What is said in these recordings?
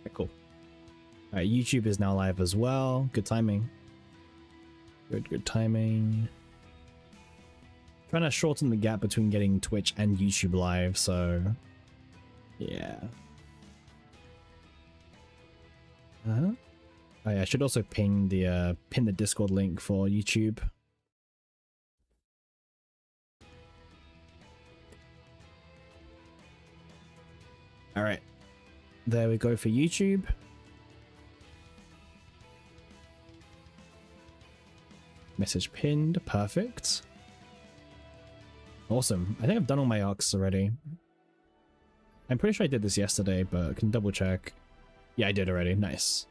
Okay, cool. All right, YouTube is now live as well. Good timing. Good timing. Trying to shorten the gap between getting Twitch and YouTube live, so yeah. Oh yeah, I should also pin the Discord link for YouTube. All right, there we go for YouTube. Message pinned, perfect. Awesome. I think I've done all my arcs already. I'm pretty sure I did this yesterday, but I can double check. Yeah, I did already. Nice.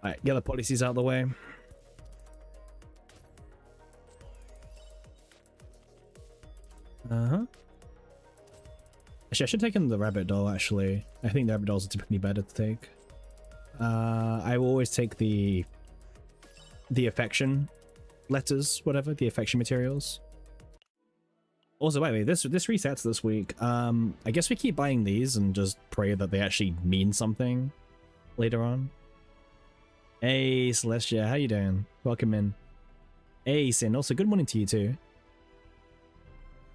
Alright, get the policies out of the way. Actually, I should take in the rabbit doll, actually. I think the rabbit dolls are typically better to take. I will always take the affection letters, whatever, the affection materials. Also, wait, this resets this week. I guess we keep buying these and just pray that they actually mean something later on. Hey, Celestia, how you doing? Welcome in. Hey, Sin, also good morning to you too.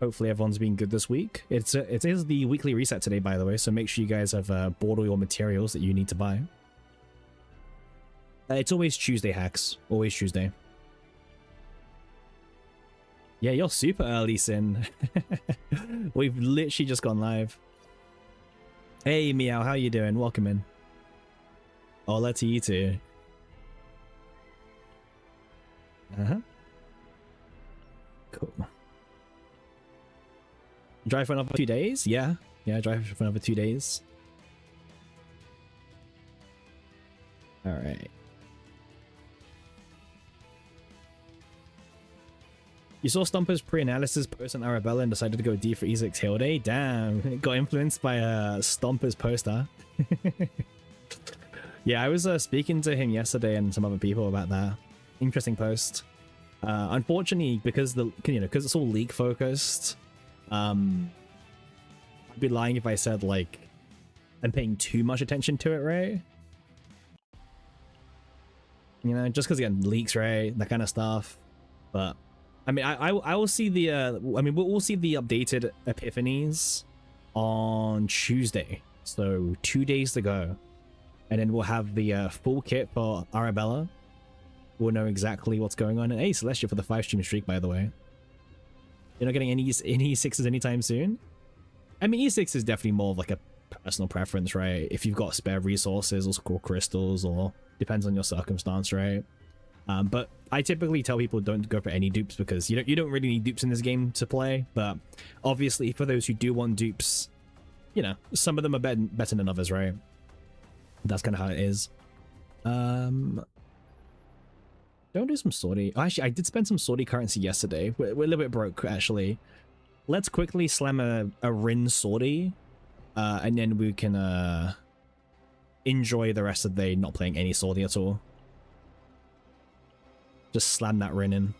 Hopefully everyone's been good this week. It is the weekly reset today, by the way, so make sure you guys have bought all your materials that you need to buy. It's always Tuesday, hacks. Always Tuesday. Yeah, you're super early, Sin. We've literally just gone live. Hey, Meow, how you doing? Welcome in. Hola to you too. Cool. Drive for another 2 days? Yeah, drive for another 2 days. All right. You saw Stomper's pre-analysis post on Arabella and decided to go D for E6 Hilde? Damn, got influenced by Stomper's post, huh? Yeah, I was speaking to him yesterday and some other people about that. Interesting post. Unfortunately, because because it's all league focused, I'd be lying if I said like I'm paying too much attention to it, right? You know, just because again leaks, right? That kind of stuff. But I mean, I will see the we'll see the updated epiphanies on Tuesday, so 2 days to go, and then we'll have the full kit for Arabella. We'll know exactly what's going on. And hey, Celestia for the 5-stream streak, by the way. You're not getting any E6s anytime soon? I mean, E6 is definitely more of like a personal preference, right? If you've got spare resources or score crystals, or depends on your circumstance, right? But I typically tell people don't go for any dupes because you don't really need dupes in this game to play. But obviously, for those who do want dupes, you know, some of them are better than others, right? That's kind of how it is. Don't do some sortie. Oh, actually, I did spend some sortie currency yesterday. We're a little bit broke, actually. Let's quickly slam a Rin sortie, and then we can enjoy the rest of the day not playing any sortie at all. Just slam that Rin in.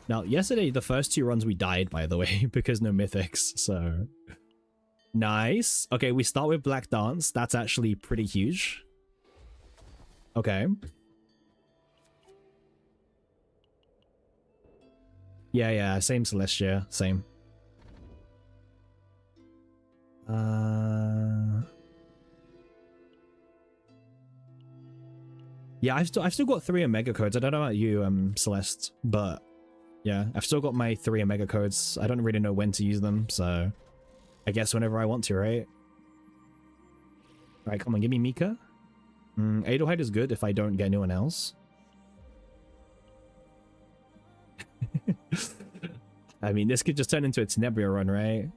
Now, yesterday, the first 2 runs we died, by the way, because no mythics, so... Nice. Okay, we start with Black Dance. That's actually pretty huge. Okay. Yeah, same Celestia, same. Yeah, I've still got 3 Omega codes. I don't know about you, Celeste, but yeah, I've still got my 3 Omega codes. I don't really know when to use them, so I guess whenever I want to, right? Alright, come on, give me Mika. Adelheid is good if I don't get anyone else. I mean, this could just turn into a Tenebria run, right?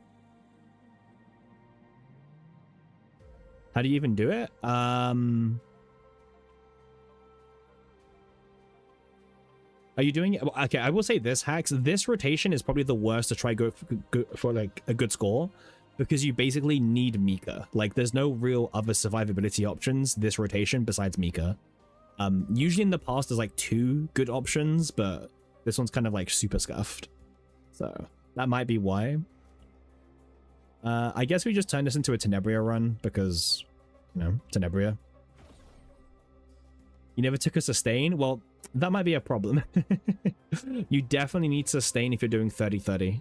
How do you even do it? Are you doing it? Okay, I will say this, Hacks. This rotation is probably the worst to try go for like a good score, because you basically need Mika. Like, there's no real other survivability options this rotation besides Mika. Usually in the past there's like 2 good options, but this one's kind of like super scuffed. So that might be why. I guess we just turn this into a Tenebria run because, you know, Tenebria. You never took a sustain? Well, that might be a problem. You definitely need sustain if you're doing 30-30.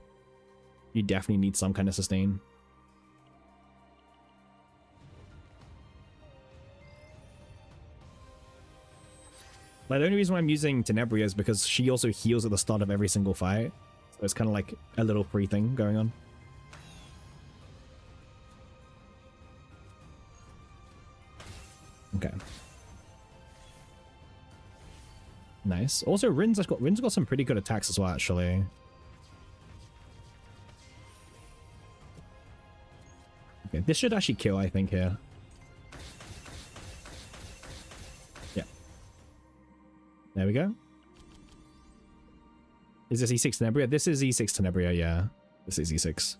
You definitely need some kind of sustain. Like, the only reason why I'm using Tenebria is because she also heals at the start of every single fight. So it's kind of like a little free thing going on. Okay. Nice. Also, Rin's got some pretty good attacks as well, actually. Okay, this should actually kill, I think, here. Yeah. There we go. Is this E6 Tenebria? This is E6 Tenebria, yeah. This is E6.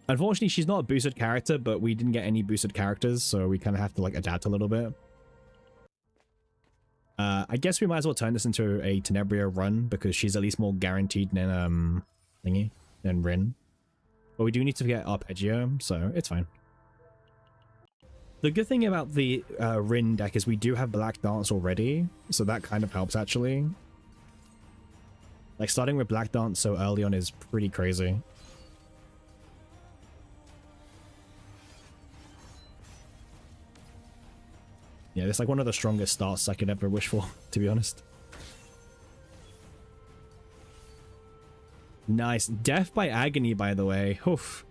Unfortunately, she's not a boosted character, but we didn't get any boosted characters, so we kind of have to, like, adapt a little bit. I guess we might as well turn this into a Tenebria run, because she's at least more guaranteed than, than Rin. But we do need to get Arpeggio, so it's fine. The good thing about the Rin deck is we do have Black Dance already, so that kind of helps, actually. Like, starting with Black Dance so early on is pretty crazy. Yeah, it's like one of the strongest starts I could ever wish for, to be honest. Nice. Death by Agony, by the way. Oof.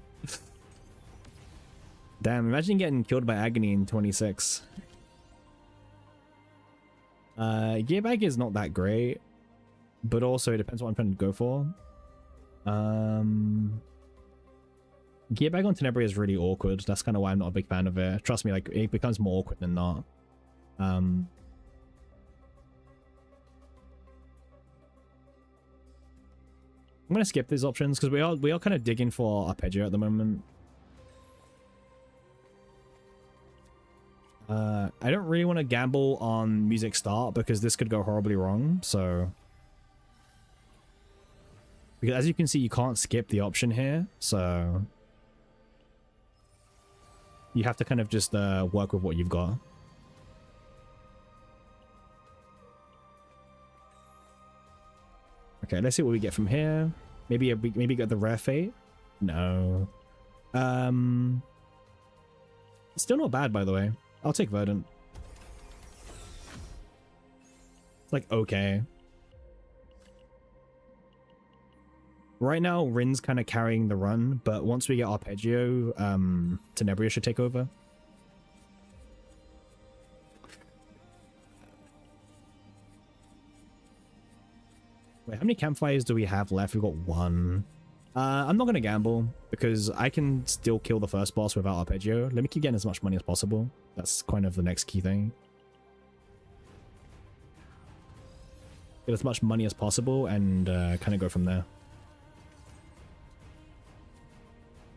Damn, imagine getting killed by Agony in 26. Gearbag is not that great, but also it depends what I'm trying to go for. Gearbag on Tenebria is really awkward. That's kind of why I'm not a big fan of it. Trust me, like, it becomes more awkward than not. I'm gonna skip these options because we are kind of digging for Arpeggio at the moment. I don't really want to gamble on music start because this could go horribly wrong. So, because as you can see, you can't skip the option here, so you have to kind of just work with what you've got. Okay, let's see what we get from here. Maybe get the rare fate. No. Still not bad, by the way. I'll take Verdant. It's like okay. Right now, Rin's kind of carrying the run, but once we get Arpeggio, Tenebria should take over. Wait, how many campfires do we have left? We've got one. I'm not going to gamble because I can still kill the first boss without Arpeggio. Let me keep getting as much money as possible. That's kind of the next key thing. Get as much money as possible and kind of go from there.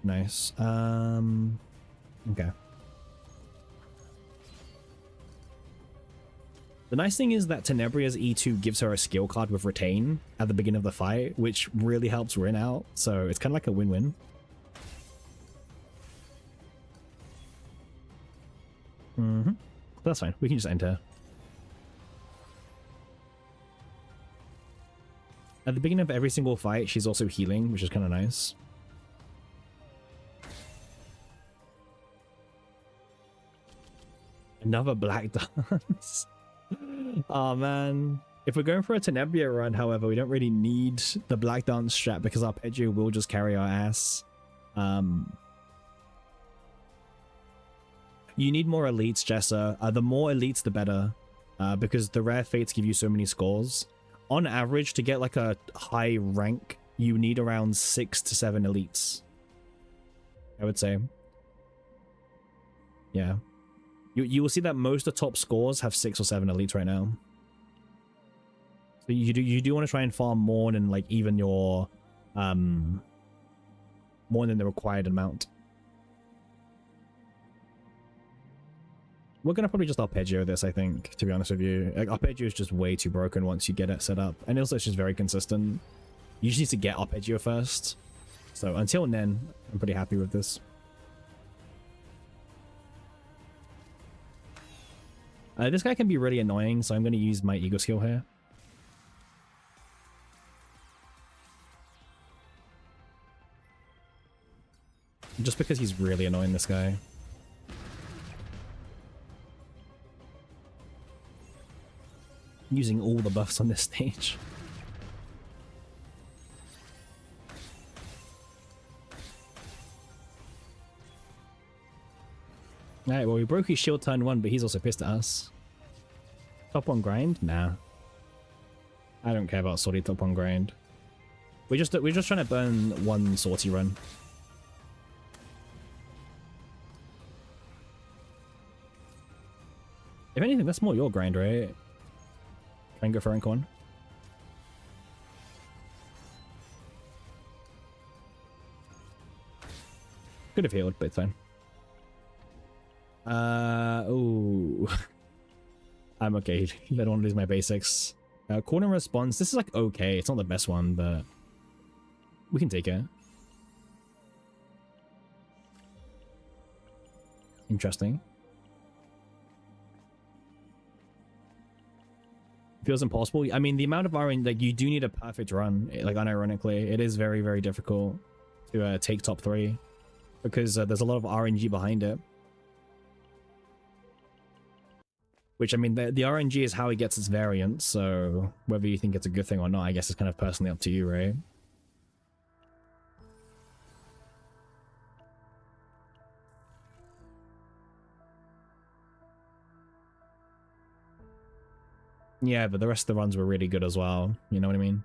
Nice. Okay. The nice thing is that Tenebria's E2 gives her a skill card with Retain at the beginning of the fight, which really helps Rin out, so it's kind of like a win-win. That's fine, we can just enter. At the beginning of every single fight, she's also healing, which is kind of nice. Another Black Dance. Oh man. If we're going for a Tenebria run, however, we don't really need the Black Dance strat because Arpeggio will just carry our ass. You need more elites, Jessa. The more elites, the better. Because the rare fates give you so many scores. On average, to get like a high rank, you need around 6 to 7 elites. I would say. Yeah. You will see that most of the top scores have 6 or 7 elites right now. So you do want to try and farm more than like even your more than the required amount. We're gonna probably just Arpeggio this, I think, to be honest with you. Like, Arpeggio is just way too broken once you get it set up. And also it's just very consistent. You just need to get Arpeggio first. So until then, I'm pretty happy with this. This guy can be really annoying, so I'm going to use my ego skill here. Just because he's really annoying, this guy. Using all the buffs on this stage. Alright, well, we broke his shield turn 1, but he's also pissed at us. Top 1 grind? Nah. I don't care about Sortie top 1 grind. We're just trying to burn one Sortie run. If anything, that's more your grind, right? Try and go for rank 1. Could have healed, but it's fine. Oh. I'm okay. I don't want to lose my basics. Corner response. This is like okay. It's not the best one, but we can take it. Interesting. Feels impossible. I mean, the amount of RNG, like, you do need a perfect run. Like, unironically, it is very, very difficult to take top 3 because there's a lot of RNG behind it. Which, I mean, the RNG is how he gets its variants, so whether you think it's a good thing or not, I guess it's kind of personally up to you, right? Yeah, but the rest of the runs were really good as well. You know what I mean?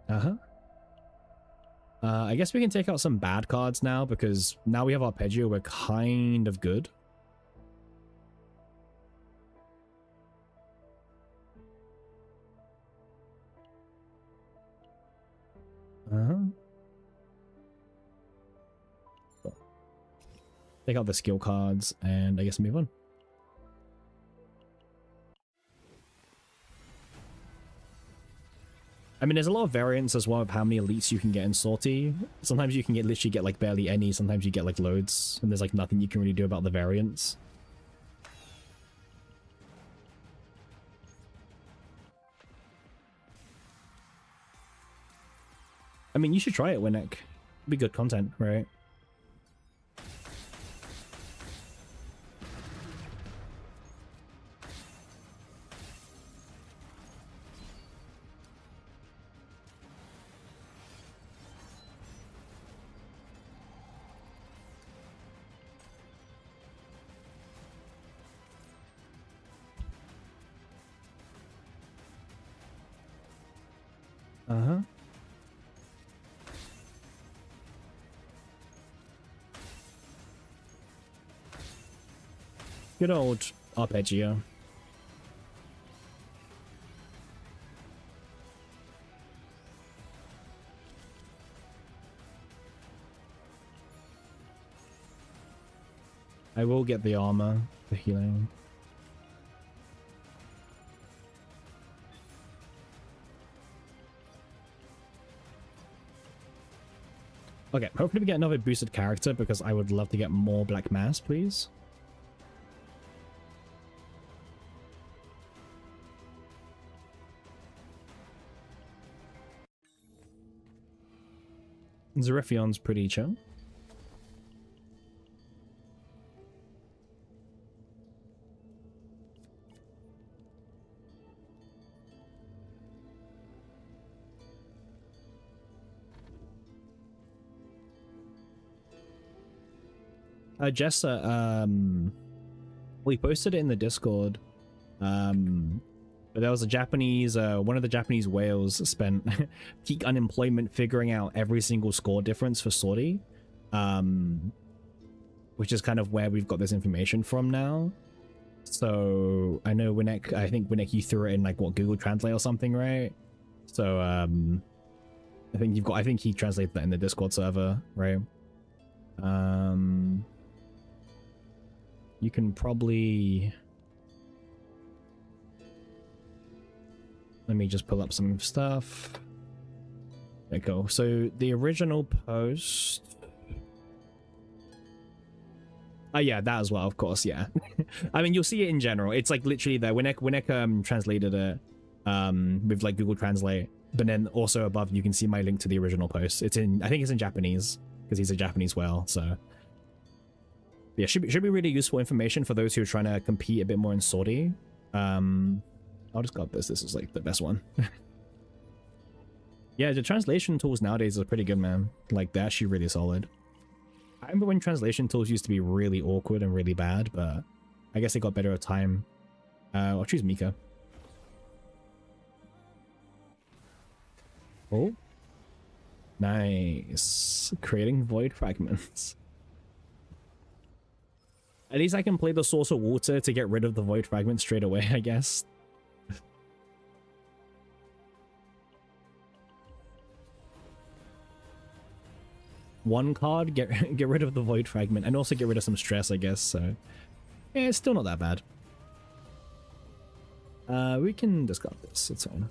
Uh-huh. I guess we can take out some bad cards now, because now we have Arpeggio, we're kind of good. Uh-huh. Take out the skill cards, and I guess move on. I mean, there's a lot of variance as well of how many elites you can get in Sortie. Sometimes you can literally get like barely any, sometimes you get like loads, and there's like nothing you can really do about the variance. I mean, you should try it, Winnick. Be good content, right? Uh-huh. Good old Arpeggio. I will get the armor for healing. Okay, hopefully we get another boosted character because I would love to get more Black Mass, please. Zerifion's pretty chill. Jessa, we posted it in the Discord, but there was a Japanese, one of the Japanese whales spent peak unemployment figuring out every single score difference for Sortie, which is kind of where we've got this information from now. So I know Winnick, I think Winnick, you threw it in like what, Google Translate or something, right? So I think he translated that in the Discord server, right? you can probably... Let me just pull up some stuff. There you go. So the original post... Oh yeah, that as well, of course, yeah. I mean, you'll see it in general. It's like literally there. Winnick translated it with like Google Translate, but then also above you can see my link to the original post. It's in, I think it's in Japanese because he's a Japanese whale. So yeah, should be really useful information for those who are trying to compete a bit more in Saudi. I'll just grab this. This is like the best one. Yeah, the translation tools nowadays are pretty good, man. Like they're actually really solid. I remember when translation tools used to be really awkward and really bad, but I guess they got better with time. I'll choose Mika. Oh. Nice. Creating void fragments. At least I can play the source of water to get rid of the void fragments straight away, I guess. One card, get rid of the void fragment, and also get rid of some stress, I guess. So yeah, it's still not that bad. We can discard this. It's fine.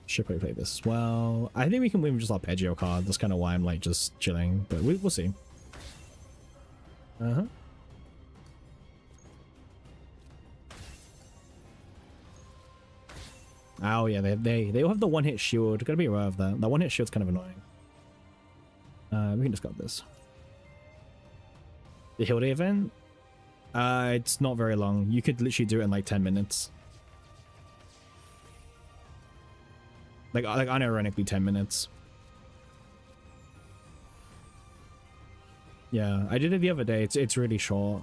Should probably play this as well. I think we can win with just arpeggio card. That's kind of why I'm like just chilling, but we'll see. Oh yeah, they all have the one-hit shield. Gotta be aware of that. That one-hit shield's kind of annoying. We can discard this. The Hilde event? It's not very long. You could literally do it in like 10 minutes. Like unironically 10 minutes. Yeah, I did it the other day. It's really short.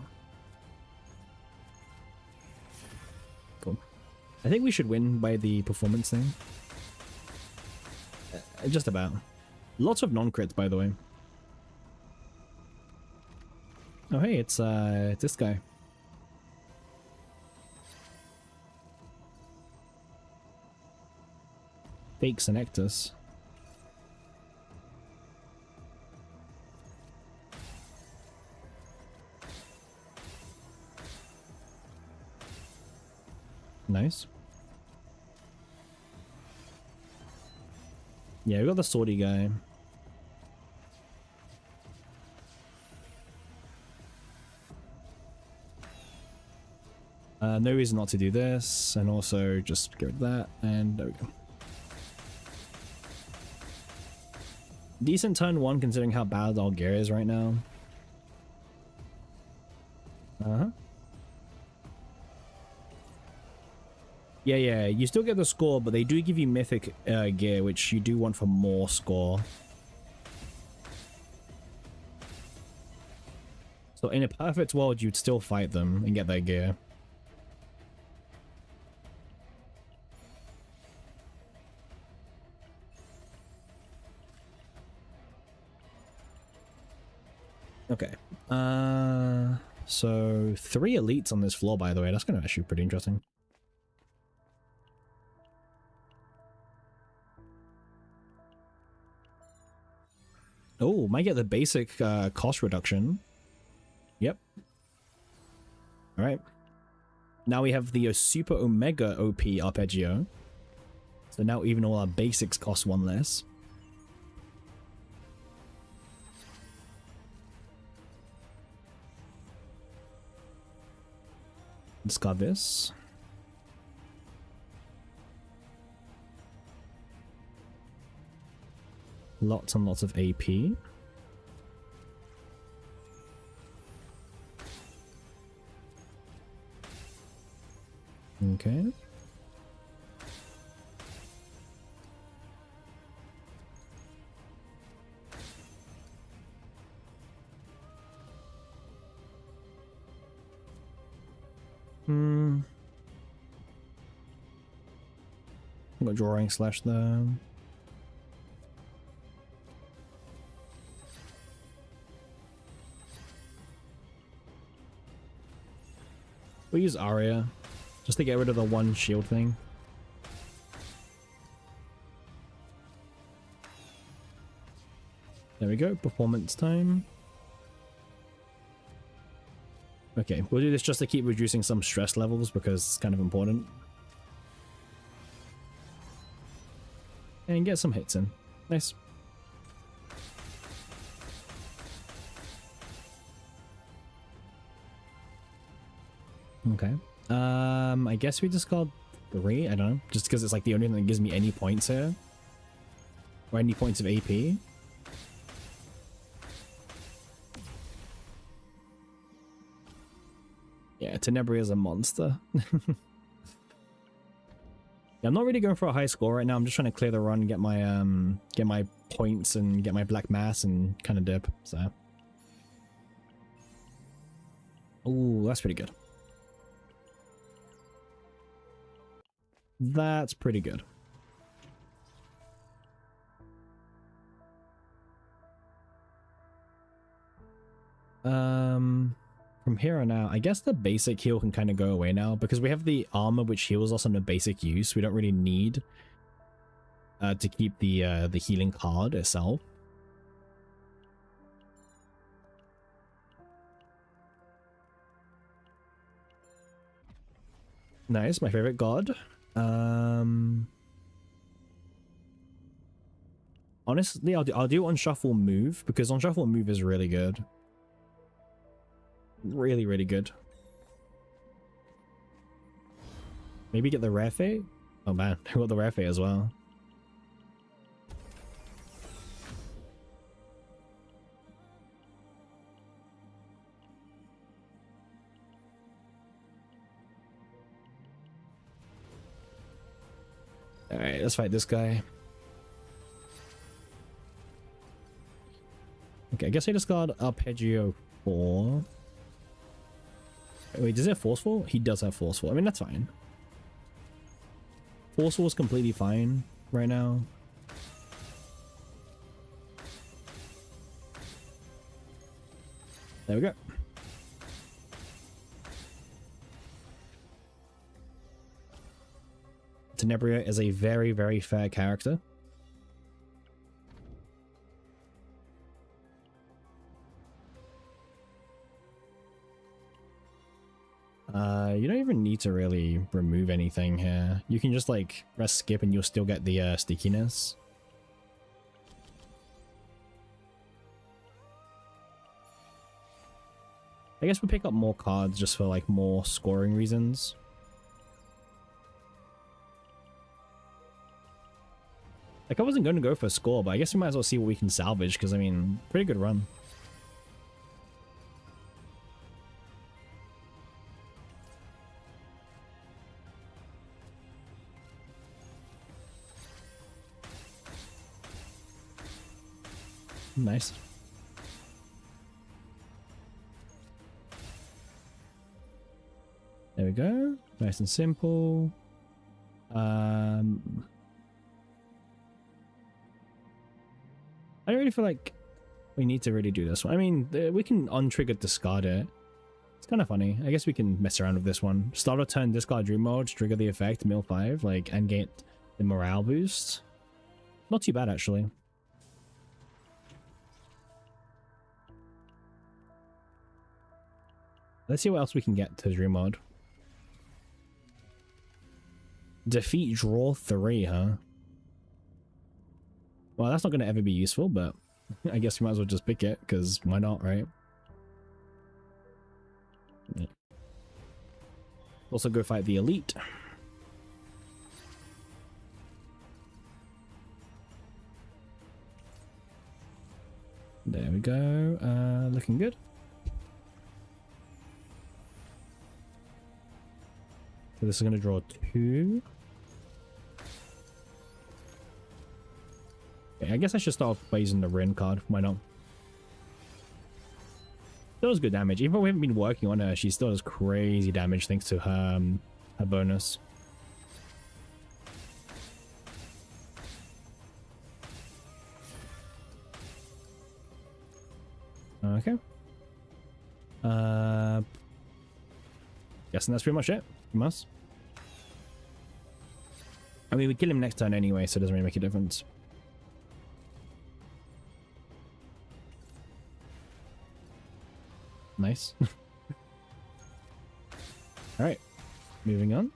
Cool. I think we should win by the performance thing. Just about. Lots of non-crits, by the way. Oh hey, it's this guy. Fake Senectus. Nice. Yeah, we got the swordy guy. No reason not to do this, and also just get rid of that, and there we go. Decent turn one considering how bad Algeria is right now. Yeah, you still get the score, but they do give you mythic gear, which you do want for more score. So in a perfect world, you'd still fight them and get that gear. Okay. So 3 elites on this floor, by the way. That's going to actually be pretty interesting. Oh, might get the basic cost reduction. Yep. All right. Now we have the super omega OP arpeggio. So now even all our basics cost 1 less. Discard this. Lots and lots of AP. Okay. Got drawing slash there. We'll use Aria just to get rid of the 1 shield thing. There we go, performance time. Okay, we'll do this just to keep reducing some stress levels because it's kind of important. And get some hits in. Nice. Okay. I guess we just called 3. I don't know. Just because it's like the only thing that gives me any points here. Or any points of AP. Yeah, Tenebria is a monster. Yeah, I'm not really going for a high score right now. I'm just trying to clear the run, get my points and get my black mass and kind of dip. So, oh, that's pretty good. That's pretty good. From here on out, I guess the basic heal can kind of go away now because we have the armor which heals us on the basic use. We don't really need to keep the healing card itself. Nice, my favorite god. Honestly, I'll do unshuffle move because unshuffle move is really good. Really, really good. Maybe get the rare fate? Oh man, I got the rare fate as well. Alright, let's fight this guy. Okay, I guess I just got Arpeggio 4. Wait, does it have Forceful? He does have Forceful. I mean, that's fine. Forceful is completely fine right now. There we go. Tenebria is a very, very fair character. You don't even need to really remove anything here. You can just like press skip and you'll still get the stickiness. I guess we'll pick up more cards just for like more scoring reasons. Like I wasn't going to go for a score, but I guess we might as well see what we can salvage because I mean, pretty good run. Nice. There we go. Nice and simple. I don't really feel like we need to really do this one. I mean, we can untrigger discard it. It's kind of funny. I guess we can mess around with this one. Start of turn, discard dream mode, trigger the effect, mill 5, like, and get the morale boost. Not too bad, actually. Let's see what else we can get to dream mode. Defeat draw 3, huh? Well, that's not going to ever be useful, but I guess we might as well just pick it, because why not, right? Yeah. Also go fight the elite. There we go. Looking good. So this is going to draw 2. Okay, I guess I should start by using the Rin card. Why not? Still does good damage. Even though we haven't been working on her, she still does crazy damage thanks to her, her bonus. Okay. Guessing that's pretty much it from us. I mean, we kill him next turn anyway, so it doesn't really make a difference. Nice. All right, moving on.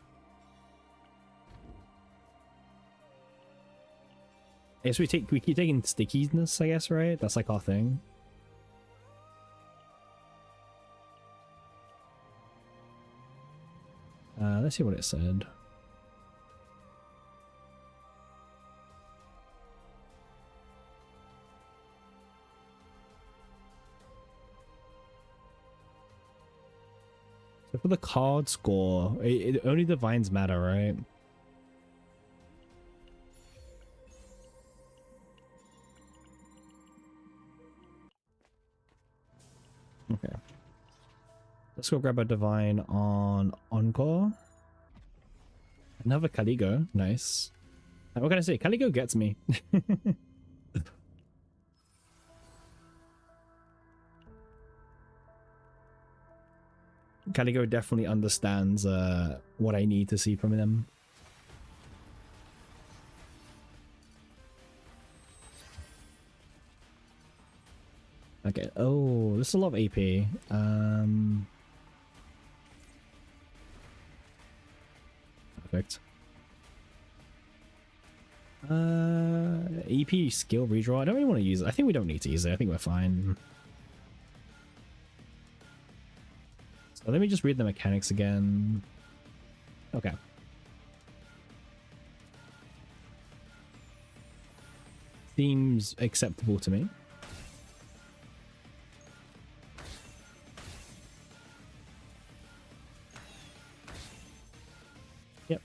I guess we keep taking stickiness, I guess, right? That's like our thing. Let's see what it said. So for the card score, only the vines matter, right? Okay. Let's go grab a divine on Encore. Another Caligo. Nice. What can I say? Caligo gets me. Caligo definitely understands what I need to see from them. Okay. Oh, this is a lot of AP. Perfect. EP skill redraw. I don't really want to use it. I think we don't need to use it. I think we're fine. So let me just read the mechanics again. Okay. Seems acceptable to me. Yep.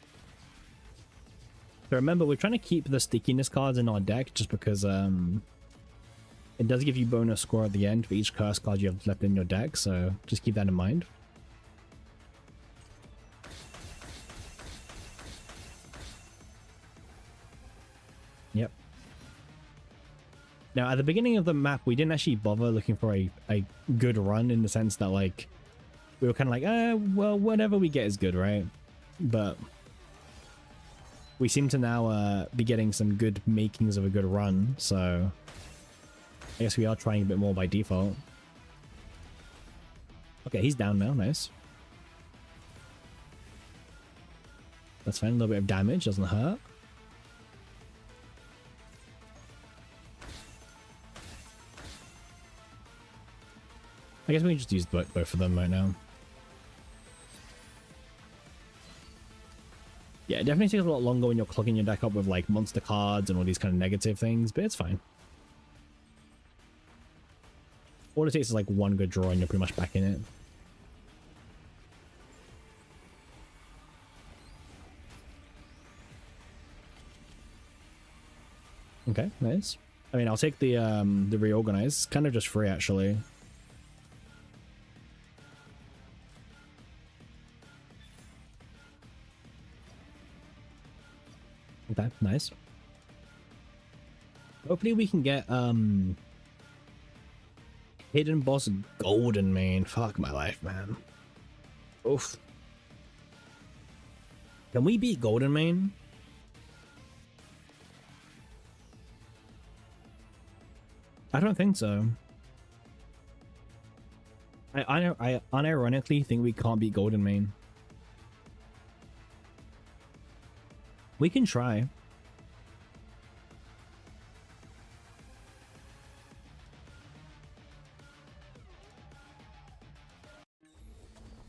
So remember, we're trying to keep the stickiness cards in our deck just because it does give you bonus score at the end for each curse card you have left in your deck, so just keep that in mind. Yep. Now, at the beginning of the map, we didn't actually bother looking for a good run in the sense that, like, we were kind of like, well, whatever we get is good, right? But we seem to now be getting some good makings of a good run, so I guess we are trying a bit more by default. Okay, he's down now. Nice. That's fine. A little bit of damage. Doesn't hurt. I guess we can just use both of them right now. Yeah, it definitely takes a lot longer when you're clogging your deck up with like monster cards and all these kind of negative things, but it's fine. All it takes is like one good draw and you're pretty much back in it. Okay, nice. I mean, I'll take the reorganize. It's kind of just free actually. Okay, nice. Hopefully we can get hidden boss golden main. Fuck my life, man. Oof. Can we beat golden main? I don't think so. I unironically think we can't beat golden main. We can try.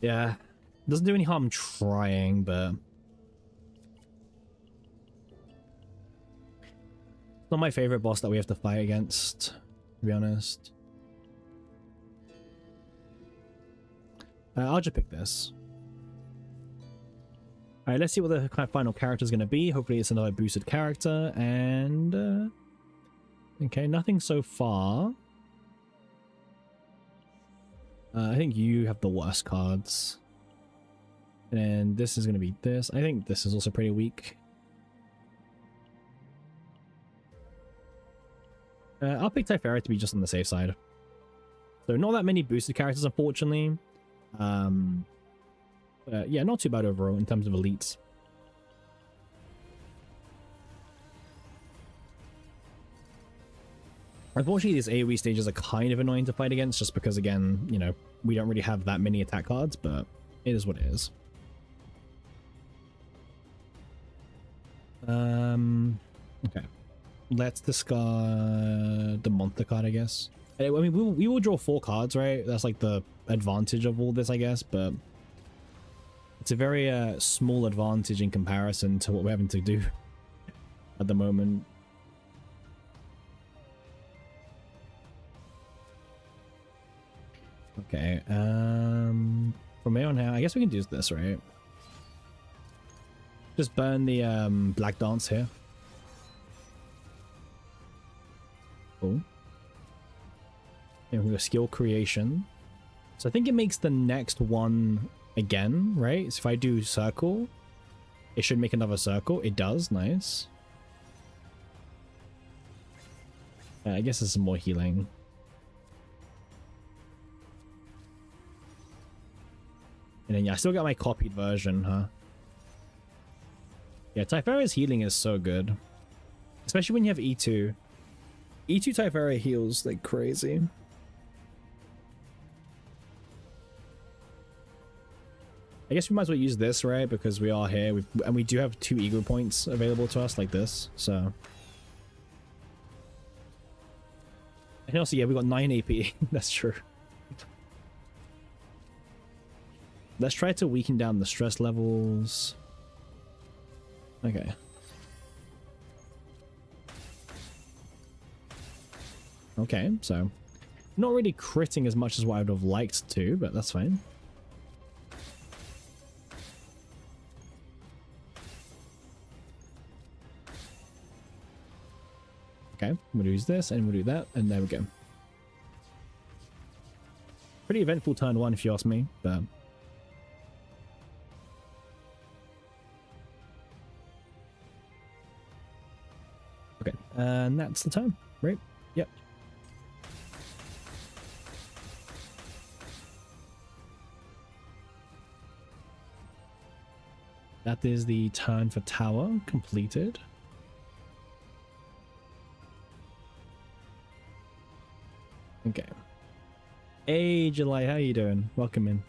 Yeah. Doesn't do any harm trying, but it's not my favorite boss that we have to fight against, to be honest. I'll just pick this. Alright, let's see what the kind of final character is going to be. Hopefully it's another boosted character, and okay, nothing so far. I think you have the worst cards. And this is going to be this. I think this is also pretty weak. I'll pick Typhera to be just on the safe side. So not that many boosted characters, unfortunately. Yeah, not too bad overall in terms of elites. Unfortunately, these AoE stages are kind of annoying to fight against just because, again, you know, we don't really have that many attack cards, but it is what it is. Okay. Let's discard the monster card, I guess. I mean, we will draw 4 cards, right? That's like the advantage of all this, I guess, but it's a very small advantage in comparison to what we're having to do at the moment. Okay, from here on out, I guess we can do this, right? Just burn the black dance here. Cool. And we go skill creation. So I think it makes the next one again, right? So if I do circle, it should make another circle. It does, nice. I guess there's some more healing. And then yeah, I still got my copied version, huh? Yeah, Typhara's healing is so good. Especially when you have E2. E2 Typhara heals like crazy. I guess we might as well use this, right? Because we are here, and we do have 2 ego points available to us like this, so. And also, yeah, we got 9 AP. That's true. Let's try to weaken down the stress levels. Okay. Okay, so not really critting as much as what I would have liked to, but that's fine. Okay, we'll use this and we'll do that, and there we go. Pretty eventful turn 1 if you ask me, but okay, and that's the turn, right? Yep. That is the turn for tower completed. Okay. Hey July, how you doing? Welcome in.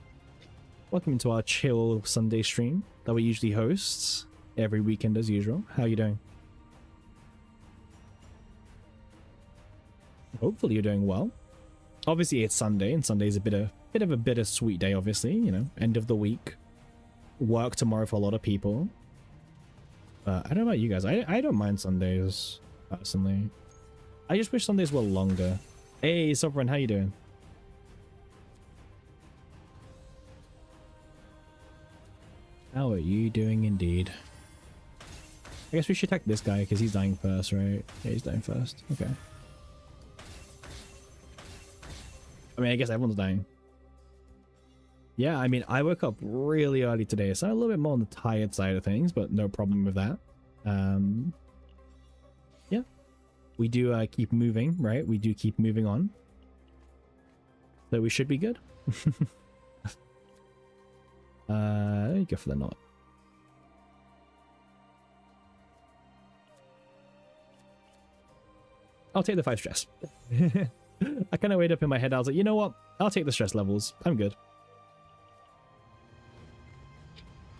Welcome into our chill Sunday stream that we usually host every weekend as usual. How you doing? Hopefully you're doing well. Obviously it's Sunday, and Sunday's a bit of a bittersweet day, obviously, you know, end of the week. Work tomorrow for a lot of people. I don't know about you guys. I don't mind Sundays, personally. I just wish Sundays were longer. Hey, Sovereign, how you doing? How are you doing indeed? I guess we should attack this guy because he's dying first, right? Yeah, he's dying first. Okay. I mean, I guess everyone's dying. Yeah, I mean, I woke up really early today, so I'm a little bit more on the tired side of things, but no problem with that. Yeah. We do keep moving, right? We do keep moving on. So we should be good. Go for the knot. I'll take the 5 stress. I kind of weighed up in my head. I was like, you know what? I'll take the stress levels. I'm good.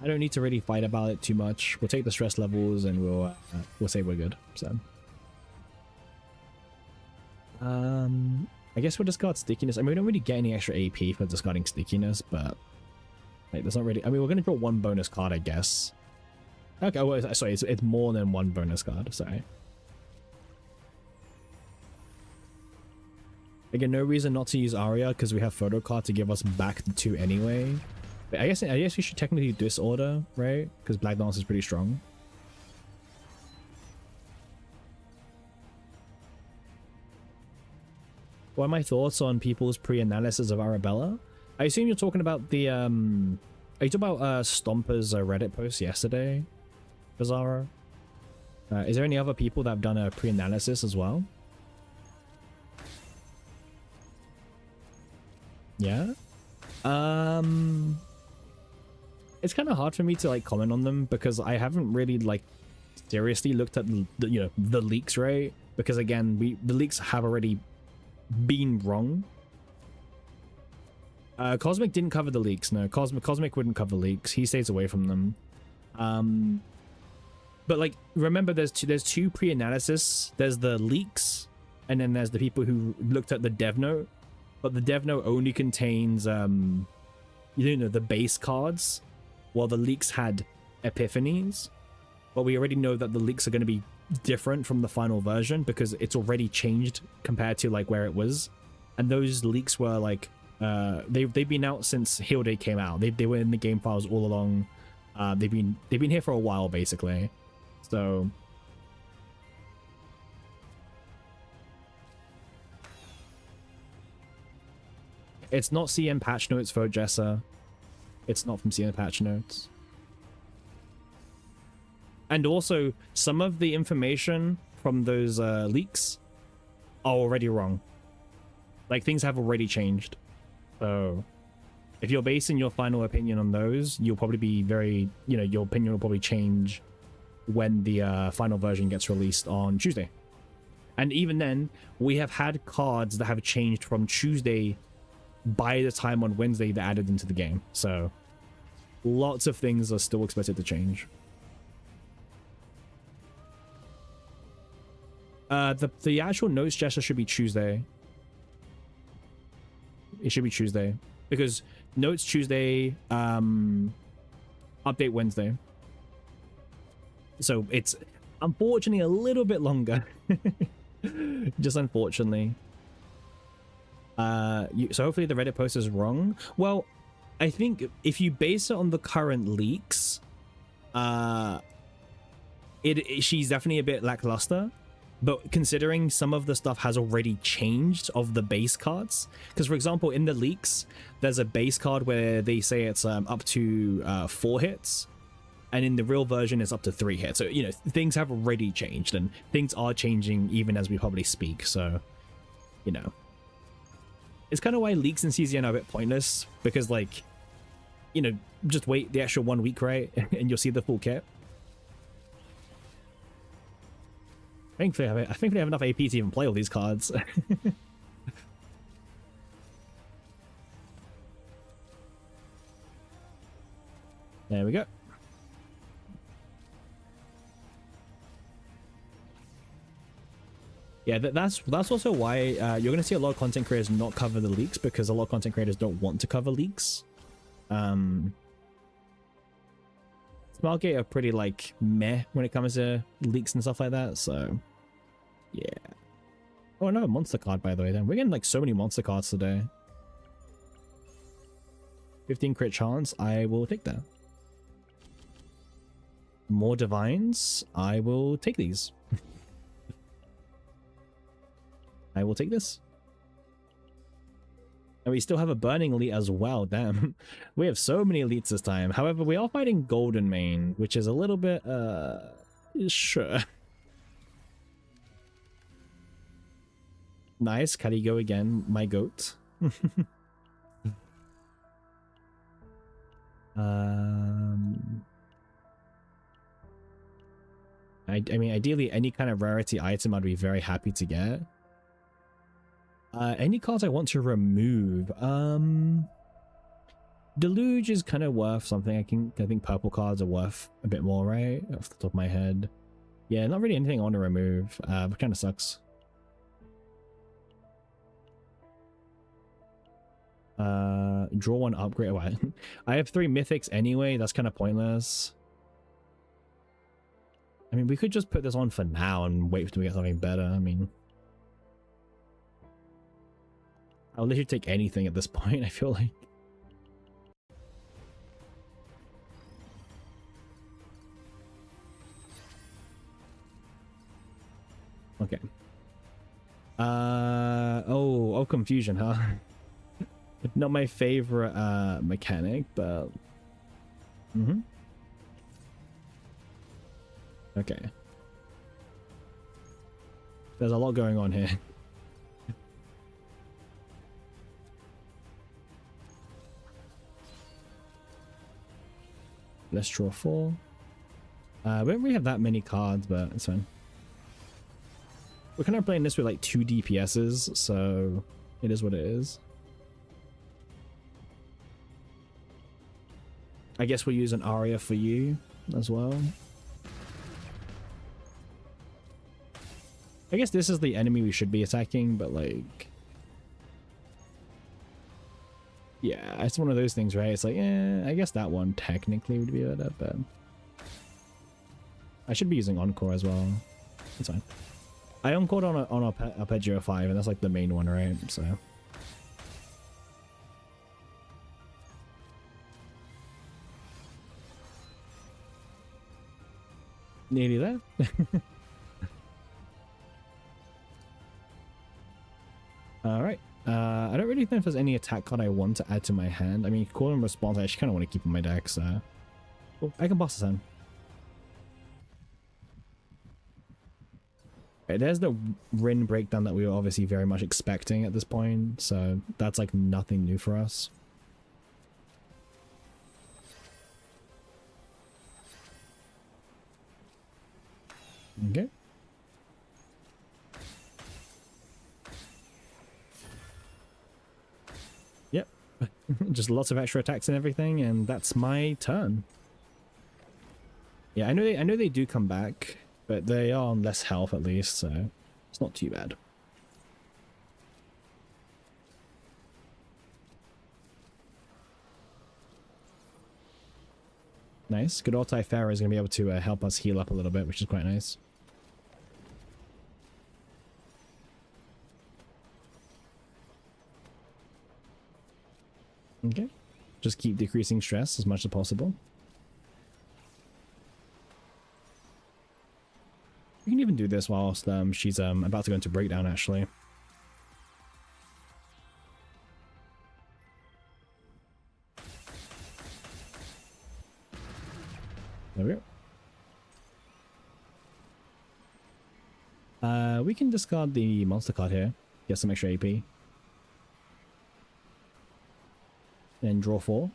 I don't need to really fight about it too much. We'll take the stress levels and we'll say we're good. So, I guess we'll discard stickiness. I mean, we don't really get any extra AP for discarding stickiness, but like, there's not really. I mean, we're gonna draw 1 bonus card, I guess. Okay, well, sorry, it's more than 1 bonus card. Sorry. Again, no reason not to use Aria because we have photo card to give us back the 2 anyway. But I guess we should technically disorder, right? Because Black Dance is pretty strong. What are my thoughts on people's pre-analysis of Arabella? I assume you're talking about the are you talking about Stomper's Reddit post yesterday, Bizarro? Is there any other people that have done a pre-analysis as well? Yeah. It's kind of hard for me to like comment on them because I haven't really like seriously looked at the leaks, right? Because again, the leaks have already been wrong. Cosmic didn't cover the leaks. No, Cosmic wouldn't cover leaks. He stays away from them. But like, remember, there's two pre-analysis. There's the leaks, and then there's the people who looked at the dev note. But the dev note only contains you know, the base cards, while the leaks had epiphanies. But we already know that the leaks are going to be different from the final version because it's already changed compared to like where it was. And those leaks were like they've been out since Heal Day came out. They were in the game files all along. They've been here for a while basically. So it's not CM patch notes for Jessa. It's not from CM patch notes. And also, some of the information from those leaks are already wrong. Like, things have already changed. So, if you're basing your final opinion on those, you'll probably be very, you know, your opinion will probably change when the final version gets released on Tuesday. And even then, we have had cards that have changed from Tuesday by the time on Wednesday they're added into the game. So, lots of things are still expected to change. The actual notes gesture should be Tuesday. It should be Tuesday because notes Tuesday, update Wednesday. So it's unfortunately a little bit longer. Just unfortunately. So hopefully the Reddit post is wrong. Well, I think if you base it on the current leaks, she's definitely a bit lackluster. But considering some of the stuff has already changed of the base cards, because for example in the leaks there's a base card where they say it's up to 4 hits, and in the real version it's up to 3 hits. So you know, things have already changed and things are changing even as we probably speak. So you know, it's kind of why leaks in CZN are a bit pointless, because like, you know, just wait the extra 1 week, right? And you'll see the full kit. I think they have enough AP to even play all these cards. There we go. Yeah, that's also why you're going to see a lot of content creators not cover the leaks, because a lot of content creators don't want to cover leaks. Smartgate are pretty like meh when it comes to leaks and stuff like that, so yeah. Oh, another monster card, by the way. Then we're getting like so many monster cards today. 15 crit chance, I will take that. More divines, I will take these. I will take this. And we still have a burning elite as well. Damn, we have so many elites this time. However, we are fighting golden main, which is a little bit sure. Nice, Cuddy go again, my goat. I mean, ideally, any kind of rarity item I'd be very happy to get. Any cards I want to remove? Deluge is kind of worth something. I think purple cards are worth a bit more, right? Off the top of my head. Yeah, not really anything I want to remove. But kind of sucks. Draw one upgrade. Oh, I have 3 mythics anyway. That's kind of pointless. I mean, we could just put this on for now and wait until we get something better. I mean, I'll literally take anything at this point, I feel like. Okay. Oh, confusion, huh? Not my favorite mechanic, but okay. There's a lot going on here. Let's draw 4. We don't really have that many cards, but it's fine. We're kind of playing this with like 2 DPSs, so it is what it is. I guess we'll use an Aria for you as well. I guess this is the enemy we should be attacking, but like... Yeah, it's one of those things, right? It's like, I guess that one technically would be better, but... I should be using Encore as well. That's fine. I Encored on Arpeggio 5, and that's like the main one, right? So... Nearly there. Alright. I don't really know if there's any attack card I want to add to my hand. I mean, Call and Response I actually kind of want to keep in my deck, so... Cool. I can pass this in. Okay, there's the Rin breakdown that we were obviously very much expecting at this point, so that's like nothing new for us. Okay. Yep. Just lots of extra attacks and everything, and that's my turn. Yeah, I know they do come back, but they are on less health at least, so it's not too bad. Nice. Good old Typhara is going to be able to help us heal up a little bit, which is quite nice. Okay. Just keep decreasing stress as much as possible. We can even do this whilst she's about to go into breakdown, actually. There we go. We can discard the monster card here. Get some extra AP. And draw 4.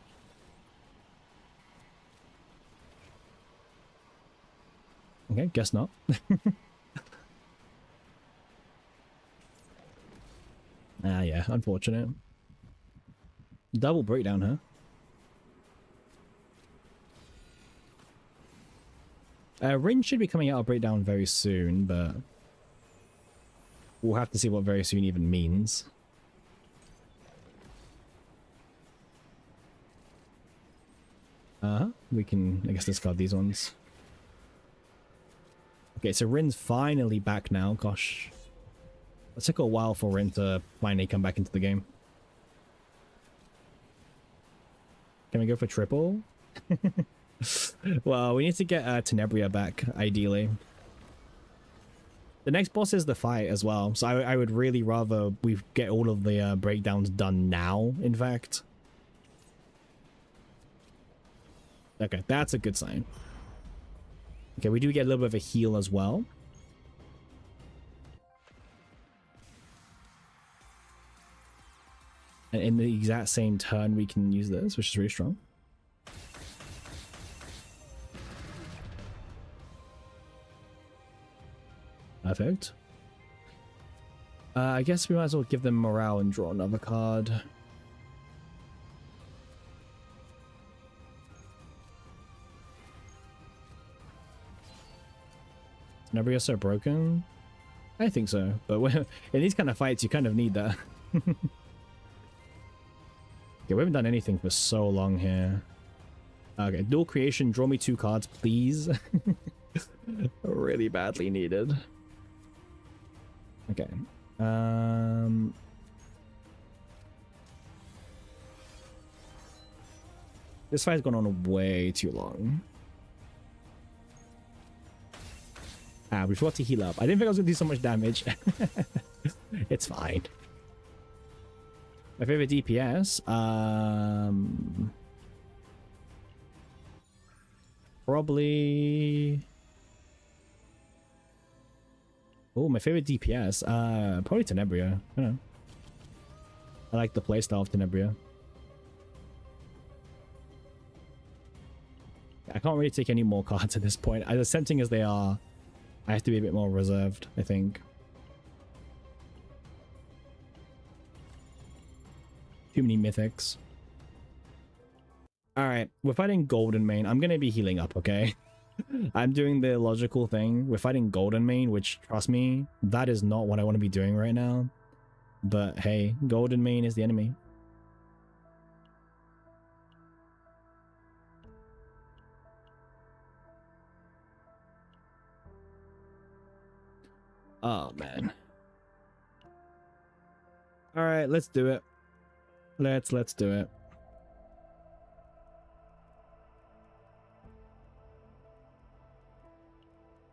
Okay, guess not. Ah, yeah, unfortunate. Double breakdown, huh? Rin should be coming out of breakdown very soon, but we'll have to see what very soon even means. We can, I guess, discard these ones. Okay, so Rin's finally back now. Gosh. It took a while for Rin to finally come back into the game. Can we go for triple? Well, we need to get Tenebria back, ideally. The next boss is the fight as well, so I would really rather we get all of the breakdowns done now, in fact. Okay, that's a good sign. Okay, we do get a little bit of a heal as well. And in the exact same turn, we can use this, which is really strong. Perfect. I guess we might as well give them morale and draw another card. Tenebria so broken? I think so, but in these kind of fights, you kind of need that. Okay, we haven't done anything for so long here. Okay, dual creation, draw me 2 cards, please. Really badly needed. Okay. This fight's gone on way too long. Ah, we forgot to heal up. I didn't think I was going to do so much damage. It's fine. My favorite DPS? Probably... Oh, my favorite DPS? Probably Tenebria. I don't know. I like the playstyle of Tenebria. I can't really take any more cards at this point. As tempting as they are, I have to be a bit more reserved, I think. Too many mythics. Alright, we're fighting Golden Mane. I'm gonna be healing up, okay? I'm doing the logical thing. We're fighting Golden Mane, which, trust me, that is not what I want to be doing right now. But hey, Golden Mane is the enemy. Oh, man. All right, let's do it. Let's do it.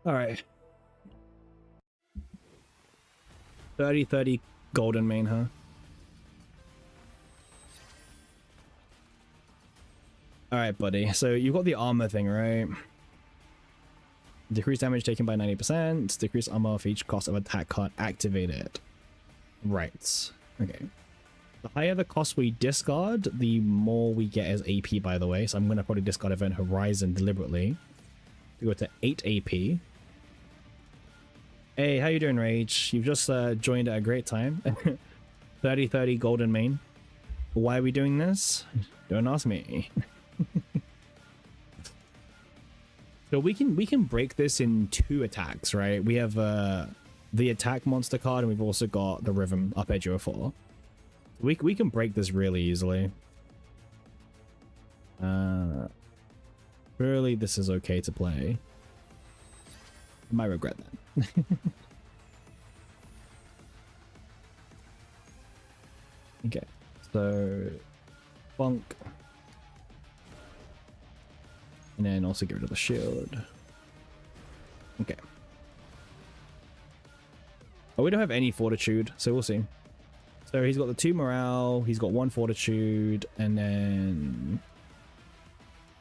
All right. 30-30 Golden Mane, huh? All right, buddy. So you've got the armor thing, right? Decrease damage taken by 90%. Decrease armor for each cost of attack card activated. Right. Okay. The higher the cost we discard, the more we get as AP, by the way. So I'm going to probably discard Event Horizon deliberately to go to 8 AP. Hey, how you doing, Rage? You've just joined at a great time. 30-30 Golden Mane. Why are we doing this? Don't ask me. So we can break this in 2 attacks, right? We have the attack monster card, and we've also got the rhythm arpeggio 4. We can break this really easily. Surely this is okay to play. I might regret that. Okay, so bonk. And then also get rid of the shield. Okay. Oh, we don't have any fortitude, so we'll see. So he's got the 2 morale, he's got 1 fortitude, and then...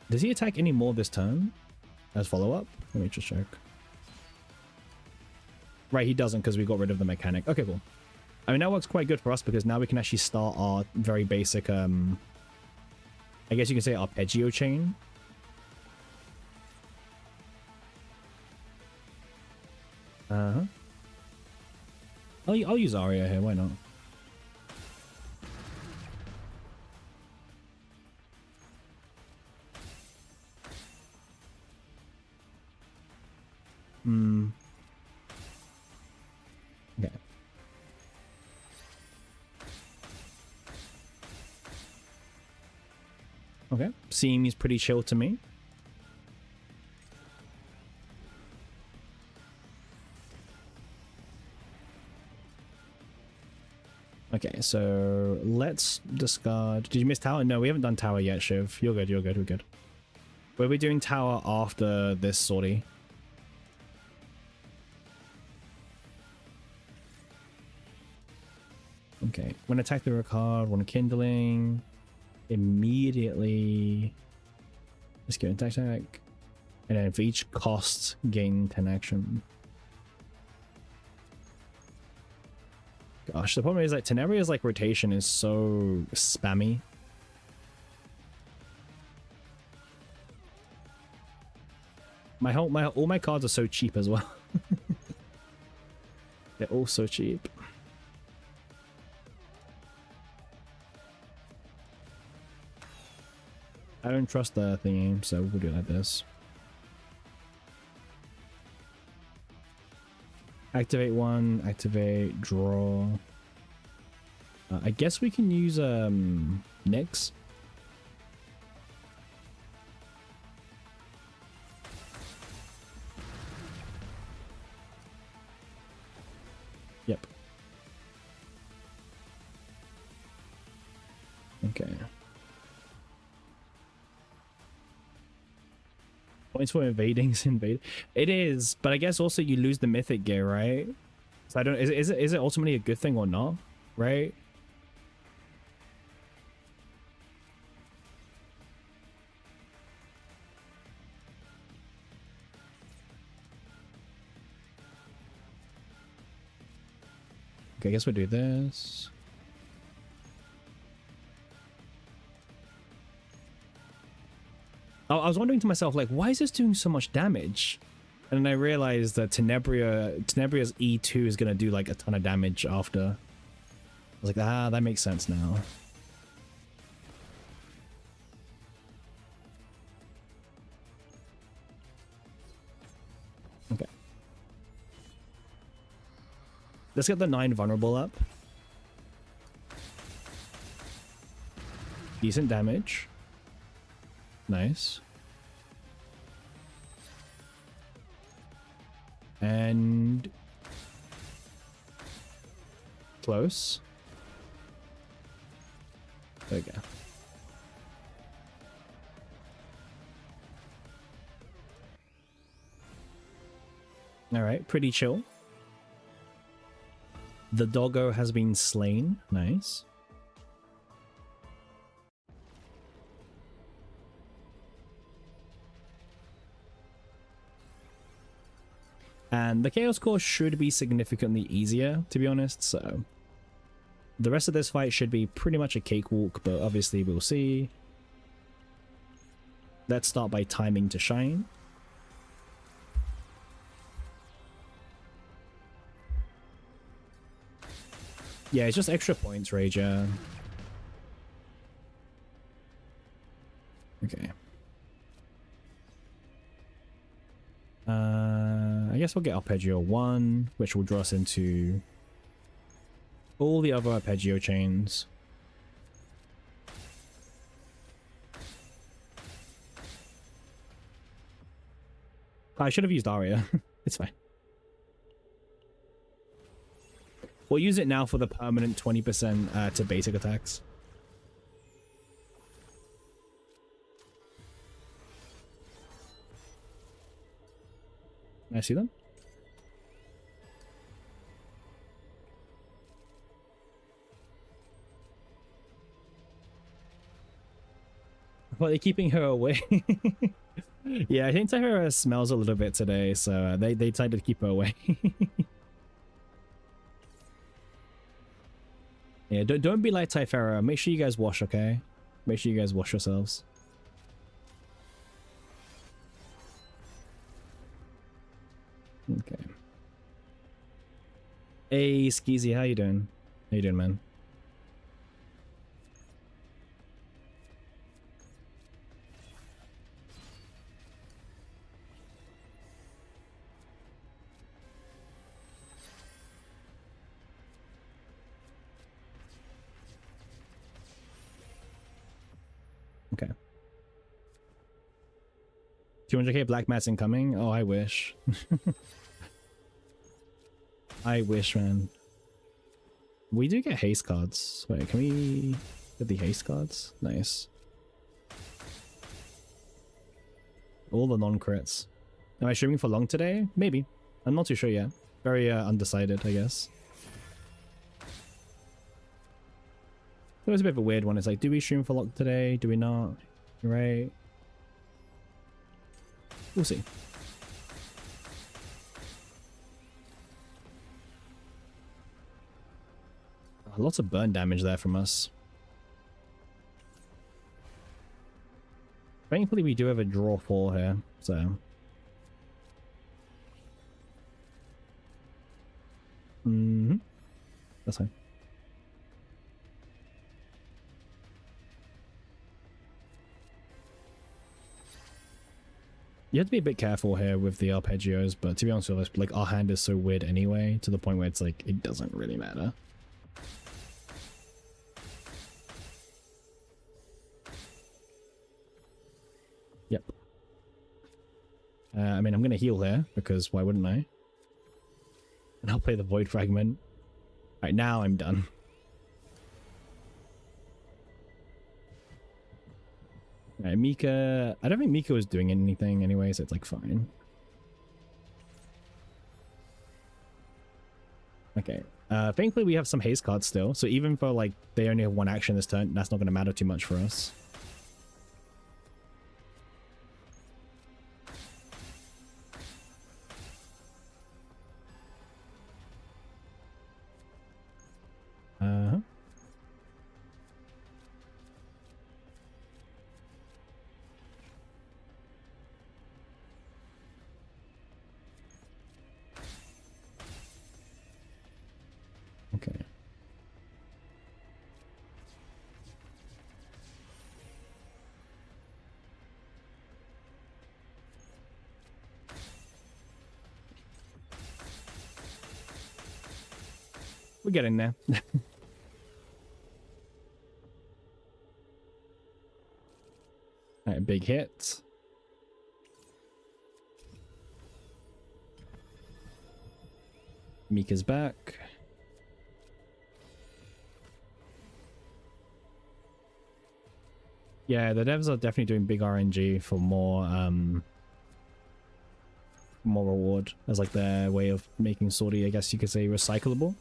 Does he attack any more this turn? As follow-up? Let me just check. Right, he doesn't because we got rid of the mechanic. Okay, cool. I mean, that works quite good for us because now we can actually start our very basic, I guess you can say arpeggio chain. Uh-huh. I'll use Aria here, why not? Okay. Okay. Seems pretty chill to me. Okay, so let's discard. Did you miss tower? No, we haven't done tower yet, Shiv. You're good, we're good. We'll be doing tower after this sortie. Okay, when attack the card, when kindling, immediately let's get an attack, and then for each cost gain 10 action. Gosh, the problem is like Tenebria's like rotation is so spammy. All my cards are so cheap as well. They're all so cheap. I don't trust the thingy, so we'll do it like this. Activate 1, activate, draw. I guess we can use Nyx. Yep. Okay. Points for invading is invade. It is, but I guess also you lose the mythic gear, right? So I don't. Is it ultimately a good thing or not? Right? Okay, I guess we'll do this. I was wondering to myself, like, why is this doing so much damage? And then I realized that Tenebria's E2 is going to do like a ton of damage after. I was like, ah, that makes sense now. Let's get the 9 vulnerable up. Decent damage. Nice. And close. There we go. All right, pretty chill. The doggo has been slain. Nice. And the Chaos Core should be significantly easier, to be honest, so the rest of this fight should be pretty much a cakewalk, but obviously we'll see. Let's start by timing to shine. Yeah, it's just extra points, Rager. Okay. I guess we'll get Arpeggio 1, which will draw us into all the other Arpeggio chains. I should have used Aria. It's fine. We'll use it now for the permanent 20% to basic attacks. I see them. Well, they're keeping her away. Yeah, I think Typhera smells a little bit today, so they decided to keep her away. Yeah, don't be like Typhera. Make sure you guys wash, okay? Make sure you guys wash yourselves. Okay. Hey, Skeezy, how you doing? How you doing, man? Okay. 200k black mats incoming? Oh, I wish. I wish, man. We do get haste cards. Wait, can we get the haste cards? Nice. All the non-crits. Am I streaming for long today? Maybe. I'm not too sure yet. Very undecided, I guess. It was a bit of a weird one. It's like, do we stream for long today? Do we not? Right? We'll see. Lots of burn damage there from us. Thankfully, we do have a draw 4 here, so... That's fine. You have to be a bit careful here with the arpeggios, but to be honest with us, like, our hand is so weird anyway, to the point where it's like, it doesn't really matter. Yep. I mean, I'm going to heal here, because why wouldn't I? And I'll play the Void Fragment. Alright, now I'm done. Alright, Mika... I don't think Mika was doing anything anyway, so it's like fine. Okay. Thankfully we have some haste cards still, so even for like they only have 1 action this turn, that's not going to matter too much for us. Okay. We're getting there. Alright, big hit. Mika's back. Yeah, the devs are definitely doing big RNG for more reward as like their way of making Swordy, I guess you could say, recyclable.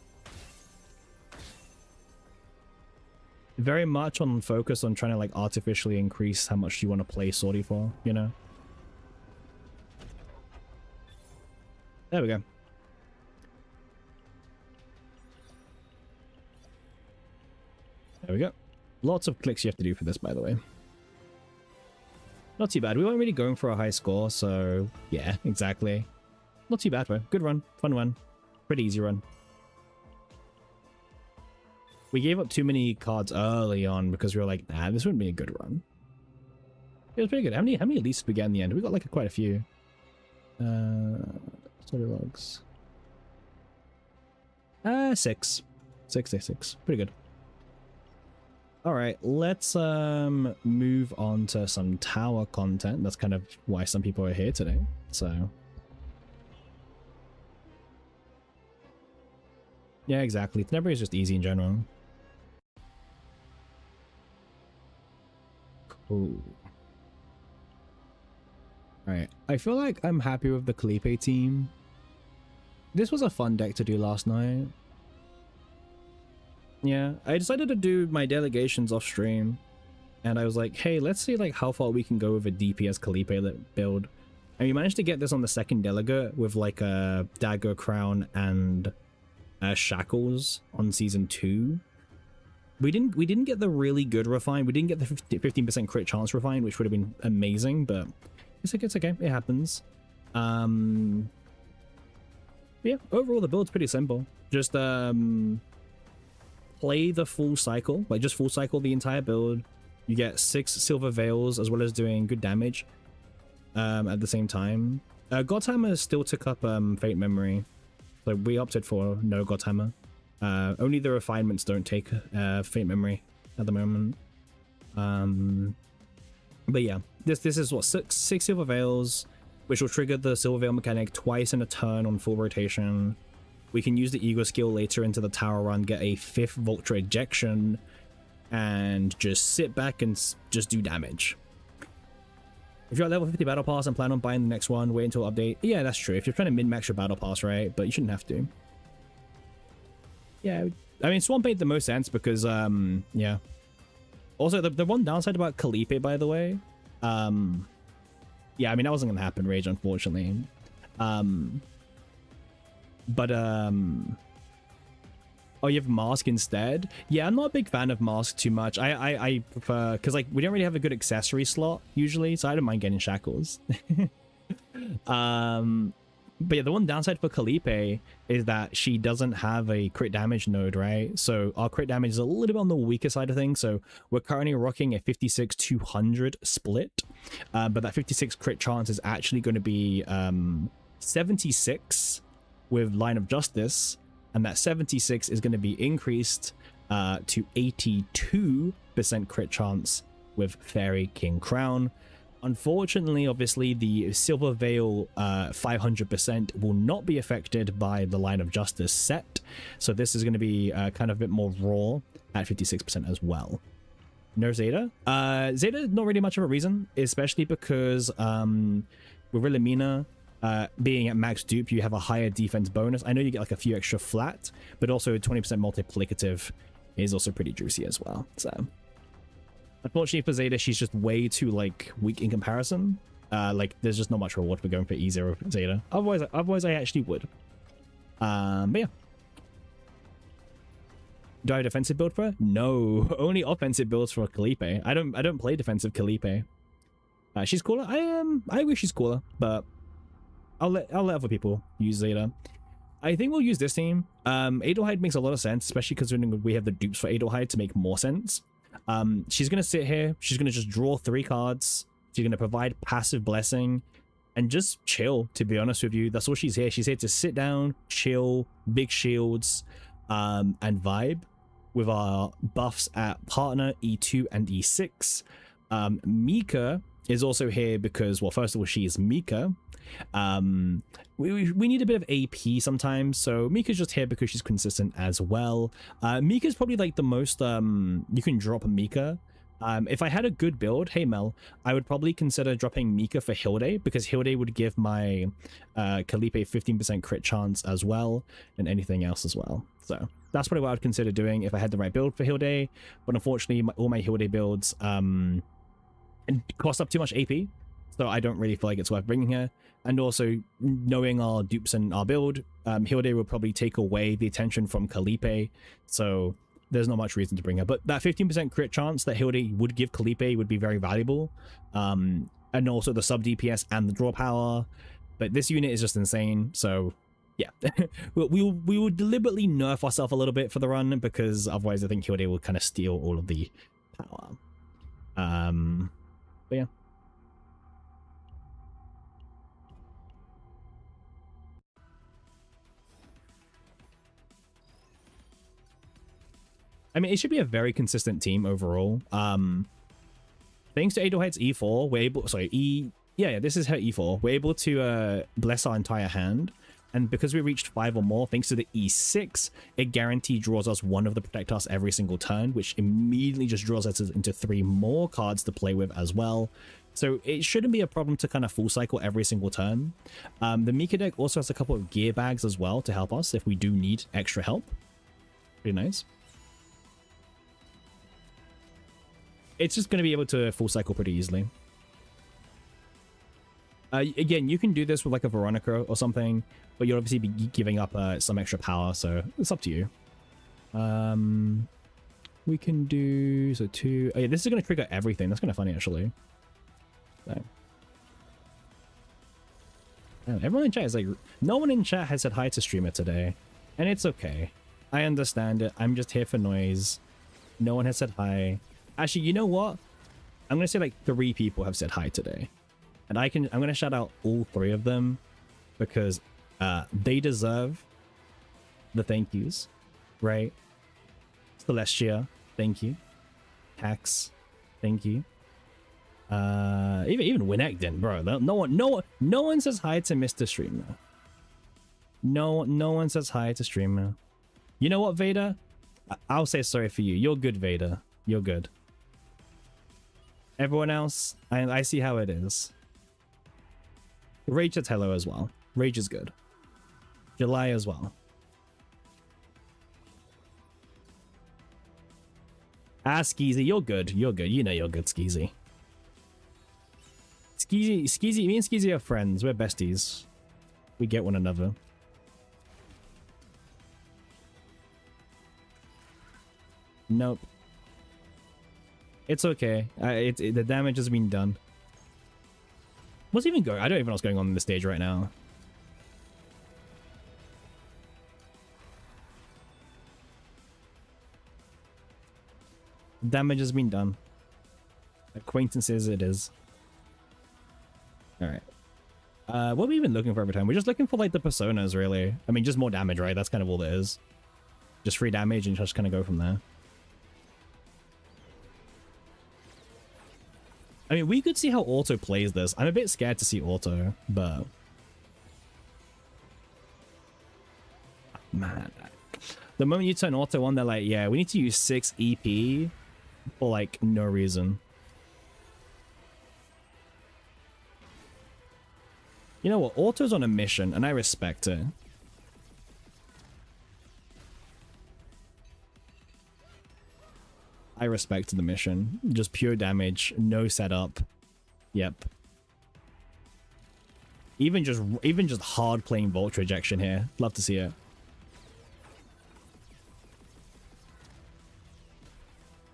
Very much on focus on trying to like artificially increase how much you want to play Swordy for, you know? There we go. There we go. Lots of clicks you have to do for this, by the way. Not too bad. We weren't really going for a high score, so yeah, exactly. Not too bad, though. Good run. Fun run. Pretty easy run. We gave up too many cards early on because we were like, nah, this wouldn't be a good run. It was pretty good. How many elites did we get in the end? We got like quite a few. Story logs. 6. 6. Pretty good. Alright, let's move on to some tower content. That's kind of why some people are here today. So yeah, exactly. Tenebris is just easy in general. Cool. Alright, I feel like I'm happy with the Khalipe team. This was a fun deck to do last night. Yeah, I decided to do my delegations off stream, and I was like, hey, let's see like how far we can go with a DPS Khalipe build. And we managed to get this on the second delegate with like a dagger crown and shackles on season 2. We didn't get the really good refine. We didn't get the 15% crit chance refine, which would have been amazing, but it's okay. It happens. Yeah, overall the build's pretty simple. Just play the full cycle, like just full cycle the entire build. You get 6 silver veils as well as doing good damage at the same time. Godhammer still took up Fate Memory, so we opted for no Godhammer. Only the refinements don't take Fate Memory at the moment. But yeah, this is what, 6 silver veils, which will trigger the silver veil mechanic twice in a turn on full rotation. We can use the ego skill later into the tower run, get a 5th Vulture ejection, and just sit back and just do damage. If you're at level 50 battle pass and plan on buying the next one, wait until update. Yeah, that's true. If you're trying to min-max your battle pass, right? But you shouldn't have to. Yeah, I mean, Swamp made the most sense because, yeah. Also, the one downside about Khalipe, by the way, yeah, I mean, that wasn't gonna happen, Rage, unfortunately. Oh, you have Mask instead? Yeah, I'm not a big fan of Mask too much. I prefer, because like we don't really have a good accessory slot usually, so I don't mind getting Shackles. But yeah, the one downside for Khalipe is that she doesn't have a crit damage node, right? So our crit damage is a little bit on the weaker side of things. So we're currently rocking a 56-200 split, but that 56 crit chance is actually going to be 76 with Line of Justice, and that 76 is going to be increased to 82% crit chance with Fairy King Crown. Unfortunately, obviously, the Silver Veil 500% will not be affected by the Line of Justice set, so this is going to be kind of a bit more raw at 56% as well. No Zeta? Zeta, not really much of a reason, especially because with Wilhelmina being at max dupe, you have a higher defense bonus. I know you get like a few extra flat, but also 20% multiplicative is also pretty juicy as well. So unfortunately for Zeta, she's just way too like weak in comparison. Like there's just not much reward for going for E0 Zeta. Otherwise I actually would. But yeah. Do I have a defensive build for her? No, only offensive builds for Khalipe. I don't play defensive Khalipe. She's cooler. I wish she's cooler, but I'll let other people use Zeta. I think we'll use this team. Adelheid makes a lot of sense, especially considering we have the dupes for Adelheid to make more sense. She's gonna sit here. She's gonna just draw 3 cards. She's gonna provide passive blessing and just chill, to be honest with you. That's all she's here. She's here to sit down, chill, big shields, and vibe with our buffs at partner, E2 and E6. Mika is also here because, well, first of all, she is Mika. We need a bit of AP sometimes, so Mika's just here because she's consistent as well. Mika's probably like the most you can drop Mika. If I had a good build, hey Mel, I would probably consider dropping Mika for Hilde, because Hilde would give my Khalipe 15% crit chance as well, and anything else as well. So that's probably what I would consider doing if I had the right build for Hilde. But unfortunately, all my Hilde builds cost up too much AP, so I don't really feel like it's worth bringing her. And also, knowing our dupes and our build, Hilde will probably take away the attention from Khalipe, so there's not much reason to bring her. But that 15% crit chance that Hilde would give Khalipe would be very valuable, and also the sub DPS and the draw power. But this unit is just insane, so yeah. we will deliberately nerf ourselves a little bit for the run, because otherwise I think Hilde will kind of steal all of the power. But yeah. I mean, it should be a very consistent team overall. Thanks to Adelhead's E4, we're able, yeah, this is her E4. We're able to bless our entire hand. And because we reached 5 or more, thanks to the E6, it guaranteed draws us one of the Protect Us every single turn, which immediately just draws us into 3 more cards to play with as well. So it shouldn't be a problem to kind of full cycle every single turn. The Mika deck also has a couple of gear bags as well to help us if we do need extra help. Pretty nice. It's just going to be able to full cycle pretty easily. Again, you can do this with like a Veronica or something, but you'll obviously be giving up some extra power, so it's up to you. We can do, so 2. Oh yeah, this is going to trigger everything. That's kind of funny, actually. So. Everyone in chat is like, no one in chat has said hi to streamer today, and it's okay. I understand it. I'm just here for noise. No one has said hi. Actually, you know what? I'm going to say like 3 people have said hi today. And I'm going to shout out all 3 of them because they deserve the thank yous, right? Celestia, thank you. Tax, thank you. Even Winek didn't, bro. No one says hi to Mr. Streamer. No one says hi to Streamer. You know what, Vader? I'll say sorry for you. You're good, Vader. You're good. Everyone else, I see how it is. Rage says hello as well. Rage is good. July as well. Skeezy, you're good. You're good. You know you're good, Skeezy. Skeezy, me and Skeezy are friends. We're besties. We get one another. Nope. It's okay. The damage has been done. What's even going? I don't even know what's going on in the stage right now. Damage has been done. Acquaintances it is. Alright. What are we even looking for every time? We're just looking for like the personas, really. I mean, just more damage, right? That's kind of all it is. Just free damage and just kind of go from there. I mean, we could see how Auto plays this. I'm a bit scared to see Auto, but... Man. The moment you turn Auto on, they're like, yeah, we need to use 6 EP for, like, no reason. You know what? Auto's on a mission, and I respect it. I respect the mission. Just pure damage, no setup. Yep. Even just hard playing Volt rejection here. Love to see it.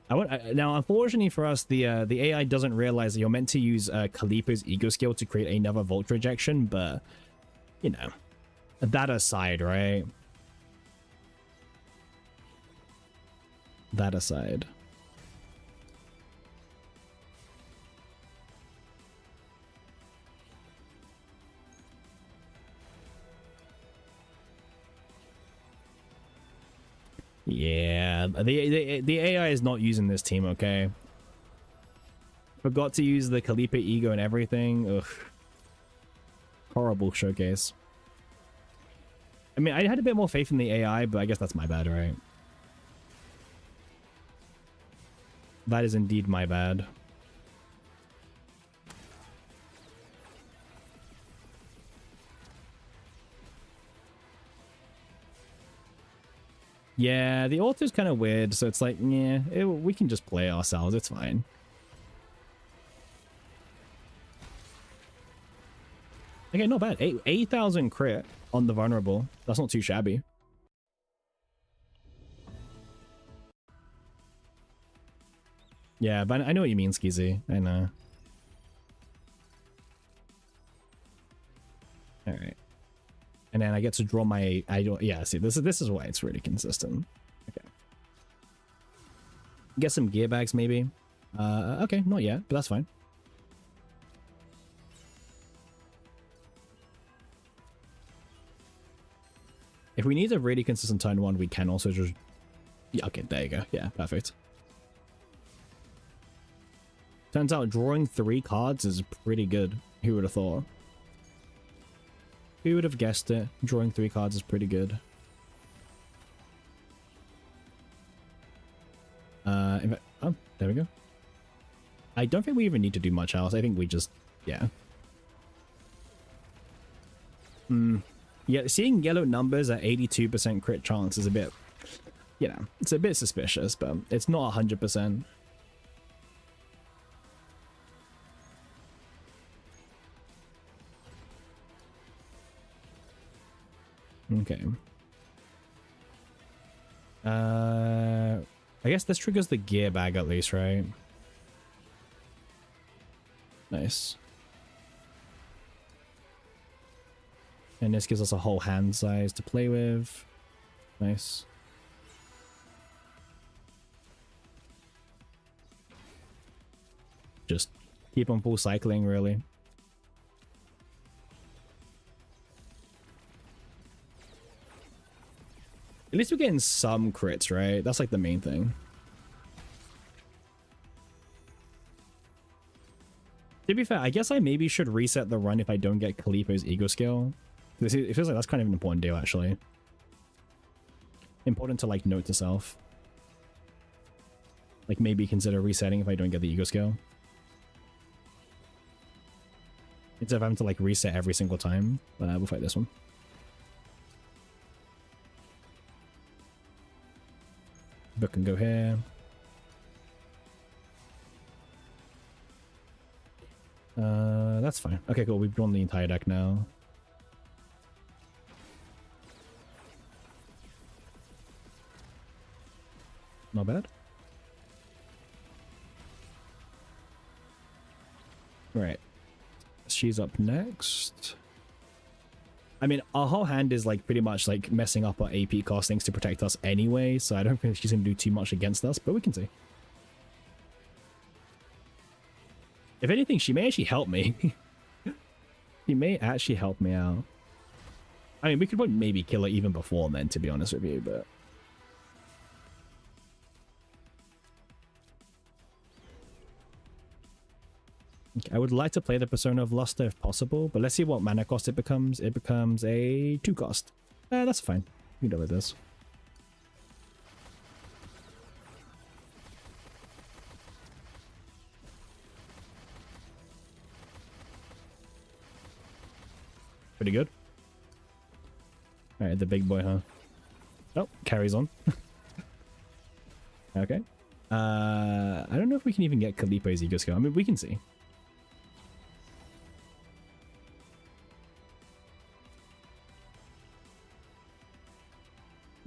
Now, unfortunately for us, the AI doesn't realize that you're meant to use Khalipe's ego skill to create another Volt rejection, but you know, that aside, right? That aside. Yeah, the AI is not using this team, okay? Forgot to use the Khalipe ego and everything. Ugh. Horrible showcase. I mean, I had a bit more faith in the AI, but I guess that's my bad, right? That is indeed my bad. Yeah, the author's kind of weird, so it's like, yeah, we can just play ourselves. It's fine. Okay, not bad. 8,000 crit on the vulnerable. That's not too shabby. Yeah, but I know what you mean, Skizzy. I know. All right. And then I get to draw my... Yeah, see, this is why it's really consistent. Okay. Get some gear bags, maybe. Okay, not yet, but that's fine. If we need a really consistent turn one, we can also just... Yeah, okay, there you go. Yeah, perfect. Turns out drawing 3 cards is pretty good. Who would have thought? Who would have guessed it? Drawing 3 cards is pretty good. In fact, oh, there we go. I don't think we even need to do much else. I think we just... Yeah. Yeah, seeing yellow numbers at 82% crit chance is a bit... You know, it's a bit suspicious, but it's not 100%. Okay. I guess this triggers the gear bag at least, right? Nice. And this gives us a whole hand size to play with. Nice. Just keep on full cycling, really. At least we're getting some crits, right? That's like the main thing. To be fair, I guess I maybe should reset the run if I don't get Khalipe's ego skill. It feels like that's kind of an important deal, actually. Important to, like, note to self. Like, maybe consider resetting if I don't get the ego skill. Instead of having to, like, reset every single time. We'll fight this one. Book can go here. That's fine. Okay, cool. We've drawn the entire deck now. Not bad. Right. She's up next. I mean, our whole hand is like pretty much like messing up our AP castings to protect us anyway, so I don't think she's going to do too much against us, but we can see. If anything, she may actually help me. She may actually help me out. I mean, we could probably maybe kill her even before then, to be honest with you, but... Okay, I would like to play the Persona of Luster if possible, but let's see what mana cost it becomes. It becomes a 2 cost. That's fine. We can deal with this. Pretty good. Alright, the big boy, huh? Oh, carries on. Okay. I don't know if we can even get Khalipe's ego skill. I mean, we can see.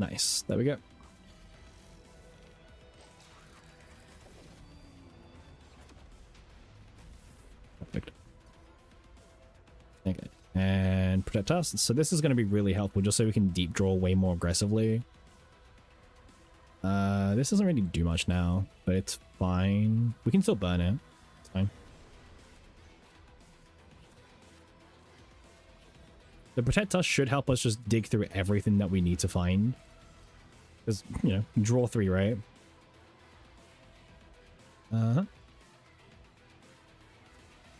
Nice. There we go. Perfect. Okay. And protect us. So this is going to be really helpful just so we can deep draw way more aggressively. This doesn't really do much now, but it's fine. We can still burn it. It's fine. The protect us should help us just dig through everything that we need to find. Because, you know, draw 3, right? Uh-huh.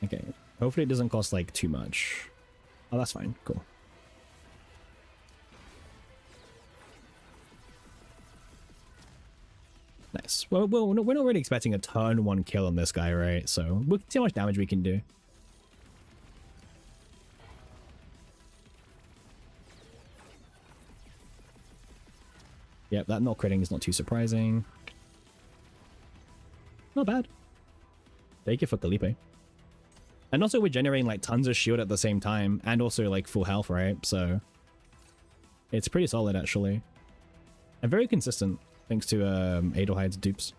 Okay. Hopefully it doesn't cost, like, too much. Oh, that's fine. Cool. Nice. Well, we're not really expecting a turn 1 kill on this guy, right? So we'll see how much damage we can do. Yep, that not critting is not too surprising. Not bad. Take it for Khalipe. And also we're generating like tons of shield at the same time and also like full health, right? So it's pretty solid actually. And very consistent thanks to Adelhide's dupes.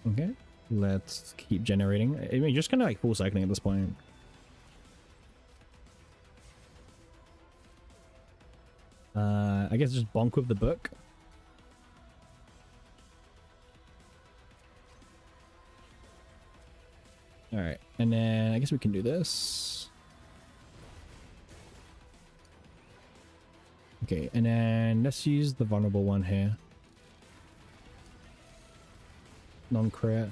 Okay, let's keep generating. I mean, just kind of like full cycling at this point. I guess just bonk with the book. All right, and then I guess we can do this. Okay, and then let's use the vulnerable one here. Non-crit.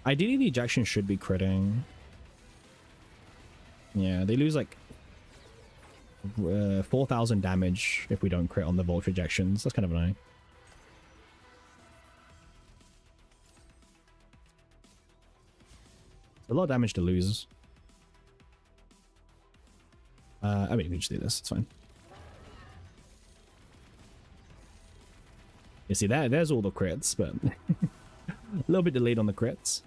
Ideally, the ejection should be critting. Yeah, they lose like 4,000 damage if we don't crit on the vulture ejections. That's kind of annoying. A lot of damage to lose. I mean, we can just do this. It's fine. You see that? There's all the crits, but a little bit delayed on the crits.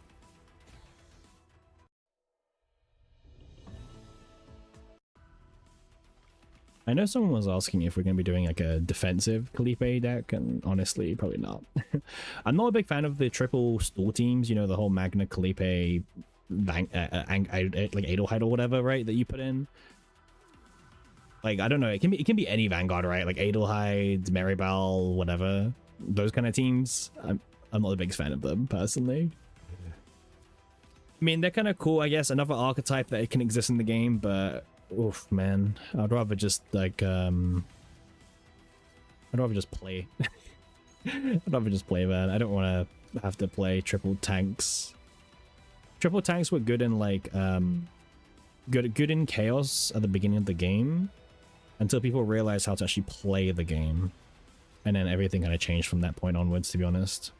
I know someone was asking if we're going to be doing like a defensive Khalipe deck, and honestly, probably not. I'm not a big fan of the triple stall teams, you know, the whole Magna Khalipe, like Adelheid or whatever, right, that you put in. Like, I don't know, it can be any Vanguard, right? Like Adelheid, Maribel, whatever. Those kind of teams. I'm not the biggest fan of them, personally. I mean, they're kind of cool, I guess. Another archetype that it can exist in the game, but oof, man, I'd rather just like I'd rather just play. I'd rather just play, man. I don't want to have to play triple tanks. Triple tanks were good in like good in chaos at the beginning of the game, until people realized how to actually play the game, and then everything kind of changed from that point onwards, to be honest.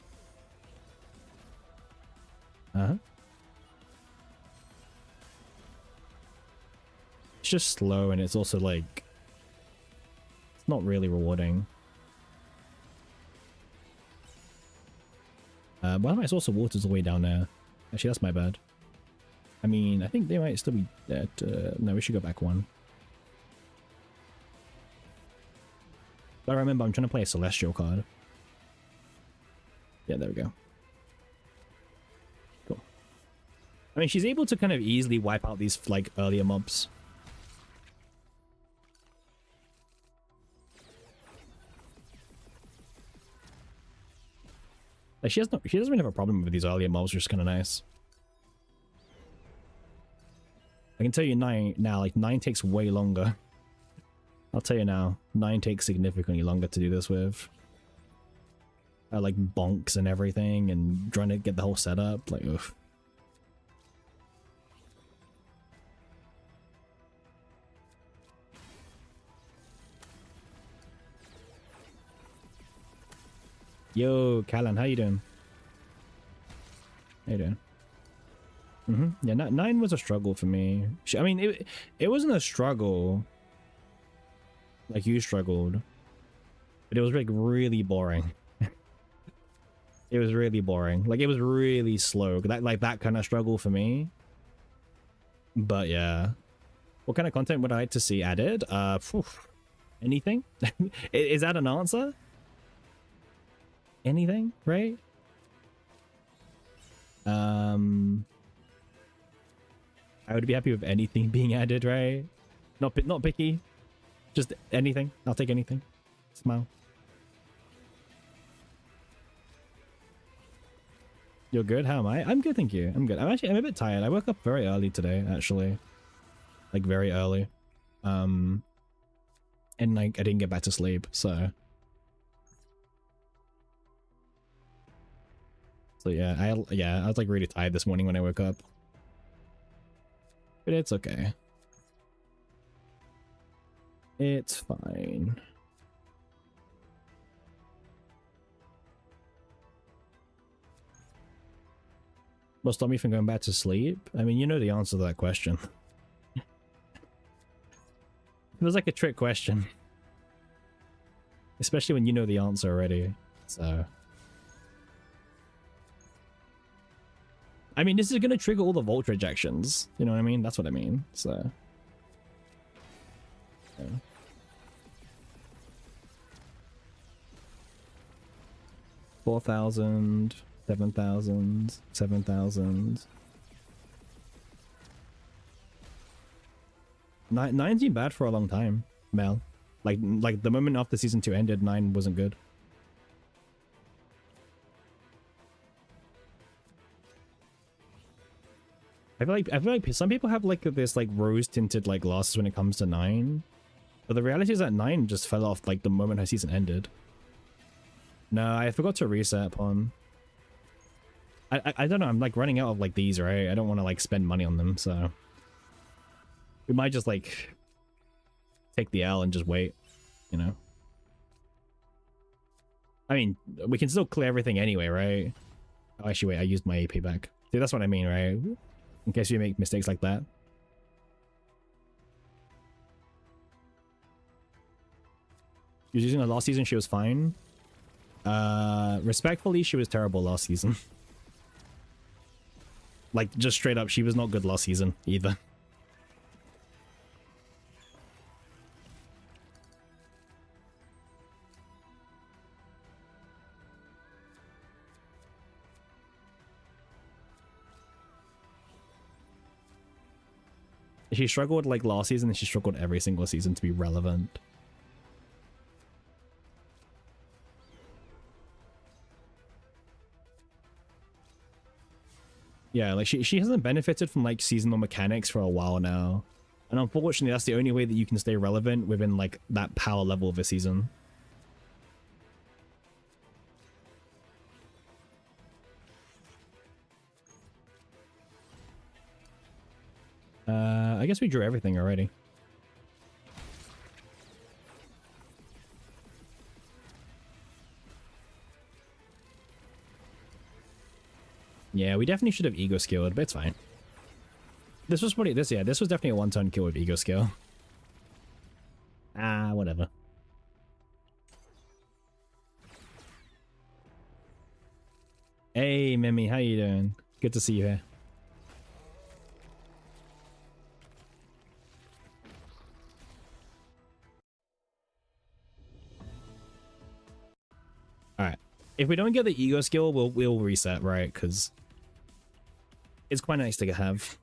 It's just slow, and it's also like it's not really rewarding. Well, my source of water is all the way down there. Actually, that's my bad. I mean, I think they might still be dead. No, we should go back one. But remember, I'm trying to play a Celestial card. Yeah, there we go. Cool. I mean, she's able to kind of easily wipe out these, like, earlier mobs. Like, she doesn't really have a problem with these earlier mobs, which is kind of nice. I can tell you now, like, 9 takes way longer. I'll tell you now, 9 takes significantly longer to do this with. Like, bonks and everything, and trying to get the whole setup, like, oof. Yo, Callan, how you doing? How you doing? Yeah, 9 was a struggle for me. I mean, it wasn't a struggle like you struggled, but it was like really boring. It was really boring. Like, it was really slow. That kind of struggle for me. But yeah, what kind of content would I like to see added? Anything? Is that an answer? Anything, right? I would be happy with anything being added, right? Not picky, just anything. I'll take anything. Smile. You're good? How am I? I'm good, thank you. I'm good. I'm a bit tired. I woke up very early today, actually. Like, very early. And, like, I didn't get back to sleep, so... So, yeah, I was, like, really tired this morning when I woke up. But it's okay. It's fine. What stopped me from going back to sleep? I mean, you know the answer to that question. It was like a trick question. Especially when you know the answer already, so... I mean, this is gonna trigger all the Volt rejections. You know what I mean? That's what I mean, so... Yeah. 4,000, 7,000, 7,000. Nine's been bad for a long time, Mel. Like the moment after season 2 ended, 9 wasn't good. I feel like some people have like this like rose tinted like glasses when it comes to 9, but the reality is that 9 just fell off like the moment her season ended. No, I forgot to reset upon. I don't know. I'm like running out of like these, right? I don't want to like spend money on them, so we might just like take the L and just wait, you know. I mean, we can still clear everything anyway, right? Oh, actually, wait. I used my AP back. See, that's what I mean, right? In case you make mistakes like that. She was using her last season. She was fine. Respectfully, she was terrible last season. Like, just straight up, she was not good last season either. She struggled like last season, and she struggled every single season to be relevant. Yeah, like she hasn't benefited from like seasonal mechanics for a while now. And unfortunately, that's the only way that you can stay relevant within like that power level of a season. I guess we drew everything already. Yeah, we definitely should have ego skilled, but it's fine. This was probably this was definitely a one-turn kill with ego skill. Ah, whatever. Hey Mimi, how you doing? Good to see you here. Alright. If we don't get the ego skill, we'll reset, right? Because it's quite nice to have.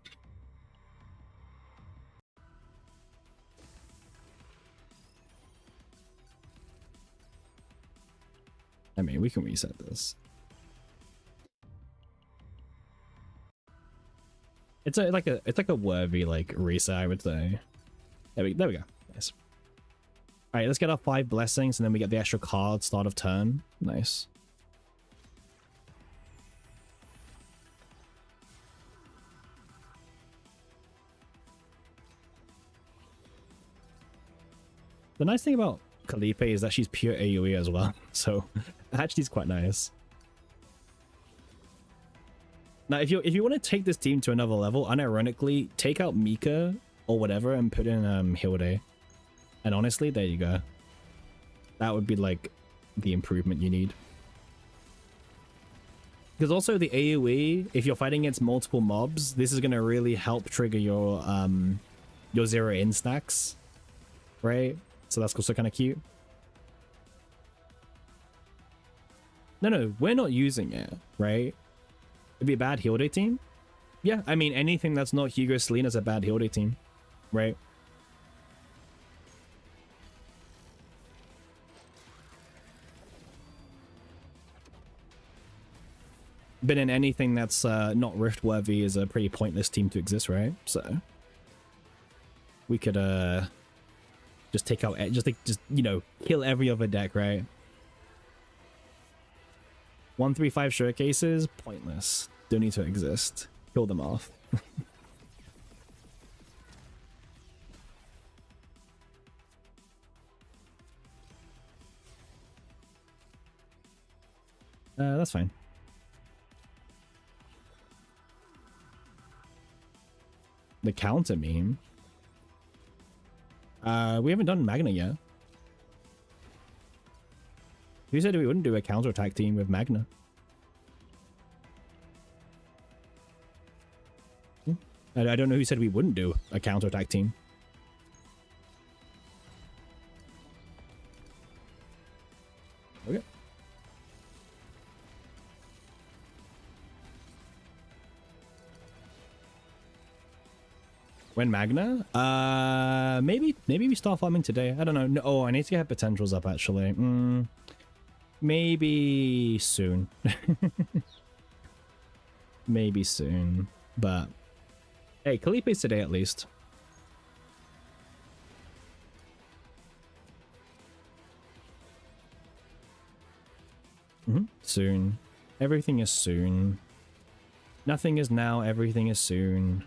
I mean, we can reset this. It's like a worthy like reset, I would say. There we go. Nice. All right, let's get our 5 blessings, and then we get the extra card start of turn. Nice. The nice thing about Khalipe is that she's pure AoE as well, so actually it's quite nice. Now, if you want to take this team to another level, unironically, take out Mika or whatever and put in Hilde. And honestly, there you go. That would be like the improvement you need. Because also the AoE, if you're fighting against multiple mobs, this is going to really help trigger your zero in stacks, right? So that's also kind of cute. No, we're not using it, right? It'd be a bad Hilde team. Yeah, I mean, anything that's not Hugo Selena is a bad Hilde team, right? But in anything that's not rift worthy is a pretty pointless team to exist, right? So we could just take out, just you know, kill every other deck, right? 1-3-5 showcases, pointless. Don't need to exist. Kill them off. That's fine. The counter meme. We haven't done Magna yet. Who said we wouldn't do a counter attack team with Magna? I don't know who said we wouldn't do a counter attack team. Okay. When Magna? Maybe we start farming today. I don't know. No, oh, I need to get potentials up actually. Maybe soon. Maybe soon. But hey, Khalipe's today at least. Soon. Everything is soon. Nothing is now, everything is soon.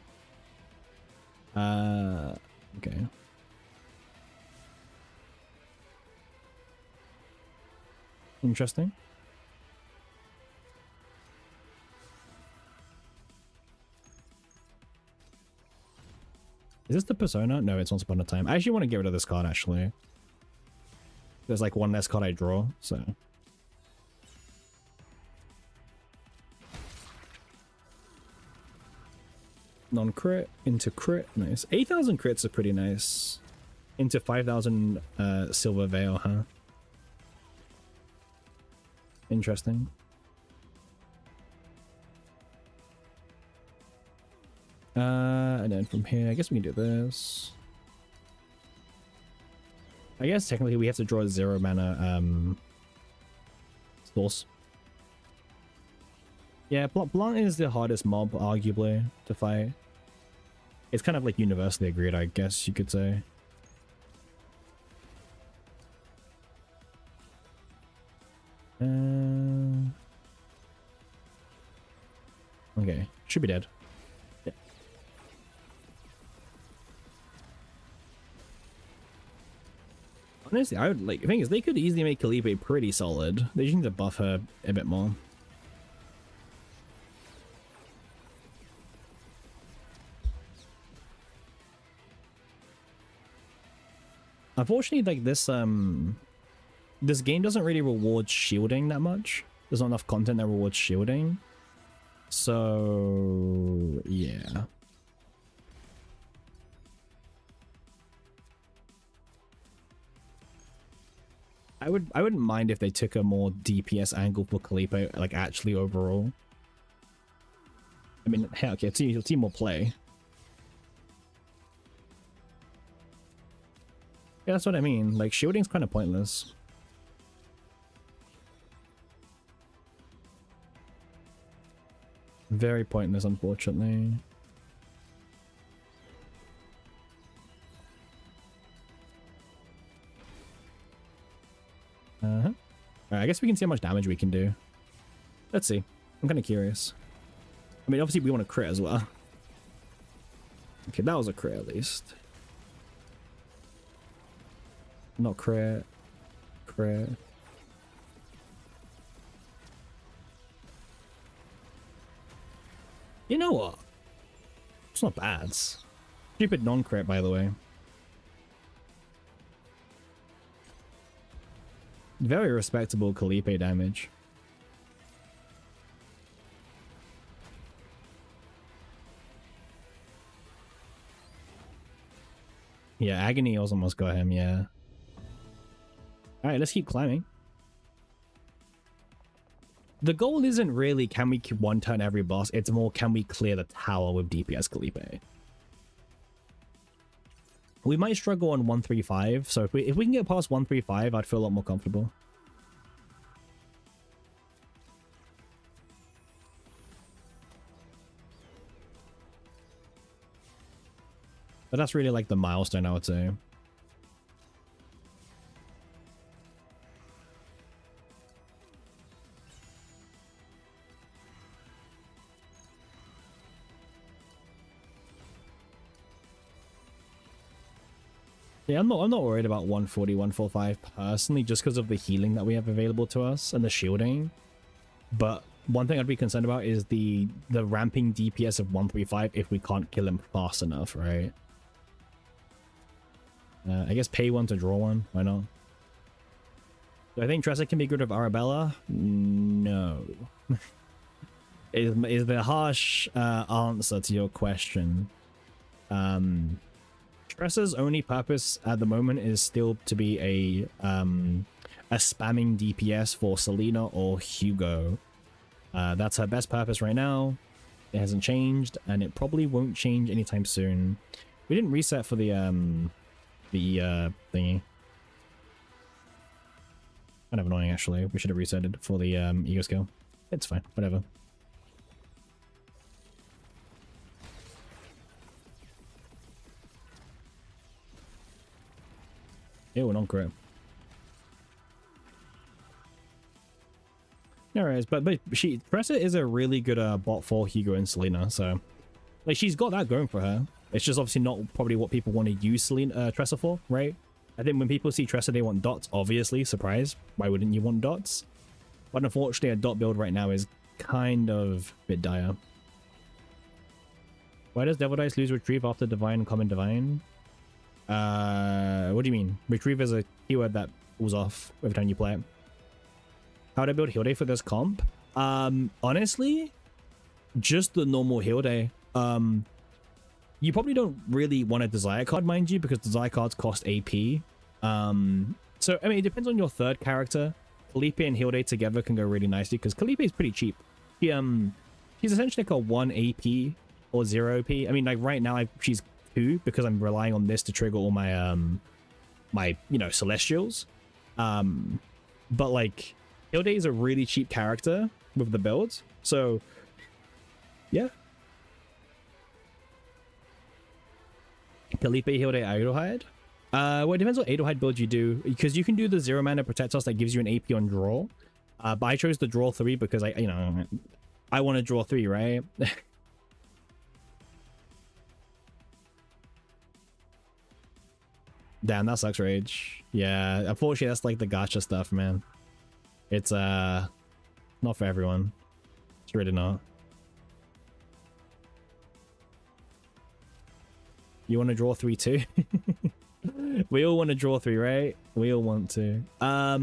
Okay. Interesting. Is this the persona? No, it's Once Upon a Time. I actually want to get rid of this card, actually. There's like one less card I draw, so... Non-crit into crit, nice. 8,000 crits are pretty nice. Into 5,000 silver veil, huh? Interesting. And then from here, I guess we can do this. I guess technically we have to draw a 0 mana source. Yeah, Blunt is the hardest mob, arguably, to fight. It's kind of like universally agreed, I guess you could say. Okay, should be dead. Yeah. Honestly, I would like. The thing is, they could easily make Khalipe pretty solid. They just need to buff her a bit more. Unfortunately, like this game doesn't really reward shielding that much. There's not enough content that rewards shielding. So yeah. I wouldn't mind if they took a more DPS angle for Khalipe, like actually overall. I mean, heck, you'll see more play. Yeah, that's what I mean. Like, shielding's kind of pointless. Very pointless, unfortunately. Alright, I guess we can see how much damage we can do. Let's see. I'm kind of curious. I mean, obviously we want to crit as well. Okay, that was a crit at least. Not crit. Crit. You know what? It's not bad. Stupid non-crit, by the way. Very respectable Khalipe damage. Yeah, Agony also almost got him, yeah. Alright, let's keep climbing. The goal isn't really can we one turn every boss, it's more can we clear the tower with DPS Khalipe. We might struggle on 135, so if we can get past 135, I'd feel a lot more comfortable. But that's really like the milestone, I would say. Yeah, I'm not worried about 140, 145 personally, just because of the healing that we have available to us and the shielding. But one thing I'd be concerned about is the ramping DPS of 135 if we can't kill him fast enough, right? I guess pay one to draw one. Why not? Do I think Tressa can be good with Arabella? No. is the harsh answer to your question. Tressa's only purpose at the moment is still to be a spamming DPS for Selena or Hugo. That's her best purpose right now. It hasn't changed, and it probably won't change anytime soon. We didn't reset for the thingy. Kind of annoying, actually. We should have resetted for the ego skill. It's fine, whatever. Ew, an on-crit. Anyways, but Tressa is a really good bot for Hugo and Selena, so like she's got that going for her. It's just obviously not probably what people want to use Tressa for, right? I think when people see Tressa, they want dots, obviously. Surprise. Why wouldn't you want dots? But unfortunately, a dot build right now is kind of a bit dire. Why does Devil Dice lose Retrieve after Divine and Common Divine? What do you mean? Retrieve is a keyword that pulls off every time you play it. How to build Heal Day for this comp? Honestly, just the normal Heal Day. You probably don't really want a Desire card, mind you, because Desire cards cost AP. So, I mean, it depends on your third character. Khalipe and Heal Day together can go really nicely, because Khalipe is pretty cheap. She's essentially like a 1 AP or 0 AP. I mean, like right now, she's 2 because I'm relying on this to trigger all my, my, you know, Celestials. But like, Heal Day is a really cheap character with the build. So, yeah. Khalipe, Heal Day, Idolhide. Well, it depends what Idolhide build you do, because you can do the 0 mana Protect Us that gives you an AP on draw. But I chose the draw 3 because I want to draw 3, right? Damn, that sucks, Rage. Yeah, unfortunately, that's like the gacha stuff, man. It's not for everyone. It's really not. You want to draw 3 too? We all want to draw 3, right? We all want to. I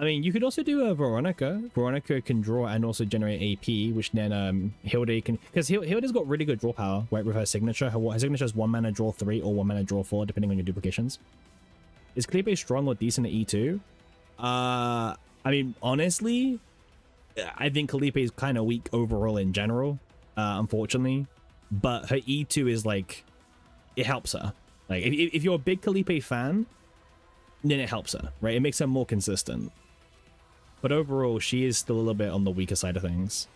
mean, you could also do a Veronica. Veronica can draw and also generate AP, which then Hilde can... Because Hilde's got really good draw power, right, with her signature. Her signature is 1 mana draw 3 or 1 mana draw 4, depending on your duplications. Is Khalipe strong or decent at E2? I mean, honestly, I think Khalipe is kind of weak overall in general, unfortunately. But her E2 is like... It helps her. Like, if you're a big Khalipe fan, then it helps her, right? It makes her more consistent. But overall, she is still a little bit on the weaker side of things.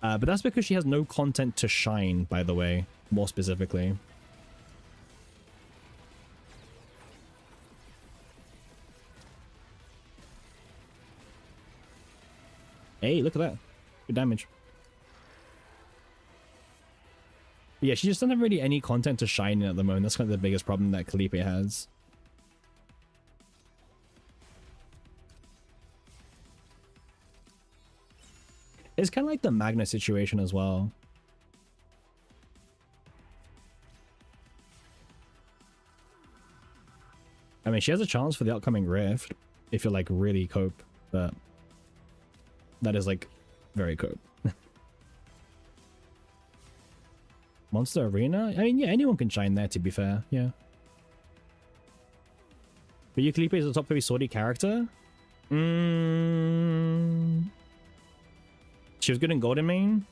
But that's because she has no content to shine, by the way, more specifically. Hey, look at that. Good damage. But yeah, she just doesn't have really any content to shine in at the moment. That's kind of the biggest problem that Khalipe has. It's kind of like the Magna situation as well. I mean, she has a chance for the upcoming Rift if you're like really cope, but that is like very cope. Monster Arena? I mean, yeah, anyone can shine there, to be fair. Yeah. But Khalipe is a top 3 swordy character? She was good in Golden Main.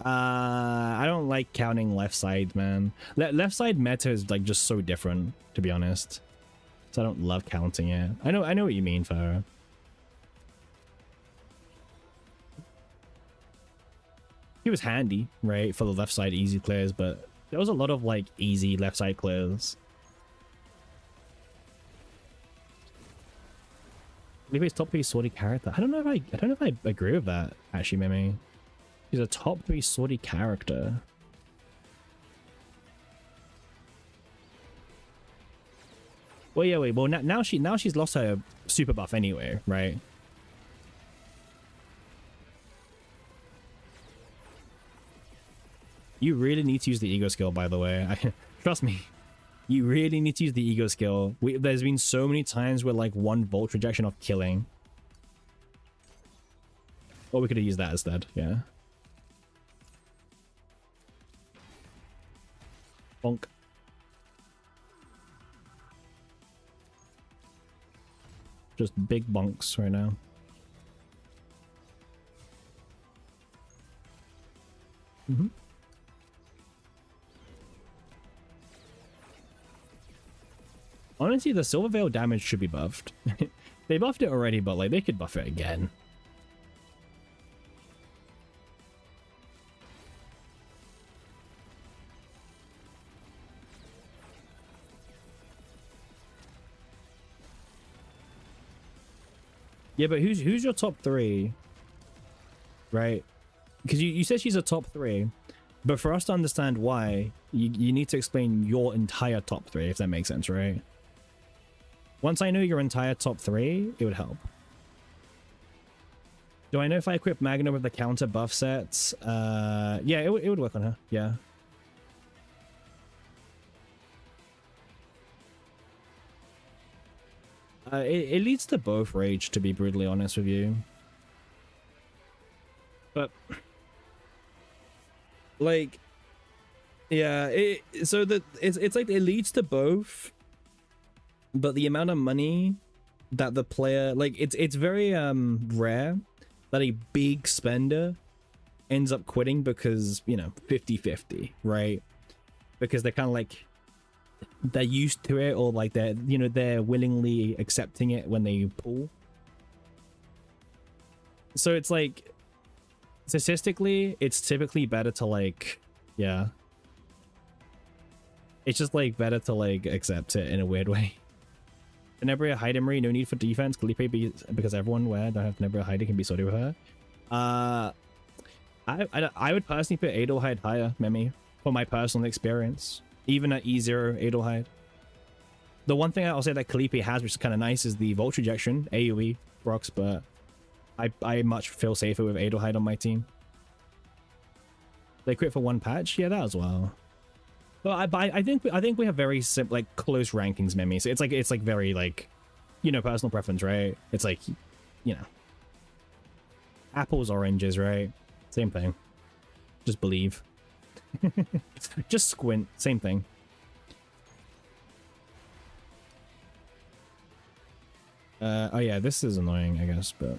I don't like counting left side, man. Left side meta is like just so different, to be honest. So I don't love counting it. I know what you mean, Farah. he was handy, right, for the left side easy clears, but there was a lot of like easy left side clears. Khalipe's top 3 swordy character. I don't know if I agree with that, actually, Mimi. He's a top 3 swordy character. Well, yeah, wait. Well, now she's lost her super buff anyway, right? You really need to use the ego skill, by the way. Trust me. You really need to use the ego skill. There's been so many times where like 1 volt rejection of killing. Or we could have used that instead, yeah. Bonk. Just big bonks right now. Mm-hmm. Honestly, the Silver Veil damage should be buffed. They buffed it already, but like they could buff it again. Yeah, but who's your top 3? Right? Because you said she's a top 3, but for us to understand why, you need to explain your entire top 3, if that makes sense, right? Once I know your entire top 3, it would help. Do I know if I equip Magna with the counter buff sets? Yeah, it would work on her, yeah. It leads to both rage, to be brutally honest with you. But like, yeah, it's like it leads to both, but the amount of money that the player, like, it's very rare that a big spender ends up quitting because, you know, 50-50, right? Because they're kind of like, they're used to it, or like they're willingly accepting it when they pull. So it's like, statistically, it's typically better to like, yeah. It's just like better to like accept it in a weird way. Tenebria Heidemery, no need for defense. Khalipe because everyone where don't have Tenebria Heide can be sorted with her. I would personally put Adelheid higher, Memi, for my personal experience. Even at E0 Adelheid. The one thing I'll say that Khalipe has, which is kind of nice, is the Volt Rejection, AoE rocks, but I much feel safer with Adelheid on my team. They quit for 1 patch? Yeah, that as well. But I think we have very simple, like, close rankings, Memi. So it's like very like, you know, personal preference, right? It's like, you know, apples, oranges, right? Same thing. Just believe. Just squint, same thing. Oh yeah, this is annoying, I guess, but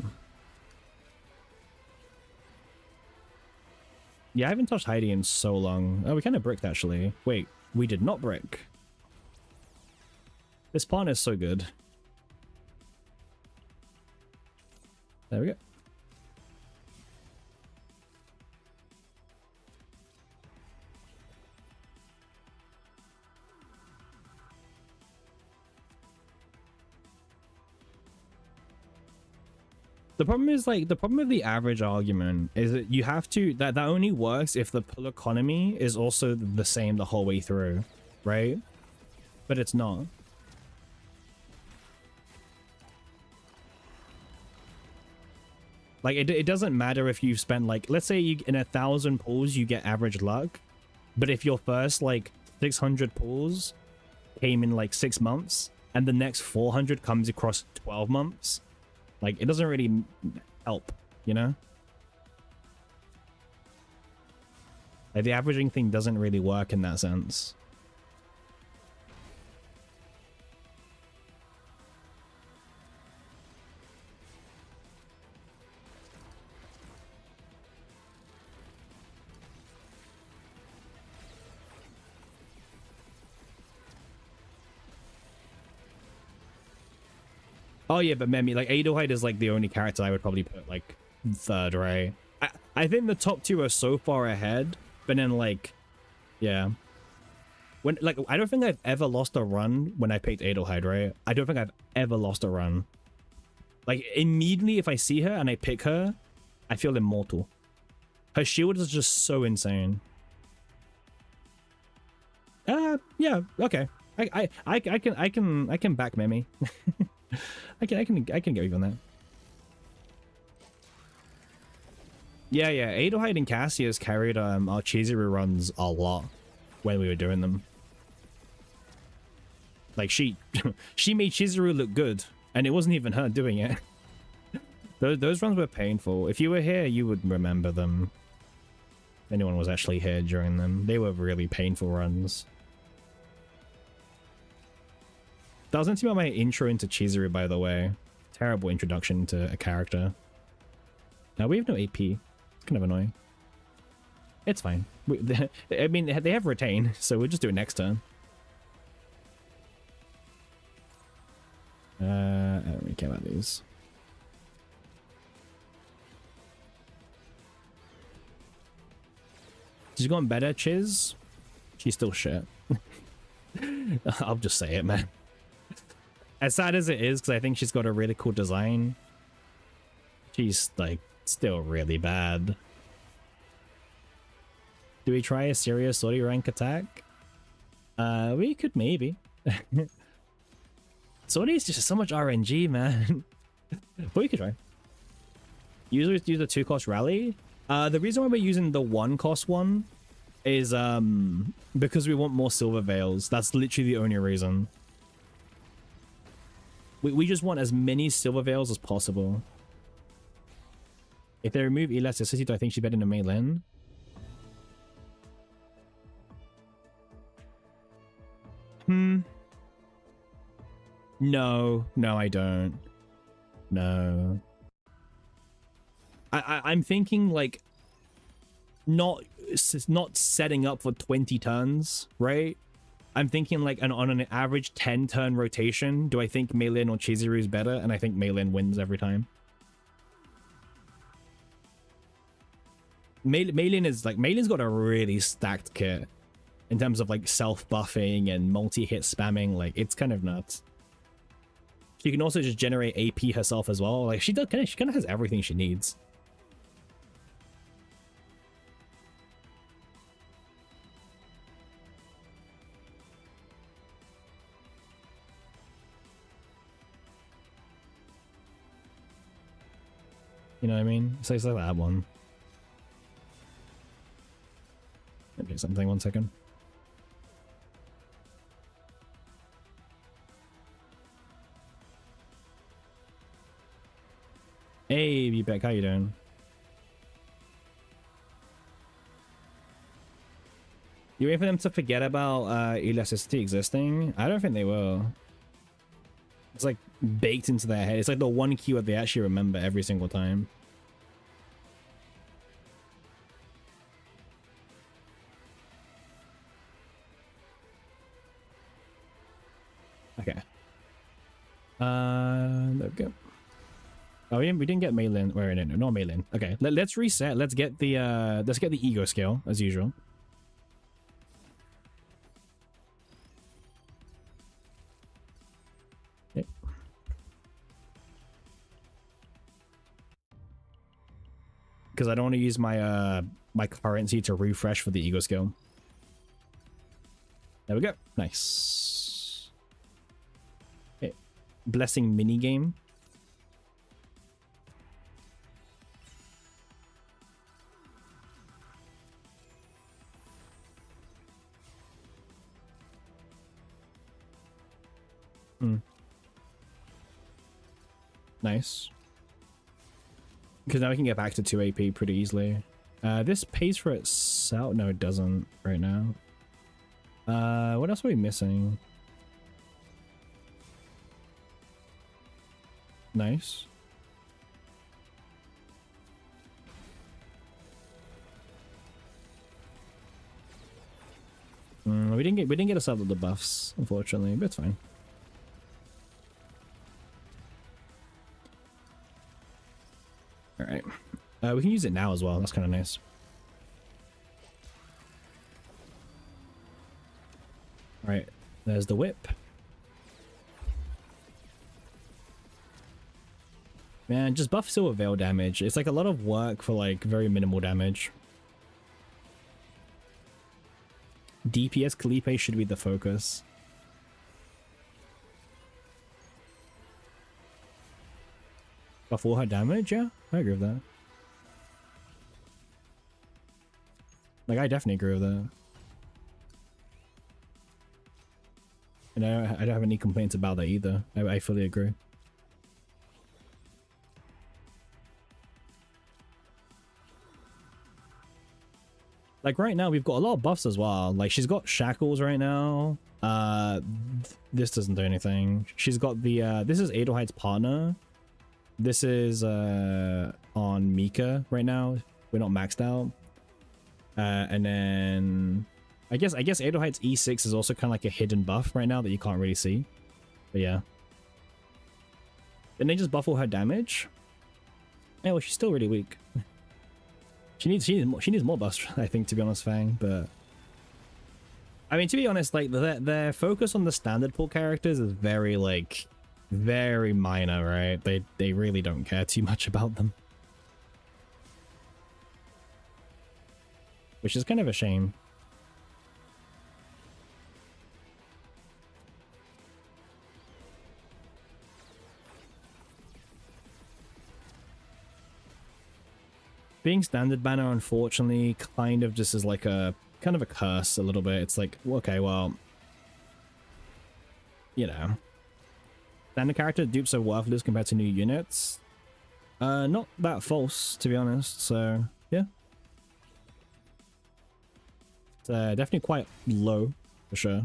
yeah, I haven't touched Heidi in so long. Oh, we kind of bricked, actually. Wait, we did not brick. This pawn is so good. There we go. The problem is, like, the problem with the average argument is that you have to, that only works if the pull economy is also the same the whole way through, right? But it's not. Like, it doesn't matter if you've spent, like, let's say you in 1,000 pulls you get average luck, but if your first, like, 600 pulls came in, like, 6 months, and the next 400 comes across 12 months, like, it doesn't really help, you know? Like, the averaging thing doesn't really work in that sense. Oh yeah, but Memi, like, Adelheid is like the only character I would probably put like 3rd, right? I think the top two are so far ahead, but then like, yeah. When like I don't think I've ever lost a run when I picked Adelheid, right? I don't think I've ever lost a run. Like immediately if I see her and I pick her, I feel immortal. Her shield is just so insane. Yeah, okay. I can back Mimi. I can go even that. Yeah, Adelheid and Cassius carried our Chizuru runs a lot when we were doing them. Like she made Chizuru look good, and it wasn't even her doing it. Those runs were painful. If you were here, you would remember them. If anyone was actually here during them, they were really painful runs. That was meant to be my intro into Chizuru, by the way. Terrible introduction to a character. Now we have no AP. It's kind of annoying. It's fine. I mean, they have retain, so we'll just do it next turn. I don't really care about these. She's gotten better, Chiz. She's still shit. I'll just say it, man. As sad as it is, because I think she's got a really cool design, she's like still really bad. Do we try a serious Sorry rank attack? We could maybe. Sorry is just so much RNG, man. But we could try. Usually use the 2-cost rally. The reason why we're using the 1-cost one is because we want more silver veils. That's literally the only reason. We just want as many silver veils as possible. If they remove elasticity, do I think she's better than Mei Lin? No, I don't. No. I'm thinking like not setting up for 20 turns, right? I'm thinking like on an average 10 turn rotation, do I think Mei Lin or Chizuru is better? And I think Mei Lin wins every time. Mei Lin's got a really stacked kit in terms of like self buffing and multi-hit spamming. Like it's kind of nuts. She can also just generate AP herself as well. Like she kind of has everything she needs. You know what I mean? So it's like that one. Let me do something 1 second. Hey, B-Beck, how you doing? You wait for them to forget about elasticity existing? I don't think they will. It's like baked into their head. It's like the one keyword they actually remember every single time. Okay. There we go. Oh, we didn't get Mei Lin. Wait, no, not Mei Lin. Okay, let's reset. Let's get the ego scale as usual. Okay. Because I don't want to use my my currency to refresh for the ego scale. There we go. Nice. Okay. Blessing mini game. Nice. Because now we can get back to 2 AP pretty easily. This pays for itself. No, it doesn't right now. What else are we missing? Nice. We didn't get us out of the buffs, unfortunately, but it's fine. All right. We can use it now as well. That's kind of nice. All right, there's the whip. Man, just buff Silver Veil damage. It's like a lot of work for like very minimal damage. DPS Khalipe should be the focus. Buff all her damage? Yeah, I agree with that. Like, I definitely agree with that. And I don't have any complaints about that either. I fully agree. Like right now we've got a lot of buffs as well. Like she's got shackles right now. This doesn't do anything. She's got the this is Adelheid's partner. This is on Mika right now. We're not maxed out. And then I guess Adelheid's E6 is also kind of like a hidden buff right now that you can't really see. But yeah. Didn't they just buff all her damage? Yeah, well she's still really weak. She needs more buffs, I think, to be honest, Fang. But I mean, to be honest, like their focus on the standard pool characters is very very minor, right? They really don't care too much about them, which is kind of a shame. Being standard banner, unfortunately, kind of just is like a kind of a curse a little bit. It's like, okay, well, you know, standard character dupes are worthless compared to new units. Not that false, to be honest. So yeah, it's definitely quite low for sure.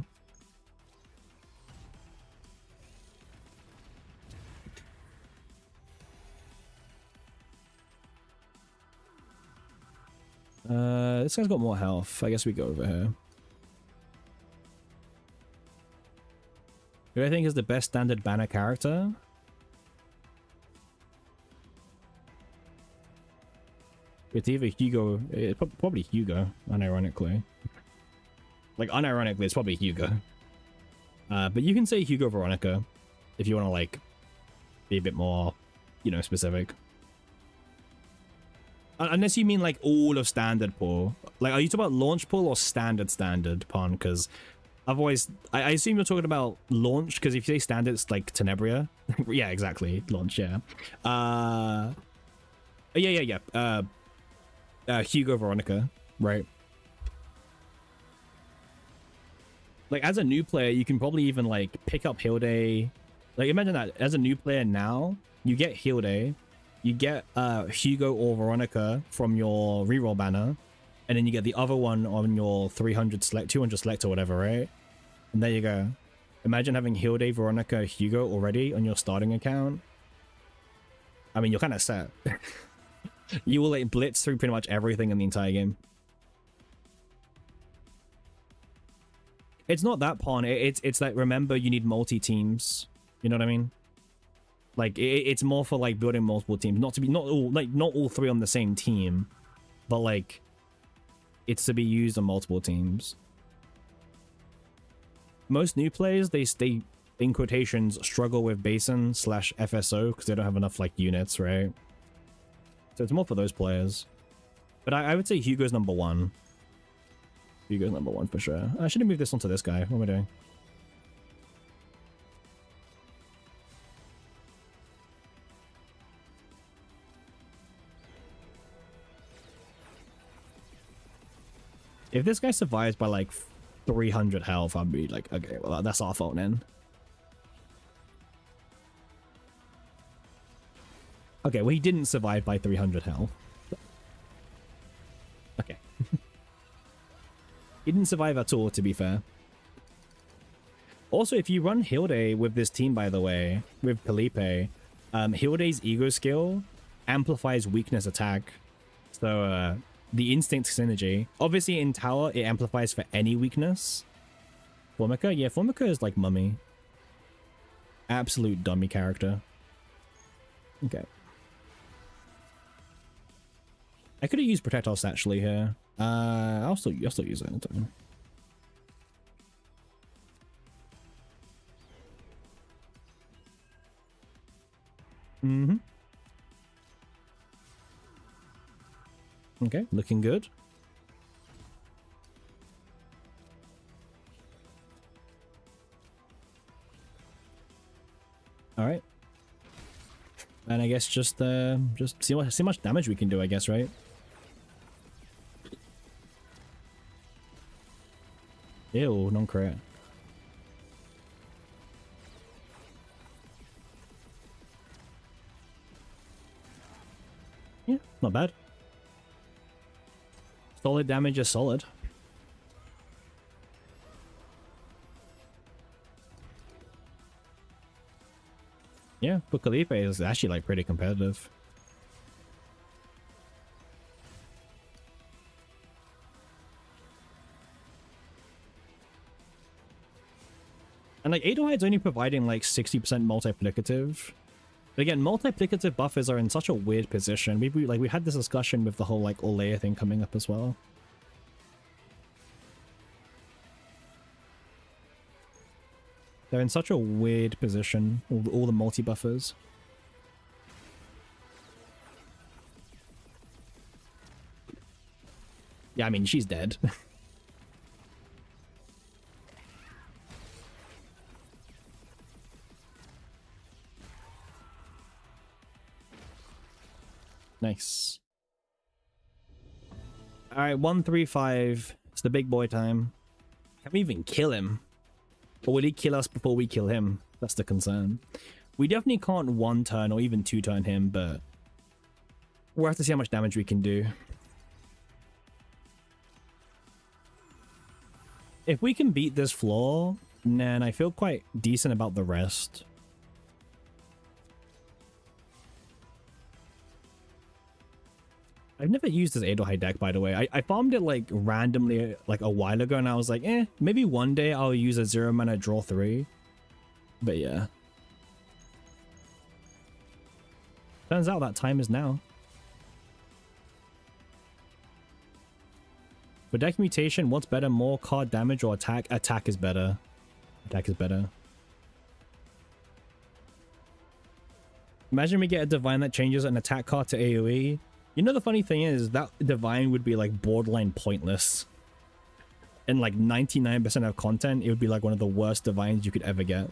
This guy's got more health. I guess we go over here. Who I think is the best standard banner character? It's either Hugo, probably Hugo, unironically. Like, unironically, it's probably Hugo. But you can say Hugo Veronica if you want to, like, be a bit more, you know, specific. Unless you mean like all of standard pool. Like, are you talking about launch pool or standard Pon? Because otherwise, I assume you're talking about launch, because if you say standard, it's like Tenebria. Yeah, exactly. Launch, yeah. Yeah. Hugo Veronica, right? Like, as a new player, you can probably even like pick up Hilde. Like, imagine that as a new player now, you get Hilde. You get Hugo or Veronica from your reroll banner, and then you get the other one on your 200 select or whatever, right? And there you go. Imagine having Hilde, Veronica, Hugo already on your starting account. I mean, you're kind of set. You will like blitz through pretty much everything in the entire game. It's not that pawn. It's like, remember, you need multi-teams. You know what I mean? Like, it's more for like building multiple teams, not all three on the same team, but like it's to be used on multiple teams. Most new players, they in quotations struggle with Basin / FSO because they don't have enough like units, right? So it's more for those players. But I would say Hugo's number one. Hugo's number one for sure. I should have moved this onto this guy. What am I doing? If this guy survives by like 300 health, I'd be like, okay, well, that's our fault then. Okay, well, he didn't survive by 300 health. Okay. He didn't survive at all, to be fair. Also, if you run Hilde with this team, by the way, with Khalipe, Hilde's ego skill amplifies weakness attack. So, the instinct synergy. Obviously, in tower, it amplifies for any weakness. Formica? Yeah, Formica is like Mummy. Absolute dummy character. Okay. I could have used Protect Us actually here. I'll still use it. Mm-hmm. Okay, looking good. All right. And I guess just see how much damage we can do, I guess, right? Ew, non-crit. Yeah, not bad. Solid damage is solid. Yeah, but Khalipe is actually like pretty competitive. And like Adelaide's only providing like 60% multiplicative. But again, multiplicative buffers are in such a weird position. We had this discussion with the whole like Olea thing coming up as well. They're in such a weird position, all the multi-buffers. Yeah, I mean, she's dead. Nice. Alright, 135. It's the big boy time. Can we even kill him? Or will he kill us before we kill him? That's the concern. We definitely can't one turn or even two turn him, but we'll have to see how much damage we can do. If we can beat this floor, then I feel quite decent about the rest. I've never used this Edelhai deck, by the way. I farmed it like randomly like a while ago, and I was like, maybe one day I'll use a 0 mana draw 3. But yeah. Turns out that time is now. For deck mutation, what's better? More card damage or attack? Attack is better. Attack is better. Imagine we get a divine that changes an attack card to AoE. You know, the funny thing is that divine would be like borderline pointless. In like 99% of content, it would be like one of the worst divines you could ever get.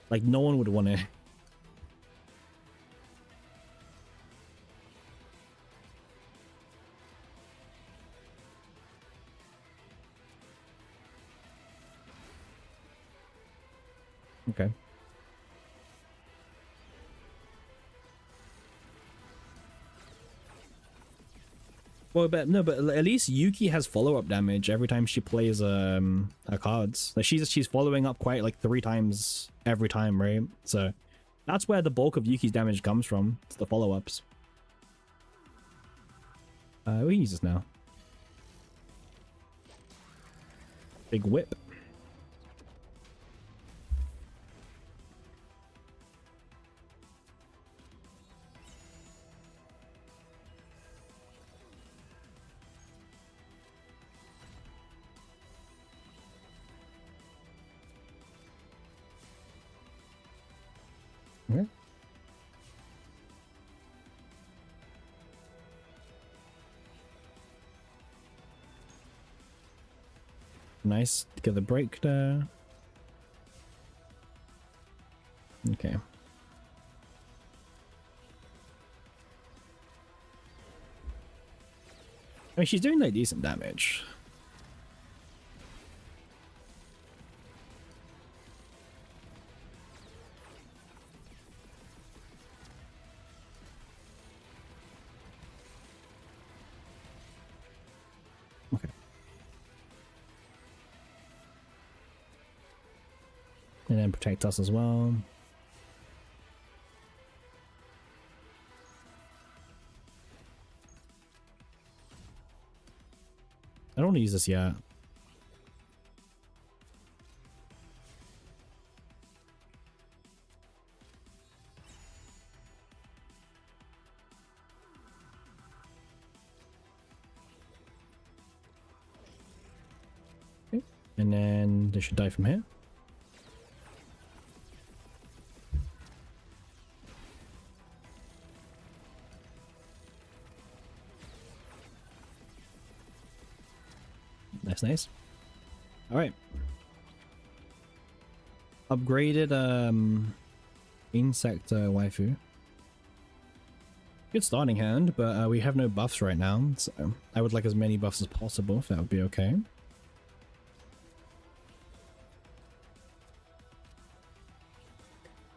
Like no one would want it. Okay. Well, but no, but at least Yuki has follow-up damage every time she plays her cards. Like she's following up quite like 3 times every time, right? So that's where the bulk of Yuki's damage comes from. It's the follow-ups. We use this now. Big whip. Okay. Nice. Get the break there. Okay. I mean, she's doing like decent damage. Okay. And then protect us as well. I don't want to use this yet. And then they should die from here. That's nice. All right. Upgraded insect waifu. Good starting hand, but we have no buffs right now, so I would like as many buffs as possible if that would be okay.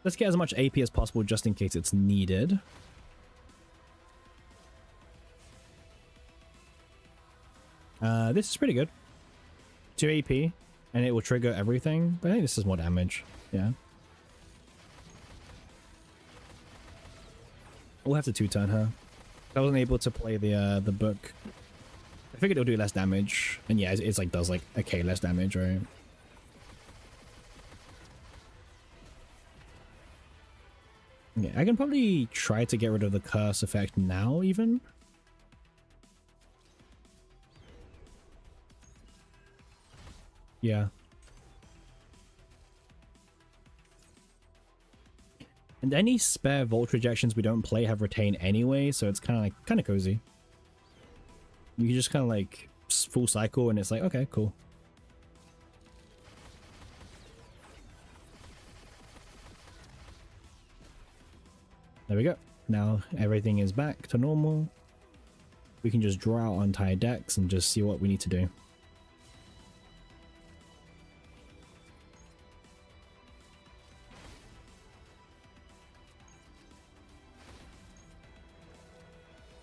Let's get as much AP as possible just in case it's needed. This is pretty good. 2 AP, and it will trigger everything, but I think this is more damage. Yeah. We'll have to 2-turn her. I wasn't able to play the book. I figured it'll do less damage, and yeah, it's like does like a K less damage, right? Yeah, I can probably try to get rid of the curse effect now, even. Yeah. And any spare Volt rejections we don't play have retained anyway, so it's kind of cozy. You can just kind of like full cycle, and it's like, okay, cool. There we go. Now everything is back to normal. We can just draw out our entire decks and just see what we need to do.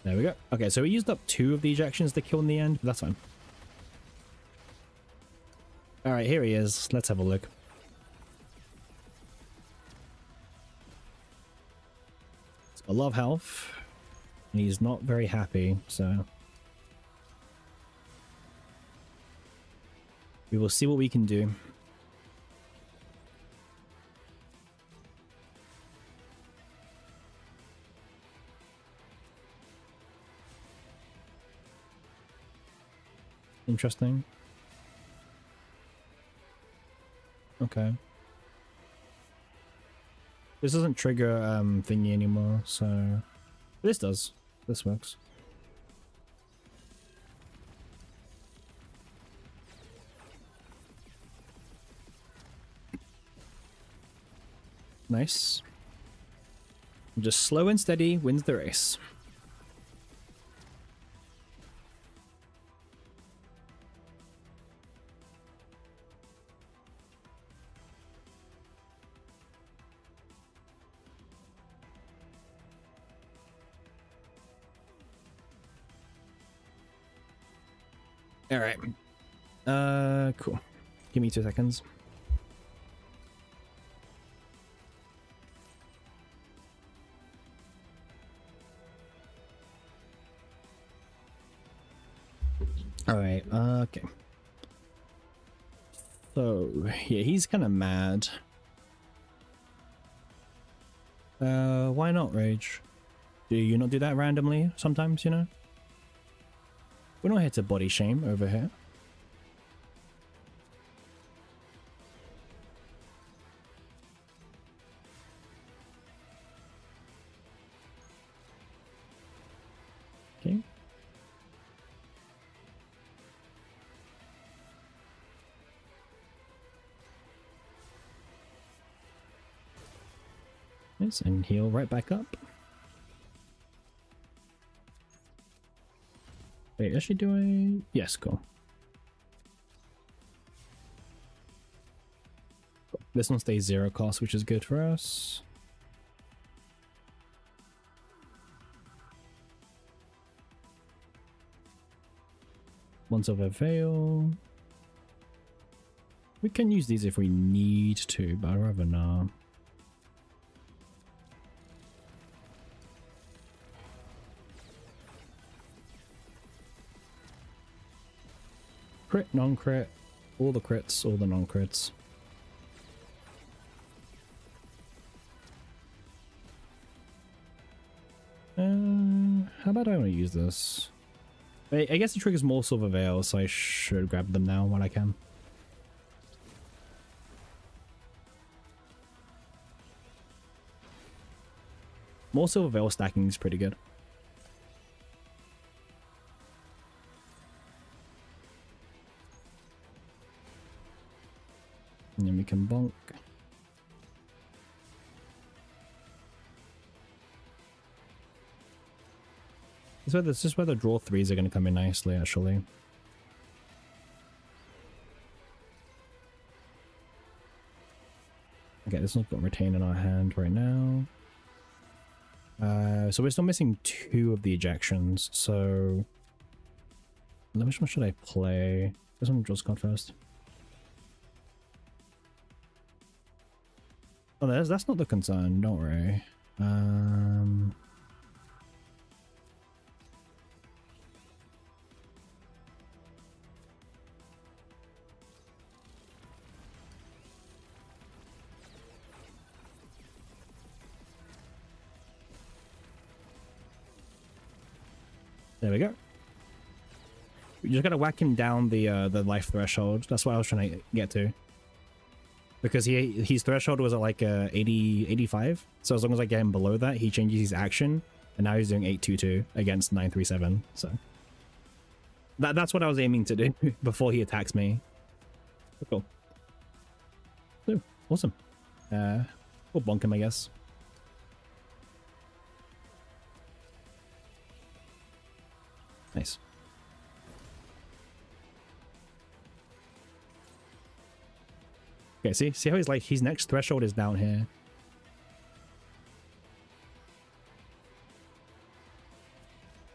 There we go. Okay, so we used up 2 of the ejections to kill in the end, but that's fine. Alright, here he is. Let's have a look. He's got a lot of health, and he's not very happy, so... we will see what we can do. Interesting. Okay. This doesn't trigger thingy anymore, so this does. This works. Nice. Just slow and steady wins the race. All right. Cool. Give me 2 seconds. All right. Okay. So yeah, he's kind of mad. Why not rage? Do you not do that randomly sometimes, you know? We're not here to body shame over here. Okay. Yes, and heal right back up. Wait, actually do I? Yes, cool. This one stays 0 cost, which is good for us. Once over veil. We can use these if we need to, but I'd rather not. Crit, non-crit, all the crits, all the non-crits. How about I want to use this? I guess it triggers more Silver Veil, so I should grab them now while I can. More Silver Veil stacking is pretty good. And then we can bonk. This is where the draw 3s are going to come in nicely, actually. Okay, this one's got retain in our hand right now. So we're still missing 2 of the ejections, so... Which one should I play? This one draws card first. Oh, that's not the concern, don't worry. There we go. You just gotta whack him down the life threshold. That's what I was trying to get to. Because his threshold was at like 80, 85. So as long as I get him below that, he changes his action. And now he's doing 822 against 937. So that's what I was aiming to do before he attacks me. Cool. So, awesome. We'll bonk him, I guess. Nice. Okay, see how he's like, his next threshold is down here.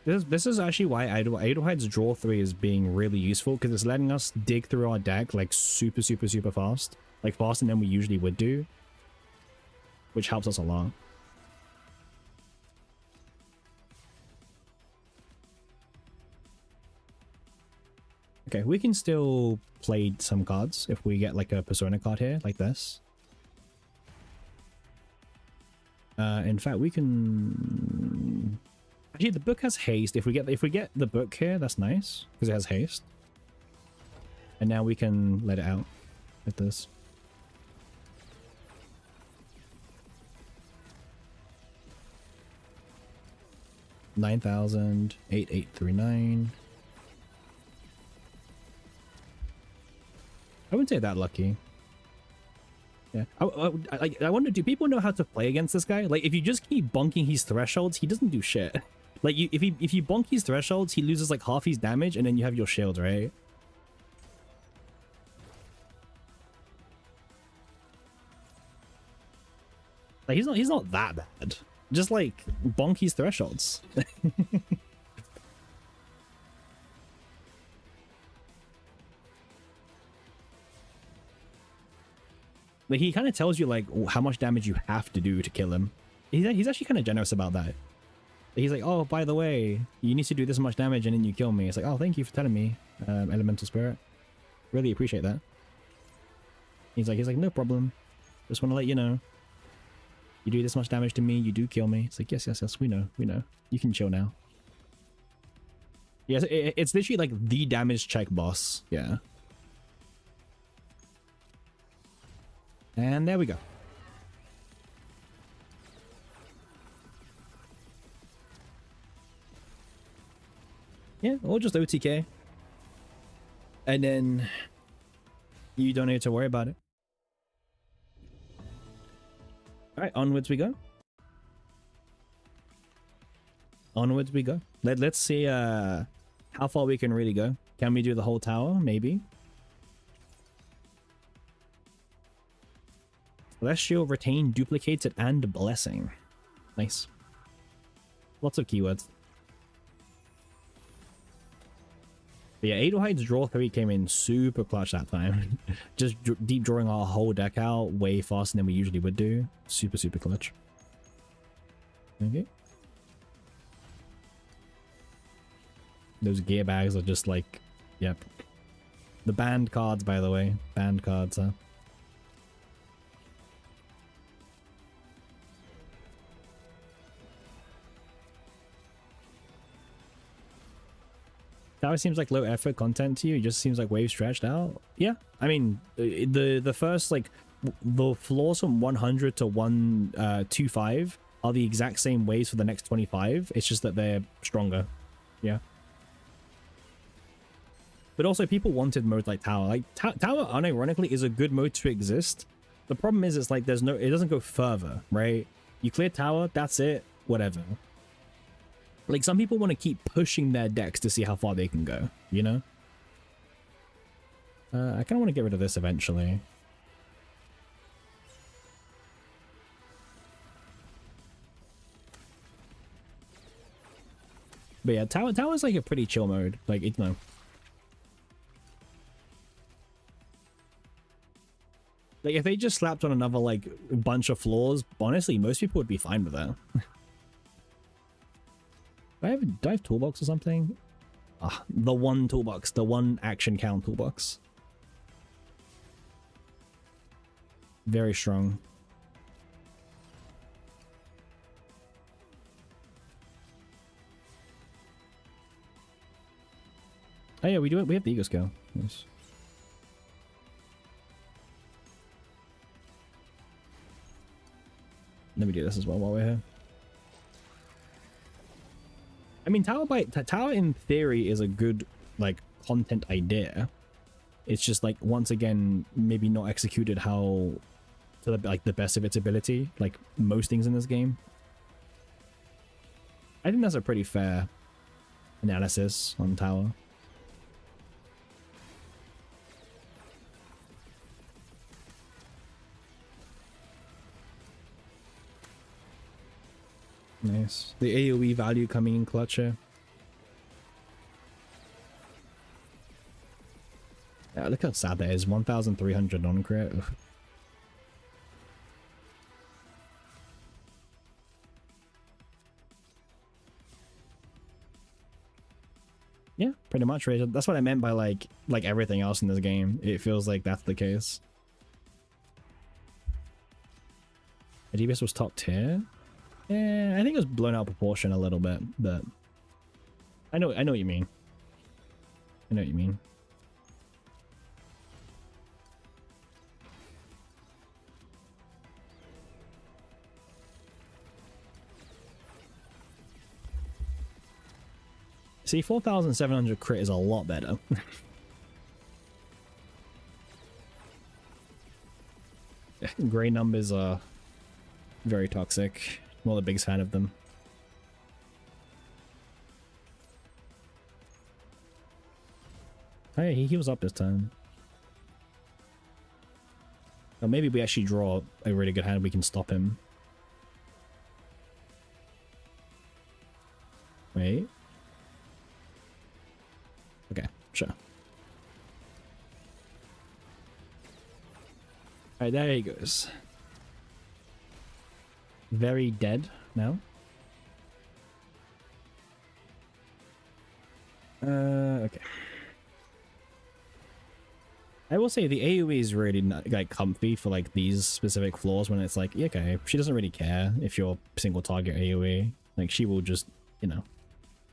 This is actually why Idlehide's draw 3 is being really useful, because it's letting us dig through our deck like super fast. Like faster than we usually would do. Which helps us a lot. Okay, we can still play some cards if we get like a Persona card here, like this. In fact, we can... Actually, the book has haste. If we get the book here, that's nice, because it has haste. And now we can let it out like this. $9,000, 8839. I wouldn't say that lucky. Yeah, I wonder, do people know how to play against this guy? Like, if you just keep bonking his thresholds, he doesn't do shit. Like, if you bonk his thresholds, he loses like half his damage, and then you have your shield, right? Like, he's not that bad. Just like bonk his thresholds. Like, he kind of tells you like how much damage you have to do to kill him. He's actually kind of generous about that. He's like, oh, by the way, you need to do this much damage and then you kill me. It's like, oh, thank you for telling me, Elemental Spirit. Really appreciate that. He's like, no problem. Just want to let you know. You do this much damage to me, you do kill me. It's like, yes, we know. You can chill now. Yes, it's literally like the damage check boss. Yeah. And there we go. Yeah, or just OTK. And then you don't need to worry about it. Alright, onwards we go. Onwards we go. Let's see how far we can really go. Can we do the whole tower? Maybe. Celestial, Retain, Duplicated, and Blessing. Nice. Lots of keywords. But yeah, Adelhide's draw 3 came in super clutch that time. Just deep drawing our whole deck out way faster than we usually would do. Super clutch. Okay. Those gear bags are just like, yep. The banned cards, by the way. Banned cards, huh? Tower seems like low effort content to you. It just seems like wave stretched out. Yeah, I mean, the first, like, the floors from 100 to 125 are the exact same waves for the next 25. It's just that they're stronger. Yeah. But also people wanted modes like Tower. Like Tower, unironically, is a good mode to exist. The problem is it's like there's no, it doesn't go further, right? You clear Tower, that's it, whatever. Like some people want to keep pushing their decks to see how far they can go, you know? I kind of want to get rid of this eventually. But yeah, Tower's like a pretty chill mode. Like, you know. Like, if they just slapped on another, like, bunch of floors, honestly, most people would be fine with that. Do I have toolbox or something? Ah, the one toolbox. The one action count toolbox. Very strong. Oh yeah, we do it. We have the ego scale. Nice. Let me do this as well while we're here. I mean, Tower in theory is a good, like, content idea. It's just, like, once again, maybe not executed how, to the, like, the best of its ability, like most things in this game. I think that's a pretty fair analysis on Tower. Nice. The AoE value coming in clutch here. Yeah, look how sad that is. 1,300 on crit. Ugh. Yeah, pretty much, right? That's what I meant by like everything else in this game. It feels like that's the case. DBS was top tier. Yeah, I think it was blown out of proportion a little bit, but I know what you mean. I know what you mean. See, 4,700 crit is a lot better. Gray numbers are very toxic. I'm not the biggest fan of them. Hey, he heals up this time. Or maybe we actually draw a really good hand, we can stop him. Wait. Okay, sure. Alright, there he goes. Very dead now. Okay. I will say the AoE is really not, like, comfy for like these specific floors when it's like, yeah, okay, she doesn't really care if you're single target AoE. Like, she will just, you know,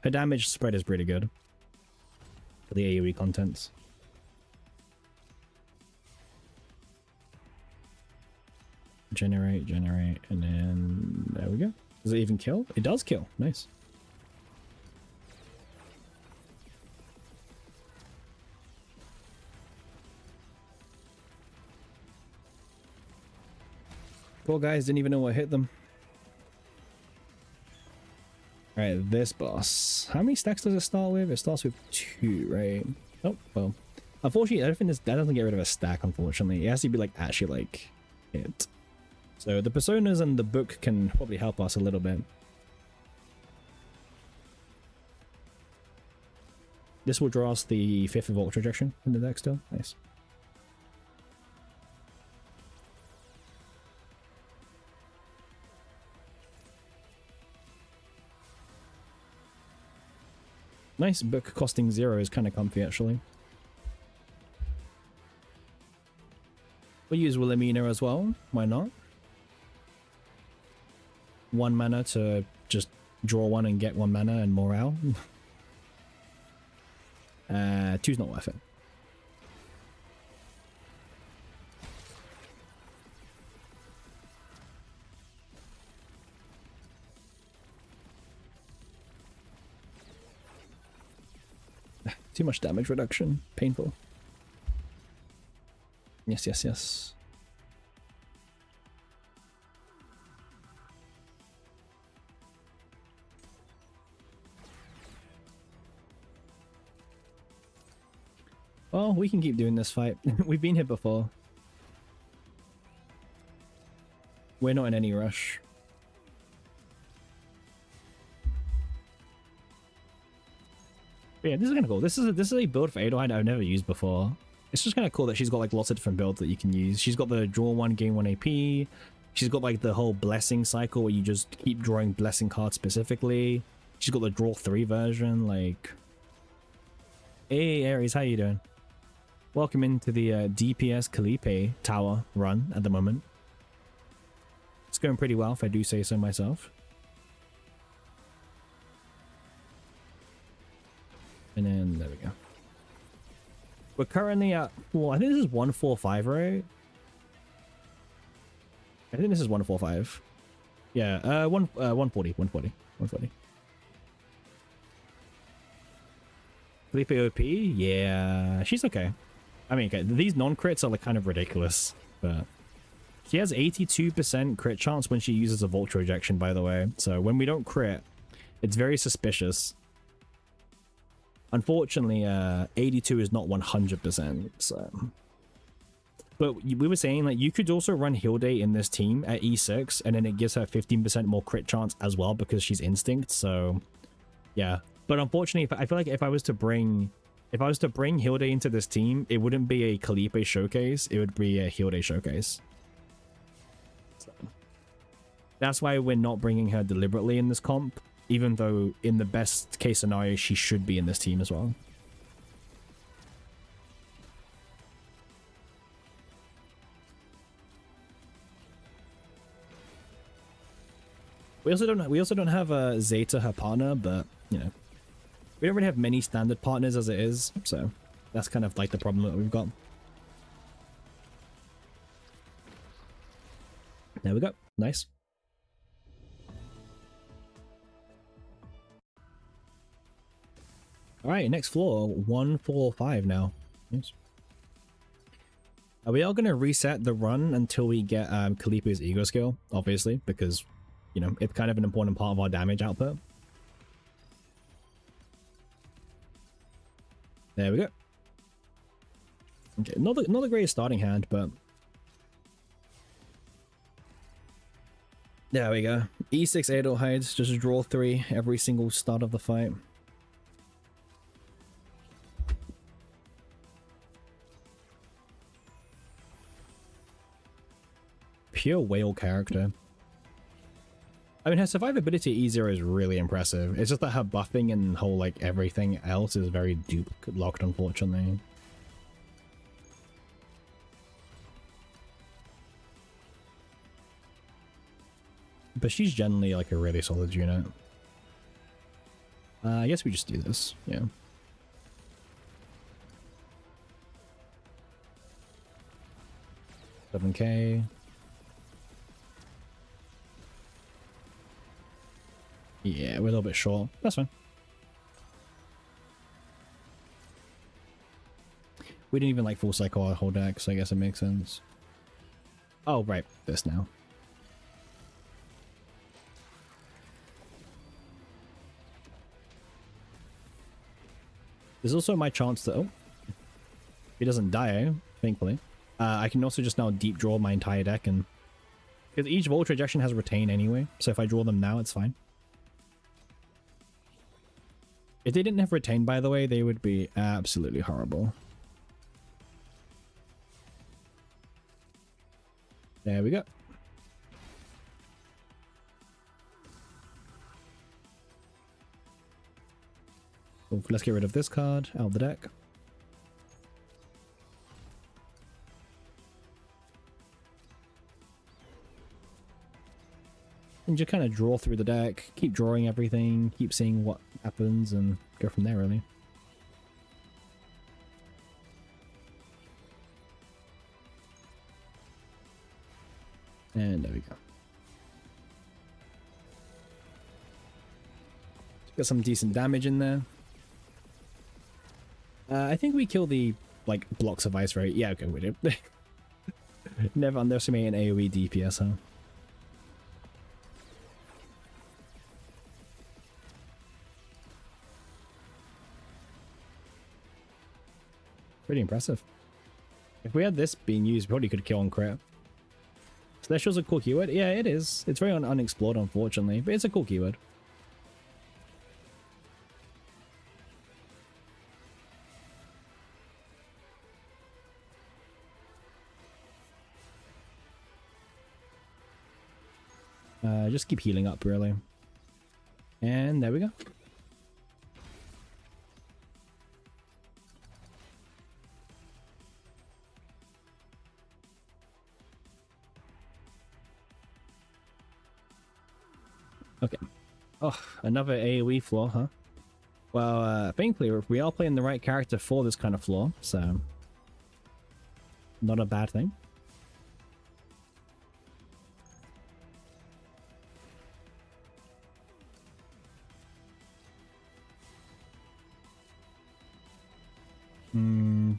her damage spread is pretty good for the AoE contents. Generate, and then there we go. Does it even kill? It does kill. Nice. Poor guys didn't even know what hit them. Alright, this boss. How many stacks does it start with? It starts with 2, right? Oh, well. Unfortunately, I don't think that doesn't get rid of a stack, unfortunately. It has to be, like, actually, like, hit. So the personas and the book can probably help us a little bit. This will draw us the 5th of Ultra Rejection in the deck still. Nice. Nice book costing 0 is kind of comfy, actually. We'll use Wilhelmina as well. Why not? 1 mana to just draw 1 and get 1 mana and morale. 2's not worth it. Too much damage reduction. Painful. Yes, yes, yes. Well, we can keep doing this fight. We've been here before. We're not in any rush. But yeah, this is kind of cool. This is a build for Adelheid I've never used before. It's just kind of cool that she's got like lots of different builds that you can use. She's got the draw 1, gain 1 AP. She's got like the whole blessing cycle where you just keep drawing blessing cards specifically. She's got the draw 3 version. Like, hey Aries, how you doing? Welcome into the DPS Khalipe tower run at the moment. It's going pretty well, if I do say so myself. And then, there we go. We're currently at, well, I think this is 145, right? I think this is 145. Yeah, 140. Khalipe OP? Yeah, she's okay. I mean, okay, these non-crits are like kind of ridiculous, but she has 82% crit chance when she uses a Vulture Ejection, by the way. So when we don't crit, it's very suspicious. Unfortunately, 82 is not 100%, so... But we were saying, like, you could also run Hilde in this team at E6, and then it gives her 15% more crit chance as well because she's Instinct, so... Yeah. But unfortunately, I feel like if I was to bring Hilde into this team, it wouldn't be a Khalipe showcase, it would be a Hilde showcase. So, that's why we're not bringing her deliberately in this comp, even though in the best case scenario, she should be in this team as well. We also don't have Zeta, her partner, but you know, we don't really have many standard partners as it is, so that's kind of like the problem that we've got. There we go. Nice. All right, next floor, 145 now. Yes. We are going to reset the run until we get Khalipe's ego skill, obviously, because, you know, it's kind of an important part of our damage output. There we go. Okay, not the greatest starting hand, but there we go. E6 Adelheid, just draw 3 every single start of the fight. Pure whale character. I mean, her survivability at E0 is really impressive. It's just that her buffing and whole, like, everything else is very dupe locked, unfortunately. But she's generally, like, a really solid unit. I guess we just do this, yeah. $7K. Yeah, we're a little bit short. That's fine. We didn't even like full cycle our whole deck, so I guess it makes sense. Oh, right. This now. There's also my chance to... Oh. He doesn't die, thankfully. I can also just now deep draw my entire deck, and... because each Vulture Ejection has Retain anyway, so if I draw them now, it's fine. If they didn't have Retain, by the way, they would be absolutely horrible. There we go. Well, let's get rid of this card out of the deck. And just kind of draw through the deck, keep drawing everything, keep seeing what happens, and go from there, really. And there we go. Got some decent damage in there. I think we kill the, like, blocks of ice, right? Yeah, okay, we do. Never underestimate an AoE DPS, huh? Pretty impressive. If we had this being used, we probably could kill on crit. Celestial's a cool keyword. Yeah, it is. It's very unexplored, unfortunately, but it's a cool keyword. Just keep healing up, really. And there we go. Okay. Oh, another AoE floor, huh? Well, thankfully, we are playing the right character for this kind of floor, so... not a bad thing.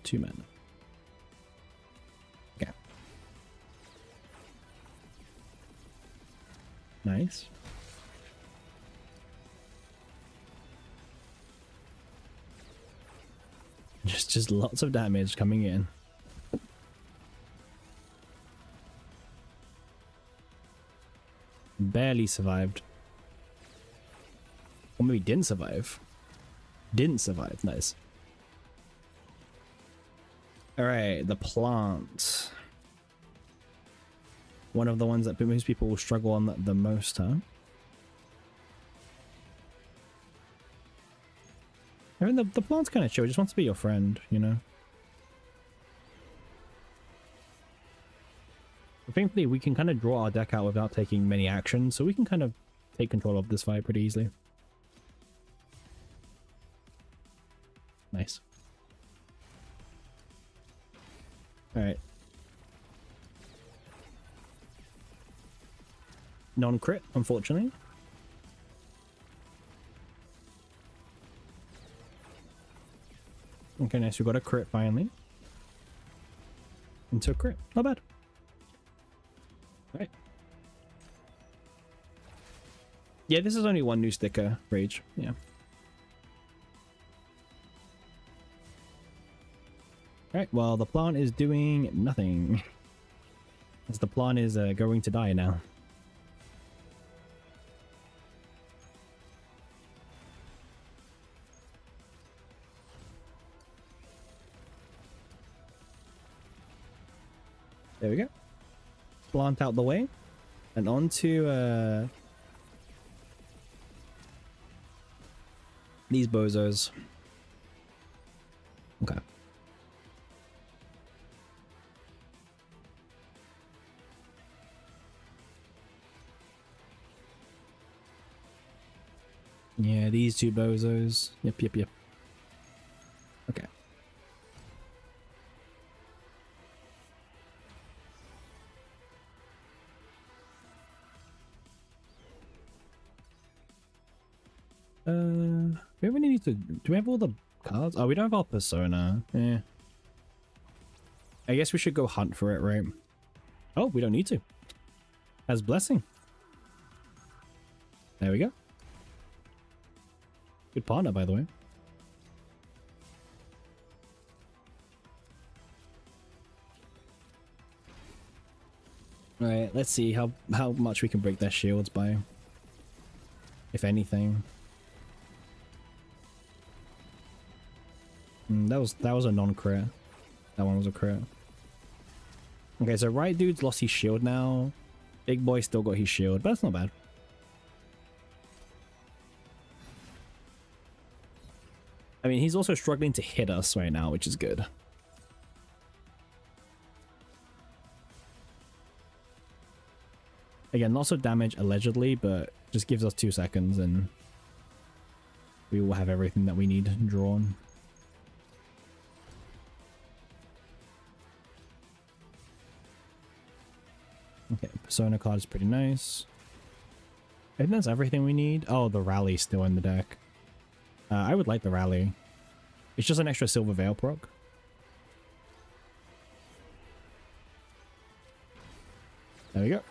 Two men. Okay. Nice. Just lots of damage coming in. Barely survived. Or maybe didn't survive. Didn't survive. Nice. Alright, the plant. One of the ones that most people will struggle on the most, huh? I mean, the plant's kind of chill. It just wants to be your friend, you know? But thankfully, we can kind of draw our deck out without taking many actions, so we can kind of take control of this fight pretty easily. Nice. Alright. Non-crit, unfortunately. Okay, nice. We got a crit finally. Into a crit. Not bad. Alright. Yeah, this is only one new sticker, Rage. Yeah. Alright, well, the plant is doing nothing. As the plant is going to die now. There we go. Plant out the way. And on to these bozos. Okay. Yeah, these two bozos. Yep. Okay. We really need to... Do we have all the cards? Oh, we don't have our persona. Yeah. I guess we should go hunt for it, right? Oh, we don't need to. Has blessing. There we go. Good partner, by the way. Alright, let's see how much we can break their shields by. If anything. That was a non-crit. That one was a crit. Okay, so right dude's lost his shield now. Big boy still got his shield, but that's not bad. I mean, he's also struggling to hit us right now, which is good. Again, lots of damage allegedly, but just gives us 2 seconds and we will have everything that we need drawn. Okay, persona card is pretty nice. I think that's everything we need. Oh, the rally's still in the deck. I would like the rally. It's just an extra Silver Veil proc. There we go.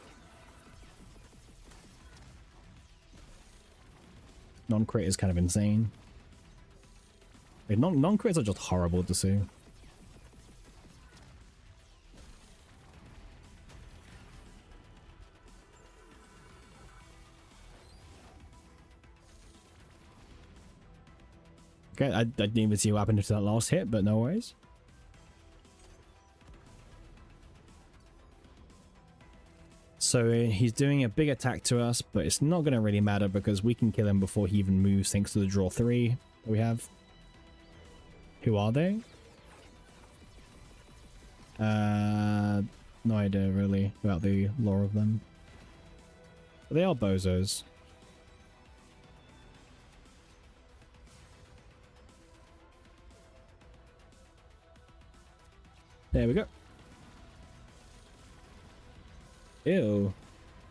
Non-crit is kind of insane. Like, non-crits are just horrible to see. Okay, I didn't even see what happened to that last hit, but no worries. So he's doing a big attack to us, but it's not going to really matter because we can kill him before he even moves thanks to the draw 3 that we have. Who are they? No idea really about the lore of them. But they are bozos. There we go. Ew.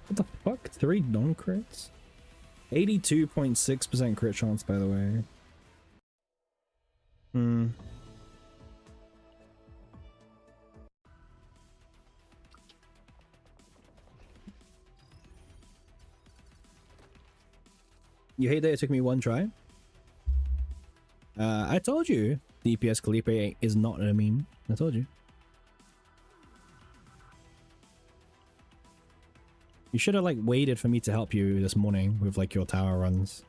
What the fuck? 3 non-crits? 82.6% crit chance, by the way. Hmm. You hate that it took me 1 try? I told you DPS Khalipe is not a meme. I told you. You should have like waited for me to help you this morning with like your tower runs.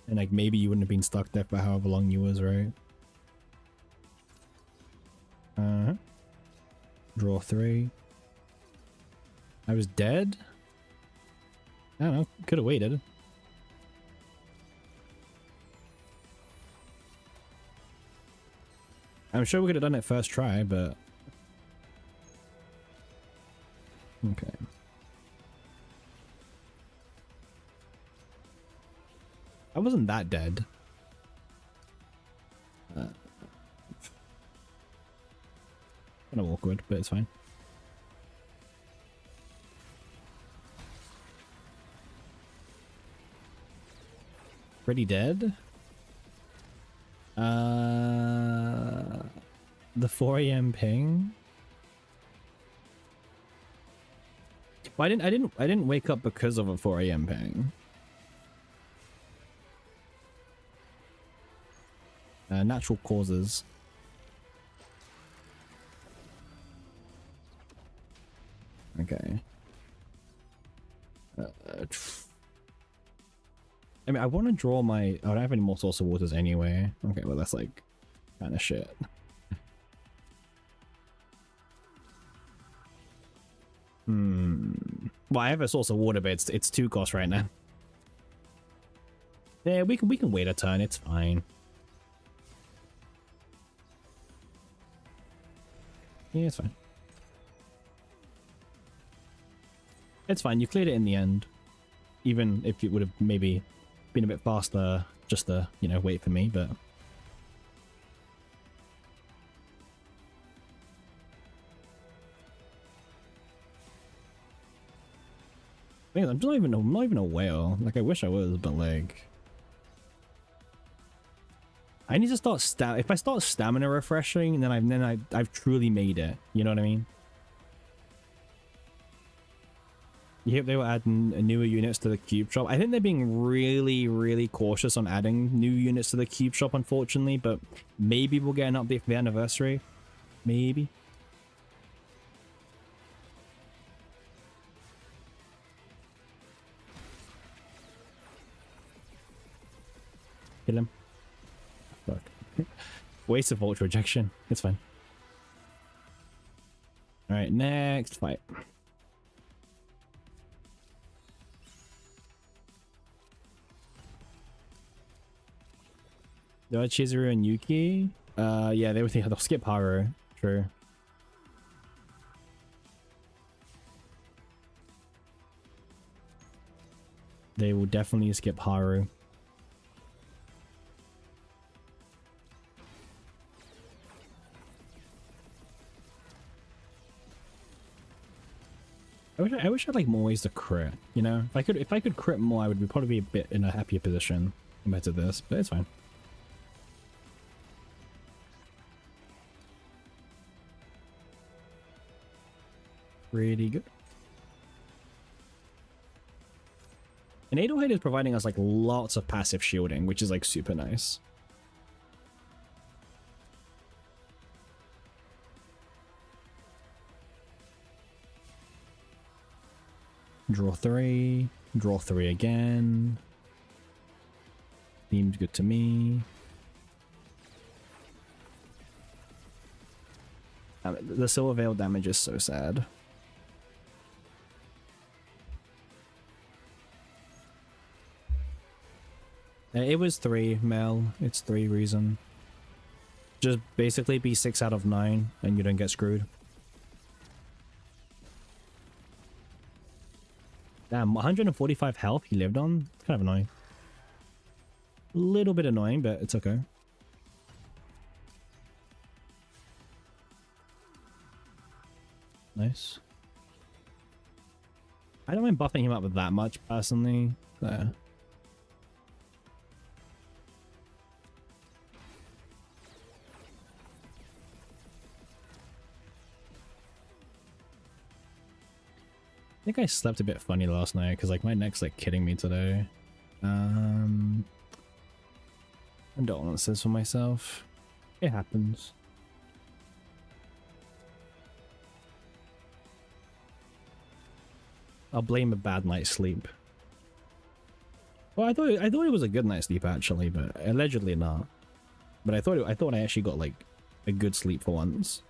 And like maybe you wouldn't have been stuck there for however long you was, right? Draw 3. I was dead? I don't know. Could have waited. I'm sure we could have done it first try, but... Okay. I wasn't that dead. Kind of awkward, but it's fine. Pretty dead? The 4 AM ping? Well, I didn't wake up because of a 4 AM ping. Natural causes. Okay. I mean, I want to draw my... I don't have any more Source of Waters anyway. Okay, well, that's like kind of shit. Well, I have a Source of Water, but it's 2 cost right now. Yeah, we can wait a turn. It's fine. Yeah, it's fine. It's fine. You cleared it in the end. Even if it would have maybe been a bit faster just to, you know, wait for me, but... Man, I'm not even a whale. Like, I wish I was, but like... I need to start if I start stamina refreshing, then I've truly made it. You know what I mean? You hope they will add newer units to the cube shop. I think they're being really, really cautious on adding new units to the cube shop, unfortunately, but maybe we'll get an update for the anniversary. Maybe. Kill him. Fuck. Waste of ultra rejection. It's fine. Alright, next fight. No, Chizuru and Yuki? Yeah, they would think they'll skip Haru. True. They will definitely skip Haru. I wish I had like more ways to crit, you know? If I could crit more, I would probably be a bit in a happier position compared to this, but it's fine. Pretty good. And Adelheid is providing us like lots of passive shielding, which is like super nice. Draw 3. Draw 3 again. Seems good to me. The Silver Veil damage is so sad. It was 3, Mel. It's 3 reason. Just basically be 6 out of 9 and you don't get screwed. Damn, 145 health he lived on? It's kind of annoying. A little bit annoying, but it's okay. Nice. I don't mind buffing him up with that much, personally. There. I think I slept a bit funny last night because like my neck's like kidding me today. Condolences for myself. It happens. I'll blame a bad night's sleep. Well, I thought it was a good night's sleep actually, but allegedly not. But I thought I actually got like a good sleep for once.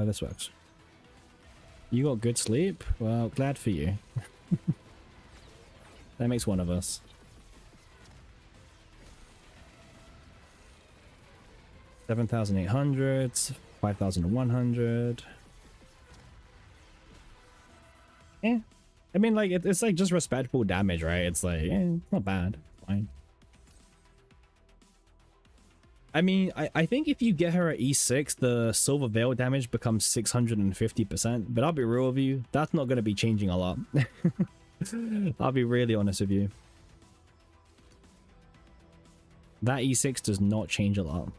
This works. You got good sleep? Well, glad for you. That makes one of us. $7,800, 5,100. Yeah. I mean, like, it's like just respectable damage, right? It's like, not bad. Fine. I mean, I think if you get her at E6, the Silver Veil damage becomes 650%. But I'll be real with you, that's not going to be changing a lot. I'll be really honest with you. That E6 does not change a lot.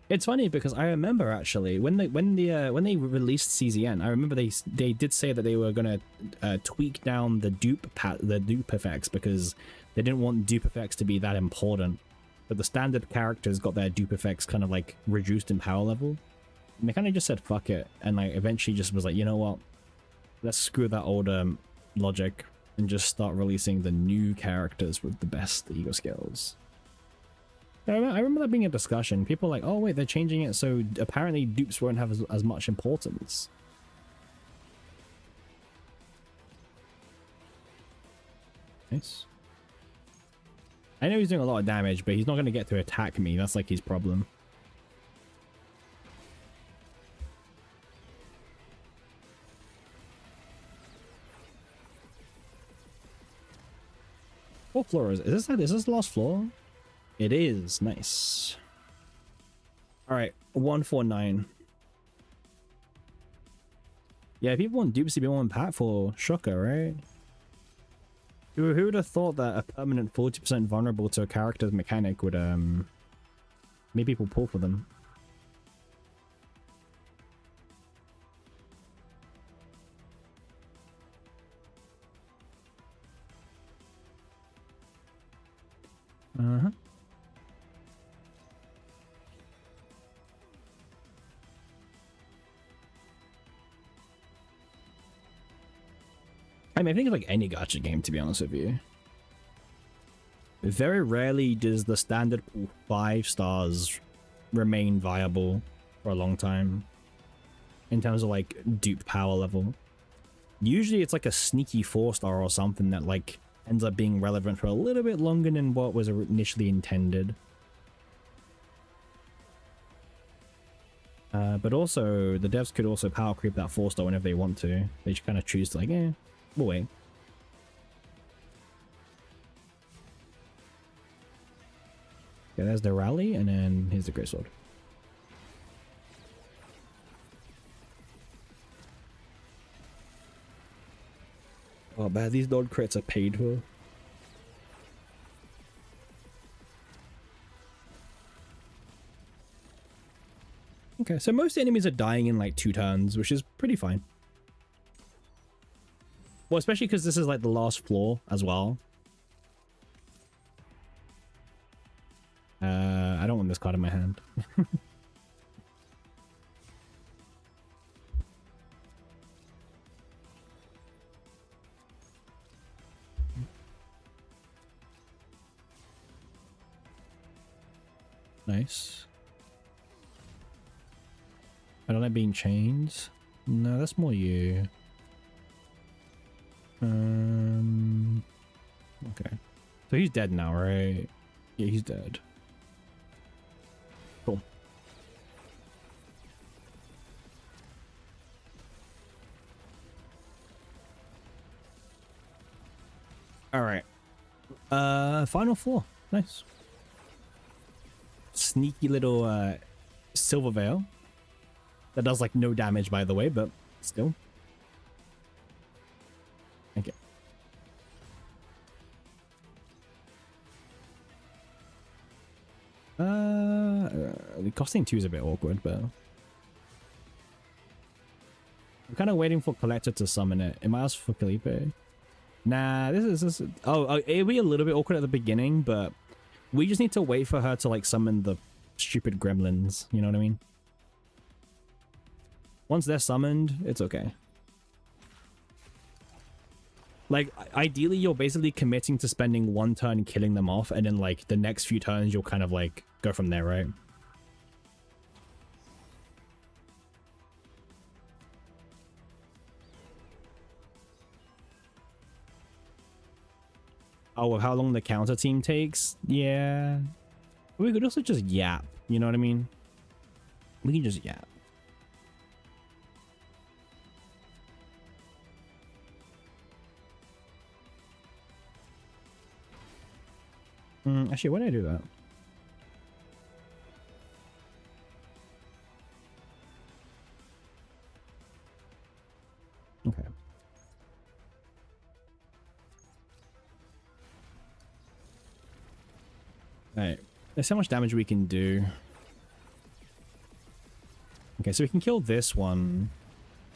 It's funny because I remember actually when they released CZN, I remember they did say that they were gonna tweak down the dupe effects because they didn't want dupe effects to be that important. But the standard characters got their dupe effects kind of like reduced in power level, and they kind of just said fuck it, and like eventually just was like, you know what, let's screw that old logic and just start releasing the new characters with the best ego skills. I remember that being a discussion. People were like, oh wait, they're changing it so apparently dupes won't have as much importance. Nice. I know he's doing a lot of damage, but he's not going to get to attack me. That's like his problem. What floor is it? Is this the last floor? It is. Nice. Alright, 149. Yeah, people want dupes to be more impactful. Shocker, right? Who would have thought that a permanent 40% vulnerable to a character's mechanic would make people pull for them? Uh-huh. I mean, I think it's like any gacha game, to be honest with you. Very rarely does the standard 5 stars remain viable for a long time in terms of like dupe power level. Usually it's like a sneaky 4-star or something that like ends up being relevant for a little bit longer than what was initially intended. But also, the devs could also power creep that 4-star whenever they want to. They just kind of choose to like, we'll wait. Okay, there's the rally, and then here's the great sword. Oh man, these non crits are painful. Okay, so most enemies are dying in like 2 turns, which is pretty fine. Well, especially because this is like the last floor as well. I don't want this card in my hand. Nice. I don't like being chained. No, that's more you. Okay. So he's dead now, right? Yeah, he's dead. Cool. All right. Final floor. Nice. Sneaky little silver veil. That does like no damage, by the way, but still. Okay. The costing 2 is a bit awkward, but I'm kind of waiting for Collector to summon it. Am I asked for Khalipe? Nah, this is oh, it'll be a little bit awkward at the beginning, but we just need to wait for her to like summon the stupid gremlins. You know what I mean? Once they're summoned, it's okay. Like, ideally, you're basically committing to spending 1 turn killing them off, and then, like, the next few turns, you'll kind of, like, go from there, right? Oh, how long the counter team takes? Yeah. We could also just yap, you know what I mean? We can just yap. Actually, why did I do that? Okay. Alright. There's so much damage we can do. Okay, so we can kill this one.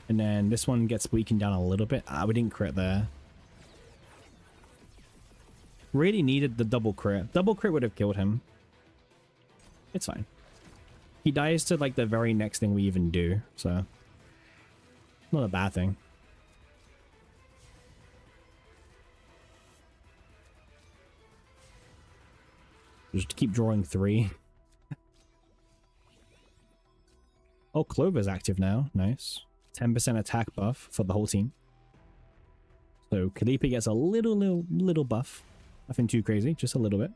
And then this one gets weakened down a little bit. Ah, we didn't crit there. Really needed the double crit. Double crit would have killed him. It's fine. He dies to like the very next thing we even do, so not a bad thing. Just keep drawing 3. Oh, Clover's active now. Nice. 10% attack buff for the whole team. So Khalipe gets a little buff. Nothing too crazy, just a little bit.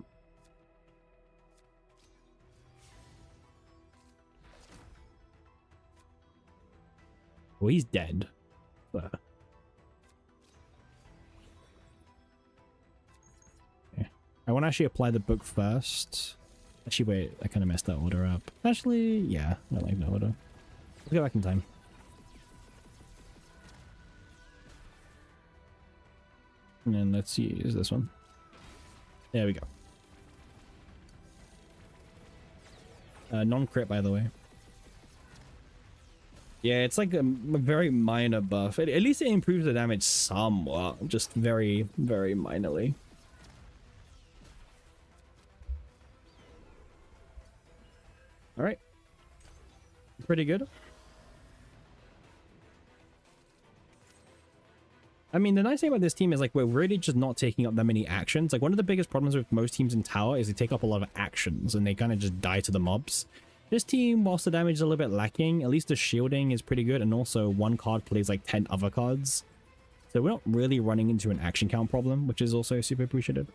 Well, he's dead. But... yeah. I want to actually apply the book first. Actually, wait, I kind of messed that order up. Actually, yeah, I like that order. Let's go back in time. And then let's use this one. There we go. Non-crit, by the way. Yeah, it's like a very minor buff. At least it improves the damage somewhat. Just very, very minorly. Alright. Pretty good. I mean, the nice thing about this team is like we're really just not taking up that many actions. Like one of the biggest problems with most teams in Tower is they take up a lot of actions and they kind of just die to the mobs. This team, whilst the damage is a little bit lacking, at least the shielding is pretty good, and also one card plays like 10 other cards. So we're not really running into an action count problem, which is also super appreciated.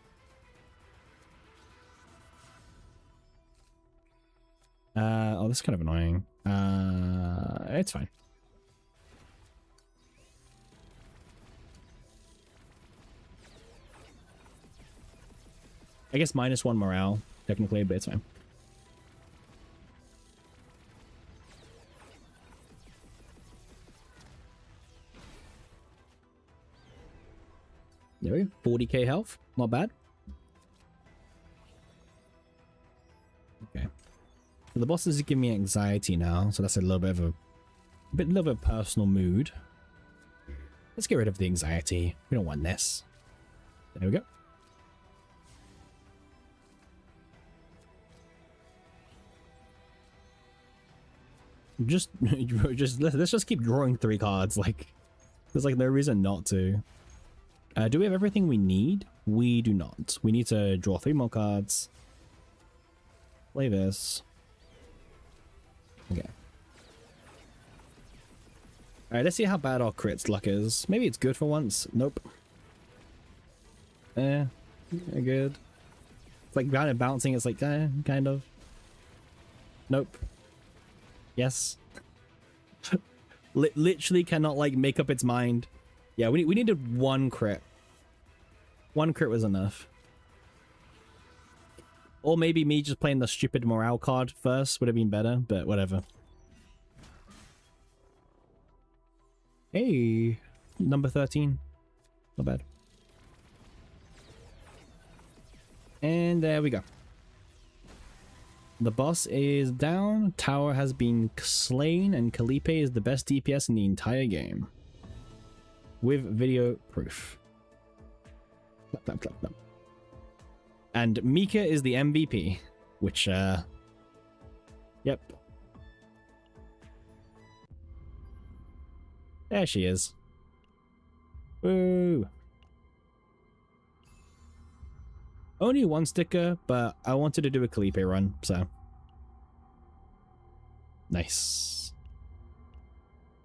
Oh, this is kind of annoying. It's fine. I guess -1 morale, technically, but it's fine. There we go. 40k health. Not bad. Okay. So the bosses give me anxiety now, so that's a little bit of a little bit of personal mood. Let's get rid of the anxiety. We don't want this. There we go. Just let's just keep drawing 3 cards. Like, there's like no reason not to. Do we have everything we need? We do not. We need to draw 3 more cards. Play this. Okay. Alright, let's see how bad our crits luck is. Maybe it's good for once. Nope. Good. It's like kind of bouncing. It's like, kind of. Nope. Yes. Literally cannot like make up its mind. Yeah, we needed 1 crit. 1 crit was enough. Or maybe me just playing the stupid morale card first would have been better, but whatever. Hey, number 13. Not bad. And there we go. The boss is down, tower has been slain, and Khalipe is the best DPS in the entire game. With video proof. Clap, clap, clap, clap. And Mika is the MVP, which, yep. There she is. Woo! Only 1 sticker, but I wanted to do a Khalipe run, so. Nice.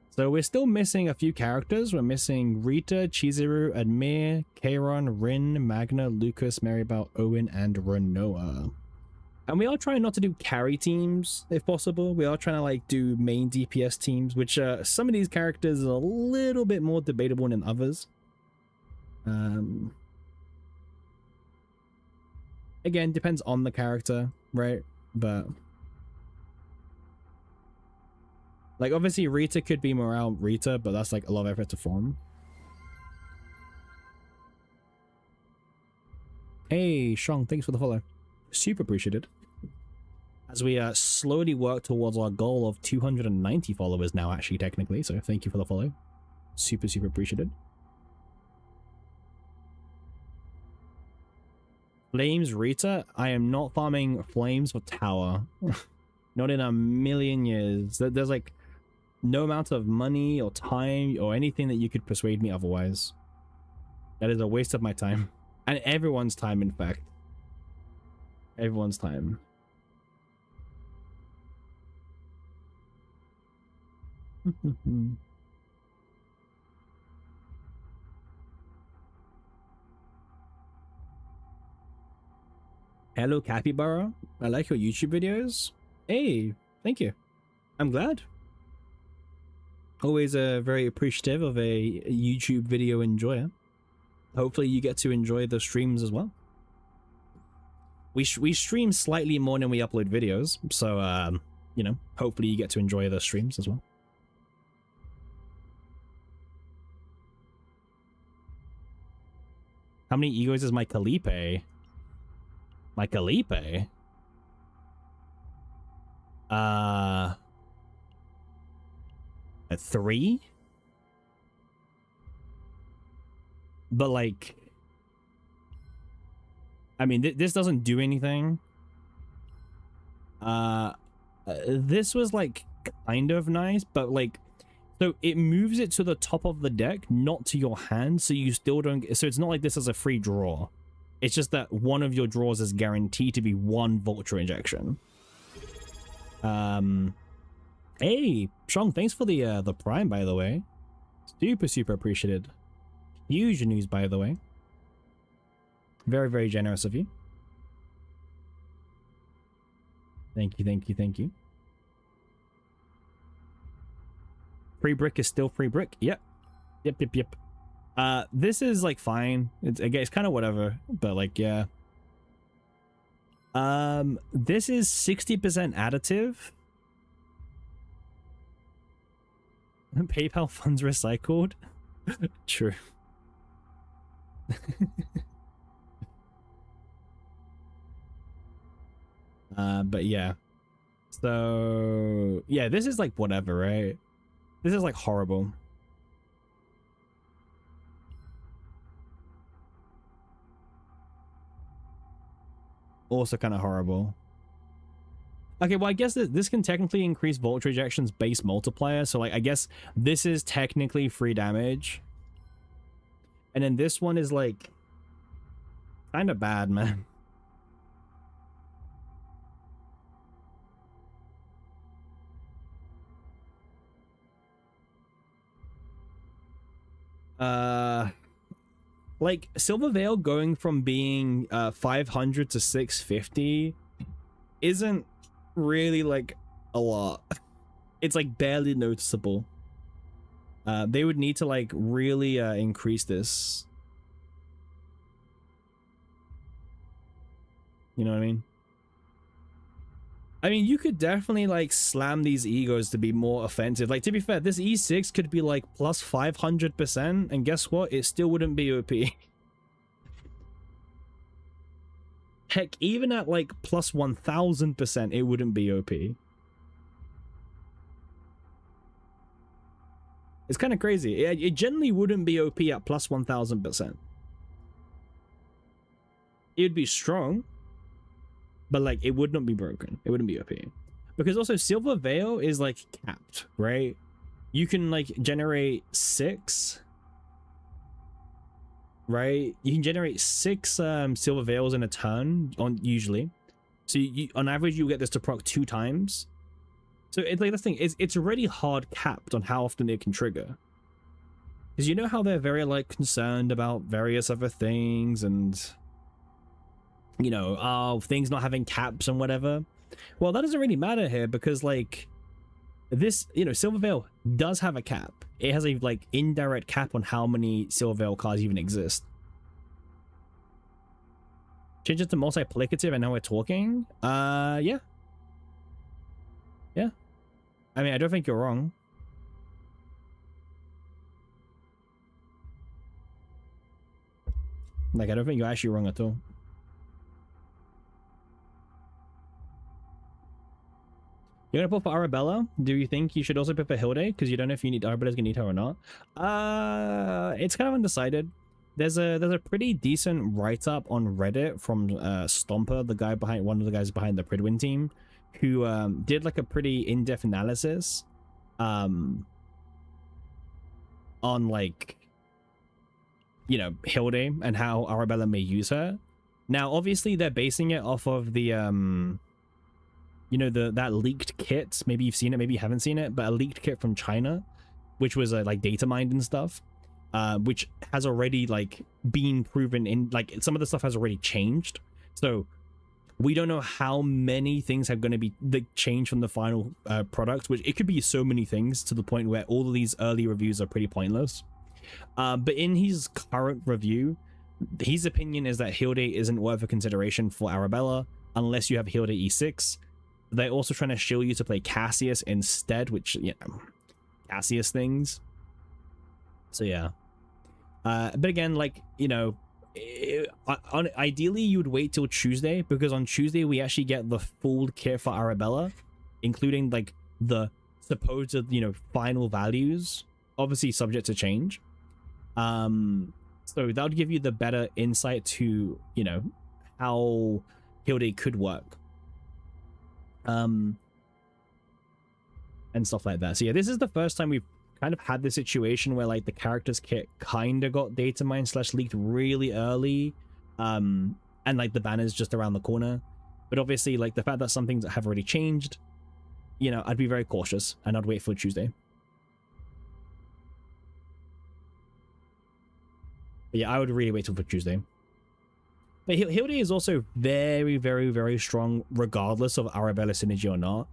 So we're still missing a few characters. We're missing Rita, Chizuru, Admir, Kairon, Rin, Magna, Lucas, Maribel, Owen, and Renoa. And we are trying not to do carry teams, if possible. We are trying to like do main DPS teams, which some of these characters are a little bit more debatable than others. Again, depends on the character, right? But like obviously Rita could be morale Rita, but that's like a lot of effort to form. Hey, Shong, thanks for the follow. Super appreciated. As we slowly work towards our goal of 290 followers now, actually, technically. So thank you for the follow. Super, super appreciated. Flames Rita? I am not farming Flames for Tower. Not in a million years. There's like no amount of money or time or anything that you could persuade me otherwise. That is a waste of my time. And everyone's time, in fact. Everyone's time. Hello, Capybara. I like your YouTube videos. Hey, thank you. I'm glad. Always very appreciative of a YouTube video enjoyer. Hopefully you get to enjoy the streams as well. We stream slightly more than we upload videos, so you know, hopefully you get to enjoy the streams as well. How many egos is my Khalipe? My Khalipe? At 3? But like, I mean, this doesn't do anything. This was like kind of nice, but like, so it moves it to the top of the deck, not to your hand, so you still don't get, so it's not like this is a free draw. It's just that one of your draws is guaranteed to be 1 Vulture injection. Hey, Shong, thanks for the Prime, by the way. Super, super appreciated. Huge news, by the way. Very, very generous of you. Thank you, thank you, thank you. Free brick is still free brick. Yep. Yep, yep, yep. This is like fine. It's kind of whatever, but like, yeah. This is 60% additive. PayPal funds recycled. True. But yeah. So yeah, this is like whatever, right? This is like horrible. Also kind of horrible. Okay, well, I guess this can technically increase voltage rejection's base multiplier. So like, I guess this is technically free damage. And then this one is like kind of bad, man. Like Silver Veil going from being 500 to 650 isn't really like a lot. It's like barely noticeable. They would need to like really increase this. You know what I mean? I mean, you could definitely like slam these egos to be more offensive. Like, to be fair, this E6 could be like plus 500%, and guess what? It still wouldn't be OP. Heck, even at like plus 1000%, it wouldn't be OP. It's kind of crazy. It generally wouldn't be OP at plus 1000%. It would be strong, but like it would not be broken. It wouldn't be OP. Because also Silver Veil is like capped, right? You can like generate 6, right? You can generate 6 Silver Veils in a turn on usually. So you, on average you get this to proc 2 times. So it's like, this thing is, it's already hard capped on how often it can trigger. Because you know how they're very like concerned about various other things and, you know, things not having caps and whatever. Well, that doesn't really matter here because like this, you know, Silver Veil does have a cap. It has a like indirect cap on how many Silver Veil cards even exist. Change it to multiplicative and now we're talking. Yeah. Yeah. I mean, I don't think you're wrong. Like, I don't think you're actually wrong at all. You're gonna pull for Arabella? Do you think you should also pick for Hilde? Because you don't know if you need Arabella's gonna need her or not. It's kind of undecided. There's a pretty decent write-up on Reddit from Stomper, the guy behind, one of the guys behind the Pridwin team, who did like a pretty in-depth analysis on like, you know, Hilde and how Arabella may use her. Now obviously they're basing it off of the you know, that leaked kit. Maybe you've seen it, maybe you haven't seen it, but a leaked kit from China, which was like data mined and stuff, which has already like been proven in, like, some of the stuff has already changed. So we don't know how many things are going to be the change from the final product, which it could be so many things to the point where all of these early reviews are pretty pointless. But in his current review, his opinion is that Hilde isn't worth a consideration for Arabella unless you have Hilde E6. They're also trying to shill you to play Cassius instead, which, you know, Cassius things. So yeah. But again, like, you know, ideally you would wait till Tuesday, because on Tuesday we actually get the full kit for Arabella, including like the supposed, you know, final values, obviously subject to change. So that would give you the better insight to, you know, how Hilde could work. And stuff like that. So yeah, this is the first time we've kind of had this situation where like the character's kit kind of got data mined / leaked really early, and like the banner's just around the corner. But obviously, like, the fact that some things have already changed, you know, I'd be very cautious and I'd wait for Tuesday. But yeah, I would really wait till for Tuesday. But Hilde is also very, very, very strong regardless of Arabella synergy or not.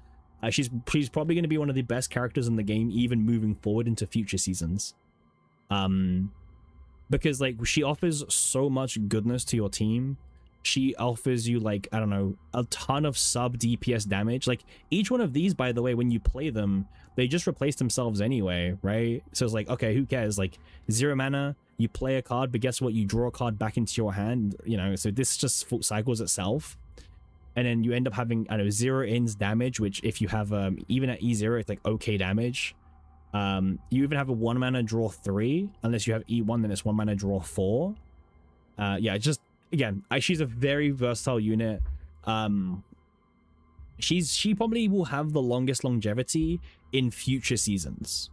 She's probably going to be one of the best characters in the game, even moving forward into future seasons. Because like she offers so much goodness to your team. she offers you like, I don't know, a ton of sub DPS damage. Like each one of these, by the way, when you play them, they just replace themselves anyway, right? So it's like, okay, who cares? Like 0 mana, you play a card, but guess what? You draw a card back into your hand, you know, so this just cycles itself. And then you end up having, I don't know, 0 ins damage, which if you have, even at E0, it's like okay damage. You even have a 1 mana draw 3, unless you have E1, then it's 1 mana draw 4. Yeah, just, again, she's a very versatile unit. She probably will have the longest longevity in future seasons.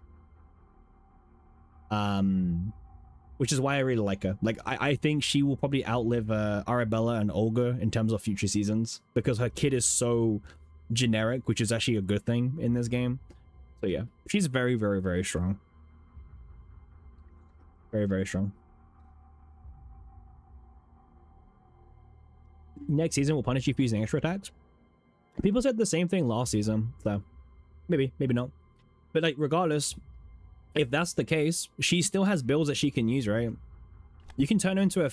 Which is why I really like her. Like, I think she will probably outlive Arabella and Olga in terms of future seasons, because her kit is so generic, which is actually a good thing in this game. So yeah, she's very, very, very strong. Very, very strong. Next season will punish you for using extra attacks. People said the same thing last season, so maybe not. But like, regardless, if that's the case, she still has builds that she can use, right? You can turn her into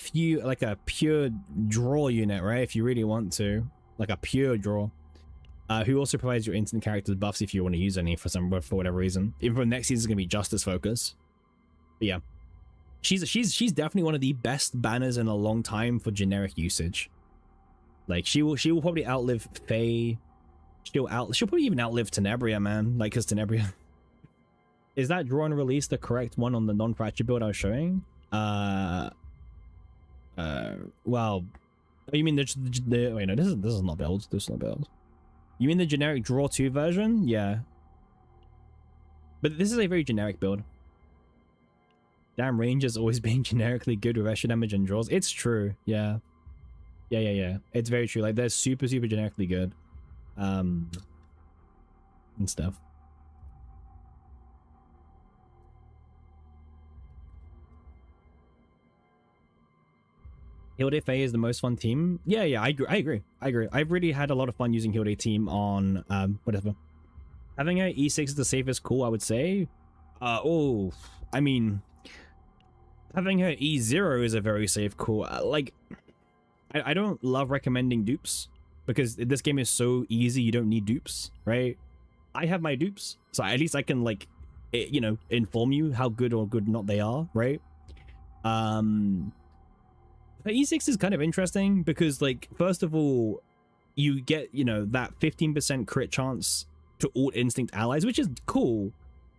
like a pure draw unit, right? If you really want to, like a pure draw. Who also provides your instant characters buffs if you want to use any for whatever reason. Even for next season, is gonna be Justice focus. But yeah, she's definitely one of the best banners in a long time for generic usage. Like she will probably outlive Faye. She'll probably even outlive Tenebria, man. Like, cause Tenebria. Is that draw and release the correct one on the non-fracture build I was showing? Well, you mean the wait, no, this is not build. This is not build. You mean the generic draw 2 version? Yeah. But this is a very generic build. Damn, Ranger's always being generically good with extra damage and draws. It's true, yeah. Yeah. It's very true. Like, they're super, super generically good. And stuff. Hilde Faye is the most fun team. Yeah, I agree. I've really had a lot of fun using Hilde team on whatever. Having her E6 is the safest call, I would say. I mean, having her E0 is a very safe call. Like, I don't love recommending dupes, because this game is so easy, you don't need dupes, right? I have my dupes, so at least I can, like, you know, inform you how good or good not they are, right? But E6 is kind of interesting because, like, first of all, you get, you know, that 15% crit chance to ult instinct allies, which is cool.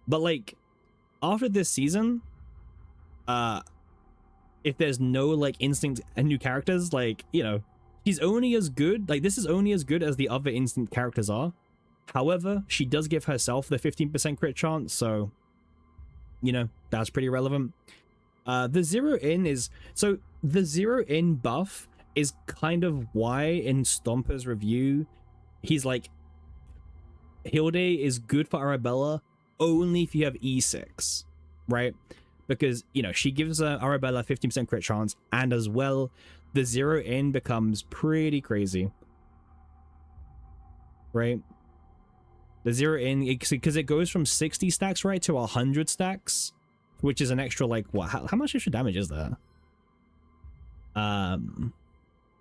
But, like, after this season, if there's no, like, instinct and new characters, like, you know, she's only as good, like, this is only as good as the other instinct characters are. However, she does give herself the 15% crit chance, so, you know, that's pretty relevant. The 0 in is, so the 0 in buff is kind of why in Stomper's review he's like, Hilde is good for Arabella only if you have E6, right? Because, you know, she gives Arabella 15% crit chance, and as well the 0 in becomes pretty crazy, right? The 0 in, because it goes from 60 stacks, right, to 100 stacks, which is an extra, like, what, how much extra damage is that?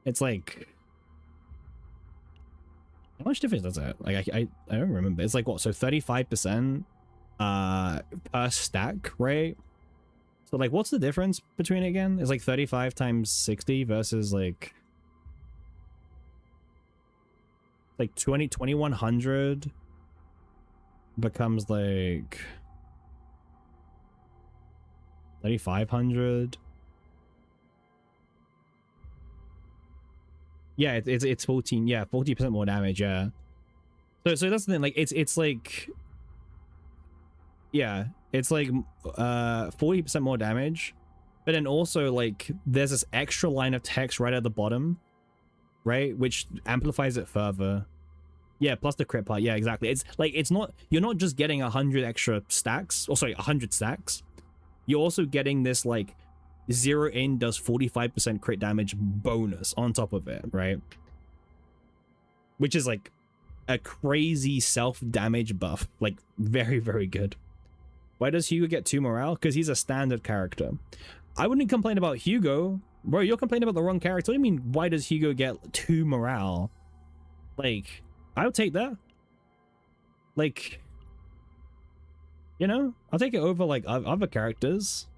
It's like, how much difference does it? Like, I don't remember. It's like, what, so 35% per stack, right? So, like, what's the difference between it again? It's like 35 times 60 versus, like 2100 becomes like 3500. Yeah, it's 14. Yeah, 40% more damage. Yeah. So that's the thing. Like, it's like, yeah, it's like 40% more damage, but then also, like, there's this extra line of text right at the bottom, right, which amplifies it further. Yeah, plus the crit part. Yeah, exactly. It's like, it's not, you're not just getting 100 extra stacks, or sorry, 100 stacks. You're also getting this, like, 0 in does 45% crit damage bonus on top of it, right? Which is like a crazy self-damage buff. Like, very, very good. Why does Hugo get 2 morale? Because he's a standard character. I wouldn't complain about Hugo Bro, you're complaining about the wrong character. What do you mean, why does Hugo get 2 morale? Like, I would take that. Like, you know, I'll take it over, like, other characters.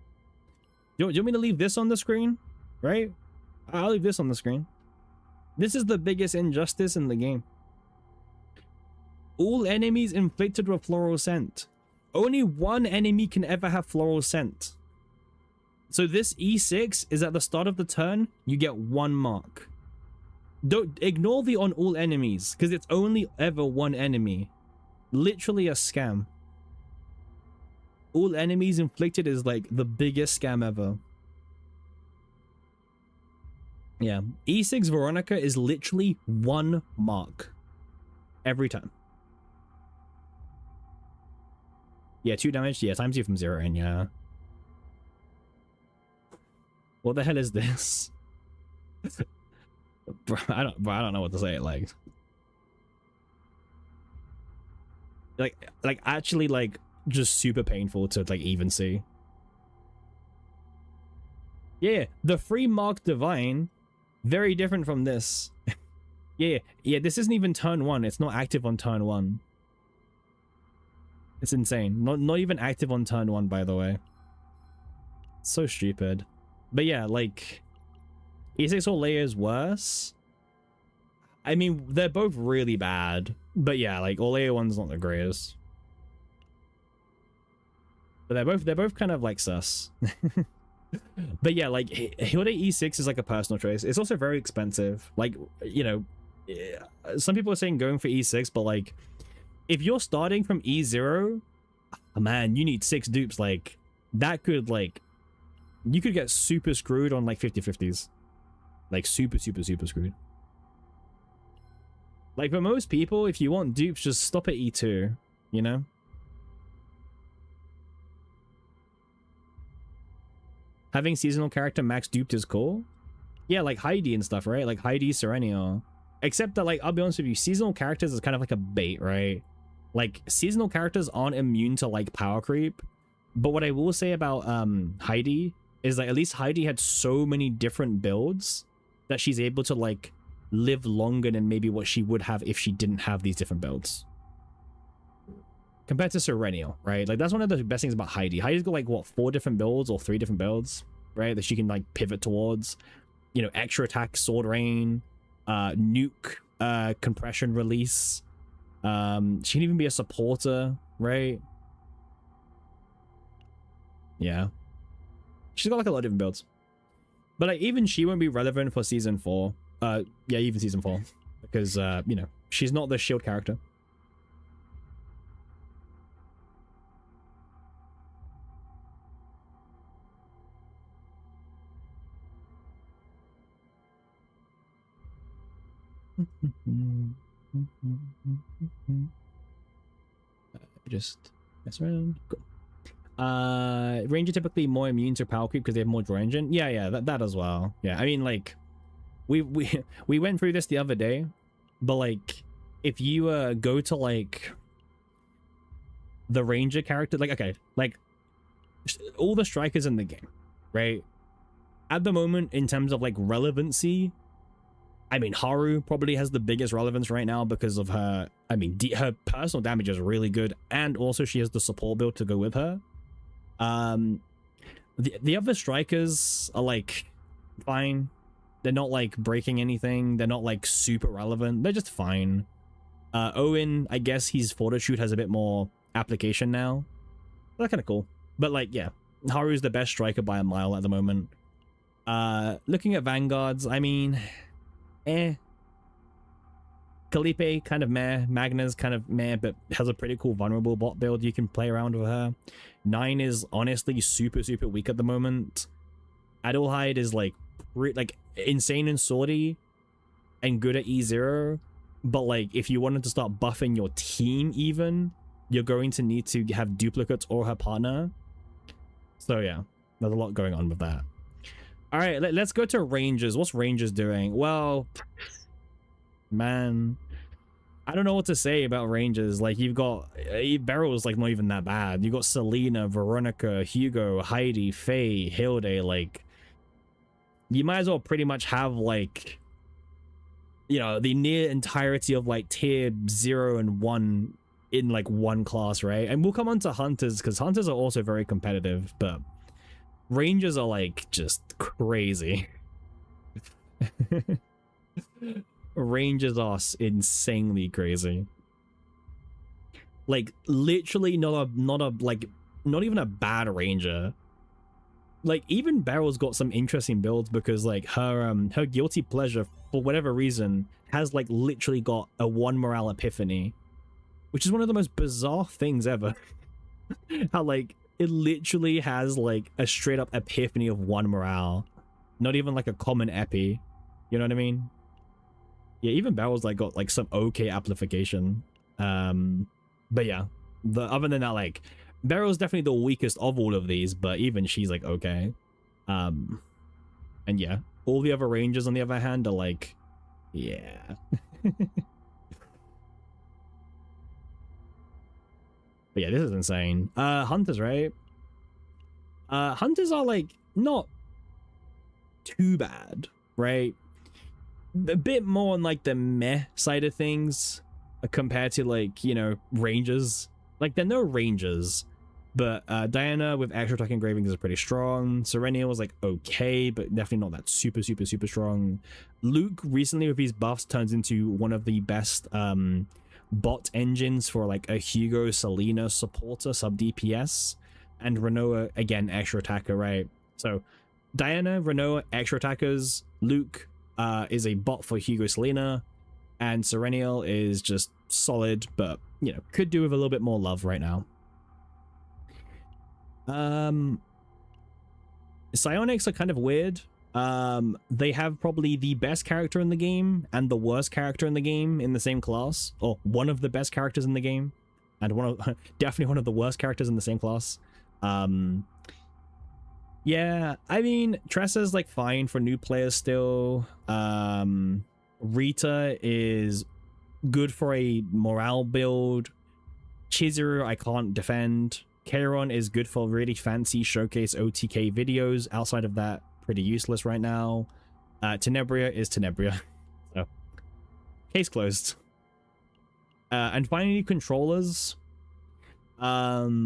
Do you want me to leave this on the screen? Right? I'll leave this on the screen. This is the biggest injustice in the game. All enemies inflicted with floral scent. Only one enemy can ever have floral scent. So this E6 is at the start of the turn, you get 1 mark. Don't ignore the on all enemies, because it's only ever 1 enemy. Literally a scam. All enemies inflicted is like the biggest scam ever. Yeah, E6 Veronica is literally 1 mark. Every time. Yeah, 2 damage. Yeah, times you from 0 in, yeah. What the hell is this? Bro, I don't know what to say. Like actually, like, just super painful to like even see. Yeah, the free mark divine, very different from this. Yeah, this isn't even turn 1. It's not active on turn 1. It's insane. Not even active on turn 1, by the way. So stupid. But yeah, like, E6 Olea is worse. I mean, they're both really bad. But yeah, like, Olea one's not the greatest. But they're both kind of like sus. But yeah, like, Hilde E6 is like a personal choice. It's also very expensive. Like, you know, some people are saying going for E6, but like, if you're starting from E0, oh man, you need 6 dupes. Like, that could, like, you could get super screwed on like 50-50s. Like, super screwed. Like, for most people, if you want dupes, just stop at E2, you know? Having seasonal character max duped is cool. Yeah, like Heidi and stuff, right? Like Heidi, Serenio. Except that, like, I'll be honest with you, seasonal characters is kind of like a bait, right? Like, seasonal characters aren't immune to, like, power creep. But what I will say about Heidi is that at least Heidi had so many different builds that she's able to, like, live longer than maybe what she would have if she didn't have these different builds. Compared to Serenio, right? Like, that's one of the best things about Heidi. Heidi's got, like, what, 4 different builds or 3 different builds, right? That she can, like, pivot towards. You know, extra attack, sword rain, nuke, compression release. She can even be a supporter, right? Yeah. She's got, like, a lot of different builds. But, like, even she won't be relevant for season 4. Yeah, even season 4. Because, you know, she's not the shield character. Just mess around. Cool. Ranger typically more immune to power creep because they have more draw engine. Yeah, that as well. Yeah, I mean, like, we went through this the other day, but like, if you go to like the ranger character, like, okay, like all the strikers in the game, right? At the moment, in terms of like relevancy, I mean, Haru probably has the biggest relevance right now because of her, I mean, her personal damage is really good, and also she has the support build to go with her. The other strikers are like fine. They're not like breaking anything. They're not like super relevant. They're just fine. Owen, I guess his fortitude has a bit more application now. That's kind of cool. But like, yeah, Haru's the best striker by a mile at the moment. Looking at Vanguards, I mean, Khalipe, kind of meh. Magna's kind of meh, but has a pretty cool vulnerable bot build. You can play around with her. 9 is honestly super weak at the moment. Adelheid is like insane and swordy and good at E0, but like if you wanted to start buffing your team even, you're going to need to have duplicates or her partner. So yeah, there's a lot going on with that. All right, let's go to Rangers. What's Rangers doing? Well, man, I don't know what to say about Rangers. Like, you've got Beryl's like not even that bad. You got Selena, Veronica, Hugo, Heidi, Faye, Hilde. Like, you might as well pretty much have like, you know, the near entirety of like tier 0 and 1 in like one class, right? And we'll come on to hunters, because hunters are also very competitive, but rangers are like just crazy. Rangers are insanely crazy. Like literally not even a bad ranger. Like even Beryl's got some interesting builds, because like her guilty pleasure for whatever reason has like literally got a 1 morale epiphany, which is one of the most bizarre things ever. How like it literally has like a straight up epiphany of 1 morale, not even like a common epi. You know what I mean? Yeah, even Beryl's like got like some okay amplification. But yeah, other than that, like Beryl's definitely the weakest of all of these, but even she's like okay. And yeah, all the other rangers on the other hand are like, yeah. But yeah, this is insane. Hunters, right? Hunters are like not too bad, right? A bit more on like the meh side of things compared to like, you know, rangers. Like they're no rangers, but Diana with extra attack engravings is pretty strong. Serenia was like okay, but definitely not that super strong. Luke recently with his buffs turns into one of the best bot engines for like a Hugo Selena supporter sub DPS, and Renoa again extra attacker, right? So Diana, Renoa extra attackers, Luke is a bot for Hugo Selena, and Serenial is just solid, but you know, could do with a little bit more love right now. Psionics are kind of weird. They have probably the best character in the game and the worst character in the game in the same class, or one of the best characters in the game and definitely one of the worst characters in the same class. Yeah, I mean, Tressa's like fine for new players still. Rita is good for a morale build. Chizuru I can't defend. Kairon is good for really fancy showcase OTK videos. Outside of that, pretty useless right now. Tenebria is Tenebria. So, case closed. And finally, controllers. I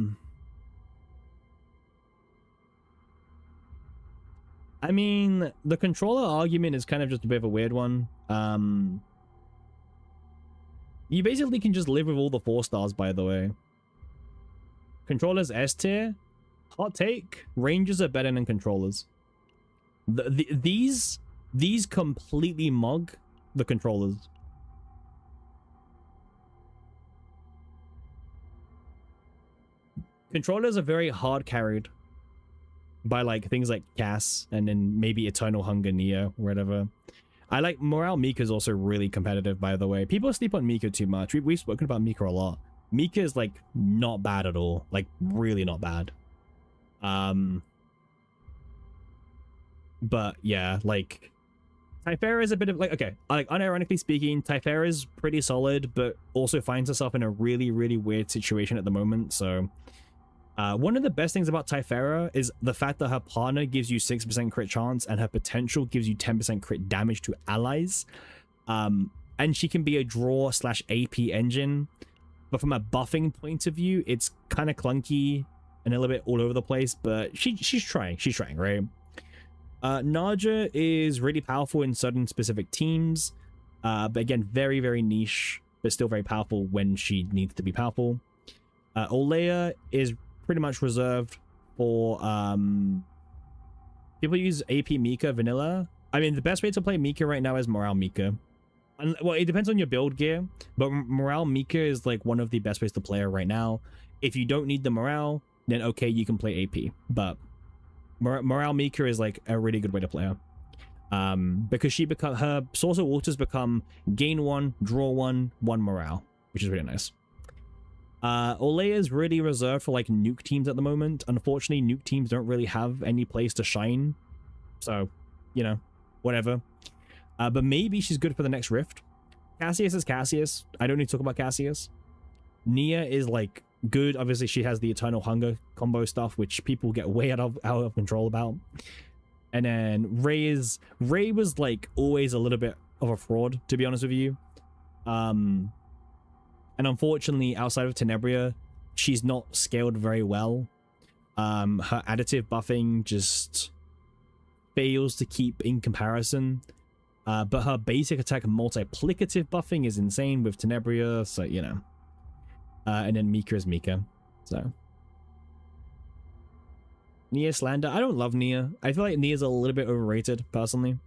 mean, the controller argument is kind of just a bit of a weird one. You basically can just live with all the 4 stars, by the way. Controllers S tier. Hot take. Rangers are better than controllers. These completely mug the controllers. Controllers are very hard carried by like things like Cass and then maybe Eternal Hunger Nia or whatever. I like Morale. Mika is also really competitive, by the way. People sleep on Mika too much. We've spoken about Mika a lot. Mika is like not bad at all, like really not bad. But yeah, like Typhera is a bit of like, okay, like unironically speaking, Typhera is pretty solid, but also finds herself in a really weird situation at the moment. So one of the best things about Typhera is the fact that her partner gives you 6% crit chance and her potential gives you 10% crit damage to allies. And she can be a draw / AP engine, but from a buffing point of view, it's kind of clunky and a little bit all over the place, but she's trying, right? Naja is really powerful in certain specific teams, but again, very niche, but still very powerful when she needs to be powerful. Olea is pretty much reserved for people use AP Mika vanilla. I mean, the best way to play Mika right now is Morale Mika. And, well, it depends on your build gear, but Morale Mika is like one of the best ways to play her right now. If you don't need the morale, then okay, you can play AP, but Morale Mika is like a really good way to play her. Because her source of waters become gain 1, draw 1, 1 morale, which is really nice. Olea is really reserved for like nuke teams at the moment. Unfortunately, nuke teams don't really have any place to shine, so you know, whatever. But maybe she's good for the next rift. Cassius is Cassius. I don't need to talk about Cassius. Nia is like good. Obviously, she has the Eternal Hunger combo stuff, which people get way out of control about. And then Ray was like always a little bit of a fraud, to be honest with you. And unfortunately, outside of Tenebria, she's not scaled very well. Her additive buffing just fails to keep in comparison. But her basic attack multiplicative buffing is insane with Tenebria, so you know. And then Mika is Mika, so. Nia slander. I don't love Nia. I feel like Nia's a little bit overrated, personally.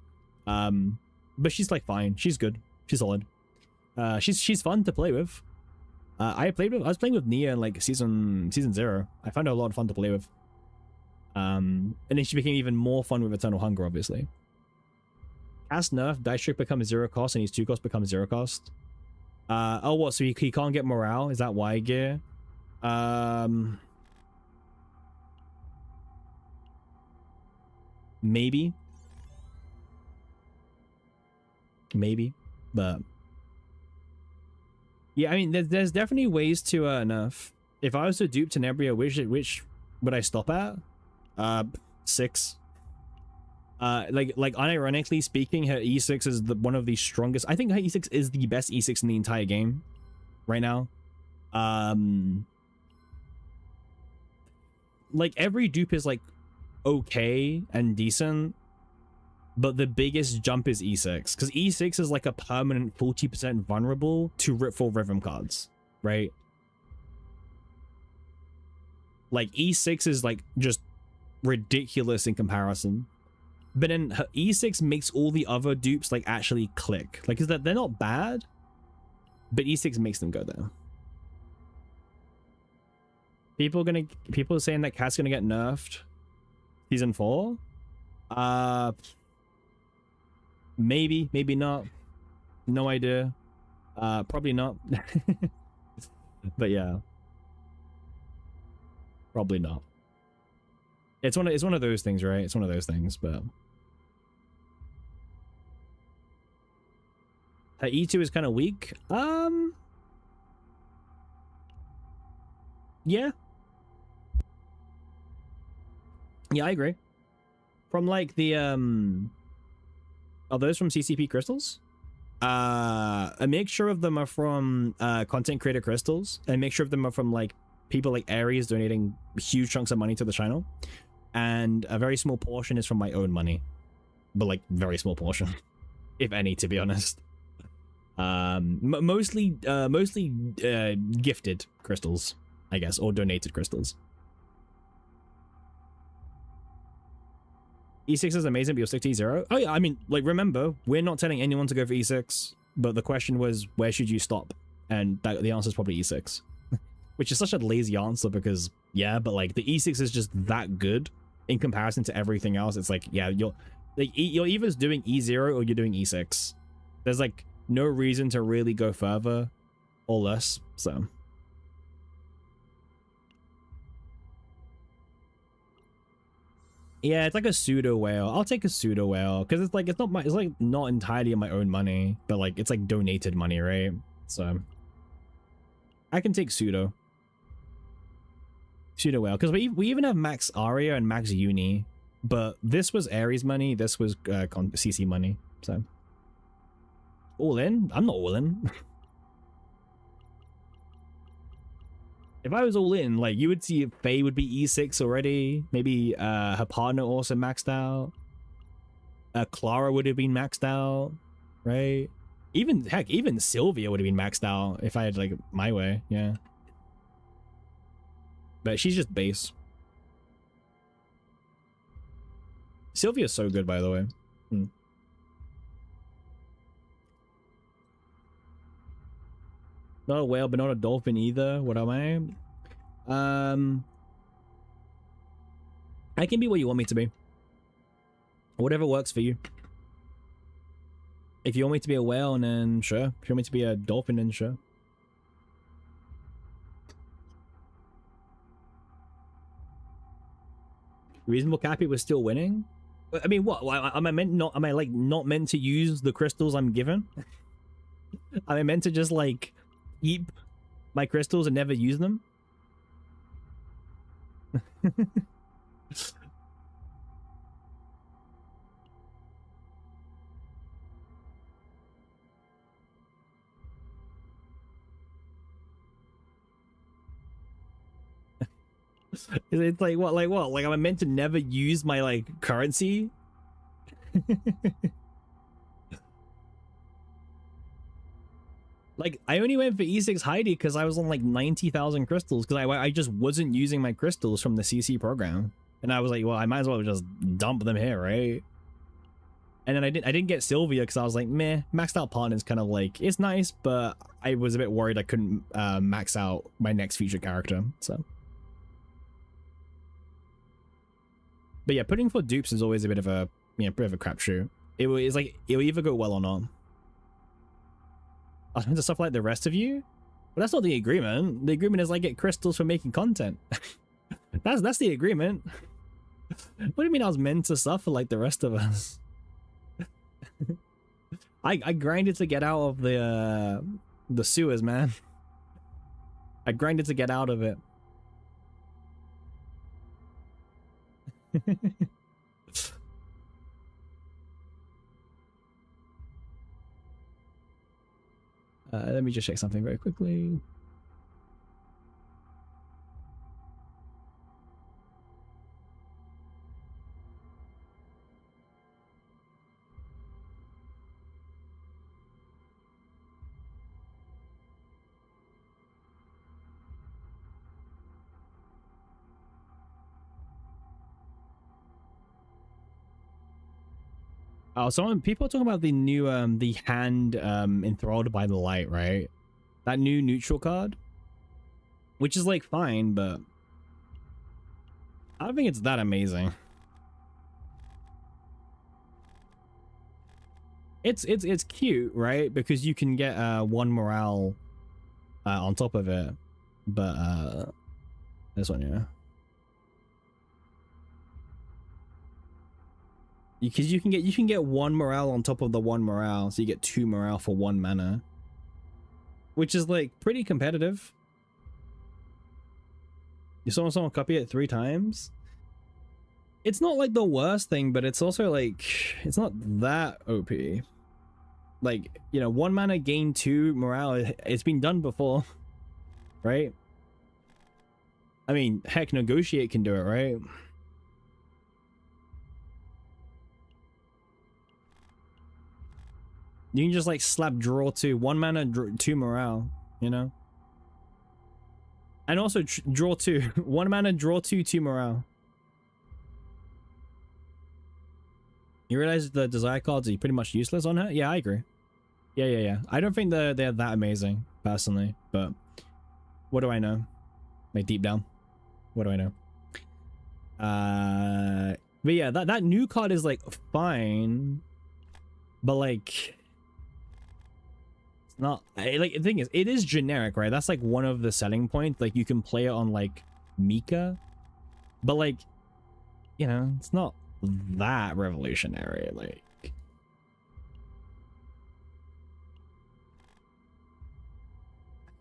But she's like fine. She's good. She's solid. She's fun to play with. I was playing with Nia in like season 0. I found her a lot of fun to play with. And then she became even more fun with Eternal Hunger, obviously. Cast nerf, Dice Trick becomes 0 cost and his 2 cost becomes 0 cost. Oh what, so he can't get morale? Is that why, gear? Maybe, but yeah, I mean, there's definitely ways to nerf. If I was to dupe Tenebria, which would I stop at? 6. Like unironically speaking, her E6 is one of the strongest. I think her E6 is the best E6 in the entire game right now. Like every dupe is like okay and decent, but the biggest jump is E6, because E6 is like a permanent 40% vulnerable to Ripful Rhythm cards, right? Like E6 is like just ridiculous in comparison, but then her E6 makes all the other dupes like actually click. Like, is that they're not bad, but E6 makes them go down. People are saying that Cat's gonna get nerfed season 4. Maybe not, no idea. Probably not. But yeah, probably not. It's one of those things, right? It's one of those things. But her E2 is kind of weak. Yeah, I agree. From like the are those from CCP crystals? A mixture of them are from content creator crystals, and a mixture of them are from like people like Aries donating huge chunks of money to the channel, and a very small portion is from my own money, but like very small portion, if any, to be honest. Mostly gifted crystals, I guess, or donated crystals. E6 is amazing, but you'll stick to E0. Oh yeah, I mean, like, remember, we're not telling anyone to go for E6, but the question was, where should you stop? And the answer is probably E6. Which is such a lazy answer because, yeah, but like, the E6 is just that good in comparison to everything else. It's like, yeah, you're either doing E0 or you're doing E6. There's like no reason to really go further or less, so... Yeah, it's like a pseudo whale. I'll take a pseudo whale because it's like it's like not entirely my own money, but like it's like donated money, right? So I can take pseudo whale because we even have max Aria and max Uni, but this was Ares money, this was CC money. So all in? I'm not all in. If I was all in, like, you would see Faye would be E6 already. Maybe her partner also maxed out. Clara would have been maxed out, right? Even, heck, even Sylvia would have been maxed out if I had, like, my way, yeah. But she's just base. Sylvia's so good, by the way. Not a whale, but not a dolphin either. What am I? I can be what you want me to be. Whatever works for you. If you want me to be a whale, then sure. If you want me to be a dolphin, then sure. Reasonable Cappy was still winning? I mean, what? Am I not meant to use the crystals I'm given? Am I meant to just like keep my crystals and never use them? It's like what? Like what? Like am I meant to never use my like currency? Like I only went for E6 Heidi because I was on like 90,000 crystals because I just wasn't using my crystals from the CC program, and I was like, well, I might as well just dump them here, right? And then I didn't get Sylvia because I was like, meh, maxed out pawn is kind of like, it's nice, but I was a bit worried I couldn't max out my next feature character. So, but yeah, putting for dupes is always a bit of a bit of a crapshoot. It's like it'll either go well or not. I was meant to stuff like the rest of you, but that's not the agreement. The agreement is I get crystals for making content. that's the agreement. What do you mean I was meant to suffer like the rest of us? I grinded to get out of the sewers, man. I grinded to get out of it. Let me just check something very quickly. Oh, people are talking about the new the hand enthralled by the light, right? That new neutral card, which is like fine, but I don't think it's that amazing. It's cute, right? Because you can get one morale on top of it, but this one, yeah. Because you can get one morale on top of the one morale, so you get 2 morale for 1 mana, which is like pretty competitive. You saw someone copy it 3 times. It's not like the worst thing, but it's also like it's not that OP. Like, you know, 1 mana gain 2 morale. It's been done before, right? I mean, heck, negotiate can do it, right? You can just like slap draw 2, 1 mana, 2 morale, you know? And also draw 2, 1 mana, draw 2, 2 morale. You realize the desire cards are pretty much useless on her? Yeah, I agree. Yeah. I don't think they're that amazing, personally, but what do I know? Like deep down, what do I know? But yeah, that new card is like fine, but like not like the thing is it is generic, right? That's like one of the selling points. Like you can play it on like Mika, but like, you know, it's not that revolutionary. Like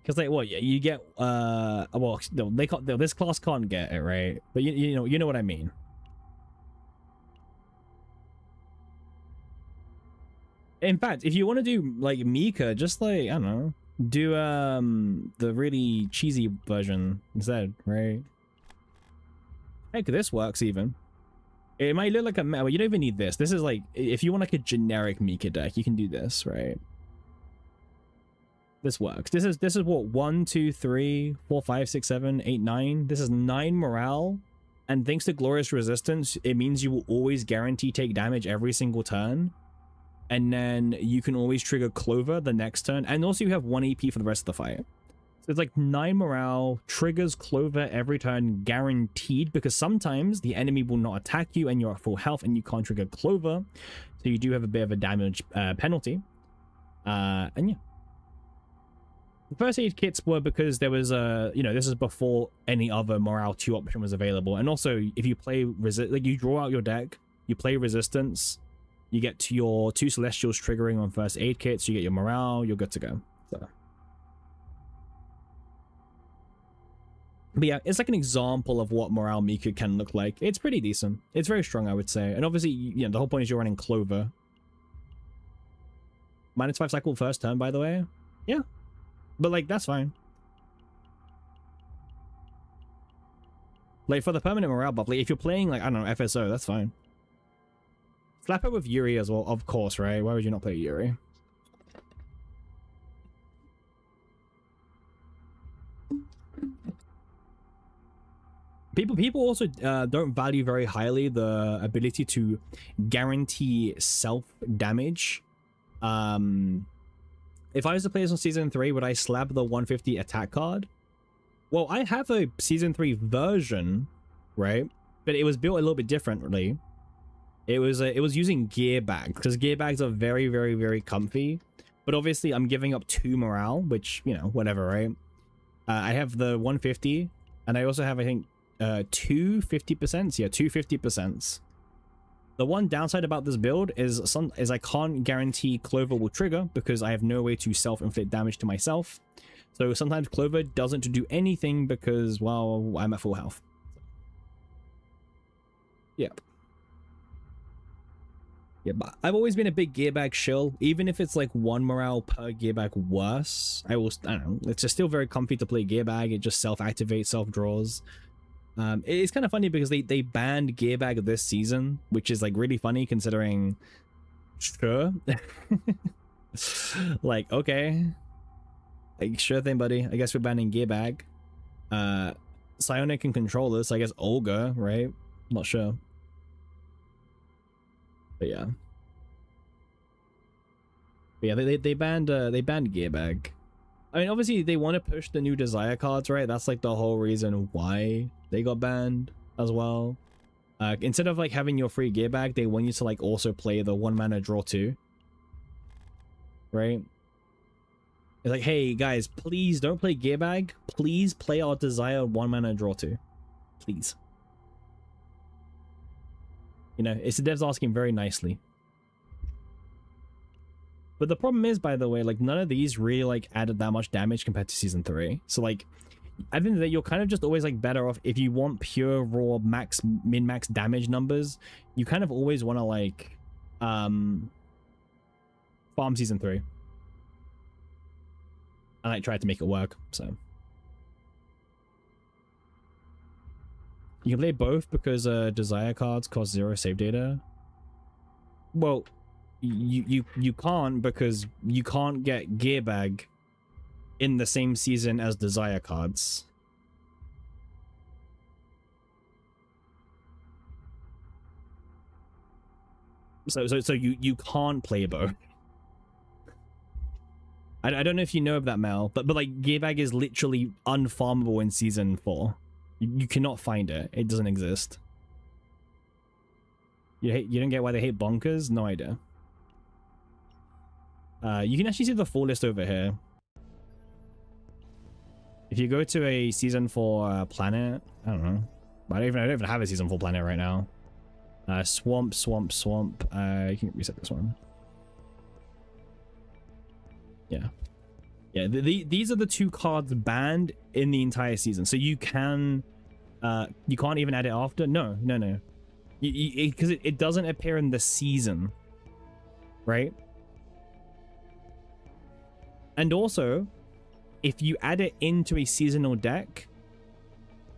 because like what you get well they can't, this class can't get it, right? But you know what I mean. In fact, if you want to do like Mika, just like, I don't know, do the really cheesy version instead, right? Heck, this works even. It might look like a well, you don't even need this. This is like, if you want like a generic Mika deck, you can do this, right? This works. This is what 1, 2, 3, 4, 5, 6, 7, 8, 9. This is 9 morale, and thanks to Glorious Resistance, it means you will always guarantee take damage every single turn. And then you can always trigger Clover the next turn. And also you have 1 AP for the rest of the fight. So it's like 9 morale, triggers Clover every turn, guaranteed. Because sometimes the enemy will not attack you and you're at full health and you can't trigger Clover. So you do have a bit of a damage penalty. And yeah. The first aid kits were because there was a, you know, this is before any other morale 2 option was available. And also if you play, like you draw out your deck, you play Resistance, you get to your 2 Celestials triggering on first aid kits, you get your morale, you're good to go. So. But yeah, it's like an example of what morale Mika can look like. It's pretty decent. It's very strong, I would say. And obviously, you know, the whole point is you're running Clover. -5 cycle first turn, by the way. Yeah. But like, that's fine. Like for the permanent morale buff, like if you're playing like, I don't know, FSO, that's fine. Slap it with Yuri as well, of course, right? Why would you not play Yuri? People also don't value very highly the ability to guarantee self damage. If I was to play this on season 3, would I slap the 150 attack card? Well, I have a season 3 version, right? But it was built a little bit differently. It was using gear bags, because gear bags are very, very, very comfy. But obviously, I'm giving up 2 morale, which, you know, whatever, right? I have the 150, and I also have, I think, 2 50%. Yeah, 2 50%. The one downside about this build is I can't guarantee Clover will trigger because I have no way to self-inflict damage to myself. So sometimes Clover doesn't do anything because, well, I'm at full health. Yep. Yeah, but I've always been a big gearbag shill. Even if it's like 1 morale per gearbag worse, I don't know. It's just still very comfy to play gearbag. It just self-activates, self-draws. It's kind of funny because they banned gearbag this season, which is like really funny considering, sure. Like, okay, like, sure thing, buddy. I guess we're banning gearbag. Psionic and controllers, I guess Olga, right? Not sure, but yeah. They banned gearbag. I mean, obviously they want to push the new Desire cards, right? That's like the whole reason why they got banned as well. Instead of like having your free gear bag, they want you to like also play the 1 mana draw 2. Right? It's like, hey guys, please don't play gear bag. Please play our Desire 1 mana draw 2. Please. You know, it's the devs asking very nicely. But the problem is, by the way, like none of these really like added that much damage compared to season 3. So like, I think that you're kind of just always like better off if you want pure raw max min-max damage numbers. You kind of always want to like farm season 3 and like try to make it work. So you can play both because Desire cards cost 0 save data. Well, you can't because you can't get gearbag in the same season as Desire cards. So you can't play both. I don't know if you know of that, Mel, but like gearbag is literally unfarmable in season 4. You cannot find it. It doesn't exist. You don't get why they hate bonkers? No idea. You can actually see the full list over here. If you go to a season 4 planet, I don't know. I don't even have a season 4 planet right now. Swamp. You can reset this one. Yeah. Yeah, these are the 2 cards banned in the entire season. So you can't even add it after? No. Because it doesn't appear in the season. Right? And also, if you add it into a seasonal deck,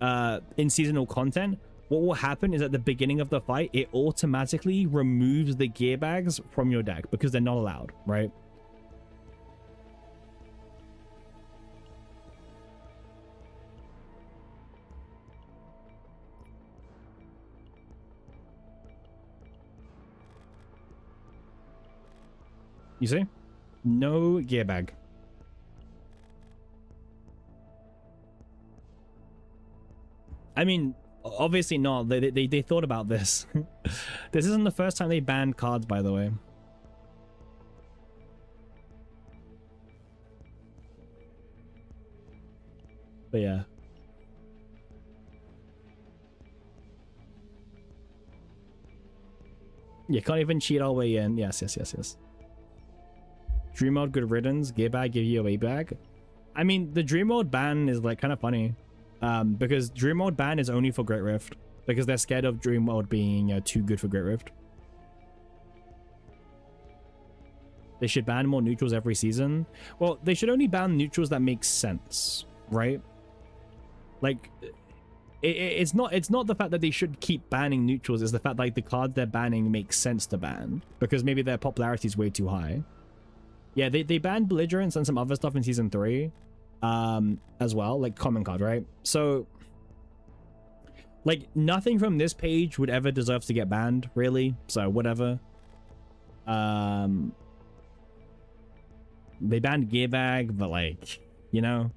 in seasonal content, what will happen is at the beginning of the fight, it automatically removes the gear bags from your deck because they're not allowed, right? You see? No gear bag. I mean, obviously not. They thought about this. This isn't the first time they banned cards, by the way. But yeah. You can't even cheat all the way in. Yes. Dream mode, good riddance. Gear bag, give you a way bag. I mean, the dream mode ban is like kind of funny. Because Dream Mode ban is only for Great Rift. Because they're scared of Dream Mode being too good for Great Rift. They should ban more neutrals every season. Well, they should only ban neutrals that make sense, right? Like, it's not the fact that they should keep banning neutrals. It's the fact like the cards they're banning makes sense to ban because maybe their popularity is way too high. Yeah, they banned belligerents and some other stuff in season 3 as well, like common card, right? So like nothing from this page would ever deserve to get banned, really. So whatever. They banned Gearbag, but like, you know,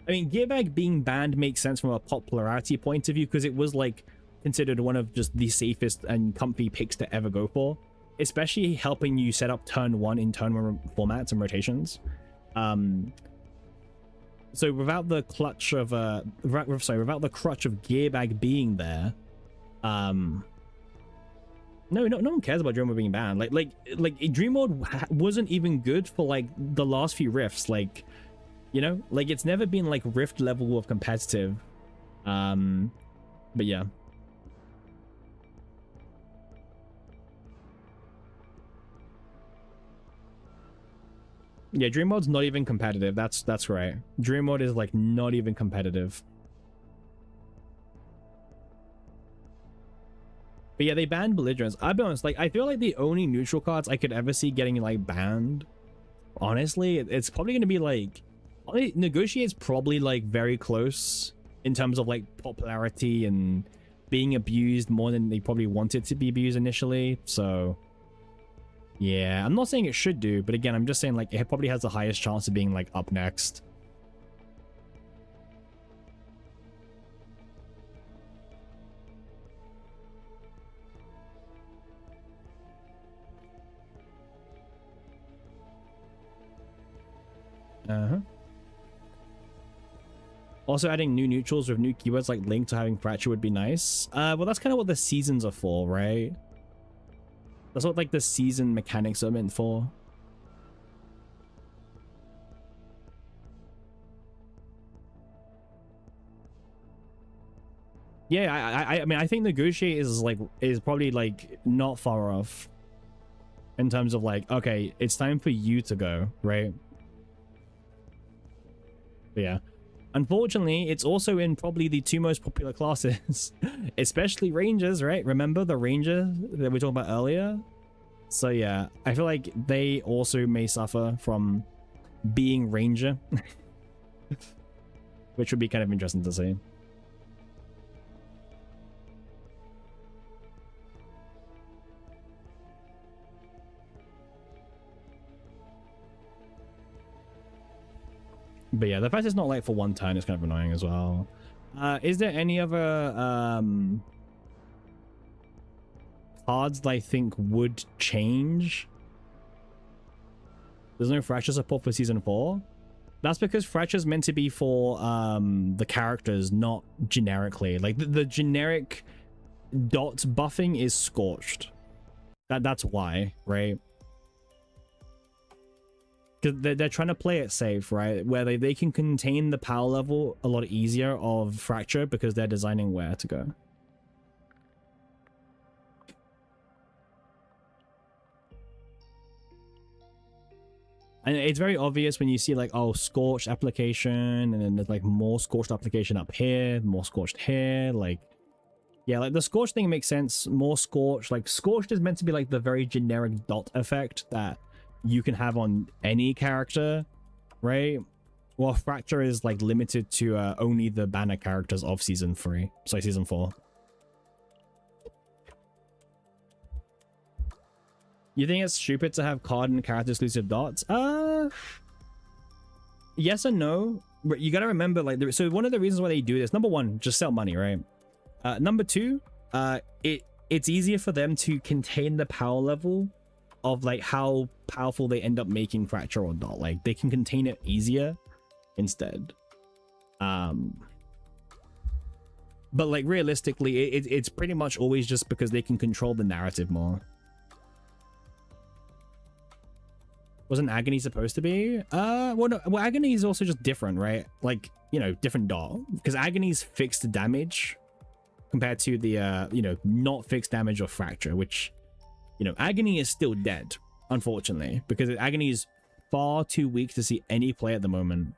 I mean, Gearbag being banned makes sense from a popularity point of view because it was like considered one of just the safest and comfy picks to ever go for, especially helping you set up turn 1 in turn 1 formats and rotations. So without the clutch of without the crutch of Gearbag being there, no one cares about Dream Mode being banned. Like Dream Mode wasn't even good for like the last few rifts. Like, you know, like it's never been like rift level of competitive. But yeah. Yeah, Dream Mode's not even competitive. That's right. Dream Mode is like not even competitive. But yeah, they banned belligerents. I'll be honest, like I feel like the only neutral cards I could ever see getting like banned, honestly, it's probably gonna be like Negotiate's probably like very close in terms of like popularity and being abused more than they probably wanted to be abused initially. So yeah, I'm not saying it should do, but again, I'm just saying like it probably has the highest chance of being like up next. Also adding new neutrals with new keywords like link to having fracture would be nice. Well, that's kind of what the seasons are for, right? That's what like the season mechanics are meant for. Yeah, I mean, I think Negotiate is probably like not far off in terms of like, okay, it's time for you to go, right? But yeah. Unfortunately, it's also in probably the 2 most popular classes, especially Rangers, right? Remember the Ranger that we were talking about earlier? So yeah, I feel like they also may suffer from being Ranger, which would be kind of interesting to see. But yeah, the fact it's not like for 1 turn is kind of annoying as well. Is there any other cards that I think would change? There's no Fracture support for season 4. That's because Fracture's meant to be for the characters, not generically. Like the generic dot buffing is Scorched. That's why, right? Because they're trying to play it safe, right? Where they can contain the power level a lot easier of Fracture because they're designing where to go. And it's very obvious when you see like, oh, Scorched application, and then there's like more Scorched application up here, more Scorched here, like... Yeah, like the Scorched thing makes sense. More Scorched, like Scorched is meant to be like the very generic dot effect that you can have on any character, right? Well, Fracture is like limited to only the banner characters of season 4. You think it's stupid to have card and character exclusive dots? Yes and no. But you gotta remember, like, so one of the reasons why they do this, number one, just sell money, right? Number two, it's easier for them to contain the power level of like how powerful they end up making Fracture or not. Like they can contain it easier instead. But like realistically, it's pretty much always just because they can control the narrative more. Wasn't Agony supposed to be? Well, no, well, Agony is also just different, right? Like, you know, different dot, because Agony's fixed damage compared to the you know, not fixed damage of Fracture, which, you know, Agony is still dead, unfortunately, because Agony is far too weak to see any play at the moment.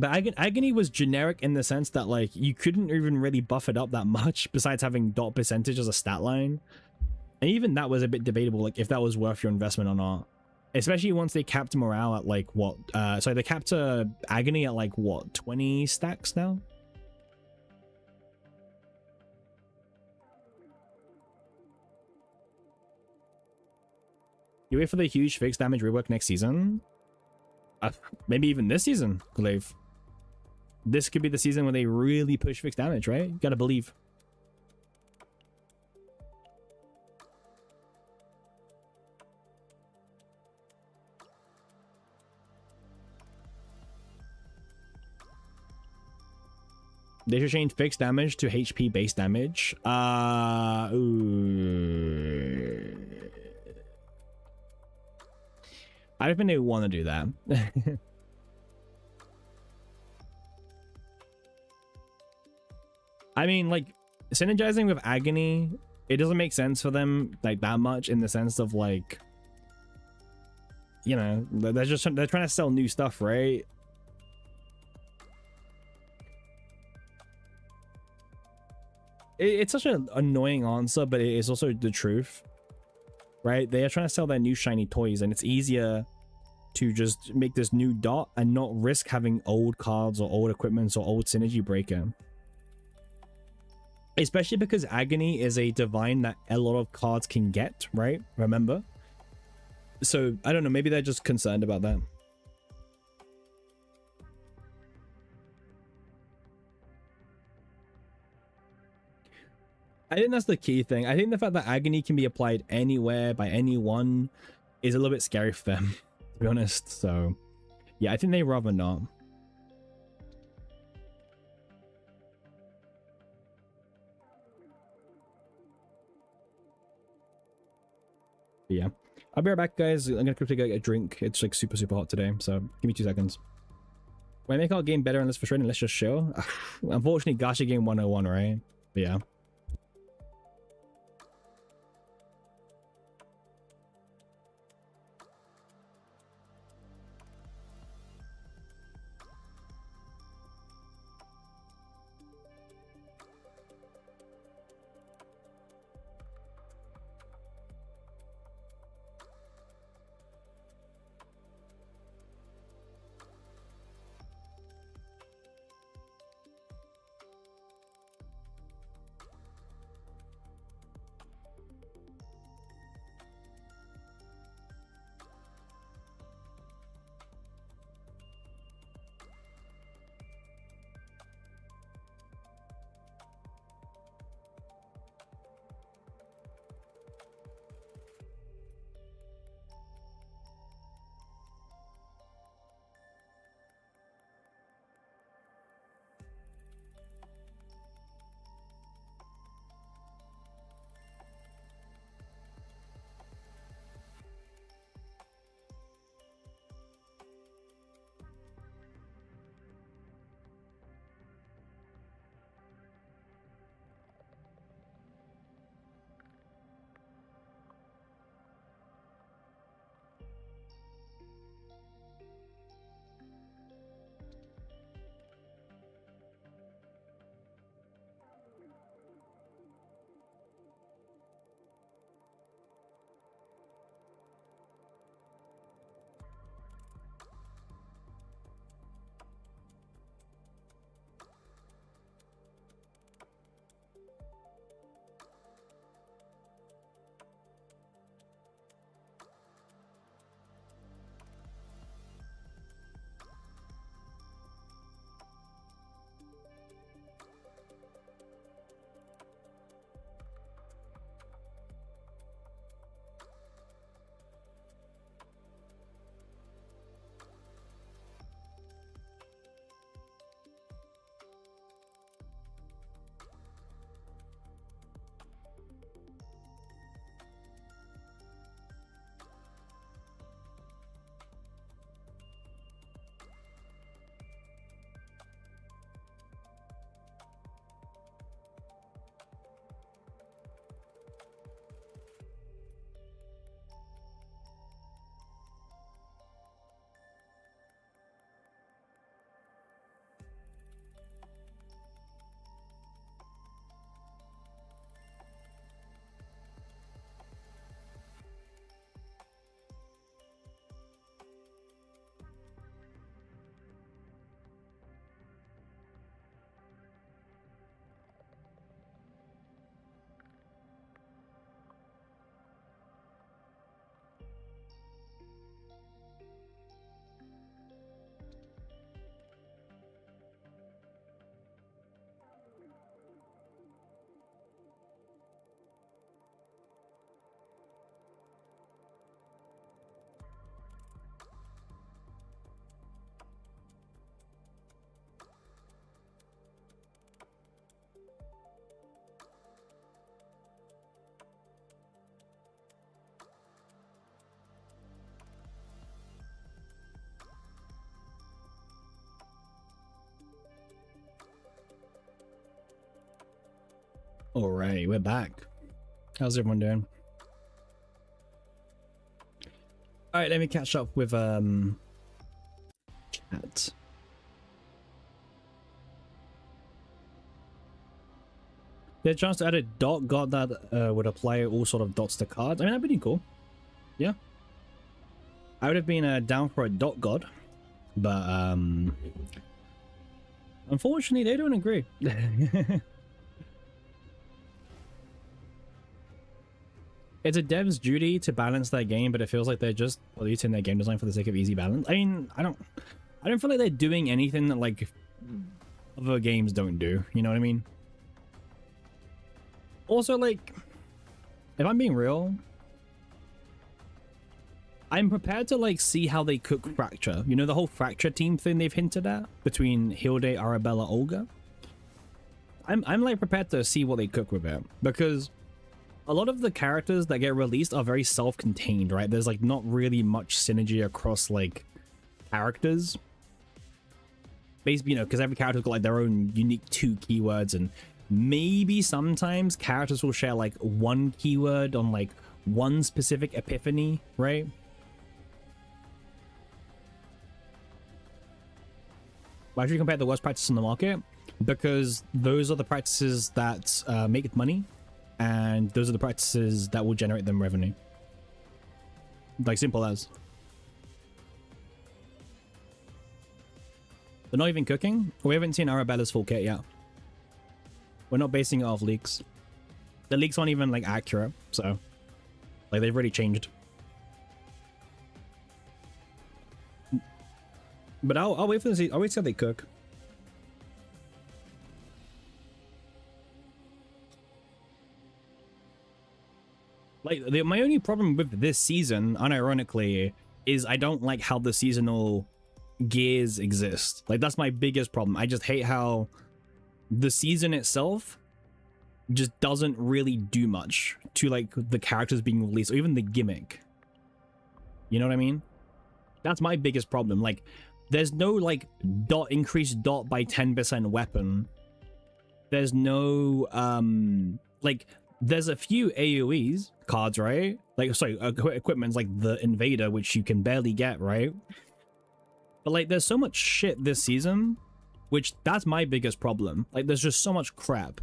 But Agony was generic in the sense that like you couldn't even really buff it up that much besides having dot percentage as a stat line. And even that was a bit debatable, like if that was worth your investment or not. Especially once they capped morale at like what, sorry, they capped Agony at like what, 20 stacks now? You wait for the huge fixed damage rework next season? Maybe even this season, Khalipe. This could be the season where they really push fixed damage, right? You gotta believe. They should change fixed damage to HP base damage. Ooh. I don't think they want to do that. I mean, like, synergizing with Agony, it doesn't make sense for them, like, that much in the sense of, like, you know, they're trying to sell new stuff, right? It's such an annoying answer, but it is also the truth, right? They are trying to sell their new shiny toys, and it's easier to just make this new dot and not risk having old cards or old equipments or old synergy breaker. Especially because Agony is a divine that a lot of cards can get, right? Remember? So, I don't know, maybe they're just concerned about that. I think that's the key thing. I think the fact that Agony can be applied anywhere by anyone is a little bit scary for them, to be honest. So, yeah, I think they'd rather not. But yeah, I'll be right back, guys. I'm gonna quickly go get a drink. It's like super hot today, so give me 2 seconds. When I make our game better and less frustrating, let's just show. Unfortunately, Gacha game 101, right? But yeah. All right, we're back. How's everyone doing? All right, let me catch up with chat. The chance to add a dot god that would apply all sort of dots to cards. I mean, that'd be cool. Yeah, I would have been down for a dot god, but unfortunately, they don't agree. It's a dev's duty to balance their game, but it feels like they're just polluting their game design for the sake of easy balance. I mean, I don't feel like they're doing anything that like other games don't do. You know what I mean? Also, like, if I'm being real, I'm prepared to like see how they cook Fracture. You know, the whole Fracture team thing they've hinted at between Hilde, Arabella, Olga. I'm like prepared to see what they cook with it, because a lot of the characters that get released are very self-contained, right? There's like not really much synergy across like characters. Basically, you know, because every character's got like their own unique 2 keywords, and maybe sometimes characters will share like 1 keyword on like one specific epiphany, right? Why should you compare the worst practices in the market? Because those are the practices that make money, and those are the practices that will generate them revenue. Like, simple as. They're not even cooking. We haven't seen Arabella's full kit yet. We're not basing it off leaks. The leaks aren't even like accurate, so like they've already changed. But I'll wait for this. I'll wait till they cook. Like, my only problem with this season, unironically, is I don't like how the seasonal gears exist. Like, that's my biggest problem. I just hate how the season itself just doesn't really do much to like the characters being released, or even the gimmick. You know what I mean? That's my biggest problem. Like, there's no like increased dot by 10% weapon. There's no like, there's a few AoEs cards, right? Like, sorry, equipments like the Invader, which you can barely get, right? But like, there's so much shit this season, which that's my biggest problem. Like, there's just so much crap.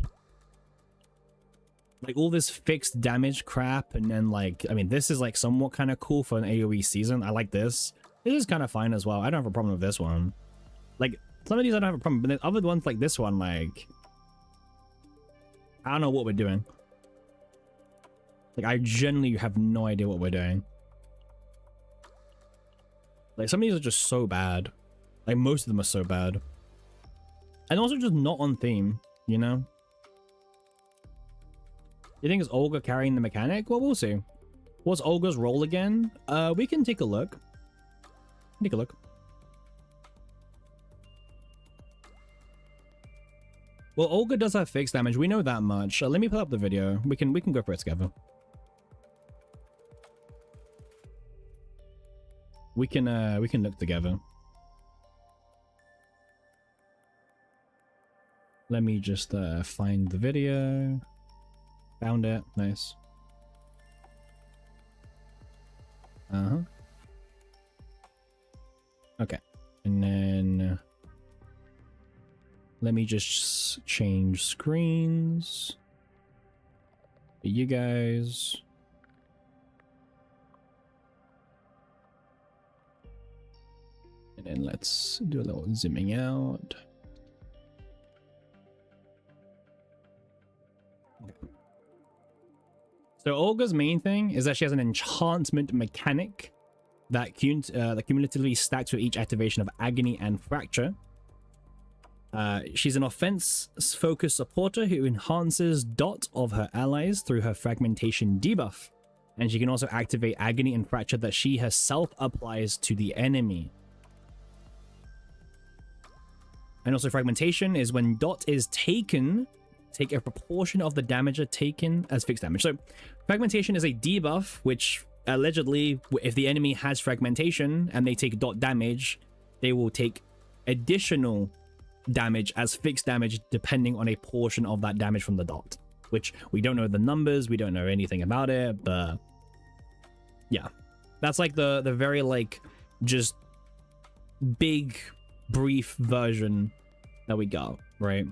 Like, all this fixed damage crap, and then like, I mean, this is like somewhat kind of cool for an AoE season. I like this. This is kind of fine as well. I don't have a problem with this one. Like, some of these I don't have a problem, but then other ones like this one, like, I don't know what we're doing. Like, I genuinely have no idea what we're doing. Like, some of these are just so bad. Like, most of them are so bad. And also just not on theme, you know? You think it's Olga carrying the mechanic? Well, we'll see. What's Olga's role again? We can take a look. Take a look. Well, Olga does have fixed damage. We know that much. Let me pull up the video. We can go for it together. We can look together. Let me just find the video. Found it. Nice. Okay. And then let me just change screens. You guys. And then let's do a little zooming out. So Olga's main thing is that she has an enchantment mechanic that cumulatively stacks with each activation of Agony and Fracture. She's an offense-focused supporter who enhances dot of her allies through her fragmentation debuff. And she can also activate Agony and Fracture that she herself applies to the enemy. And also fragmentation is when dot is taken, take a proportion of the damage taken as fixed damage. So fragmentation is a debuff, which allegedly, if the enemy has fragmentation and they take dot damage, they will take additional damage as fixed damage depending on a portion of that damage from the dot. which we don't know the numbers, we don't know anything about it, but yeah, that's like the very like just big brief version that we got, right?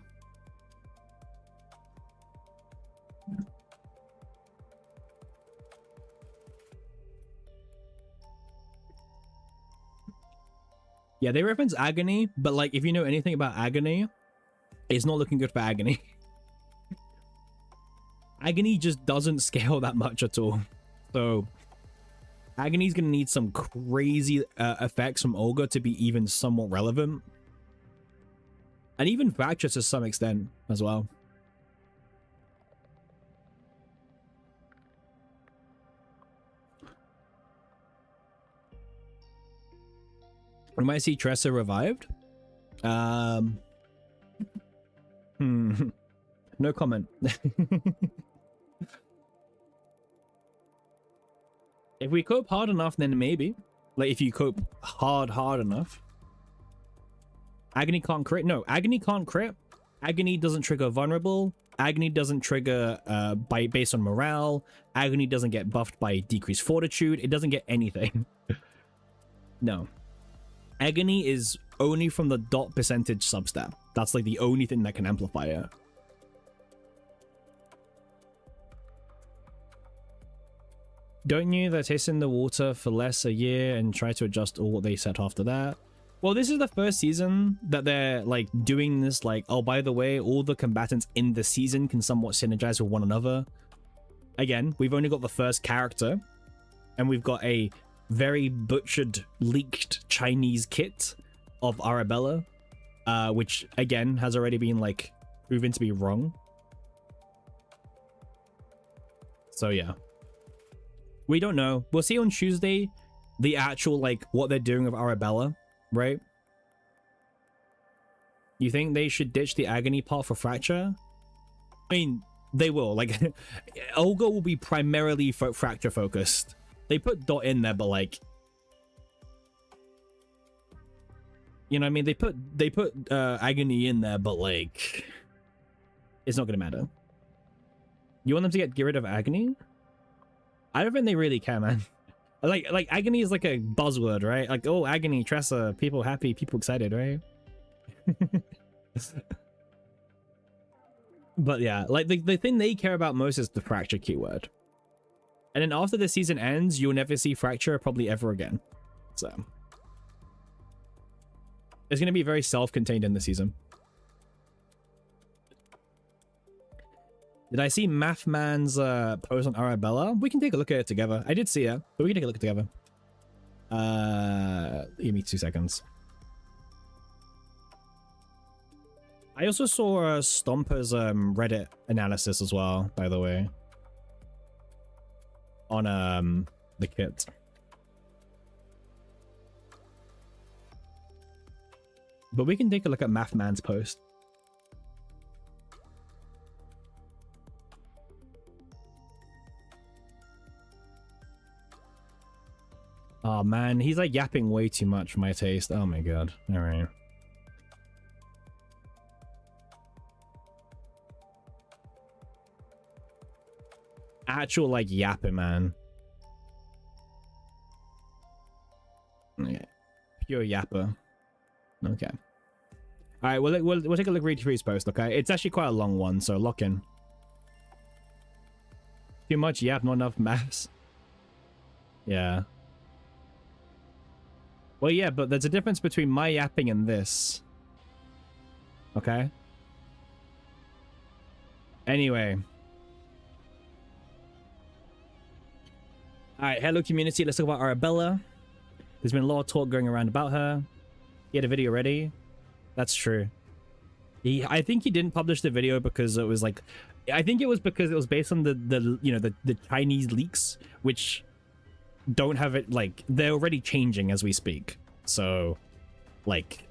Yeah, they reference Agony, but like if you know anything about Agony, it's not looking good for Agony. Agony just doesn't scale that much at all. So Agony's gonna need some crazy effects from Olga to be even somewhat relevant. And even Fracture to some extent as well. We might see Tressa revived. No comment. If we cope hard enough, then maybe. Like, if you cope hard enough. Agony can't crit. No, Agony can't crit. Agony doesn't trigger vulnerable. Agony doesn't trigger based on morale. Agony doesn't get buffed by decreased fortitude. It doesn't get anything. No. Agony is only from the dot percentage substat. That's like the only thing that can amplify it. Don't you that taste in the water for less a year and try to adjust all what they set after that? Well, this is the first season that they're like doing this, like, oh, by the way, all the combatants in the season can somewhat synergize with one another. Again, we've only got the first character, and we've got a very butchered, leaked Chinese kit of Arabella, which again has already been like proven to be wrong. So yeah, we don't know. We'll see on Tuesday the actual like what they're doing with Arabella, right? You think they should ditch the Agony part for Fracture? I mean, they will. Like, Olga will be primarily Fracture focused. They put Dot in there, but like, you know what I mean? They put Agony in there, but like, it's not gonna matter. You want them to get rid of Agony? I don't think they really care, man. Like Agony is like a buzzword, right? Like, oh, Agony, Tressa, people happy, people excited, right? But yeah, like the thing they care about most is the Fracture keyword. And then after the season ends, you'll never see Fracture probably ever again. So it's going to be very self-contained in the season. Did I see Mathman's post on Arabella? We can take a look at it together. I did see it, but we can take a look together. Give me 2 seconds. I also saw Stomper's Reddit analysis as well, by the way. On the kit. But we can take a look at Mathman's post. Oh man, he's like yapping way too much for my taste. Oh my god. Alright. Actual like yapping, man. Okay. Pure yapper. Okay. Alright, we'll take a look read through his post, okay? It's actually quite a long one, so lock in. Too much yap, not enough maths. Yeah. Well, yeah, but there's a difference between my yapping and this. Okay? Anyway. Alright, hello community, let's talk about Arabella. There's been a lot of talk going around about her. He had a video ready. That's true. I think he didn't publish the video because it was like... I think it was because it was based on the Chinese leaks, which... don't have it, like, they're already changing as we speak. So, like,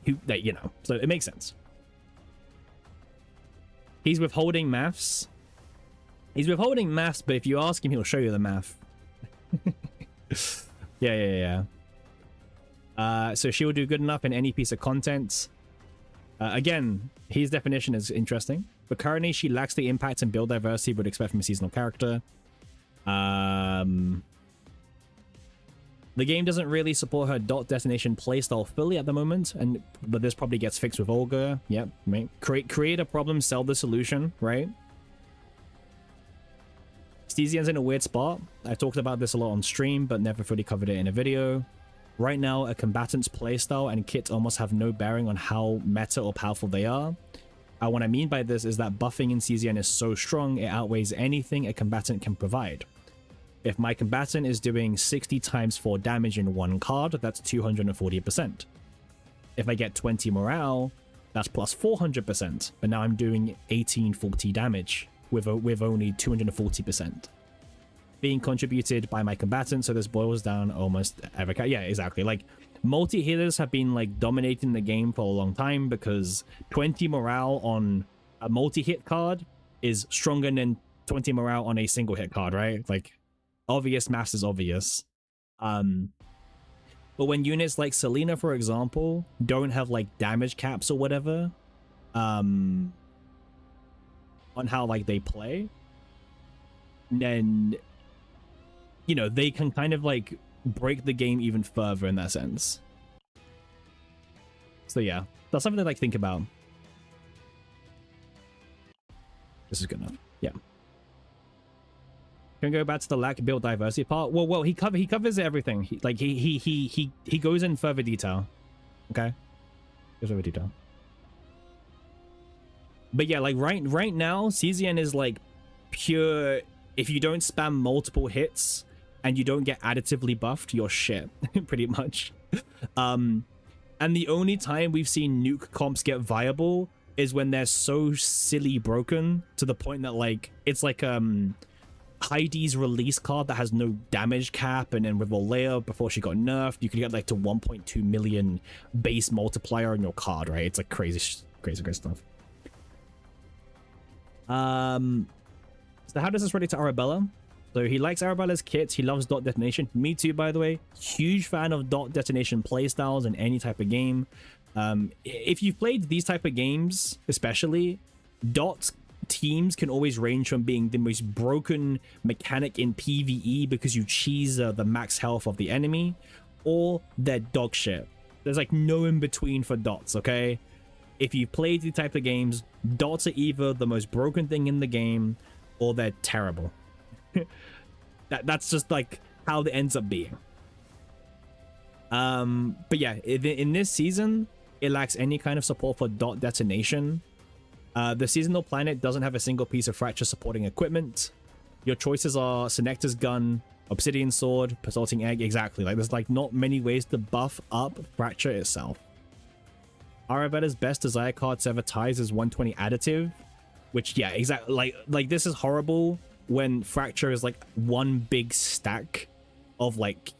you know, so it makes sense. He's withholding maths. He's withholding maths, but if you ask him, he'll show you the math. Yeah. So she will do good enough in any piece of content. Again, his definition is interesting. but currently she lacks the impact and build diversity we'd expect from a seasonal character. The game doesn't really support her dot detonation playstyle fully at the moment, but this probably gets fixed with Olga. Yep, right. Create a problem, sell the solution, right? Stesian's in a weird spot. I've talked about this a lot on stream, but never fully covered it in a video. Right now, a combatant's playstyle and kit almost have no bearing on how meta or powerful they are. What I mean by this is that buffing in Stesian is so strong, it outweighs anything a combatant can provide. If my combatant is doing 60 times 4 damage in one card, that's 240%. If I get 20 morale, that's plus 400%, but now I'm doing 1840 damage with only 240% being contributed by my combatant. So this boils down almost every card. Yeah, exactly. Like, multi-healers have been like dominating the game for a long time because 20 morale on a multi-hit card is stronger than 20 morale on a single hit card, right? Like, obvious maths is obvious. But when units like Selena, for example, don't have like damage caps or whatever on how like they play, then, you know, they can kind of like break the game even further in that sense. So yeah, that's something to like think about. This is good enough. Yeah. Can we go back to the lack build diversity part? Well, he covers everything. He goes in further detail. Okay, goes further detail. But yeah, like right now, Cesian is like pure. If you don't spam multiple hits and you don't get additively buffed, you're shit, pretty much. And the only time we've seen nuke comps get viable is when they're so silly broken to the point that like it's like Heidi's release card that has no damage cap, and then with Olea, before she got nerfed, you could get like to 1.2 million base multiplier on your card, right? It's like crazy stuff. So how does this relate to Arabella? So he likes Arabella's kits. He loves dot detonation. Me too, by the way. Huge fan of dot detonation playstyles in any type of game. If you've played these type of games, especially, dot teams can always range from being the most broken mechanic in PvE because you cheese the max health of the enemy, or they're dog shit. There's like no in between for dots, okay? If you played these type of games, dots are either the most broken thing in the game or they're terrible. That's just like how it ends up being. But yeah, in this season, it lacks any kind of support for dot detonation. The seasonal planet doesn't have a single piece of Fracture supporting equipment. Your choices are Senecta's gun, Obsidian Sword, Assaulting Egg. Exactly. Like, there's like not many ways to buff up Fracture itself. Arabella's best desire card, Sever Ties, is 120 additive, which, yeah, exactly. Like this is horrible when Fracture is like one big stack of like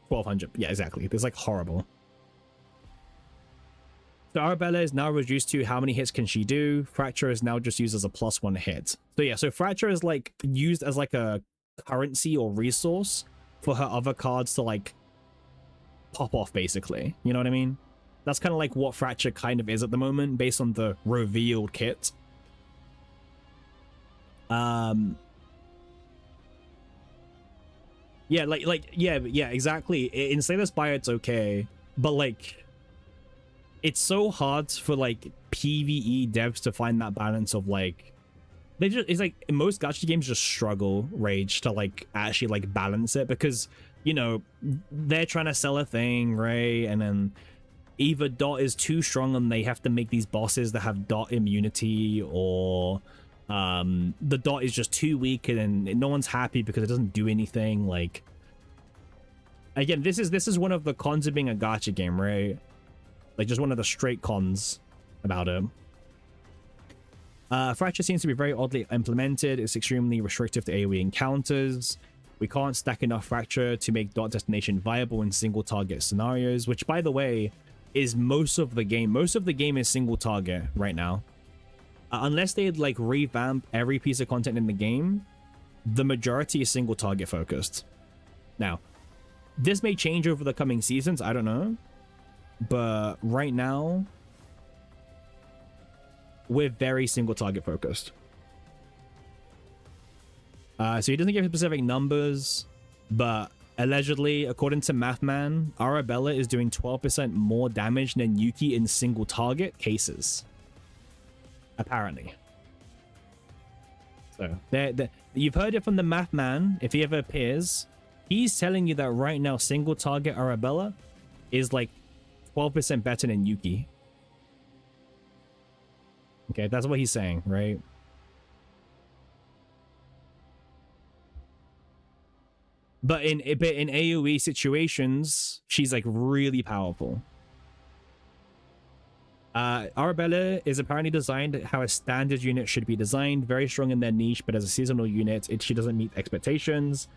1200. Yeah, exactly. It's like horrible. So Arabella is now reduced to how many hits can she do. Fracture is now just used as a +1 hit. So yeah, so Fracture is like used as like a currency or resource for her other cards to like pop off, basically. You know what I mean? That's kind of like what Fracture kind of is at the moment based on the revealed kit. Yeah, yeah, exactly. In Slayer's Spire, it's okay, but like, it's so hard for like PvE devs to find that balance of like, it's like most gacha games just struggle Rage to like actually like balance it, because, you know, they're trying to sell a thing, right? And then either dot is too strong and they have to make these bosses that have dot immunity, or the dot is just too weak and then no one's happy because it doesn't do anything. Like, again, this is one of the cons of being a gacha game, right? Like, just one of the straight cons about it. Fracture seems to be very oddly implemented. It's extremely restrictive to AoE encounters. We can't stack enough Fracture to make dot destination viable in single target scenarios, which, by the way, is most of the game. Most of the game is single target right now. Unless they'd like revamp every piece of content in the game, the majority is single target focused. Now, this may change over the coming seasons, I don't know. But right now, we're very single target focused. So he doesn't give specific numbers, but allegedly, according to Mathman, Arabella is doing 12% more damage than Yuki in single target cases. Apparently. So you've heard it from the Mathman. If he ever appears, he's telling you that right now single target Arabella is like 12% better than Yuki. Okay, that's what he's saying, right? But in AoE situations, she's like really powerful. Arabella is apparently designed how a standard unit should be designed, very strong in their niche, but as a seasonal unit, she doesn't meet expectations.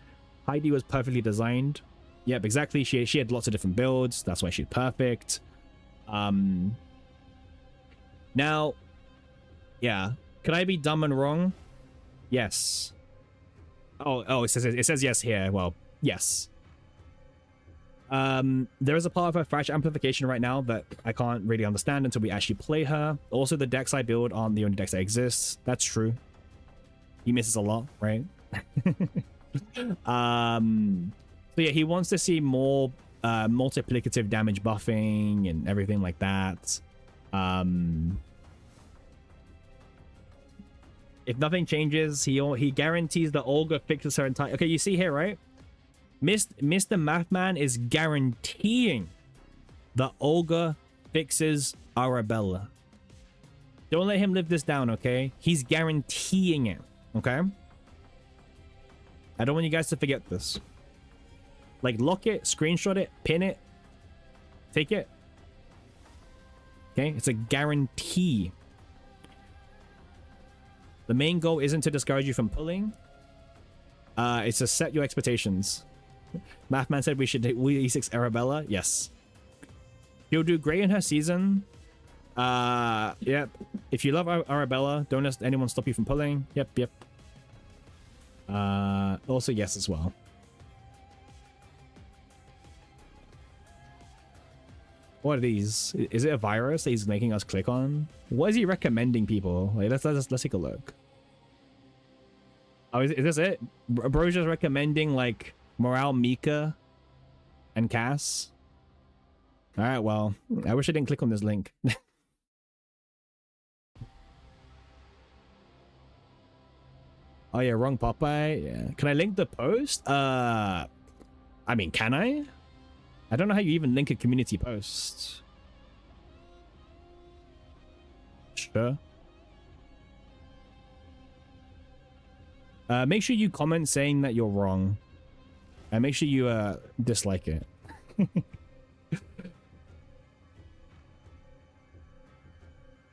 Heidi was perfectly designed. Yep, exactly. She had lots of different builds. That's why she's perfect. Now, yeah, could I be dumb and wrong? Yes. Oh, it says yes here. Well, yes. There is a part of her fracture amplification right now that I can't really understand until we actually play her. Also, the decks I build aren't the only decks that exist. That's true. He misses a lot, right? So yeah, he wants to see more multiplicative damage buffing and everything like that. If nothing changes, he guarantees that Olga fixes her entire... Okay, you see here, right? Mr. Mathman is guaranteeing that Olga fixes Arabella. Don't let him live this down, okay? He's guaranteeing it, okay? I don't want you guys to forget this. Like, lock it, screenshot it, pin it, take it. Okay? It's a guarantee. The main goal isn't to discourage you from pulling. It's to set your expectations. Mathman said we should take E6 Arabella. Yes. She'll do great in her season. Yep. If you love Arabella, don't let anyone stop you from pulling. Yep. Also yes as well. What are these? Is it a virus that he's making us click on? What is he recommending people? Like, let's take a look. Oh, is this it? Bro's just recommending like Morale, Mika, and Cass. All right, well, I wish I didn't click on this link. Oh yeah, wrong Popeye. Yeah. Can I link the post? I mean, can I? I don't know how you even link a community post. Sure. Make sure you comment saying that you're wrong. And make sure you dislike it.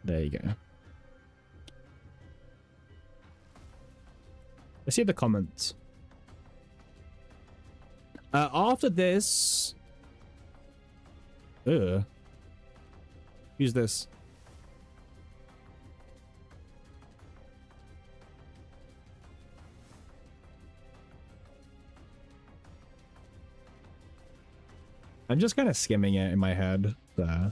There you go. Let's see the comments. After this... Ugh. Who's this? I'm just kind of skimming it in my head. So.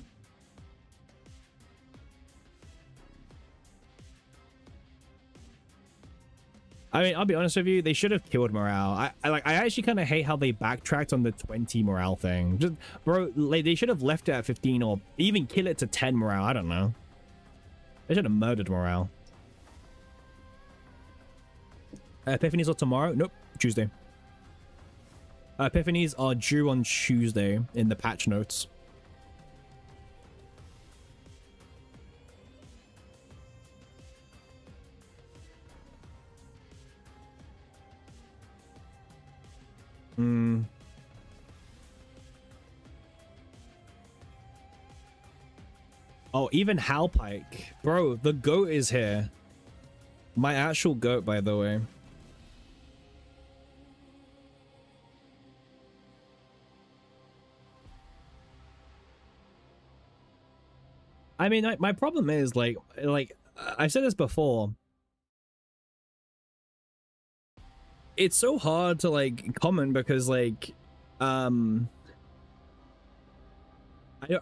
I mean, I'll be honest with you, they should have killed morale. I actually kind of hate how they backtracked on the 20 morale thing. Just, bro, like, they should have left it at 15 or even kill it to 10 morale. I don't know. They should have murdered morale. Epiphanies are tomorrow? Nope, Tuesday. Epiphanies are due on Tuesday in the patch notes. Oh, even Halpike. Bro, the goat is here. My actual goat, by the way. I mean, my problem is, like, I've said this before. It's so hard to, like, comment because, like, I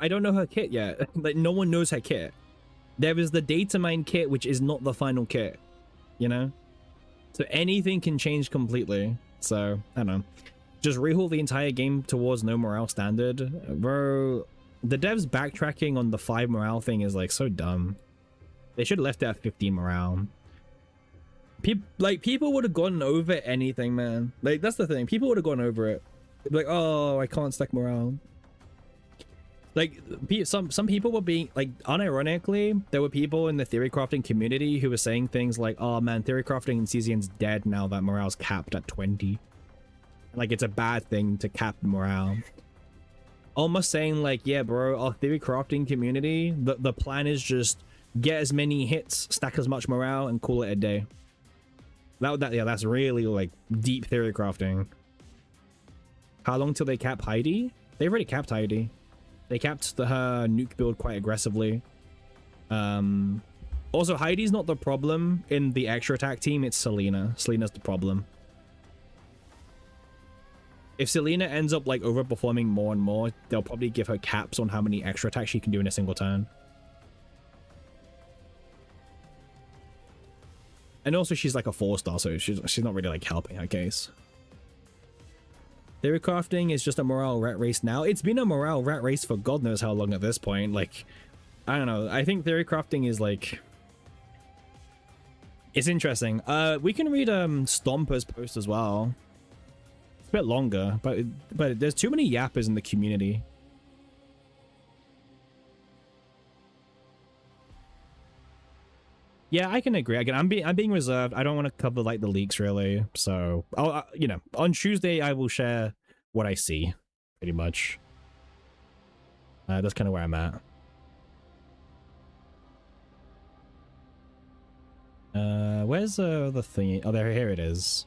don't know her kit yet. Like, no one knows her kit. There is the data mine kit, which is not the final kit, you know? So anything can change completely. So, I don't know. Just rehaul the entire game towards no morale standard. Bro, the devs backtracking on the 5 morale thing is like so dumb. They should have left it at 15 morale. People would have gotten over anything, man. Like, that's the thing. People would have gone over it. They'd be like, oh, I can't stack morale. Like, some people were being, like, unironically, there were people in the theory crafting community who were saying things like, oh man, theory crafting in CZN's dead now that morale's capped at 20. Like, it's a bad thing to cap morale. Almost saying like, yeah, bro, our theory crafting community, the plan is just get as many hits, stack as much morale, and call it a day. Yeah, that's really like deep theory crafting. How long till they cap Heidi? They've already capped Heidi. They capped her nuke build quite aggressively. Also, Heidi's not the problem in the extra attack team, it's Selena. Selena's the problem. If Selena ends up like overperforming more and more, they'll probably give her caps on how many extra attacks she can do in a single turn. And also she's like a 4-star, so she's not really like helping her case. Theory crafting is just a morale rat race now. It's been a morale rat race for God knows how long at this point. Like, I don't know. I think theory crafting is like, it's interesting. We can read Stomper's post as well. It's a bit longer, but there's too many yappers in the community. Yeah, I can agree. Again, I'm being reserved. I don't want to cover like the leaks really. So, you know, on Tuesday I will share what I see, pretty much. That's kind of where I'm at. Where's the thing? Oh, here it is.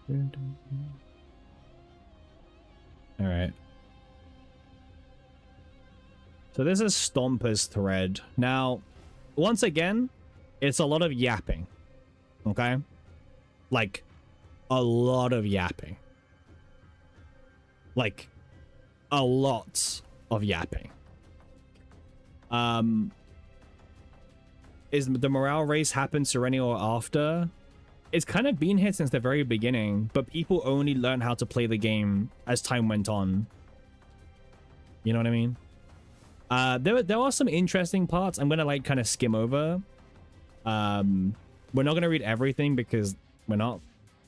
All right. So this is Stomper's thread. Now, once again, it's a lot of yapping. Okay? Like, a lot of yapping. Like, a lot of yapping. Is the morale race happen Serenity or after? It's kind of been here since the very beginning, but people only learn how to play the game as time went on. You know what I mean? There are some interesting parts I'm gonna like kind of skim over. We're not gonna read everything because we're not,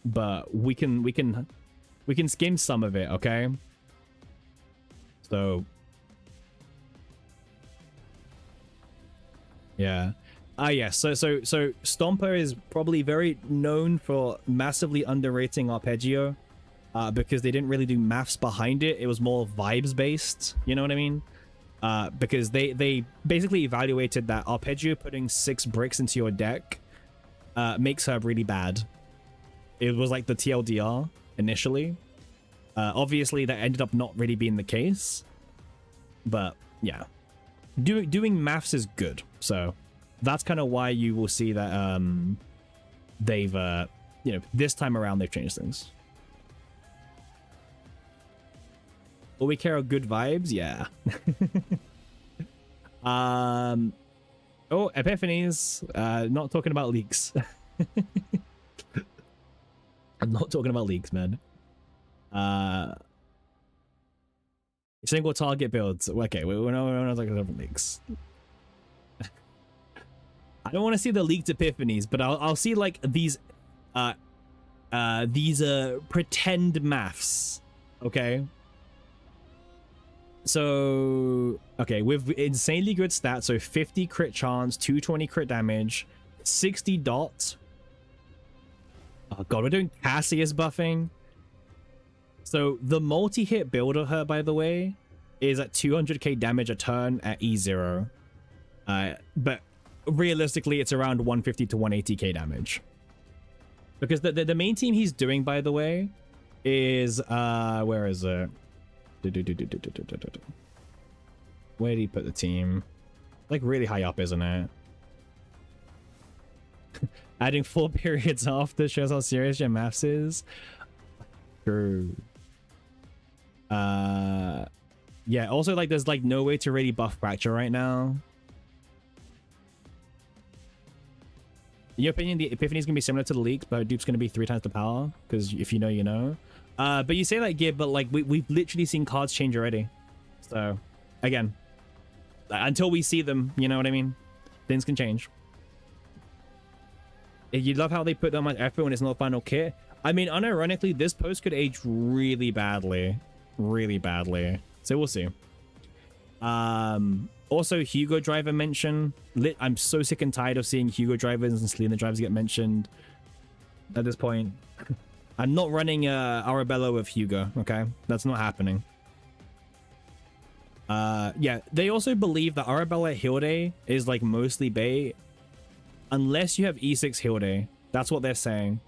but we can skim some of it, okay? So yeah. Yeah, so Stomper is probably very known for massively underrating Arpeggio, because they didn't really do maths behind it. It was more vibes based, you know what I mean? Because they basically evaluated that Arpeggio putting 6 bricks into your deck makes her really bad. It was like the TLDR initially. Obviously that ended up not really being the case, but yeah, doing maths is good. So that's kind of why you will see that they've you know, this time around they've changed things. Will we care of good vibes? Yeah. Oh, epiphanies. Not talking about leaks. I'm not talking about leaks, man. Single target builds. Okay, we're not talking about leaks. I don't want to see the leaked epiphanies, but I'll see like these pretend maths. Okay. So, okay, with insanely good stats, so 50 crit chance, 220 crit damage, 60 dots. Oh god, we're doing Cassius buffing. So the multi-hit build of her, by the way, is at 200k damage a turn at E0. But realistically, it's around 150 to 180k damage. Because the main team he's doing, by the way, is where is it? Where did he put the team? Like really high up, isn't it? Adding 4 periods after shows how serious your maths is. True. Yeah, also like there's like no way to really buff fracture right now. In your opinion, the Epiphany is going to be similar to the leaks, but Dupe's going to be 3 times the power? Because if you know, you know. But you say that, Gib, but like we've literally seen cards change already. So, again, until we see them, you know what I mean? Things can change. You love how they put that much effort when it's not a final kit. I mean, unironically, this post could age really badly. Really badly. So we'll see. Also, Hugo driver mention. I'm so sick and tired of seeing Hugo drivers and Selena drivers get mentioned at this point. I'm not running Arabella with Hugo, okay? That's not happening. Yeah, they also believe that Arabella Hilde is like mostly bait unless you have E6 Hilde. That's what they're saying.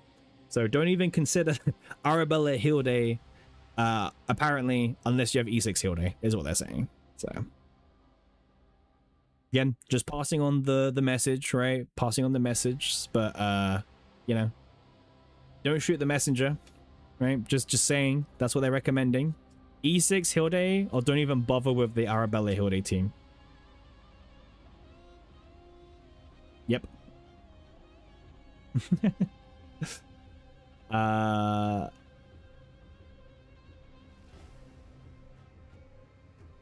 So don't even consider Arabella Hilde apparently unless you have E6 Hilde is what they're saying. So again, just passing on the message, right? Passing on the message, but you know, don't shoot the messenger, right? Just saying that's what they're recommending. E6 Hilde, or don't even bother with the Arabella Hilde team. Yep.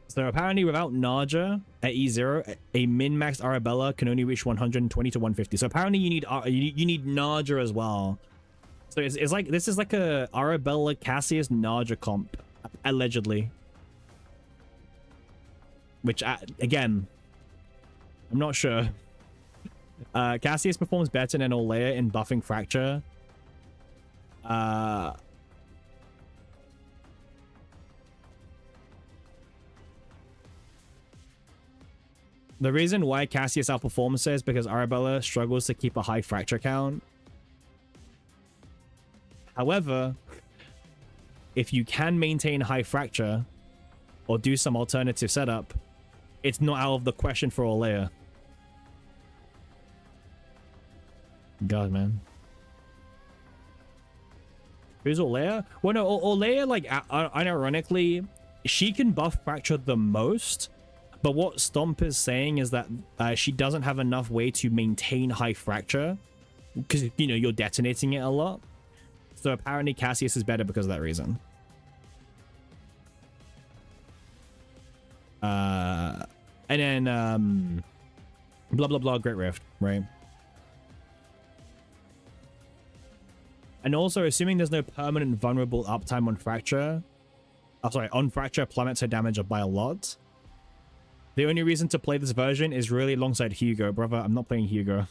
So apparently without Naja at E0, a min-maxed Arabella can only reach 120 to 150. So apparently you need Naja as well. So it's like, this is like a Arabella Cassius Naja comp, allegedly. Which, again, I'm not sure. Cassius performs better than Olea in buffing Fracture. The reason why Cassius outperforms is because Arabella struggles to keep a high Fracture count. However, if you can maintain high Fracture or do some alternative setup, it's not out of the question for Olea. God, man. Who's Olea? Well, no, Olea, like, unironically, she can buff Fracture the most, but what Stomp is saying is that she doesn't have enough way to maintain high Fracture because, you know, you're detonating it a lot. So apparently Cassius is better because of that reason. And then, blah, blah, blah, Great Rift, right? And also, assuming there's no permanent vulnerable uptime on Fracture, on Fracture plummets her damage up by a lot. The only reason to play this version is really alongside Hugo. Brother, I'm not playing Hugo.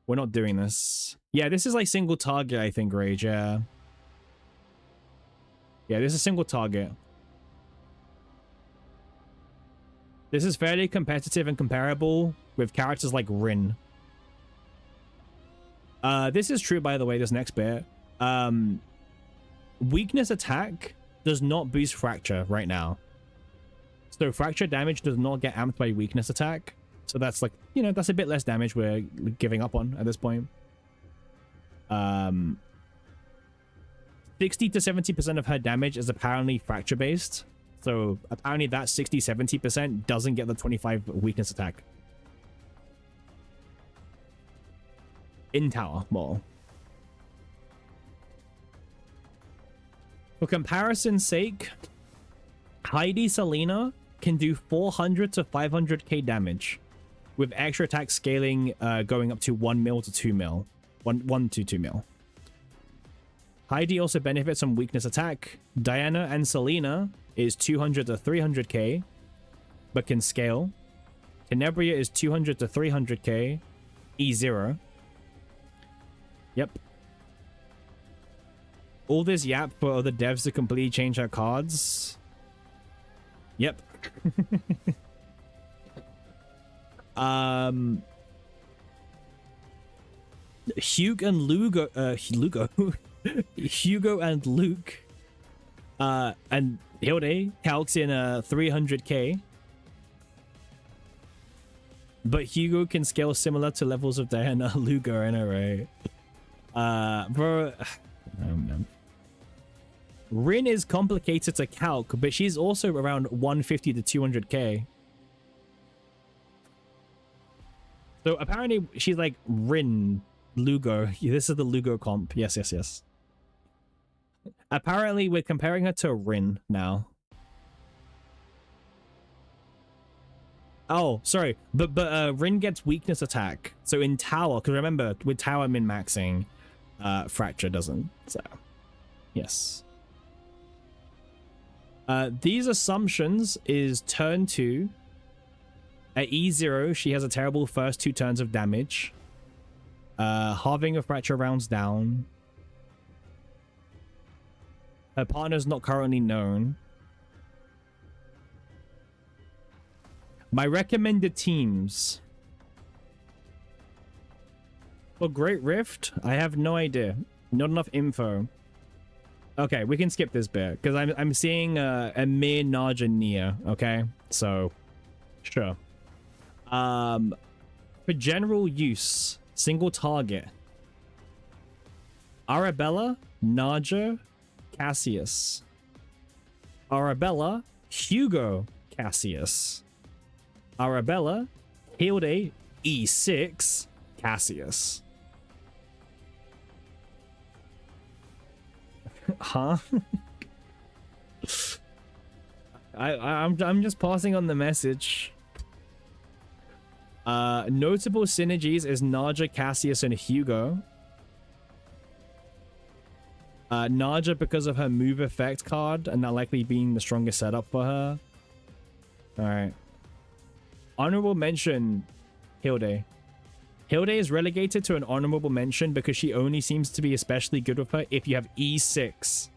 We're not doing this. Yeah, this is like single target, I think, Rage, yeah. Yeah, this is single target. This is fairly competitive and comparable with characters like Rin. This is true, by the way, this next bit. Weakness attack does not boost Fracture right now. So Fracture damage does not get amped by weakness attack. So that's like, you know, that's a bit less damage we're giving up on at this point. 60 to 70% of her damage is apparently Fracture based. So apparently that 60-70% doesn't get the 25 weakness attack. In tower ball. For comparison's sake, Heidi Selena can do 400 to 500k damage with extra attack scaling going up to 1 mil to 2 mil. 1 to 2 mil. Heidi also benefits from weakness attack. Diana and Selena is 200 to 300k but can scale. Tenebria is 200 to 300k E0. Yep. All this yap for other devs to completely change her cards. Yep. Hugo and Lugo, Hugo and Luke, and Hilde calcs in 300k. But Hugo can scale similar to levels of Diana, Lugo, I know, right? Bro, Rin is complicated to calc, but she's also around 150 to 200k. So apparently she's like Rin Lugo. This is the Lugo comp. Yes, yes, yes. Apparently we're comparing her to Rin now. Oh, sorry. But Rin gets weakness attack. So in tower, because remember, with tower min-maxing, Fracture doesn't. So, yes. These assumptions is turn 2. At E0, she has a terrible first 2 turns of damage. Halving of Fracture rounds down. Her partner's not currently known. My recommended teams. For Great Rift, I have no idea. Not enough info. Okay, we can skip this bit because I'm seeing Amir, Naj, and Nia. Okay, so sure. For general use, single target. Arabella, Naja, Cassius. Arabella, Hugo, Cassius. Arabella, Hilde, E6, Cassius. Huh? I'm just passing on the message. Notable synergies is Naja, Cassius, and Hugo. Naja because of her move effect card and that likely being the strongest setup for her. Alright. Honorable mention, Hilde. Hilde is relegated to an honorable mention because she only seems to be especially good with her if you have E6.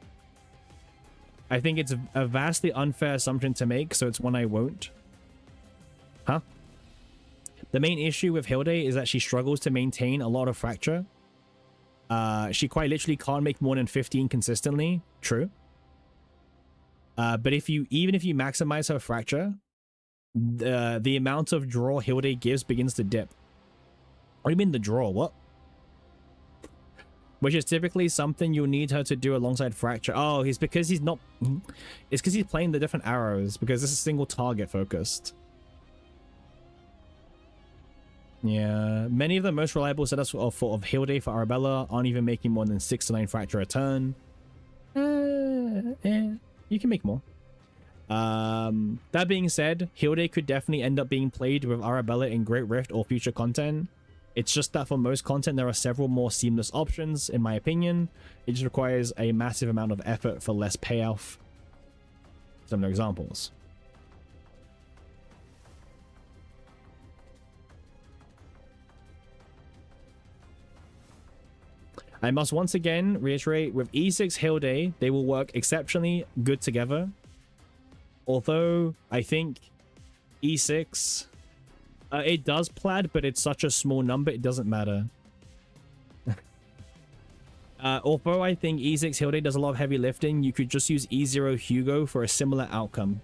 I think it's a vastly unfair assumption to make, so it's one I won't. Huh? The main issue with Hilde is that she struggles to maintain a lot of Fracture. She quite literally can't make more than 15 consistently. True. But even if you maximize her Fracture, the amount of draw Hilde gives begins to dip. What do you mean the draw? What? Which is typically something you'll need her to do alongside Fracture. Oh, it's because he's not... It's because he's playing the different arrows, because this is single target focused. Yeah, many of the most reliable setups of Hilde for Arabella aren't even making more than 6 to 9 Fracture a turn. You can make more. That being said, Hilde could definitely end up being played with Arabella in Great Rift or future content. It's just that for most content, there are several more seamless options, in my opinion. It just requires a massive amount of effort for less payoff. Some examples. I must once again reiterate, with E6 Hilde, they will work exceptionally good together. Although, I think E6... it does plaid, but it's such a small number, it doesn't matter. Although I think E6 Hilde does a lot of heavy lifting, you could just use E0 Hugo for a similar outcome.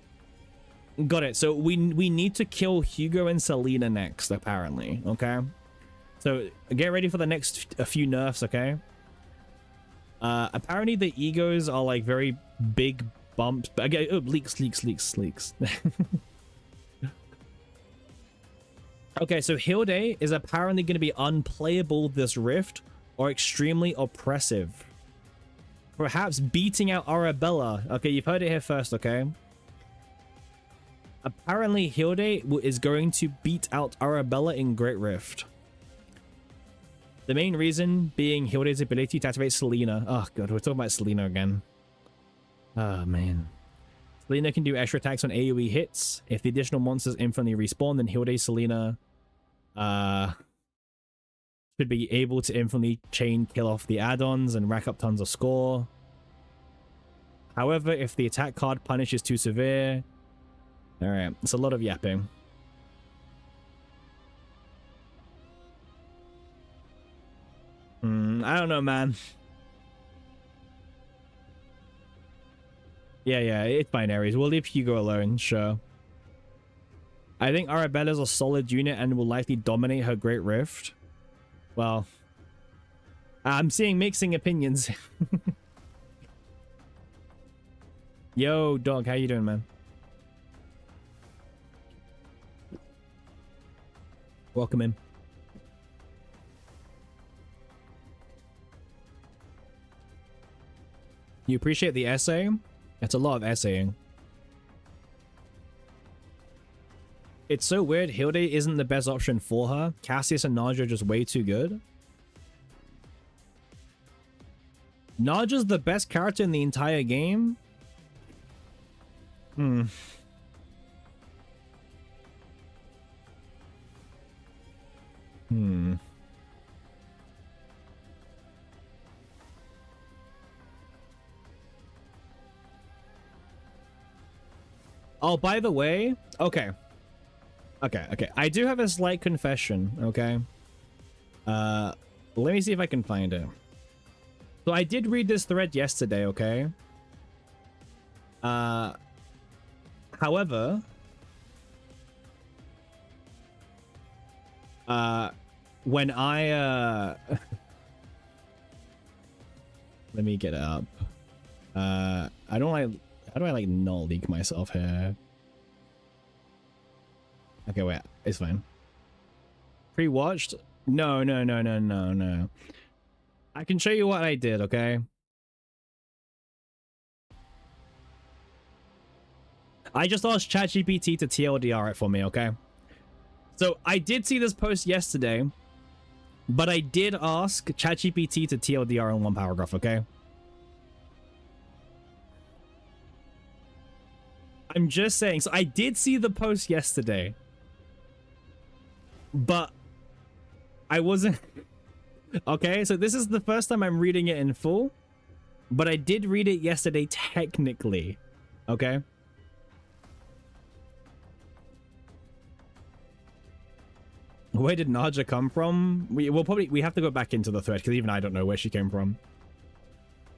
Got it. So we need to kill Hugo and Selena next, apparently. Okay? So get ready for the next few nerfs, okay? Apparently the egos are like very big bumps. But again, oh, leaks. Okay, so Hilde is apparently going to be unplayable this rift or extremely oppressive. Perhaps beating out Arabella. Okay, you've heard it here first, okay? Apparently Hilde is going to beat out Arabella in Great Rift. The main reason being Hilde's ability to activate Selena. Oh god, we're talking about Selena again. Oh man. Selena can do extra attacks on AoE hits. If the additional monsters infinitely respawn, then Hilde Selena should be able to infinitely chain kill off the add-ons and rack up tons of score. However, if the attack card punish is too severe... Alright, it's a lot of yapping. I don't know, man. Yeah, it's binaries. We'll leave Hugo alone, sure. I think Arabella's a solid unit and will likely dominate her Great Rift. Well, I'm seeing mixing opinions. Yo, dog, how you doing, man? Welcome in. You appreciate the essay? It's a lot of essaying. It's so weird. Hilde isn't the best option for her. Cassius and Naja are just way too good. Naja's the best character in the entire game? Hmm. Hmm. Oh, by the way, okay. Okay. I do have a slight confession, okay? Let me see if I can find it. So I did read this thread yesterday, okay? However, when I let me get it up. I don't like, how do I like not leak myself here? Okay, wait, it's fine. Pre-watched? No. I can show you what I did, okay? I just asked ChatGPT to TLDR it for me, okay? So I did see this post yesterday, but I did ask ChatGPT to TLDR in one paragraph, okay? I'm just saying, so I did see the post yesterday, but I wasn't... Okay, so this is the first time I'm reading it in full, but I did read it yesterday technically, okay? Where did Naja come from? We have to go back into the thread because even I don't know where she came from.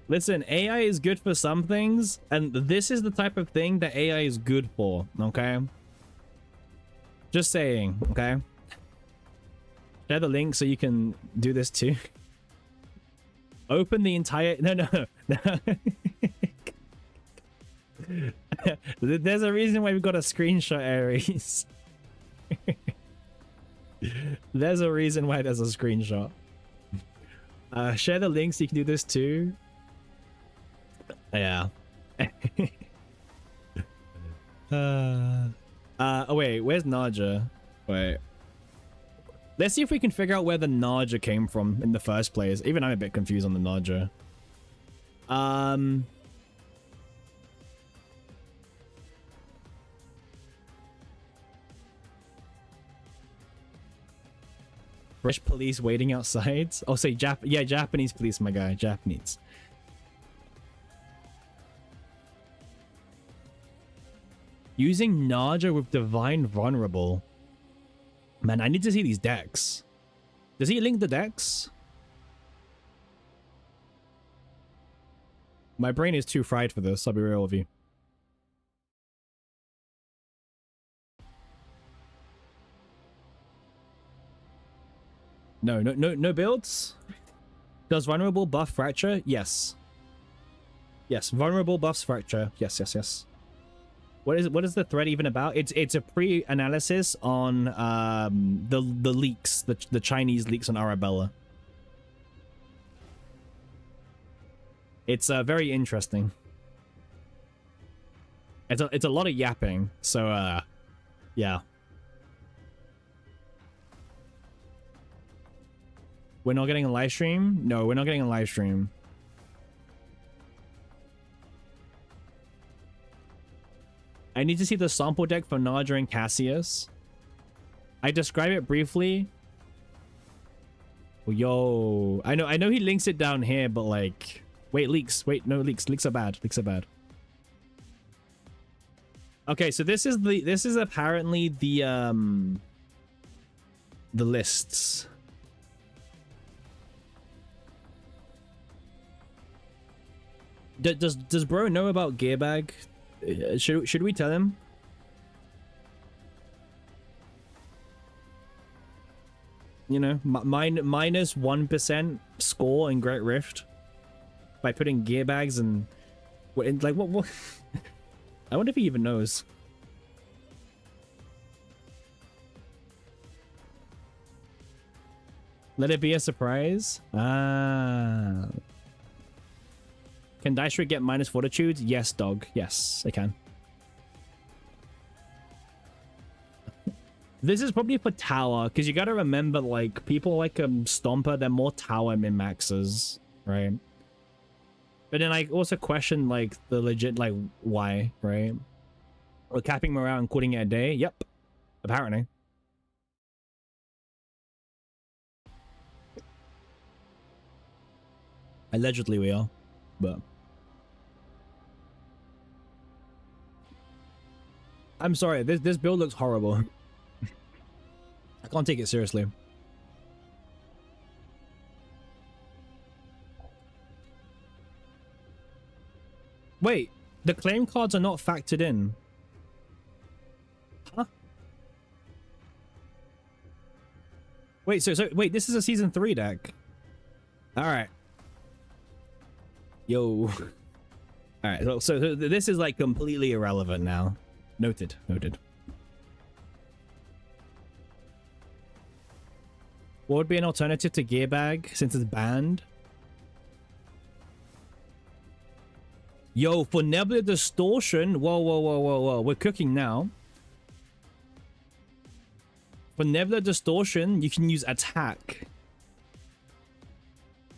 Listen, AI is good for some things, and this is the type of thing that AI is good for, okay? Just saying, okay? Share the link so you can do this too. Open the entire... No. There's a reason why we've got a screenshot, Aries. There's a reason why there's a screenshot. Share the link so you can do this too. Yeah. Oh wait, where's Naja? Wait. Let's see if we can figure out where the Naja came from in the first place. Even I'm a bit confused on the Naja. British police waiting outside. Oh, say Japanese police, my guy. Japanese. Using Naja with Divine Vulnerable. Man, I need to see these decks. Does he link the decks? My brain is too fried for this, I'll be real with you. No builds? Does vulnerable buff fracture? Yes. Yes, vulnerable buffs fracture. Yes. What is the thread even about? It's a pre-analysis on the leaks, the Chinese leaks on Arabella. It's very interesting. It's a lot of yapping, so yeah. We're not getting a live stream? No, we're not getting a live stream. I need to see the sample deck for Naja and Cassius. I describe it briefly. Yo, I know he links it down here, but like, wait, leaks. Wait, no leaks. Leaks are bad. Leaks are bad. Okay, so this is apparently the lists. Does bro know about Gearbag? Should we tell him? You know, minus 1% score in Great Rift by putting Gearbags and like what? I wonder if he even knows. Let it be a surprise. Ah. Can Dice Rig get minus fortitude? Yes, dog. Yes, I can. This is probably for tower, because you gotta remember, like, people like Stomper, they're more tower min-maxers, right? But then I also question, like, the legit, like, why, right? We're capping morale and quitting it a day? Yep. Apparently. Allegedly we are, but... I'm sorry, this build looks horrible. I can't take it seriously. Wait, the claim cards are not factored in. Huh? Wait, so wait, this is a season 3 deck. Alright. Yo. Alright, so this is like completely irrelevant now. Noted, noted. What would be an alternative to Gear Bag since it's banned? Yo, for Nebula Distortion, whoa, we're cooking now. For Nebula Distortion, you can use Attack.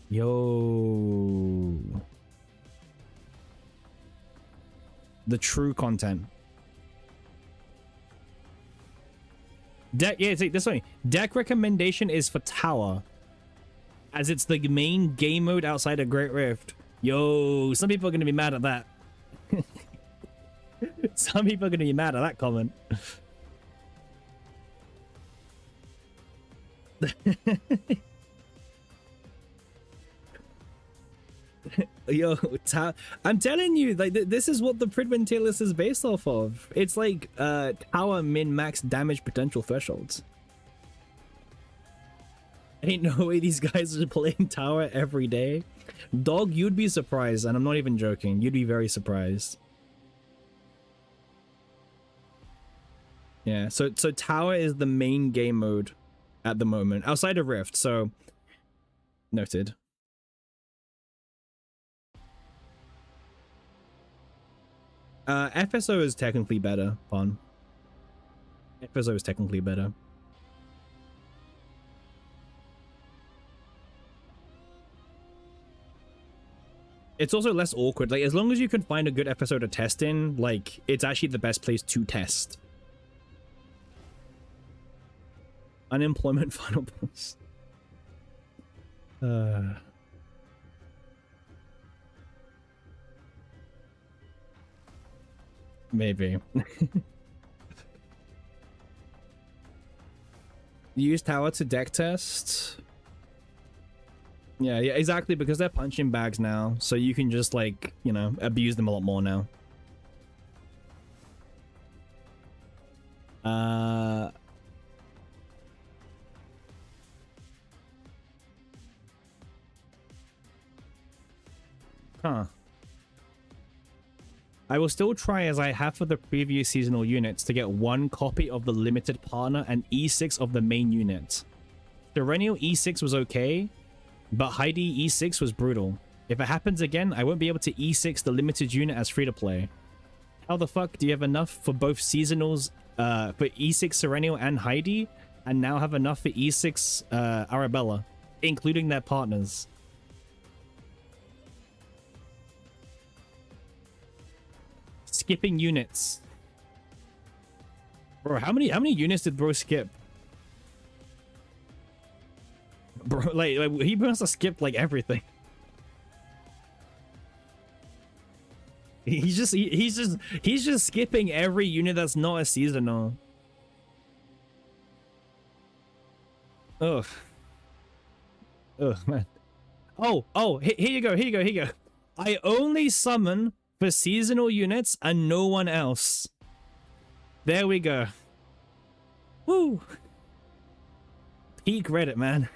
Yo. The true content. Deck, yeah, take this one. Deck recommendation is for Tower, as it's the main game mode outside of Great Rift. Yo, some people are gonna be mad at that. Some people are gonna be mad at that comment. Yo, I'm telling you, like, this is what the Pridman tier list is based off of. It's like tower min-max damage potential thresholds. Ain't no way these guys are playing tower every day. Dog, you'd be surprised, and I'm not even joking. You'd be very surprised. Yeah, so tower is the main game mode at the moment, outside of Rift, so noted. FSO is technically better, Pon. FSO is technically better. It's also less awkward. Like, as long as you can find a good FSO to test in, like, it's actually the best place to test. Unemployment final post. Maybe. Use tower to deck test. Yeah, exactly, because they're punching bags now, so you can just, like, you know, abuse them a lot more now. Huh. I will still try, as I have for the previous seasonal units, to get one copy of the limited partner and E6 of the main unit. Perennial E6 was okay, but Heidi E6 was brutal. If it happens again, I won't be able to E6 the limited unit as free-to-play. How the fuck do you have enough for both seasonals, for E6 Serenial and Heidi, and now have enough for E6 Arabella, including their partners? Skipping units. Bro, how many units did bro skip? Bro, like he must have skipped like everything. He's just skipping every unit that's not a seasonal. Ugh. Ugh, man. Oh, here you go. I only summon for seasonal units and no one else. There we go. Woo. Peak Reddit, man.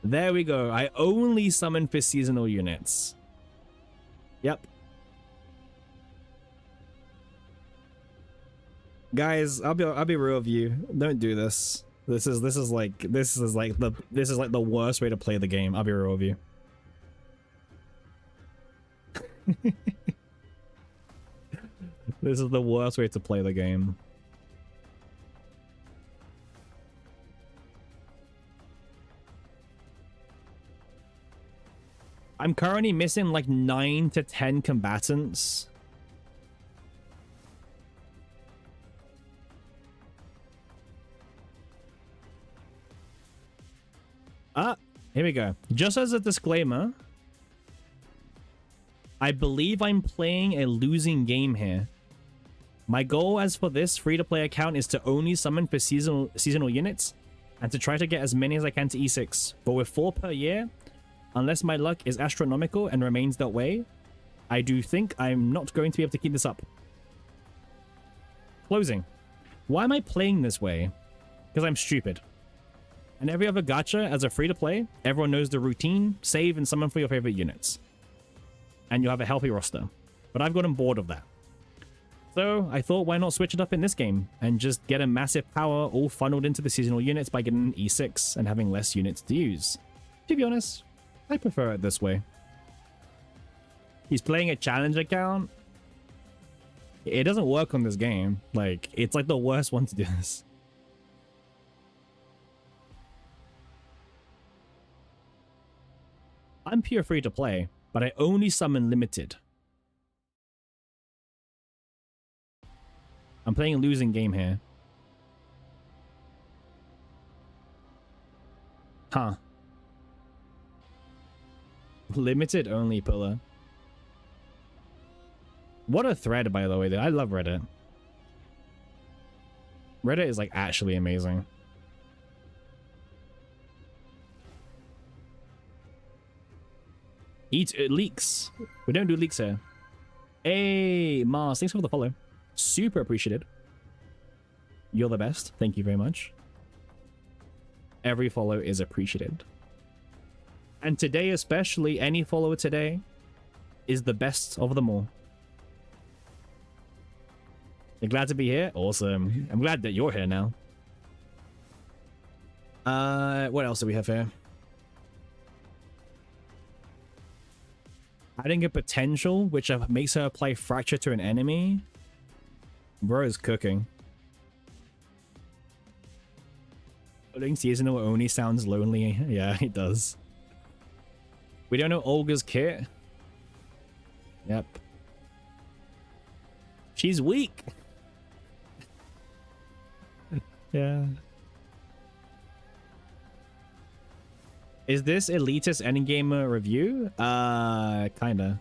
There we go. I only summon for seasonal units. Yep. Guys, I'll be real with you. Don't do this. This is like the worst way to play the game. I'll be real with you. This is the worst way to play the game. I'm currently missing like 9 to 10 combatants. Here we go. Just as a disclaimer, I believe I'm playing a losing game here. My goal as for this free-to-play account is to only summon for seasonal units and to try to get as many as I can to E6. But with 4 per year, unless my luck is astronomical and remains that way, I do think I'm not going to be able to keep this up. Closing. Why am I playing this way? Because I'm stupid. And every other gacha, as a free-to-play, everyone knows the routine, save and summon for your favorite units. And you'll have a healthy roster. But I've gotten bored of that. So I thought, why not switch it up in this game and just get a massive power all funneled into the seasonal units by getting an E6 and having less units to use. To be honest, I prefer it this way. He's playing a challenge account. It doesn't work on this game. Like, it's like the worst one to do this. I'm pure free to play, but I only summon limited. I'm playing a losing game here. Huh. Limited only pillar. What a thread, by the way, dude. I love Reddit. Reddit is like actually amazing. It leaks. We don't do leaks here. Hey, Mars, thanks for the follow. Super appreciated. You're the best. Thank you very much. Every follow is appreciated. And today especially, any follower today is the best of them all. You're glad to be here? Awesome. I'm glad that you're here now. What else do we have here? Adding a potential, which makes her apply fracture to an enemy. Bro is cooking. Putting seasonal only sounds lonely. Yeah, it does. We don't know Olga's kit. Yep. She's weak. Yeah. Is this elitist endgamer review? Kinda.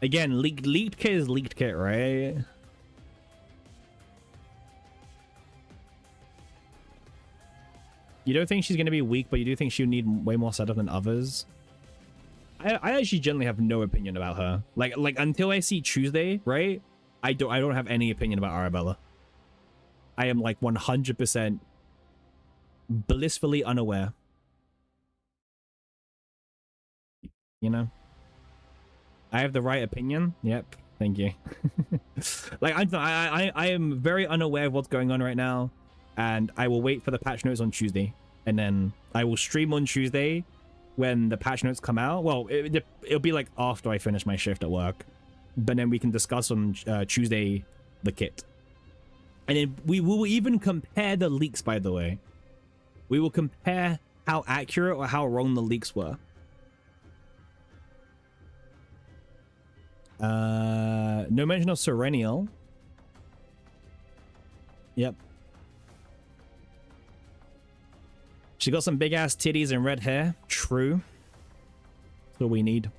Again, leaked kit is leaked kit, right? You don't think she's gonna be weak, but you do think she'll need way more setup than others? I actually generally have no opinion about her. Like until I see Tuesday, right? I don't have any opinion about Arabella. I am like 100% blissfully unaware. You know? I have the right opinion. Yep. Thank you. Like I am very unaware of what's going on right now, and I will wait for the patch notes on Tuesday, and then I will stream on Tuesday when the patch notes come out. Well, it'll be like after I finish my shift at work, but then we can discuss on Tuesday the kit, and then we will even compare the leaks. By the way, we will compare how accurate or how wrong the leaks were. No mention of Serenial. Yep. She got some big ass titties and red hair. True. That's all we need.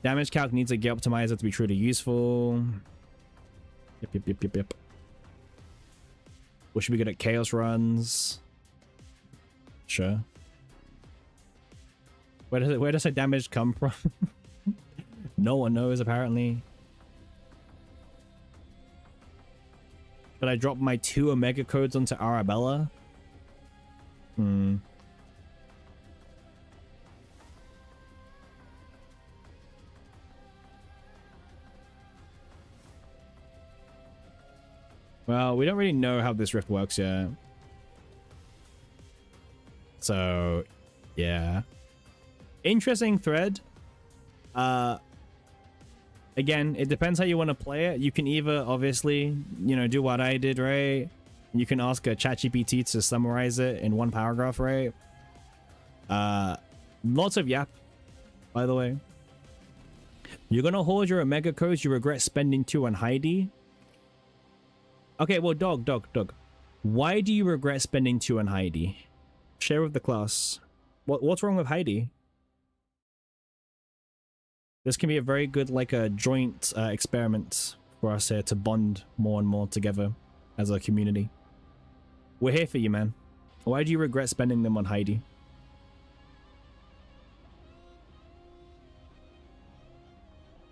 Damage calc needs a gear optimizer to be truly useful. Yep. We should be good at chaos runs. Sure. Where does her damage come from? No one knows, apparently. Should I drop my 2 Omega codes onto Arabella? Well, we don't really know how this rift works yet. So, yeah. Interesting thread. Again, it depends how you want to play it. You can either, obviously, you know, do what I did, right? You can ask a ChatGPT to summarize it in one paragraph, right? Lots of yap, by the way. You're gonna hoard your Omega codes you regret spending 2 on Heidi. Okay, well, dog. Why do you regret spending 2 on Heidi? Share with the class. What's wrong with Heidi? This can be a very good, like, a joint experiment for us here to bond more and more together as a community. We're here for you, man. Why do you regret spending them on Heidi?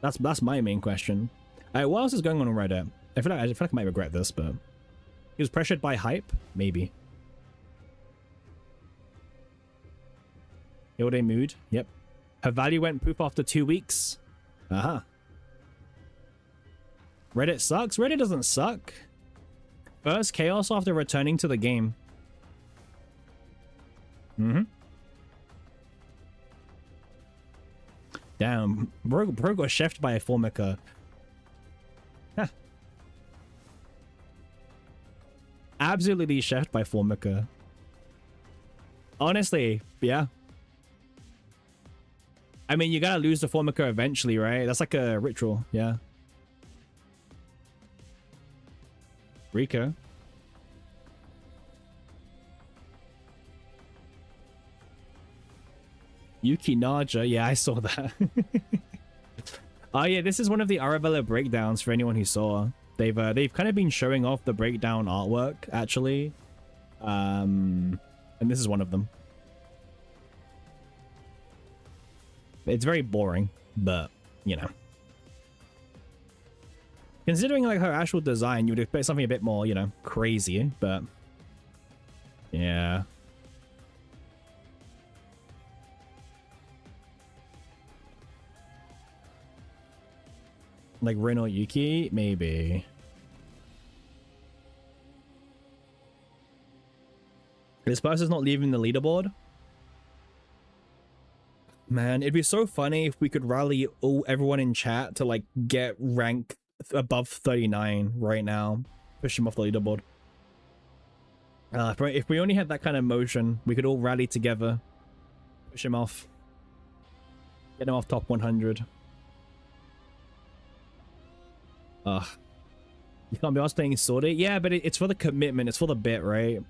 That's my main question. What else is going on Reddit? I feel like I might regret this, but he was pressured by hype, maybe. Ilde mood, yep. Her value went poof after 2 weeks. Reddit sucks. Reddit doesn't suck. First chaos after returning to the game. Damn, bro got chefed by a Formica. Absolutely chefed by Formica. Honestly, yeah. I mean, you gotta lose the Formica eventually, right? That's like a ritual, yeah. Rico. Yuki Naja, yeah, I saw that. Oh yeah, this is one of the Arabella breakdowns for anyone who saw. They've kind of been showing off the breakdown artwork, actually. And this is one of them. It's very boring, but, you know. Considering, like, her actual design, you would expect something a bit more, you know, crazy, but... yeah. Like Rin or Yuki? Maybe. This person's not leaving the leaderboard? Man, it'd be so funny if we could rally everyone in chat to, like, get rank above 39 right now. Push him off the leaderboard. If we only had that kind of motion, we could all rally together. Push him off. Get him off top 100. You can't be asked playing Sword. Yeah, but it's for the commitment. It's for the bit, right?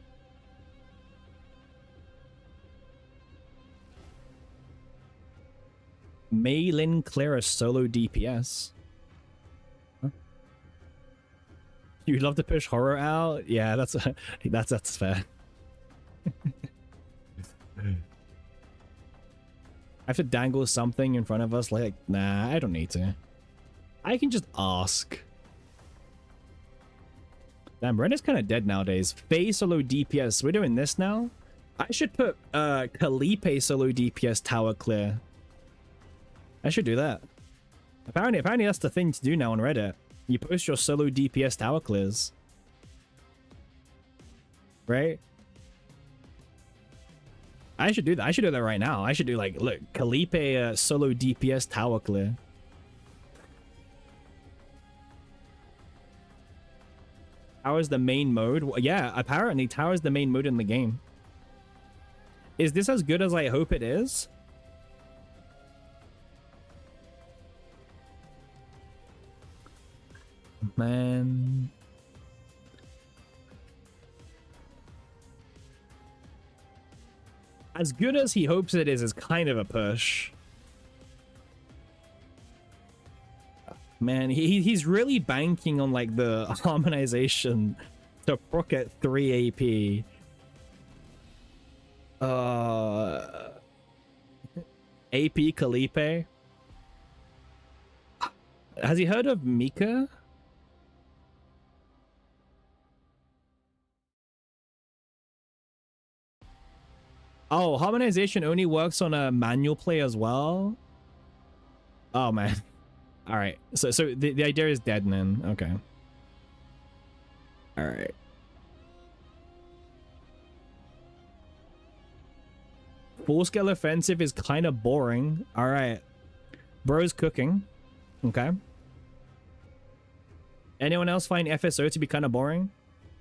Mei Lin Clara solo DPS. Huh? You'd love to push horror out? Yeah, that's fair. I have to dangle something in front of us. Like, nah, I don't need to. I can just ask. Damn, Ren is kind of dead nowadays. Faye solo DPS. We're doing this now? I should put Khalipe solo DPS tower clear. I should do that. Apparently that's the thing to do now on Reddit. You post your solo DPS tower clears. Right? I should do that. I should do that right now. I should do, like, look, Khalipe solo DPS tower clear. Tower's the main mode? Well, yeah, apparently Tower's the main mode in the game. Is this as good as I hope it is? Man. As good as he hopes it is kind of a push. Man, he's really banking on, like, the harmonization to proc at 3 AP. AP Khalipe. Has he heard of Mika? Oh, harmonization only works on a manual play as well? Oh, man. All right. So the idea is dead, then. Okay. All right. Full scale offensive is kind of boring. All right. Bro's cooking. Okay. Anyone else find FSO to be kind of boring?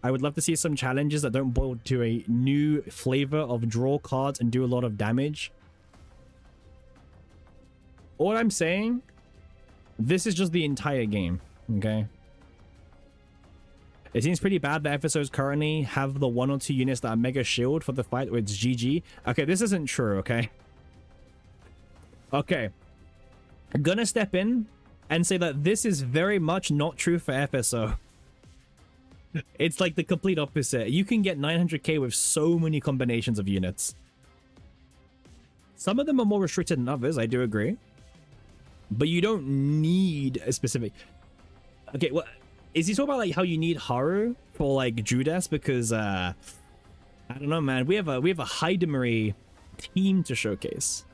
I would love to see some challenges that don't boil to a new flavor of draw cards and do a lot of damage. All I'm saying, this is just the entire game, okay? It seems pretty bad that FSOs currently have the 1 or 2 units that are mega shield for the fight where it's GG. Okay, this isn't true, okay? Okay. I'm gonna step in and say that this is very much not true for FSO. It's like the complete opposite. You can get 900k with so many combinations of units. Some of them are more restricted than others, I do agree. But you don't need a specific... Okay, well, is he talking about like how you need Haru for like Judas? Because I don't know, man. We have a Heidemery team to showcase.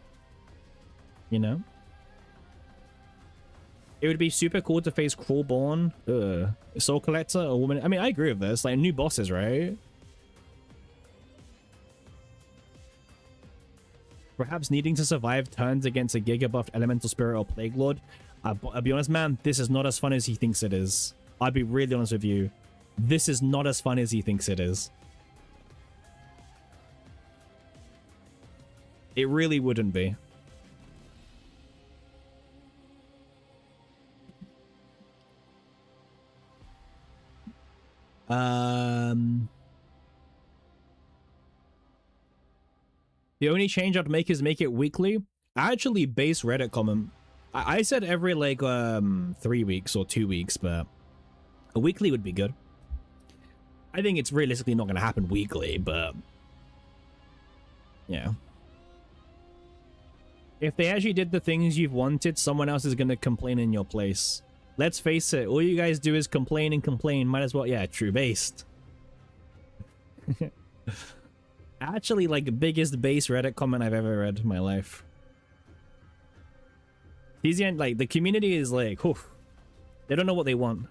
You know? It would be super cool to face Crawlborn, Soul Collector, a woman. I mean, I agree with this. Like, new bosses, right? Perhaps needing to survive turns against a Giga-buffed Elemental Spirit or Plague Lord. I'll be honest, man. This is not as fun as he thinks it is. I'll be really honest with you. This is not as fun as he thinks it is. It really wouldn't be. The only change I'd make is make it weekly. I actually base Reddit comment. I said every like 3 weeks or 2 weeks, but a weekly would be good. I think it's realistically not going to happen weekly, but yeah. If they actually did the things you've wanted, someone else is going to complain in your place. Let's face it, all you guys do is complain and complain. Might as well, yeah, true based. Actually, like, the biggest base Reddit comment I've ever read in my life. Easy, and like, the community is like, whew, they don't know what they want.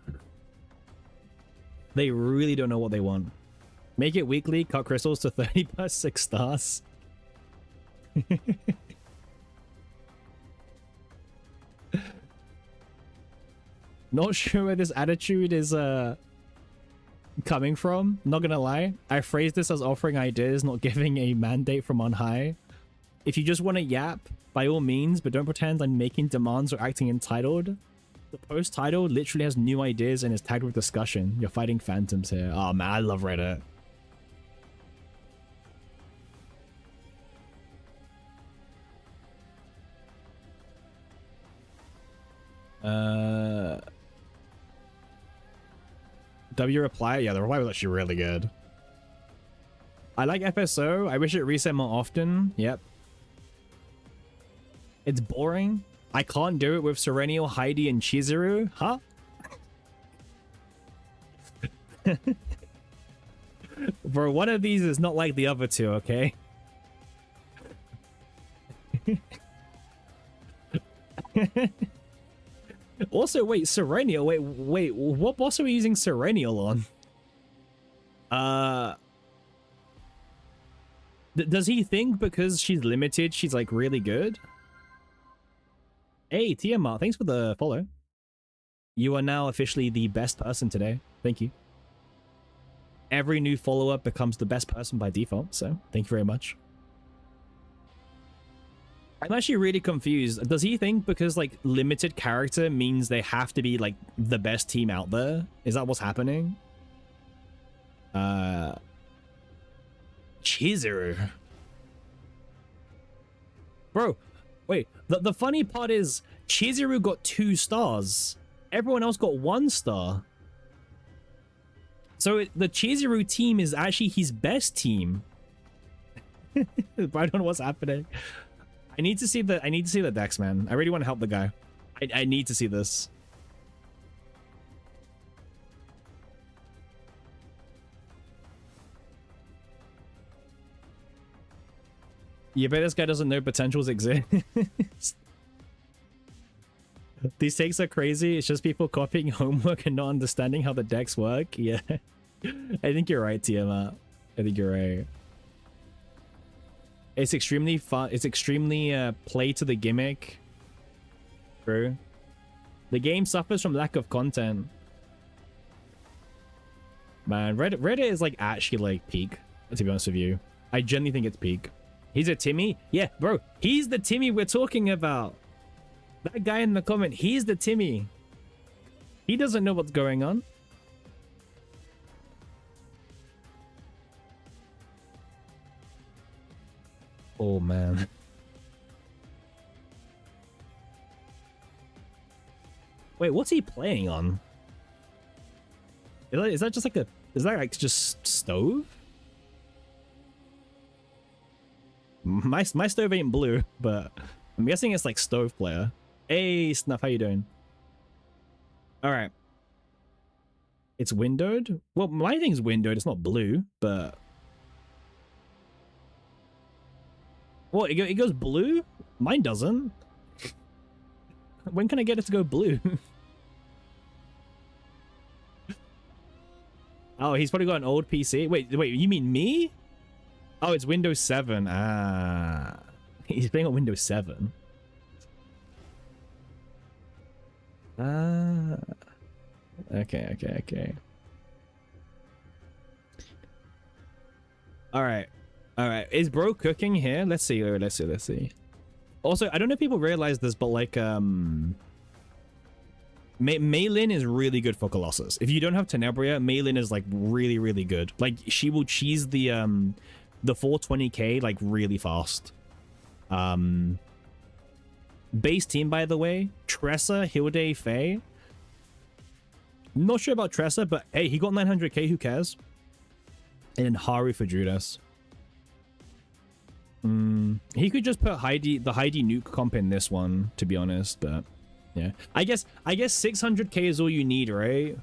They really don't know what they want. Make it weekly, cut crystals to 30 plus 6 stars. Not sure where this attitude is coming from, not gonna lie. I phrased this as offering ideas, not giving a mandate from on high. If you just want to yap, by all means, but don't pretend I'm making demands or acting entitled. The post title literally has new ideas and is tagged with discussion. You're fighting phantoms here. Oh man, I love Reddit. W reply? Yeah, the reply was actually really good. I like FSO. I wish it reset more often. Yep. It's boring. I can't do it with Serenial, Heidi, and Chizuru. Huh? Bro, one of these is not like the other two, okay? Also, wait, Serenial. Wait, what boss are we using Serenial on? Does he think because she's limited, she's like really good? Hey, Tiamat, thanks for the follow. You are now officially the best person today. Thank you. Every new follower becomes the best person by default, so thank you very much. I'm actually really confused. Does he think because like limited character means they have to be like the best team out there? Is that what's happening? Chizuru. Bro, wait. The funny part is Chizuru got 2 stars. Everyone else got 1 star. So the Chizuru team is actually his best team. I don't know what's happening. I need to see the decks, man. I really want to help the guy. I need to see this. You bet this guy doesn't know potentials exist. These takes are crazy. It's just people copying homework and not understanding how the decks work. Yeah. I think you're right, Tiamat. I think you're right. It's extremely fun. It's extremely play to the gimmick. True. The game suffers from lack of content. Man, Reddit is like actually like peak, to be honest with you. I genuinely think it's peak. He's a Timmy? Yeah, bro. He's the Timmy we're talking about. That guy in the comment, he's the Timmy. He doesn't know what's going on. Oh, man. Wait, what's he playing on? Is that just like a... Is that like just stove? My stove ain't blue, but I'm guessing it's like stove player. Hey, Snuff, how you doing? All right. It's windowed? Well, my thing's windowed. It's not blue, but... What, it goes blue? Mine doesn't. When can I get it to go blue? Oh, he's probably got an old PC. Wait, you mean me? Oh, it's Windows 7. Ah. He's playing on Windows 7. Ah. Okay. All right. Is bro cooking here? Let's see. Also, I don't know if people realize this, but like, Maylin is really good for Colossus. If you don't have Tenebria, Maylin is like really, really good. Like, she will cheese the 420k like really fast. Base team, by the way, Tressa, Hilde, Faye. Not sure about Tressa, but hey, he got 900k, who cares? And then Haru for Judas. He could just put the Heidi nuke comp in this one, to be honest, but yeah. I guess 600k is all you need, right?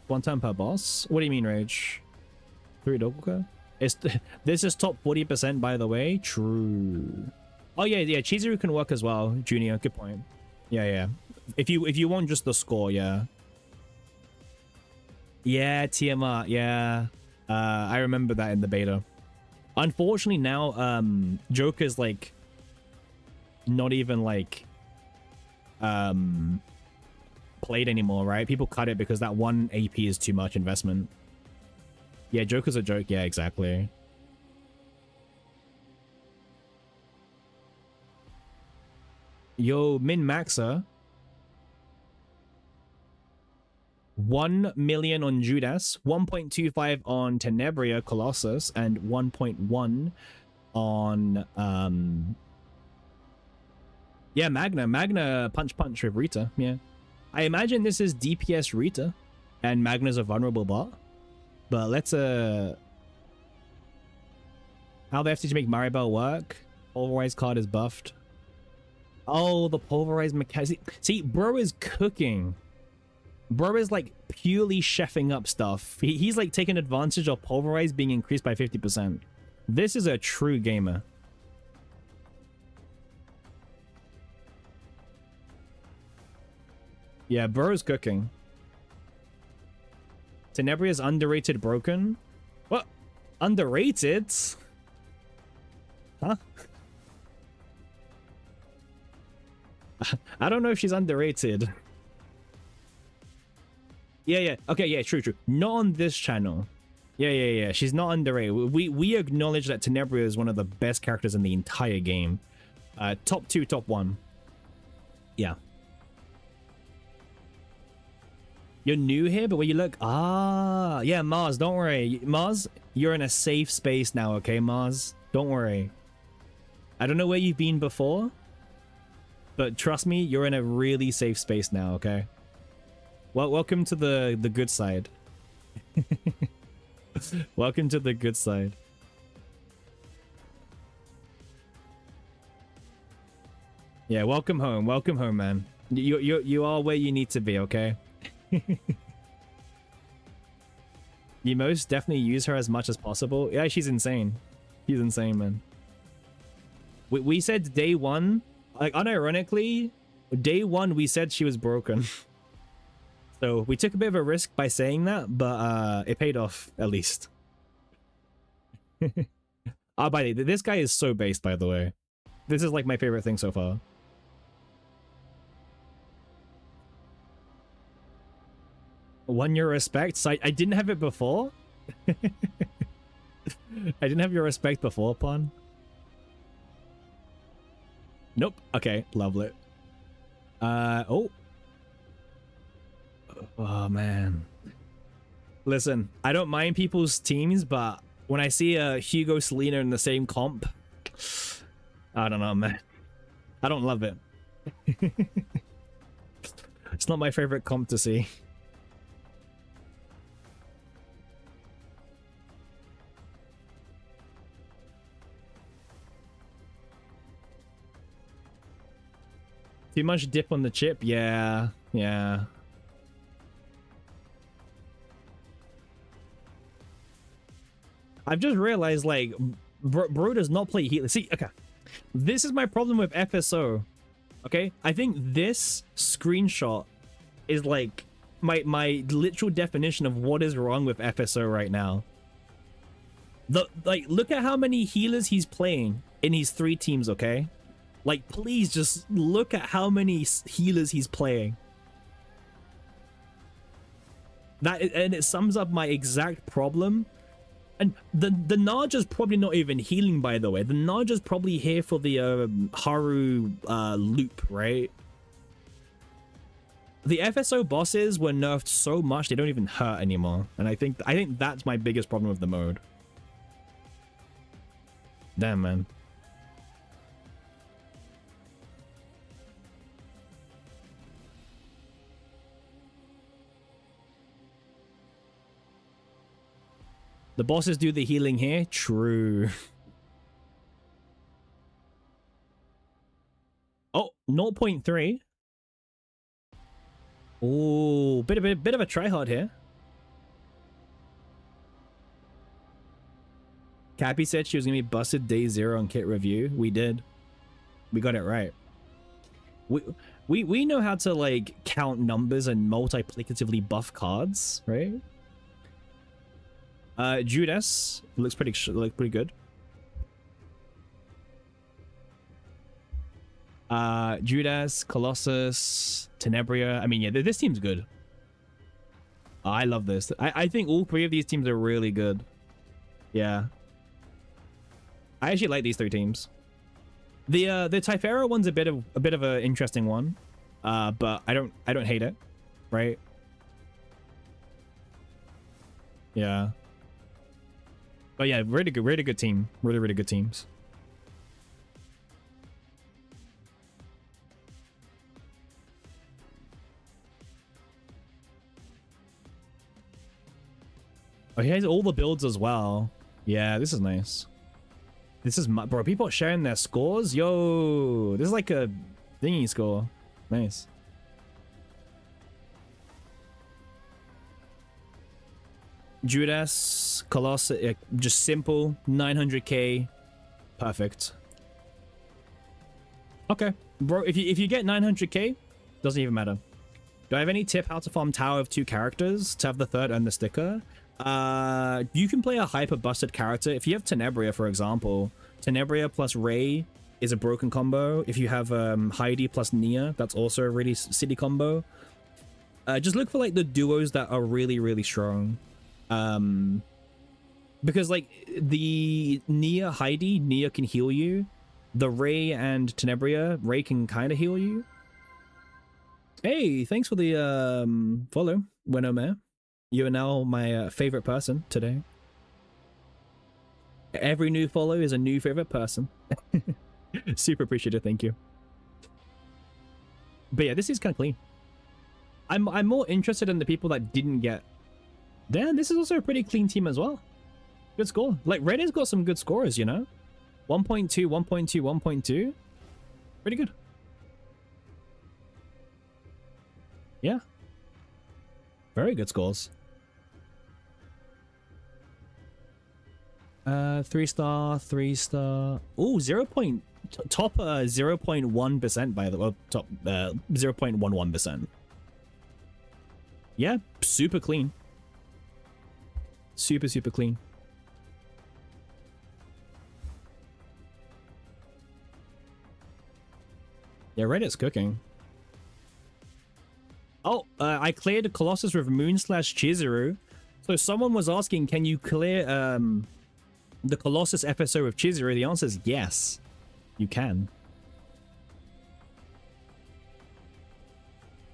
One time per boss? What do you mean, Rage? 3 Dokuka? This is top 40%, by the way. True. Oh yeah, Chizuru can work as well, Junior. Good point. Yeah. If you want just the score, yeah. Yeah, Tiamat, yeah. I remember that in the beta. Unfortunately now, Joker's like not even like played anymore, right? People cut it because that one AP is too much investment. Yeah, Joker's a joke. Yeah, exactly. Yo, min-maxer. 1 million on Judas, 1.25 on Tenebria Colossus, and 1.1 on yeah, Magna punch with Rita. Yeah, I imagine this is DPS Rita and Magna's a vulnerable bot, but let's how they have to make Maribel work. Pulverized card is buffed. Oh, the pulverized mechanic. See, bro is cooking. Bro is like purely chefing up stuff. He's like taking advantage of pulverize being increased by 50%. This is a true gamer. Yeah, bro is cooking. Tenebria's underrated broken. What? Underrated? Huh? I don't know if she's underrated. Yeah. Okay, yeah, true. Not on this channel. Yeah. She's not underrated. We acknowledge that Tenebria is one of the best characters in the entire game. Top 2, top 1. Yeah. You're new here, but where you look... Ah, yeah, Mars, don't worry. Mars, you're in a safe space now, okay, Mars? Don't worry. I don't know where you've been before, but trust me, you're in a really safe space now, okay? Well, welcome to the good side. Welcome to the good side. Yeah, welcome home, man. You are where you need to be, okay? You most definitely use her as much as possible. Yeah, she's insane. She's insane, man. We said day one, like unironically, Day one, we said she was broken. So we took a bit of a risk by saying that, but it paid off at least. Oh, by the way, this guy is so based, by the way. This is like my favorite thing so far. Won your respect. So I didn't have it before. I didn't have your respect before, Pawn. Nope. Okay, lovely. Oh. Oh, man. Listen, I don't mind people's teams, but when I see Hugo Selena in the same comp, I don't know, man. I don't love it. It's not my favorite comp to see. Too much dip on the chip? Yeah, yeah. I've just realized, like, bro does not play healer. See, okay. This is my problem with FSO. Okay? I think this screenshot is, like, my literal definition of what is wrong with FSO right now. Like, look at how many healers he's playing in his 3 teams, okay? Like, please just look at how many healers he's playing. And it sums up my exact problem. And the Naja's probably not even healing, by the way. The Naja's probably here for the Haru loop, right? The FSO bosses were nerfed so much they don't even hurt anymore. And I think that's my biggest problem with the mode. Damn, man. The bosses do the healing here? True. Oh, 0.3. Oh, bit of a tryhard here. Cappy said she was gonna be busted day 0 on kit review. We did. We got it right. We know how to, like, count numbers and multiplicatively buff cards, right? Judas looks pretty good. Judas, Colossus, Tenebria. I mean, yeah, this team's good. I love this. I think all 3 of these teams are really good. Yeah. I actually like these 3 teams. The Typhera one's a bit of an interesting one. But I don't hate it, right? Yeah. But yeah, really good team. Really good teams. Oh, he has all the builds as well. Yeah, this is nice. This is bro. People are sharing their scores. Yo, this is like a thingy score. Nice. Judas, Colossus, just simple 900k, perfect. Okay, bro. If you get 900k, doesn't even matter. Do I have any tip how to farm Tower of 2 characters to have the 3rd and the sticker? You can play a hyper busted character. If you have Tenebria, for example, Tenebria plus Ray is a broken combo. If you have Heidi plus Nia, that's also a really silly combo. Just look for, like, the duos that are really strong. Because, like, the Nia Heidi, Nia can heal you. The Ray and Tenebria, Ray can kind of heal you. Hey, thanks for the follow, Wenome. You are now my favorite person today. Every new follow is a new favorite person. Super appreciative, thank you. But yeah, this is kind of clean. I'm more interested in the people that didn't get. Damn, this is also a pretty clean team as well. Good score. Like, Red has got some good scorers, you know? 1.2, 1.2, 1.2. Pretty good. Yeah. Very good scores. 3-star, 3-star. Ooh, 0.2 top 0.1% by the way, top 0.11%. Yeah, super clean. Super clean. Yeah, Reddit's cooking. Oh, I cleared Colossus with Moon/Chizuru. So someone was asking, can you clear the Colossus FSO with Chizuru? The answer is yes, you can.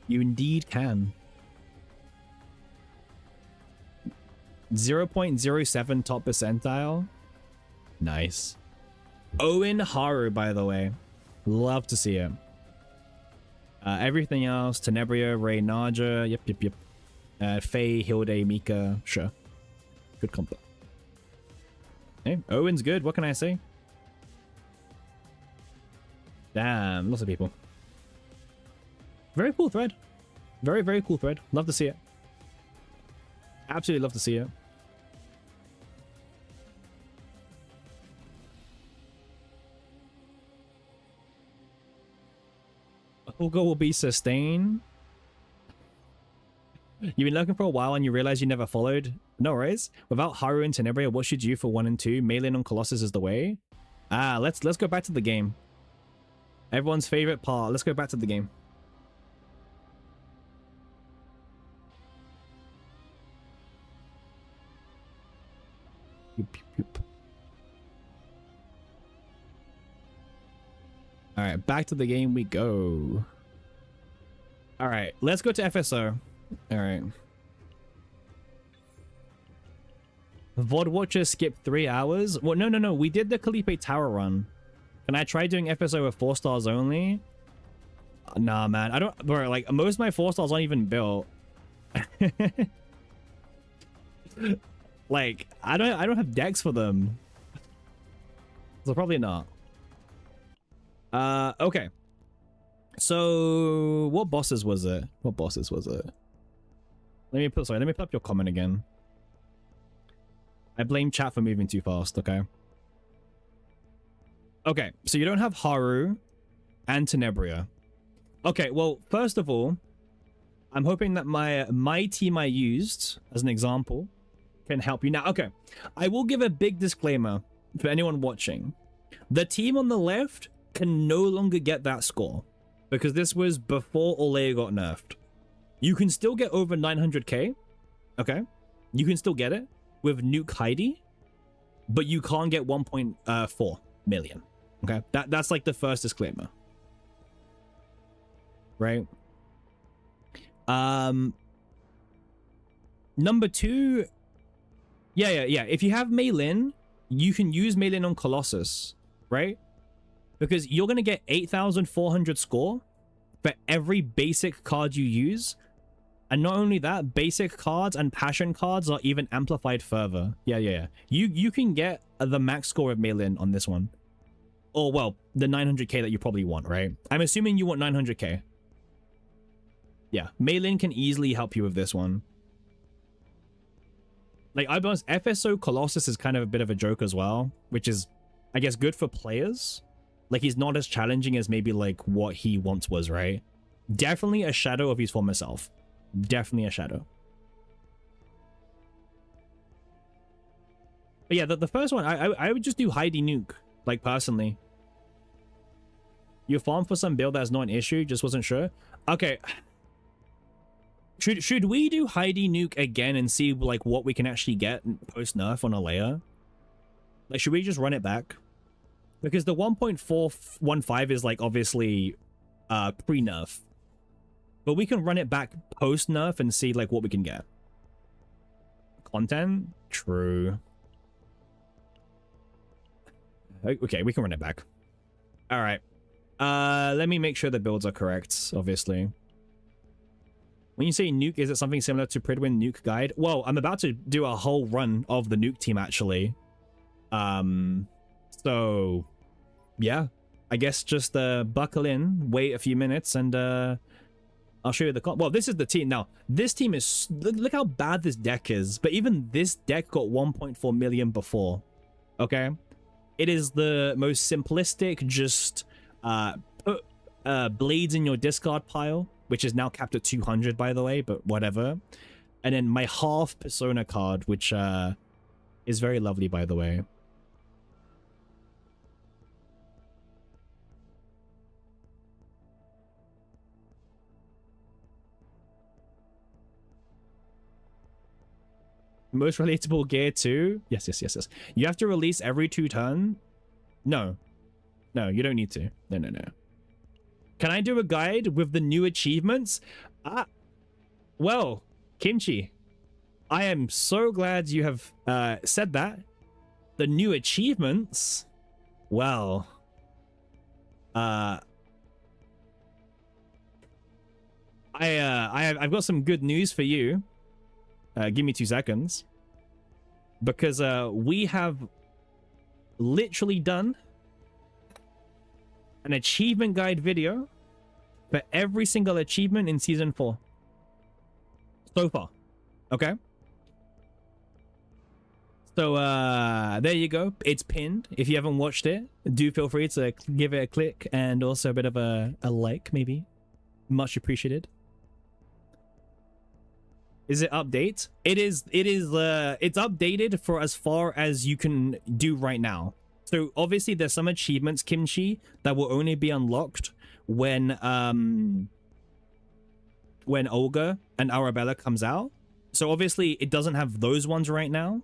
You indeed can. 0.07 top percentile. Nice. Owen Haru, by the way. Love to see it. Everything else, Tenebria, Rey, Naja, yep. Faye, Hilde, Mika, sure. Good combo. Hey, Owen's good, what can I say? Damn, lots of people. Very cool thread. Very cool thread. Love to see it. Absolutely love to see it. Hugo will be sustained. You've been looking for a while and you realize you never followed. No worries. Without Haru and Tenebria, what should you for 1 and 2? Melee on Colossus is the way. Let's go back to the game. Everyone's favorite part. Let's go back to the game. All right, back to the game we go. All right, let's go to FSO. All right. VOD watcher skipped 3 hours. Well, no. We did the Khalipe Tower run. Can I try doing FSO with 4 stars only? Nah, man. I don't. Bro, like most of my 4 stars aren't even built. Like I don't have decks for them. So probably not. Okay. So what bosses was it? What bosses was it? Let me put up your comment again. I blame chat for moving too fast, okay? Okay, so you don't have Haru and Tenebria. Okay, well, first of all, I'm hoping that my team I used as an example can help you. Now, okay, I will give a big disclaimer for anyone watching. The team on the left can no longer get that score because this was before Olea got nerfed. You can still get over 900k, okay? You can still get it with Nuke Heidi, but you can't get 1.4 million, okay? That's like the first disclaimer, right? Number 2, yeah. If you have Meilin, you can use Meilin on Colossus, right? Because you're going to get 8,400 score for every basic card you use. And not only that, basic cards and passion cards are even amplified further. Yeah. You can get the max score of Meilin on this one. Or, well, the 900k that you probably want, right? I'm assuming you want 900k. Yeah, Meilin can easily help you with this one. Like, I'll be honest, FSO Colossus is kind of a bit of a joke as well, which is, I guess, good for players. Like, he's not as challenging as maybe, like, what he once was, right? Definitely a shadow of his former self. Definitely a shadow. But yeah, the first one, I would just do Heidi Nuke, like, personally. You farm for some build that's not an issue, just wasn't sure. Okay. Should we do Heidi Nuke again and see, like, what we can actually get post-nerf on Olea? Like, should we just run it back? Because the 1.415 is, like, obviously pre-nerf. But we can run it back post-nerf and see, like, what we can get. Content? True. Okay, we can run it back. All right. Let me make sure the builds are correct, obviously. When you say nuke, is it something similar to Pridwin Nuke Guide? Well, I'm about to do a whole run of the nuke team, actually. So, yeah. I guess just buckle in, wait a few minutes, and I'll show you the... Well, this is the team. Now, this team is... Look how bad this deck is. But even this deck got 1.4 million before. Okay? It is the most simplistic, just put blades in your discard pile, which is now capped at 200, by the way, but whatever. And then my half persona card, which is very lovely, by the way. Most relatable gear too? Yes. You have to release every 2 turns? No. No, you don't need to. No. Can I do a guide with the new achievements? Well, Kimchi, I am so glad you have said that. The new achievements? Well, I've got some good news for you. Give me 2 seconds. Because we have literally done an achievement guide video for every single achievement in Season 4. So far. Okay? So, there you go. It's pinned. If you haven't watched it, do feel free to give it a click and also a bit of a like, maybe. Much appreciated. Is it update? It's updated for as far as you can do right now. So obviously there's some achievements, Kimchi, that will only be unlocked when Olga and Arabella comes out. So obviously it doesn't have those ones right now,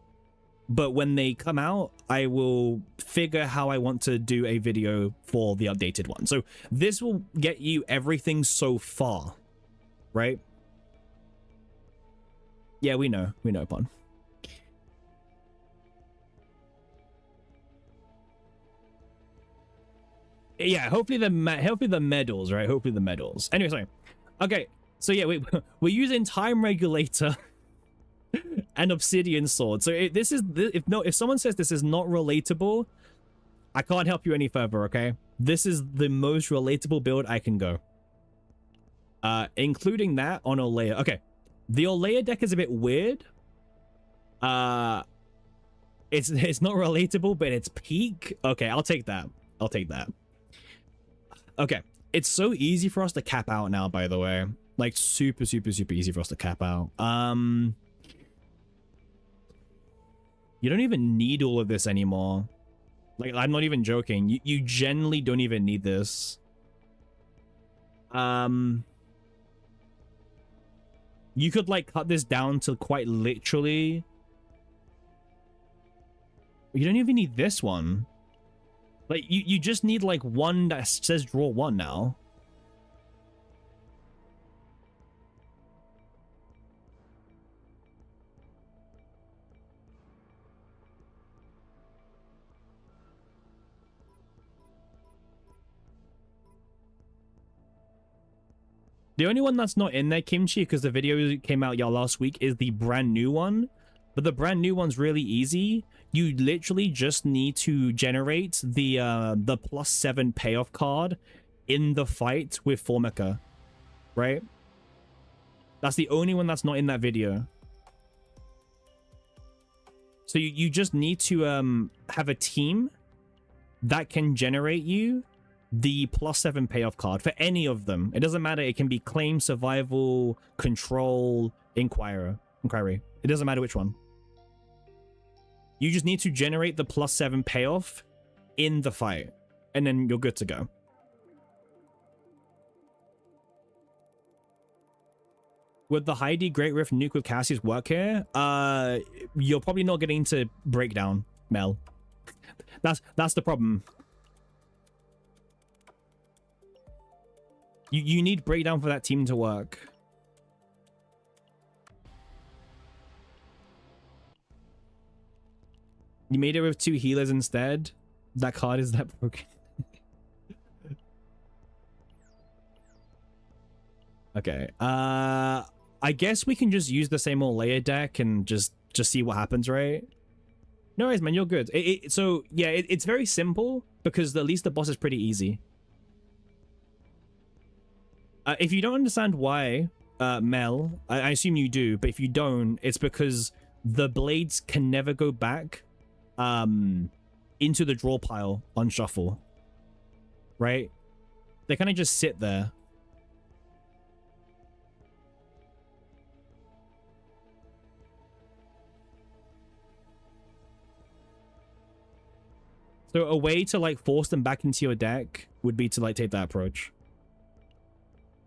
but when they come out, I will figure how I want to do a video for the updated one. So this will get you everything so far, right? Yeah, we know, Pon. Yeah, hopefully the medals, right? Hopefully the medals. Anyway, sorry. Okay, so yeah, we're using time regulator and obsidian sword. So if someone says this is not relatable, I can't help you any further. Okay, this is the most relatable build I can go, including that on Olea. Okay. The Olea deck is a bit weird. It's not relatable, but it's peak. Okay, I'll take that. Okay, it's so easy for us to cap out now, by the way. Like, super easy for us to cap out. You don't even need all of this anymore. Like, I'm not even joking. You generally don't even need this. You could, like, cut this down to quite literally... You don't even need this one. Like, you just need, like, one that says draw 1 now. The only one that's not in there, Kimchi, because the video came out last week, is the brand new one. But the brand new one's really easy. You literally just need to generate the +7 payoff card in the fight with Formica, right? That's the only one that's not in that video. So you just need to have a team that can generate you the +7 payoff card for any of them. It doesn't matter. It can be claim, survival, control, inquiry. It doesn't matter which one. You just need to generate the +7 payoff in the fight, and then you're good to go. Would the Heidi Great Rift nuke with Cassius work here? You're probably not getting to breakdown, Mel. That's the problem. You need breakdown for that team to work. You made it with 2 healers instead? That card is that broken. Okay. I guess we can just use the same old layer deck and just see what happens, right? No worries, man. You're good. So, yeah, it's very simple because at least the boss is pretty easy. If you don't understand why, Mel, I assume you do, but if you don't, it's because the blades can never go back into the draw pile on shuffle, right? They kind of just sit there. So a way to like force them back into your deck would be to like take that approach.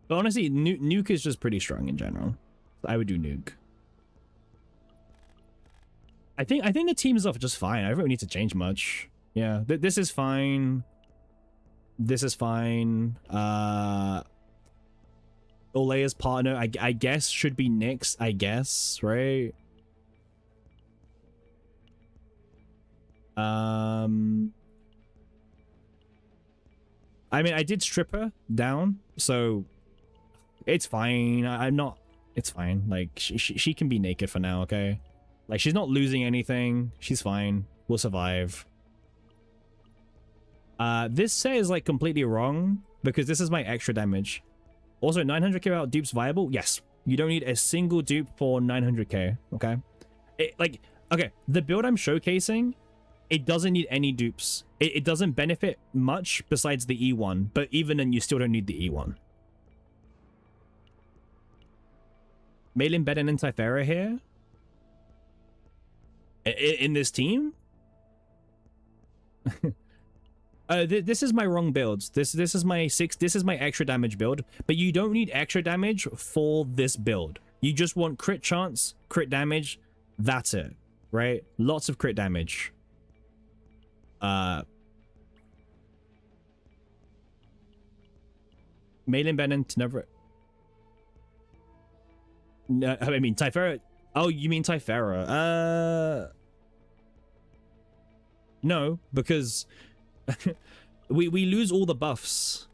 But honestly, nuke is just pretty strong in general. I would do nuke. I think the teams are just fine. I don't need to change much. Yeah, this is fine. This is fine. Olea's partner, I guess, should be Nyx, I guess, right? I mean, I did strip her down, so it's fine. I'm not. It's fine. Like she can be naked for now, okay? Like she's not losing anything. She's fine. We'll survive. This set is like completely wrong because this is my extra damage. Also, 900k without dupes viable? Yes. You don't need a single dupe for 900k. Okay. Okay. The build I'm showcasing, it doesn't need any dupes. It doesn't benefit much besides the E1, but even then you still don't need the E1. Malin, Ben, and Typhera here in this team. This is my wrong build. This is my this is my extra damage build, but you don't need extra damage for this build. You just want crit chance, crit damage. That's it, right? Lots of crit damage. Malin, Bennett never. No, I mean Typhera. Oh, you mean Typhera? No, because we lose all the buffs.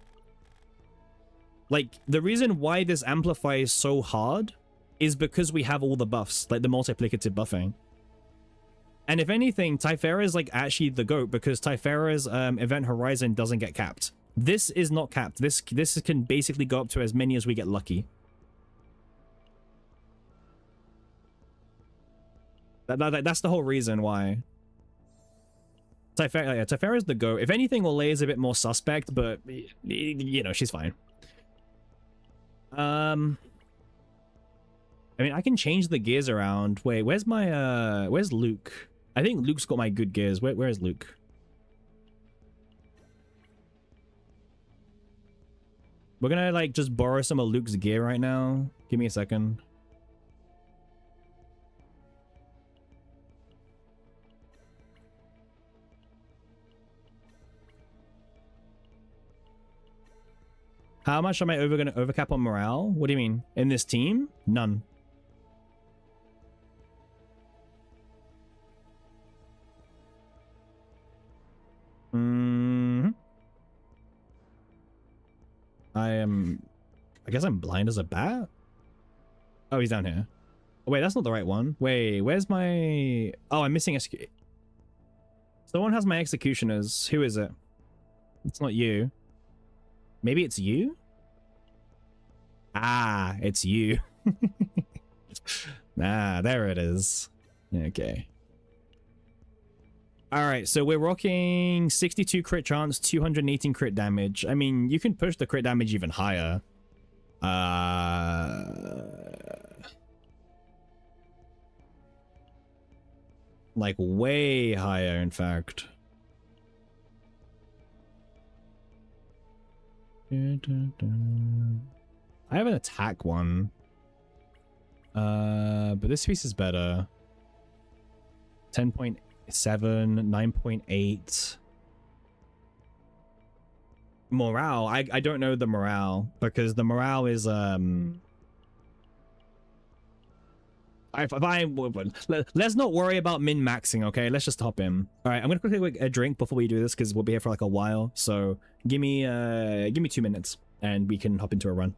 Like the reason why this amplifies so hard is because we have all the buffs, like the multiplicative buffing. And if anything, Typhera is like actually the GOAT because Typhera's event horizon doesn't get capped. This is not capped. This can basically go up to as many as we get lucky. That's the whole reason why. Typhera, yeah, Typhera is the GOAT. If anything, Olay is a bit more suspect, but you know, she's fine. I mean, I can change the gears around. Wait, where's my where's Luke? I think Luke's got my good gears. Where is Luke? We're gonna like just borrow some of Luke's gear right now. Give me a second. How much am I gonna overcap on morale? What do you mean? In this team? None. I guess I'm blind as a bat? Oh, he's down here. Oh, wait, that's not the right one. Wait, where's my... Oh, I'm missing someone has my executioners. Who is it? It's not you. Maybe it's you? Ah, it's you. Ah, there it is. Okay. Alright, so we're rocking 62 crit chance, 218 crit damage. I mean, you can push the crit damage even higher. Like way higher, in fact. I have an attack one. But this piece is better. 10.7, 9.8. Morale. I don't know the morale because the morale is let's not worry about min-maxing, okay? Let's just hop in. All right, I'm gonna quickly take a drink before we do this because we'll be here for like a while. So give me 2 minutes and we can hop into a run.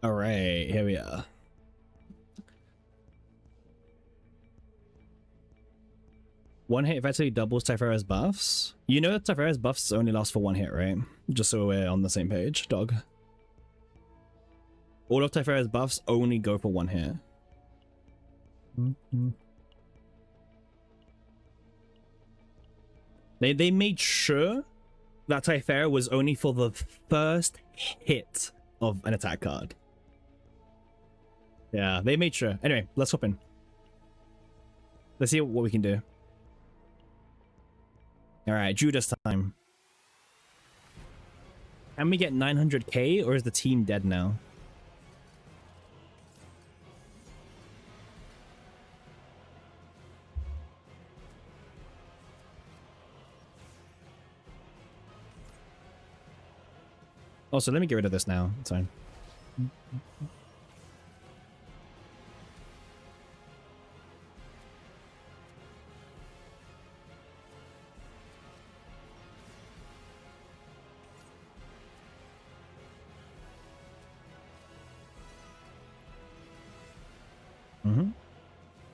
All right, here we are. One hit effectively doubles Typhera's buffs. You know that Typhera's buffs only last for one hit, right? Just so we're on the same page, dog. All of Typhera's buffs only go for one hit. They made sure that Typhera was only for the first hit of an attack card. Yeah, they made sure. Anyway, let's hop in. Let's see what we can do. Alright, Judas time. Can we get 900k or is the team dead now? Also, let me get rid of this now. It's fine.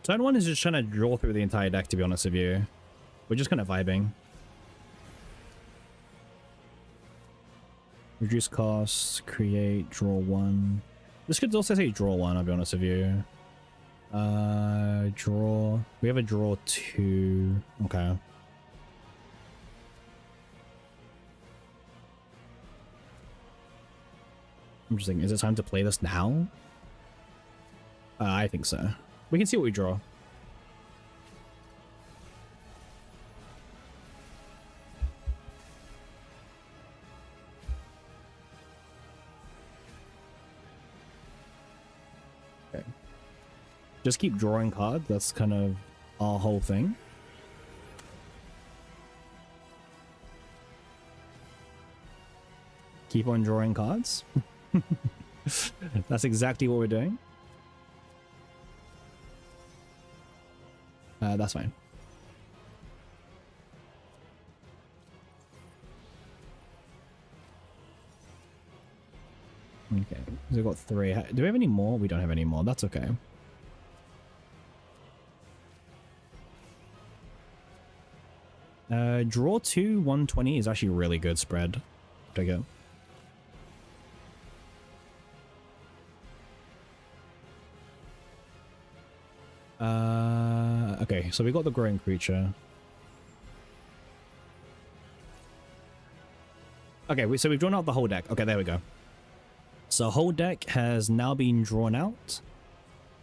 Turn 1 is just trying to draw through the entire deck, to be honest with you. We're just kind of vibing. Reduce costs, create, draw 1. This could also say draw 1, I'll be honest with you. Draw. We have a draw 2. Okay. I'm just thinking, is it time to play this now? I think so. We can see what we draw. Okay. Just keep drawing cards. That's kind of our whole thing. Keep on drawing cards. That's exactly what we're doing. That's fine. Okay, so we've got 3. Do we have any more? We don't have any more. That's okay. Draw 2, 120 is actually really good spread. There you go. Okay, so we got the growing creature. Okay, so we've drawn out the whole deck. Okay, there we go. So whole deck has now been drawn out.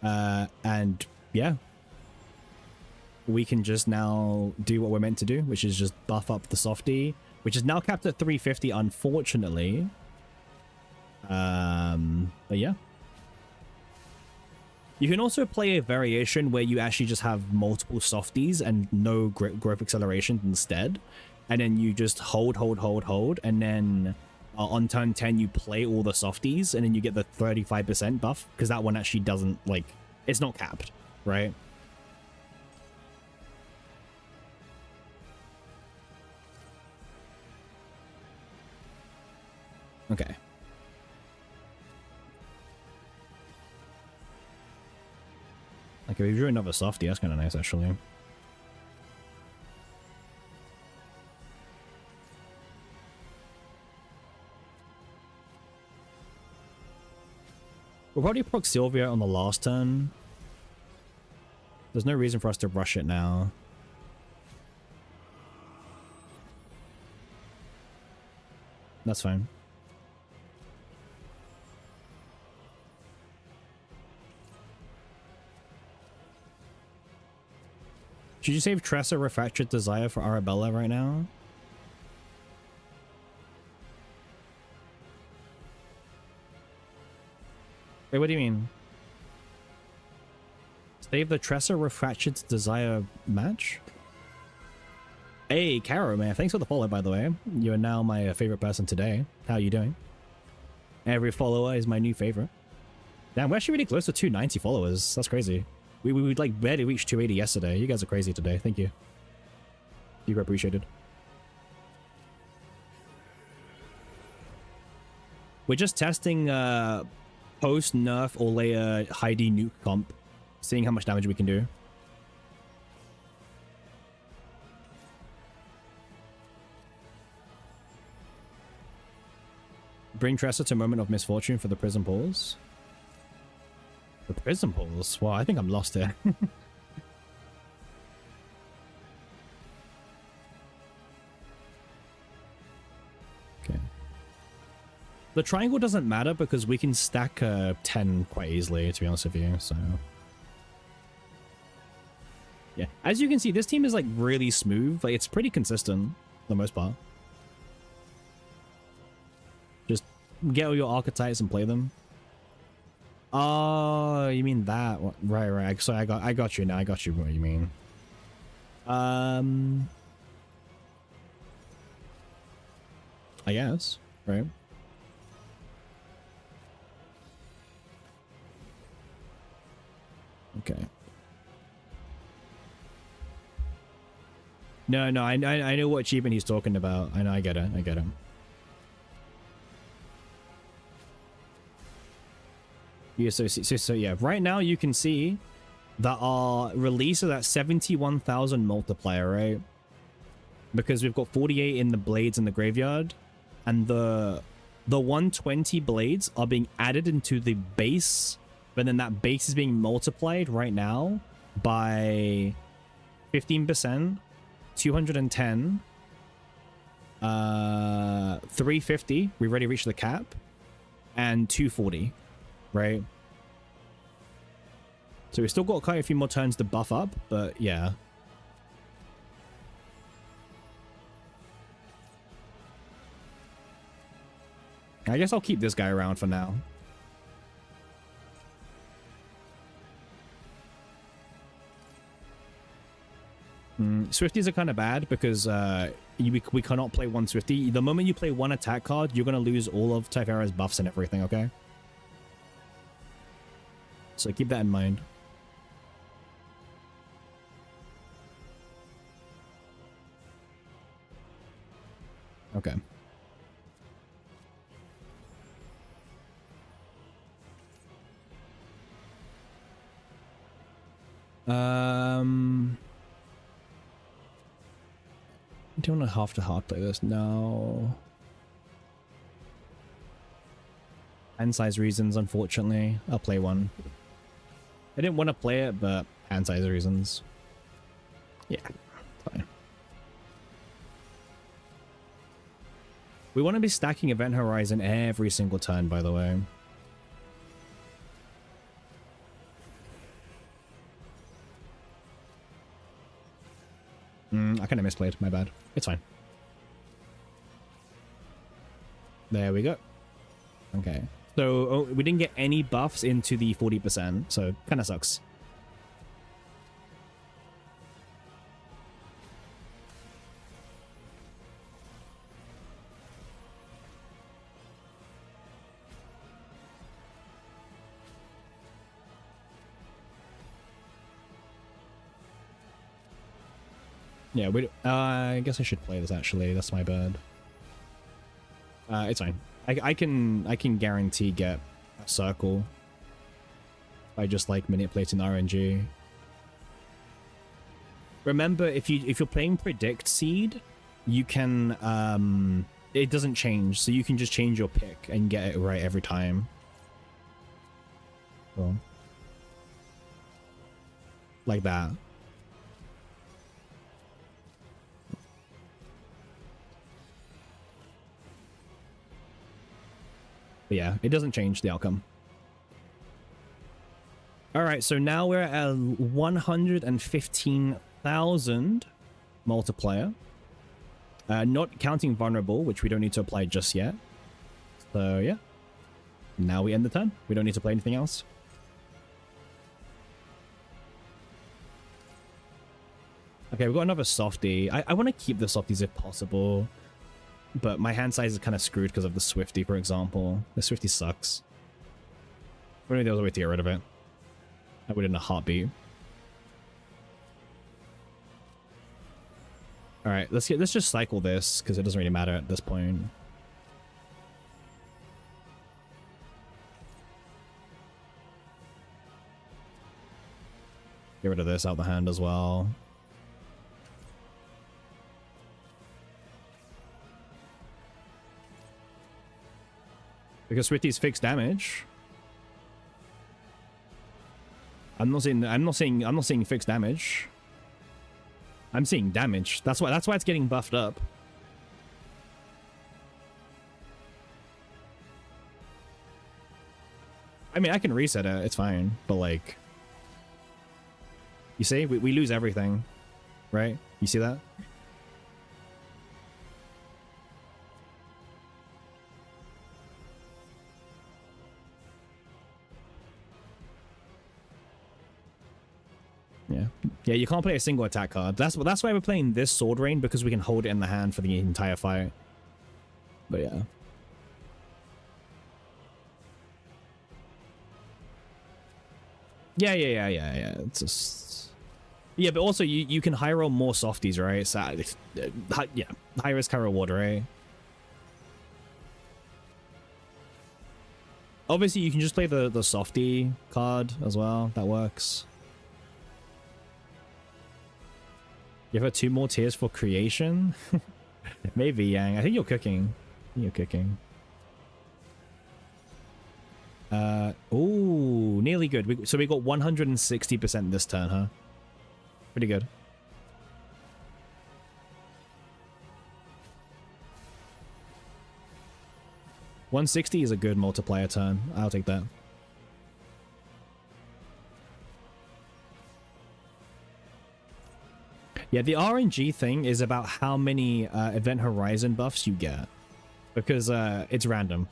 And yeah. We can just now do what we're meant to do, which is just buff up the softie, which is now capped at 350, unfortunately. But yeah. You can also play a variation where you actually just have multiple softies and no growth acceleration instead. And then you just hold, and then on turn 10 you play all the softies, and then you get the 35% buff, because that one actually doesn't, like, it's not capped, right? Okay. Okay, we drew another softie. That's kind of nice, actually. We'll probably proc Sylvia on the last turn. There's no reason for us to rush it now. That's fine. Should you save Tressa Refractured Desire for Arabella right now? Wait, what do you mean? Save the Tressa Refractured Desire match? Hey, Caro, man. Thanks for the follow, by the way. You are now my favorite person today. How are you doing? Every follower is my new favorite. Damn, we're actually really close to 290 followers. That's crazy. We like barely reached 280 yesterday. You guys are crazy today. Thank you. Super appreciated. We're just testing post nerf or layer Heidi nuke comp, seeing how much damage we can do. Bring Tressa to a moment of misfortune for the prison pause. The prison pause? Well, I think I'm lost here. Okay. The triangle doesn't matter because we can stack 10 quite easily, to be honest with you, so... Yeah, as you can see, this team is like really smooth. Like, it's pretty consistent for the most part. Just get all your archetypes and play them. Oh, you mean that? Right. So I got you now. I got you what you mean. I guess, right? Okay. No, I know what achievement he's talking about. I know, I get it. Yeah, so yeah, right now you can see that our release is at 71,000 multiplier, right? Because we've got 48 in the blades in the graveyard, and the 120 blades are being added into the base, but then that base is being multiplied right now by 15%, 210, 350, we've already reached the cap, and 240, right? So we've still got quite a few more turns to buff up, but yeah. I guess I'll keep this guy around for now. Swifties are kind of bad because we cannot play one Swifty. The moment you play one attack card, you're going to lose all of Typhara's buffs and everything, okay? So keep that in mind. Okay. Do you want to half to hard play this? No. Hand size reasons, unfortunately. I'll play one. I didn't want to play it, but hand size reasons. Yeah, fine. We want to be stacking Event Horizon every single turn, by the way. I kind of misplayed, my bad. It's fine. There we go. Okay. So we didn't get any buffs into the 40%, so kind of sucks. Yeah, I guess I should play this actually. That's my bad. It's fine. I can guarantee get a circle by just like manipulating the RNG. Remember, if you're playing Predict Seed, you can it doesn't change, so you can just change your pick and get it right every time. Cool. Like that. But yeah, it doesn't change the outcome. All right, so now we're at 115,000 multiplier. Not counting vulnerable, which we don't need to apply just yet. So yeah, now we end the turn. We don't need to play anything else. Okay, we've got another softie. I want to keep the softies if possible. But my hand size is kind of screwed because of the Swifty, for example. The Swifty sucks. If only there was a way to get rid of it. I would in a heartbeat. Alright, let's just cycle this, because it doesn't really matter at this point. Get rid of this out the hand as well. Because Swifty's fixed damage. I'm not seeing fixed damage. I'm seeing damage. That's why it's getting buffed up. I mean, I can reset it. It's fine. But like, you see, we lose everything, right? You see that? Yeah, you can't play a single attack card. That's why we're playing this Sword Rain, because we can hold it in the hand for the entire fight. But yeah. Yeah. It's just... Yeah, but also you can high roll more softies, right? So, yeah, high risk, high reward, right? Obviously, you can just play the softy card as well. That works. Give her 2 more tiers for creation? Maybe, Yang. I think you're cooking. Ooh, nearly good. So we got 160% this turn, huh? Pretty good. $160 is a good multiplier turn. I'll take that. Yeah, the RNG thing is about how many Event Horizon buffs you get. Because it's random.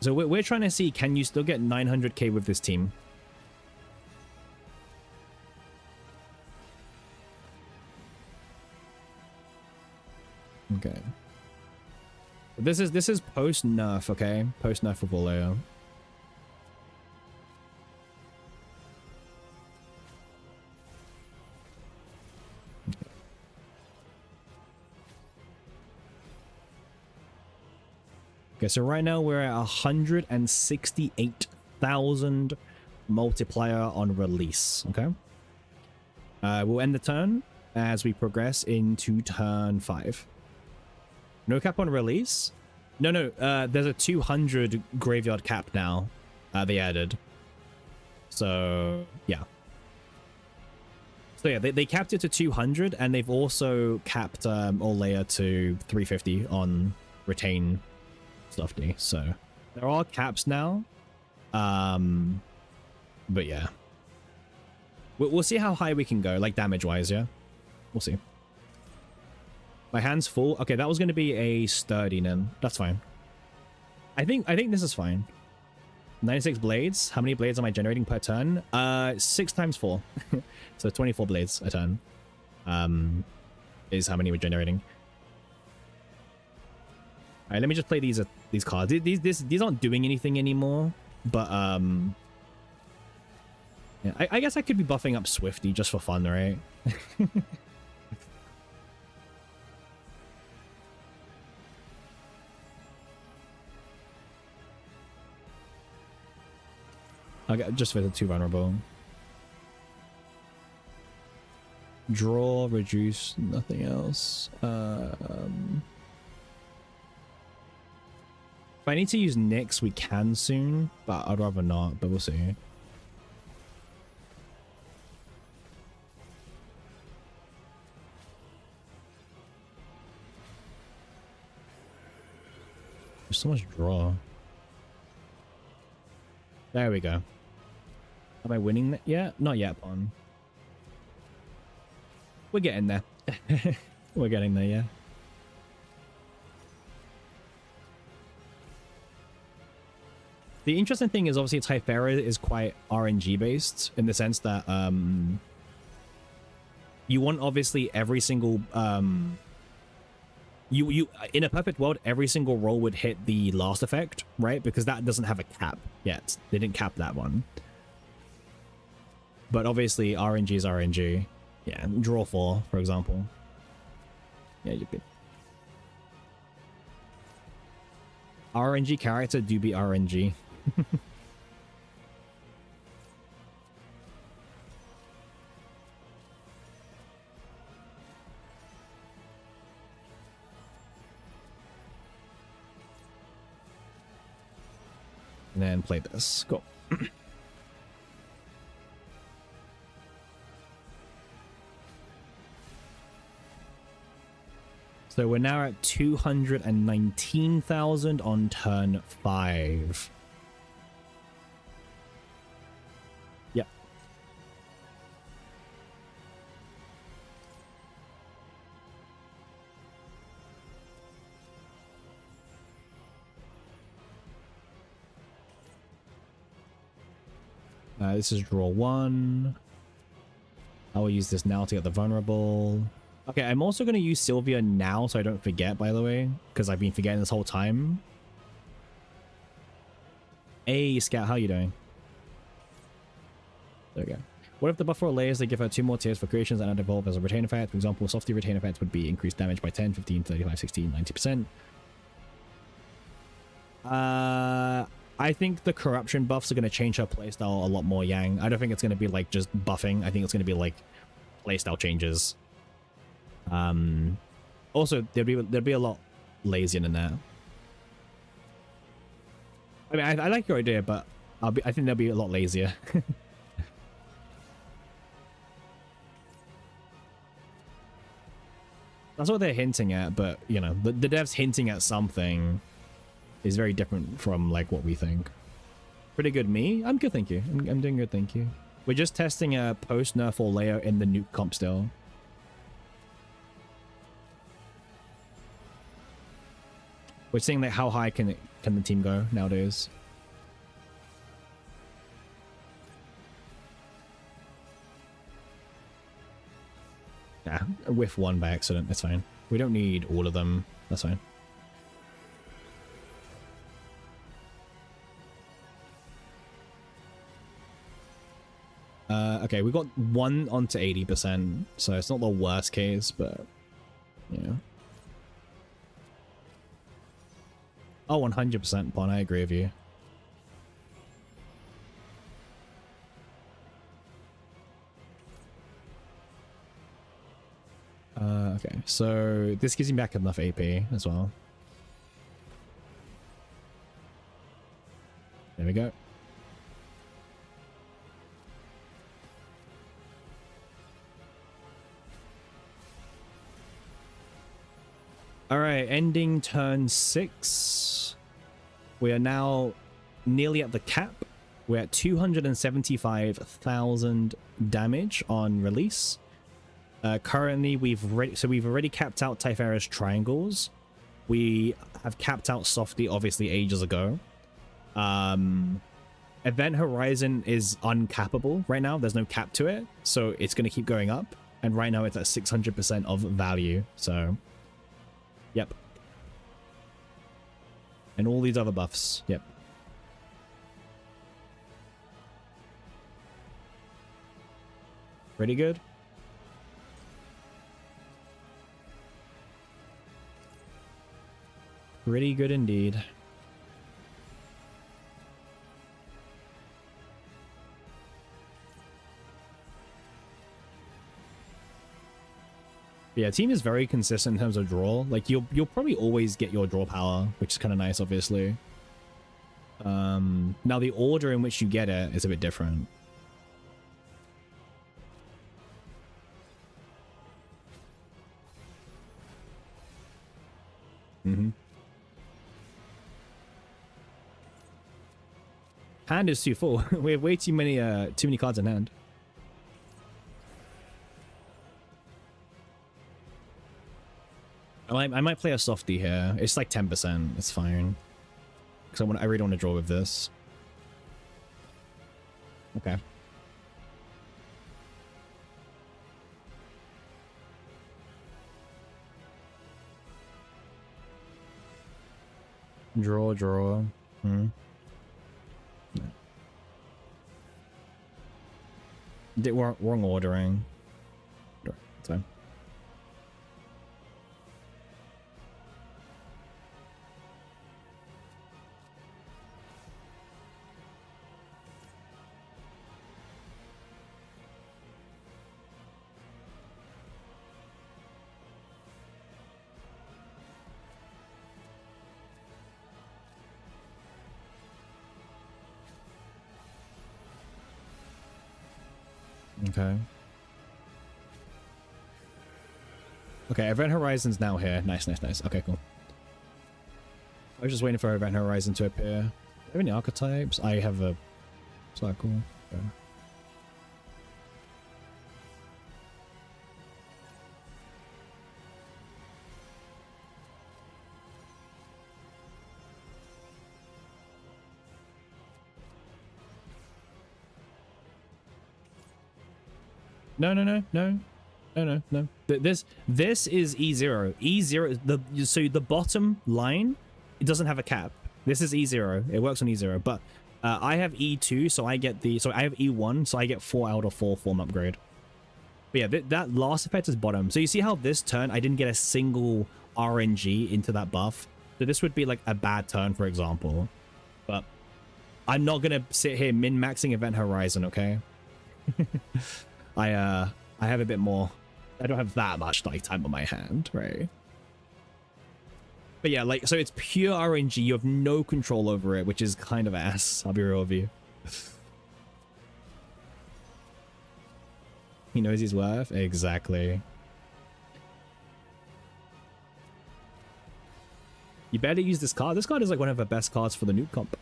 So we're trying to see, can you still get 900k with this team? Okay. This is post nerf, okay? Post nerf for Voleo. Okay, so right now we're at 168,000 multiplier on release, okay? We'll end the turn as we progress into turn 5. No cap on release? No, there's a 200 graveyard cap now they added. So, yeah. So yeah, they capped it to 200, and they've also capped Olea to 350 on retain Softy. So there are caps now. But yeah. We'll see how high we can go, like damage-wise, yeah? We'll see. My hand's full. Okay, that was going to be a sturdy then. That's fine. I think this is fine. 96 blades. How many blades am I generating per turn? 6 times 4. So 24 blades a turn. Is how many we're generating. All right, let me just play these cards. These aren't doing anything anymore, but yeah, I guess I could be buffing up Swifty just for fun, right? Okay, just for the 2 vulnerable. Draw, reduce, nothing else. If I need to use Nyx, we can soon, but I'd rather not, but we'll see. There's so much draw. There we go. Am I winning that yet? Not yet, Pon. We're getting there. We're getting there, yeah. The interesting thing is obviously Typhera is quite RNG based in the sense that you want obviously every single you in a perfect world every single roll would hit the last effect, right? Because that doesn't have a cap yet. They didn't cap that one. But obviously RNG is RNG. Yeah, draw 4, for example. Yeah, you're good. RNG character do be RNG. And then play this. Cool. So we're now at 219,000 on turn 5. Yep. This is draw 1. I will use this now to get the vulnerable. Okay, I'm also going to use Sylvia now so I don't forget, by the way, because I've been forgetting this whole time. Hey, Scout, how you doing? There we go. What if the buffer layers, they give her 2 more tiers for creations and evolve as a retain effect? For example, softy retain effects would be increased damage by 10, 15, 35, 16, 90%. I think the corruption buffs are going to change her playstyle a lot more, Yang. I don't think it's going to be like just buffing. I think it's going to be like playstyle changes. Also, there'd be a lot lazier than that. I mean, I like your idea, but I think they'll be a lot lazier. That's what they're hinting at, but you know, the devs hinting at something is very different from like what we think. Pretty good, me. I'm good, thank you. I'm doing good, thank you. We're just testing a post nerf or layer in the nuke comp still. We're seeing like how high can the team go nowadays. Nah, I whiff one by accident. That's fine. We don't need all of them. That's fine. Okay, we got 1 onto 80%, so it's not the worst case, but yeah. Oh, 100%, Pon, I agree with you. Okay, so this gives him back enough AP as well. There we go. All right, ending turn 6. We are now nearly at the cap. We're at 275,000 damage on release. Currently, we've already capped out Typhera's triangles. We have capped out Softy, obviously, ages ago. Event Horizon is uncappable right now. There's no cap to it, so it's going to keep going up. And right now, it's at 600% of value, so... Yep. And all these other buffs. Yep. Pretty good. Pretty good indeed. Yeah, team is very consistent in terms of draw. Like you'll probably always get your draw power, which is kind of nice, obviously. Now the order in which you get it is a bit different. Hand is too full. We have way too many cards in hand. I might play a softy here. It's like 10%. It's fine. Because I really want to draw with this. Okay. Draw. Wrong ordering. It's fine. Okay. Okay, Event Horizon's now here. Nice, nice, nice. Okay, cool. I was just waiting for Event Horizon to appear. Do I have any archetypes? I have a circle. Okay. No, no, no, no. No, no, no. This is E0. E0, so the bottom line, it doesn't have a cap. This is E0. It works on E0, but I have E2, so I get so I have E1, so I get 4 out of 4 form upgrade. But yeah, that last effect is bottom. So you see how this turn, I didn't get a single RNG into that buff. So this would be like a bad turn, for example. But I'm not going to sit here min-maxing Event Horizon, okay? I have a bit more. I don't have that much time on my hand, right? But yeah, like, so it's pure RNG. You have no control over it, which is kind of ass. I'll be real with you. He knows his worth? Exactly. You better use this card. This card is like one of the best cards for the noob comp.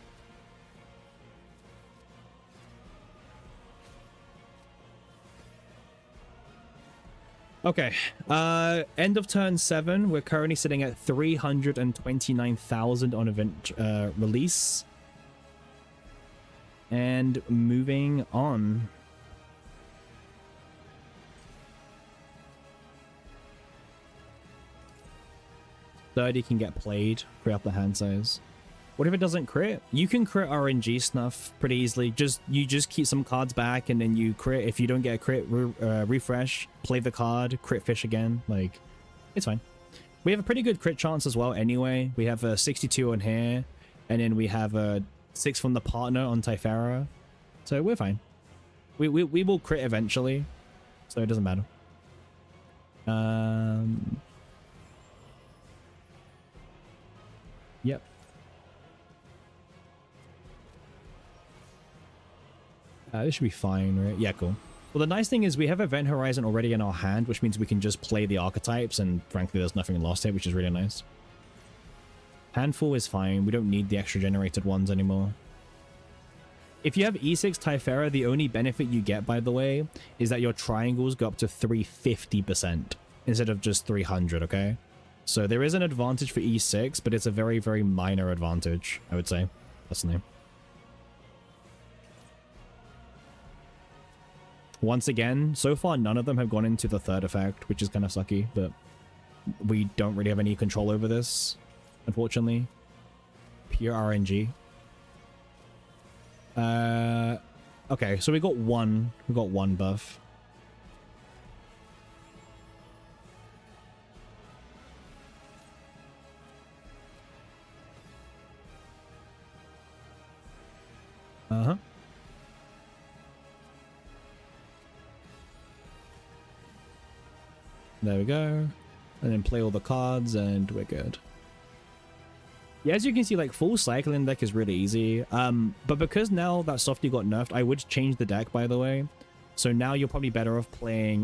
Okay, end of turn 7, we're currently sitting at 329,000 on event release. And moving on. Thirty can get played, create up the hand size. What if it doesn't crit? You can crit RNG stuff pretty easily. You just keep some cards back and then you crit. If you don't get a crit, refresh, play the card, crit fish again. Like, it's fine. We have a pretty good crit chance as well anyway. We have a 62 on here, and then we have a 6 from the partner on Typhara. So we're fine. We will crit eventually, so it doesn't matter. Yep. This should be fine, right? Yeah, cool. Well, the nice thing is we have Event Horizon already in our hand, which means we can just play the archetypes, and frankly, there's nothing lost here, which is really nice. Handful is fine. We don't need the extra generated ones anymore. If you have E6 Typhara, the only benefit you get, by the way, is that your triangles go up to 350% instead of just 300, okay? So there is an advantage for E6, but it's a very, very minor advantage, I would say, personally. Once again, so far none of them have gone into the third effect, which is kind of sucky, but we don't really have any control over this, unfortunately. Pure RNG. Okay, so we got one buff. Uh-huh. There we go. And then play all the cards and we're good. Yeah, as you can see, like, full cycling deck is really easy. But because now that Softy got nerfed, I would change the deck, by the way. So now you're probably better off playing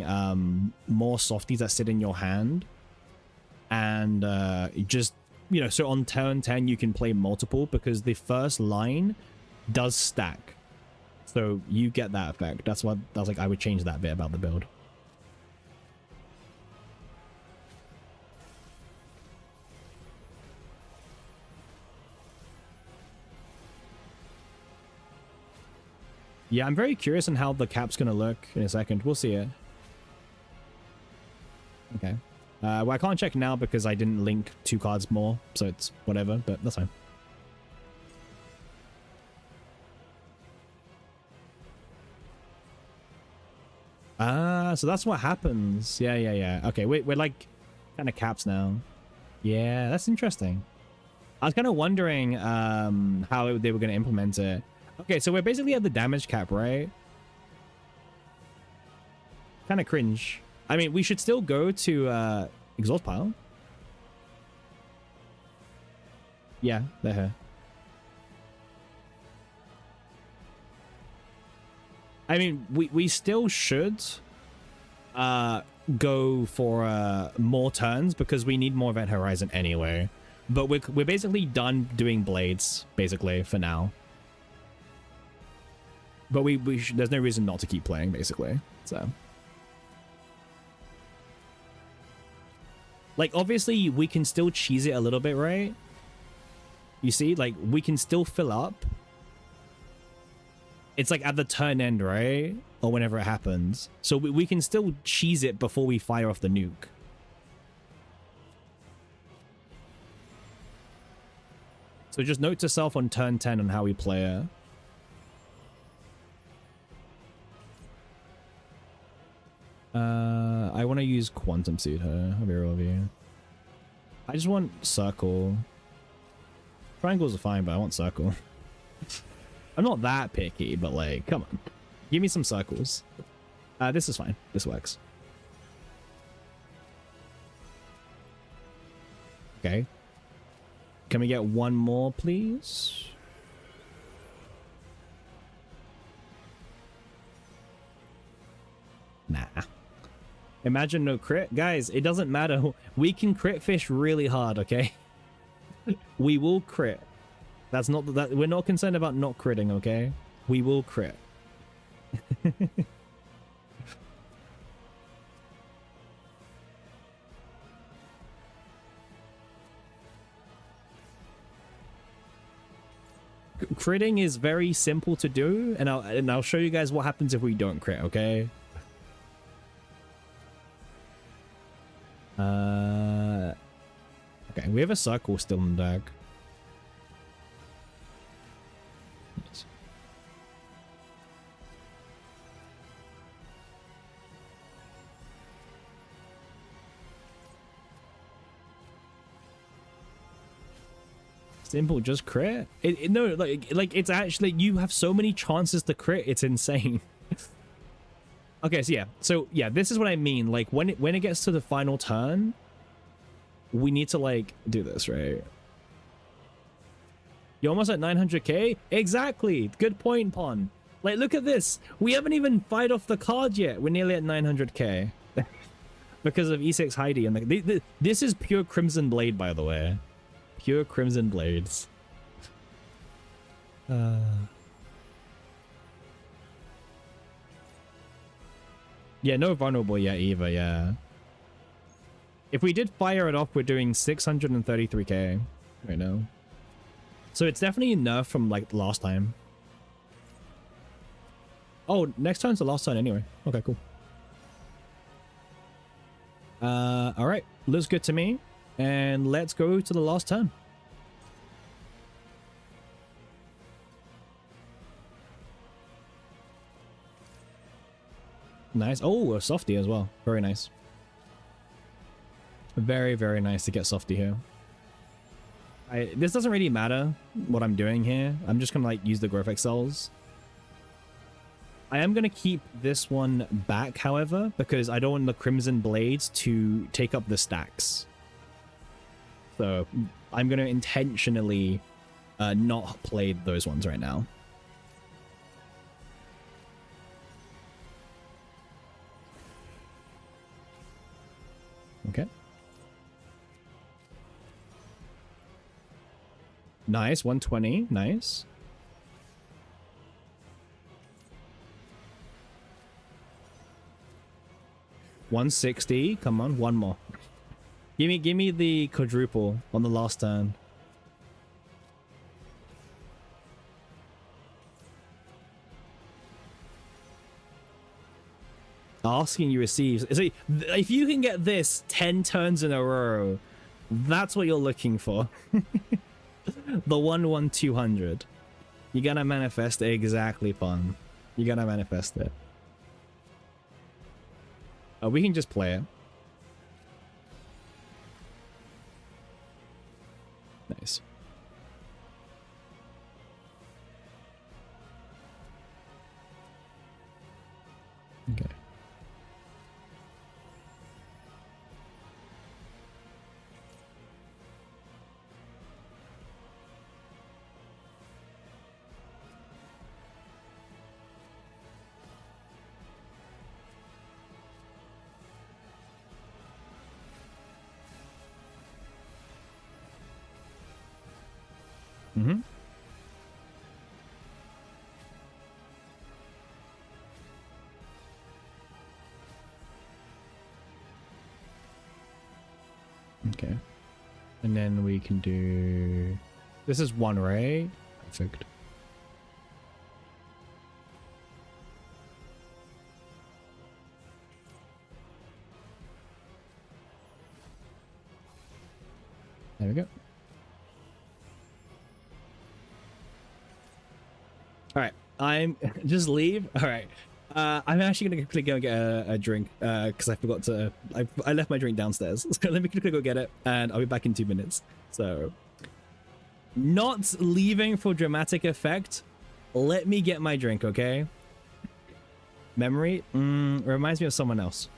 more Softies that sit in your hand. And just, you know, so on turn 10 you can play multiple because the first line does stack. So you get that effect. That's what I was like, I would change that bit about the build. Yeah, I'm very curious on how the cap's going to look in a second. We'll see it. Okay. Well, I can't check now because I didn't link 2 cards more, so it's whatever, but that's fine. Ah, so that's what happens. Yeah, yeah, yeah. Okay, we're like kind of caps now. Yeah, that's interesting. I was kind of wondering how they were going to implement it. Okay, so we're basically at the damage cap, right? Kind of cringe. I mean, we should still go to exhaust pile. Yeah, they're here. I mean, we still should go for more turns because we need more Event Horizon anyway. But we're basically done doing blades, basically, for now. But there's no reason not to keep playing, basically. So, like, obviously we can still cheese it a little bit, right? You see, like, we can still fill up. It's like at the turn end, right? Or whenever it happens. So we can still cheese it before we fire off the nuke. So just note to self on turn 10 on how we play it. I want to use Quantum Seed here. I'll be real with you. I just want circle. Triangles are fine, but I want circle. I'm not that picky, but like, come on. Give me some circles. This is fine. This works. Okay. Can we get one more, please? Nah. Imagine no crit. Guys, it doesn't matter. We can crit fish really hard, okay? We will crit. That's not that we're not concerned about not critting, okay? We will crit. Critting is very simple to do, and I'll show you guys what happens if we don't crit, okay? Okay, we have a circle still in the deck. Nice. Simple, just crit. No, like it's actually, you have so many chances to crit. It's insane. Okay, so yeah, this is what I mean. Like when it gets to the final turn, we need to like do this, right? You're almost at 900k. Exactly. Good point, Pon. Like, look at this. We haven't even fired off the card yet. We're nearly at 900k because of E6 Heidi. And this is pure Crimson Blade, by the way. Pure Crimson Blades. Yeah, no vulnerable yet either, yeah. If we did fire it off, we're doing 633k right now. So it's definitely enough from like last time. Oh, next turn's the last turn anyway. Okay, cool. All right, looks good to me. And let's go to the last turn. Nice. Oh, a softie as well. Very nice. Very, very nice to get softie here. This doesn't really matter what I'm doing here. I'm just gonna like use the growth excels. I am gonna keep this one back, however, because I don't want the Crimson Blades to take up the stacks. So I'm gonna intentionally not play those ones right now. Okay. Nice, 120, nice. $160, come on, one more. Give me the quadruple on the last turn. Asking you receives. So if you can get this 10 turns in a row, that's what you're looking for. The 1-1-200. You gotta manifest it exactly, Pun. You gotta manifest it. We can just play it. Nice. Okay. Mm-hmm. Okay. And then we can do... This is one, right? Perfect. There we go. All right. I'm just leave. All right. I'm actually gonna quickly go and get a drink because I forgot to. I left my drink downstairs. So let me quickly go get it, and I'll be back in 2 minutes. So, not leaving for dramatic effect. Let me get my drink, okay? Memory reminds me of someone else.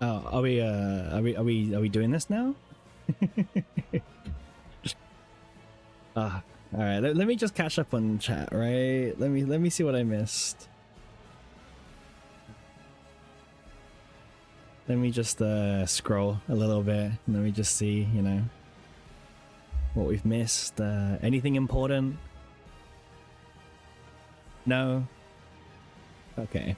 Oh, are we doing this now? All right. Let me just catch up on chat, right? Let me see what I missed. Let me just scroll a little bit. Let me just see, you know, what we've missed. Anything important? No. Okay.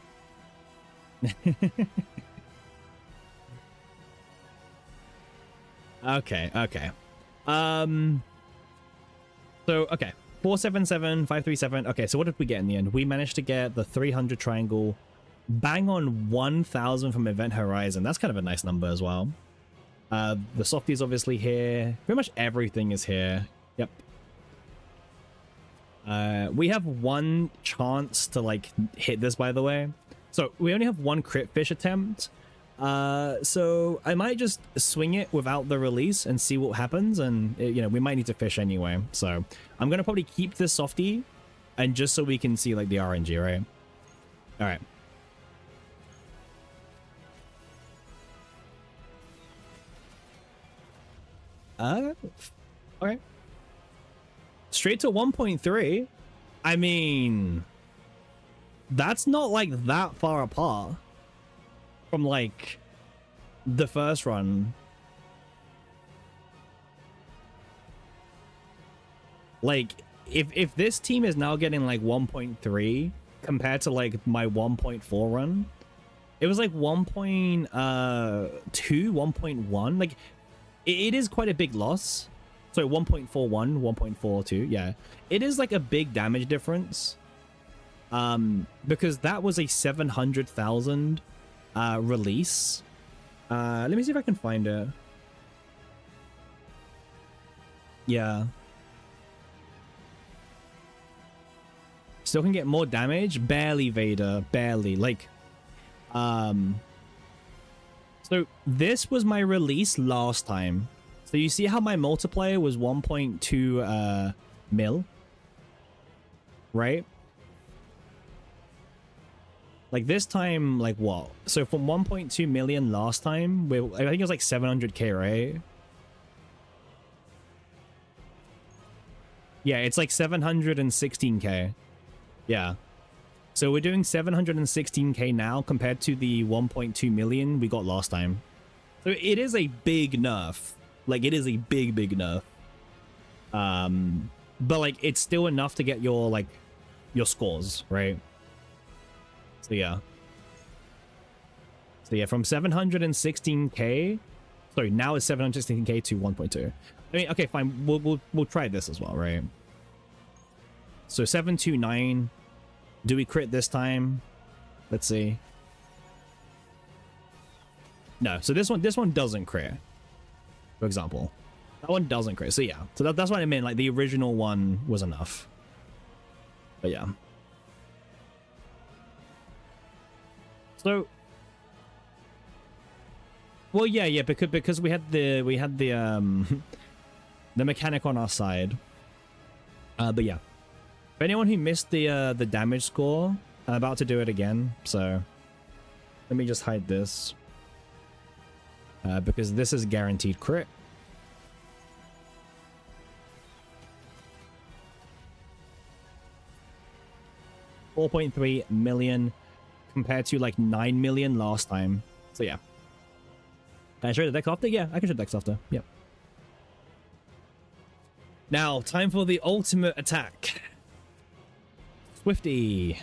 Okay. So, okay. 477, 537. Okay, so what did we get in the end? We managed to get the 300 triangle, bang on 1,000 from Event Horizon. That's kind of a nice number as well. The softies obviously here. Pretty much everything is here. Yep. We have one chance to, like, hit this, by the way. So, we only have one crit fish attempt. So I might just swing it without the release and see what happens, and you know, we might need to fish anyway, so I'm gonna probably keep this softie and just so we can see like the RNG, right? All right. Okay. Straight to 1.3. I mean, that's not like that far apart from like the first run. Like if this team is now getting like 1.3 compared to like my 1.4 run, it was like 1.2 1.1, like it is quite a big loss. So 1.41 1.42, yeah, it is like a big damage difference, because that was a 700,000 release. Let me see if I can find it. Yeah, still can get more damage, barely, Vader, barely. Like so this was my release last time, so you see how my multiplier was 1.2 mil, right? Like this time, like what? So from 1.2 million last time, I think it was like 700k, right? Yeah, it's like 716k. Yeah. So we're doing 716k now compared to the 1.2 million we got last time. So it is a big nerf. Like it is a big nerf. But like it's still enough to get your like your scores, right? So yeah, from 716k, sorry, now it's 716k to 1.2. I mean, okay, fine, we'll try this as well, right? So 729, do we crit this time? Let's see. No, so this one doesn't crit, for example. That one doesn't crit, so yeah. So that's what I meant, like the original one was enough. But yeah. So, well, yeah, because we had the the mechanic on our side. But yeah, for anyone who missed the damage score, I'm about to do it again. So let me just hide this, because this is guaranteed crit. $4.3 million. Compared to like 9 million last time. So yeah. Can I show the deck after? Yeah, I can show the decks after. Yep. Now, time for the ultimate attack. Swifty.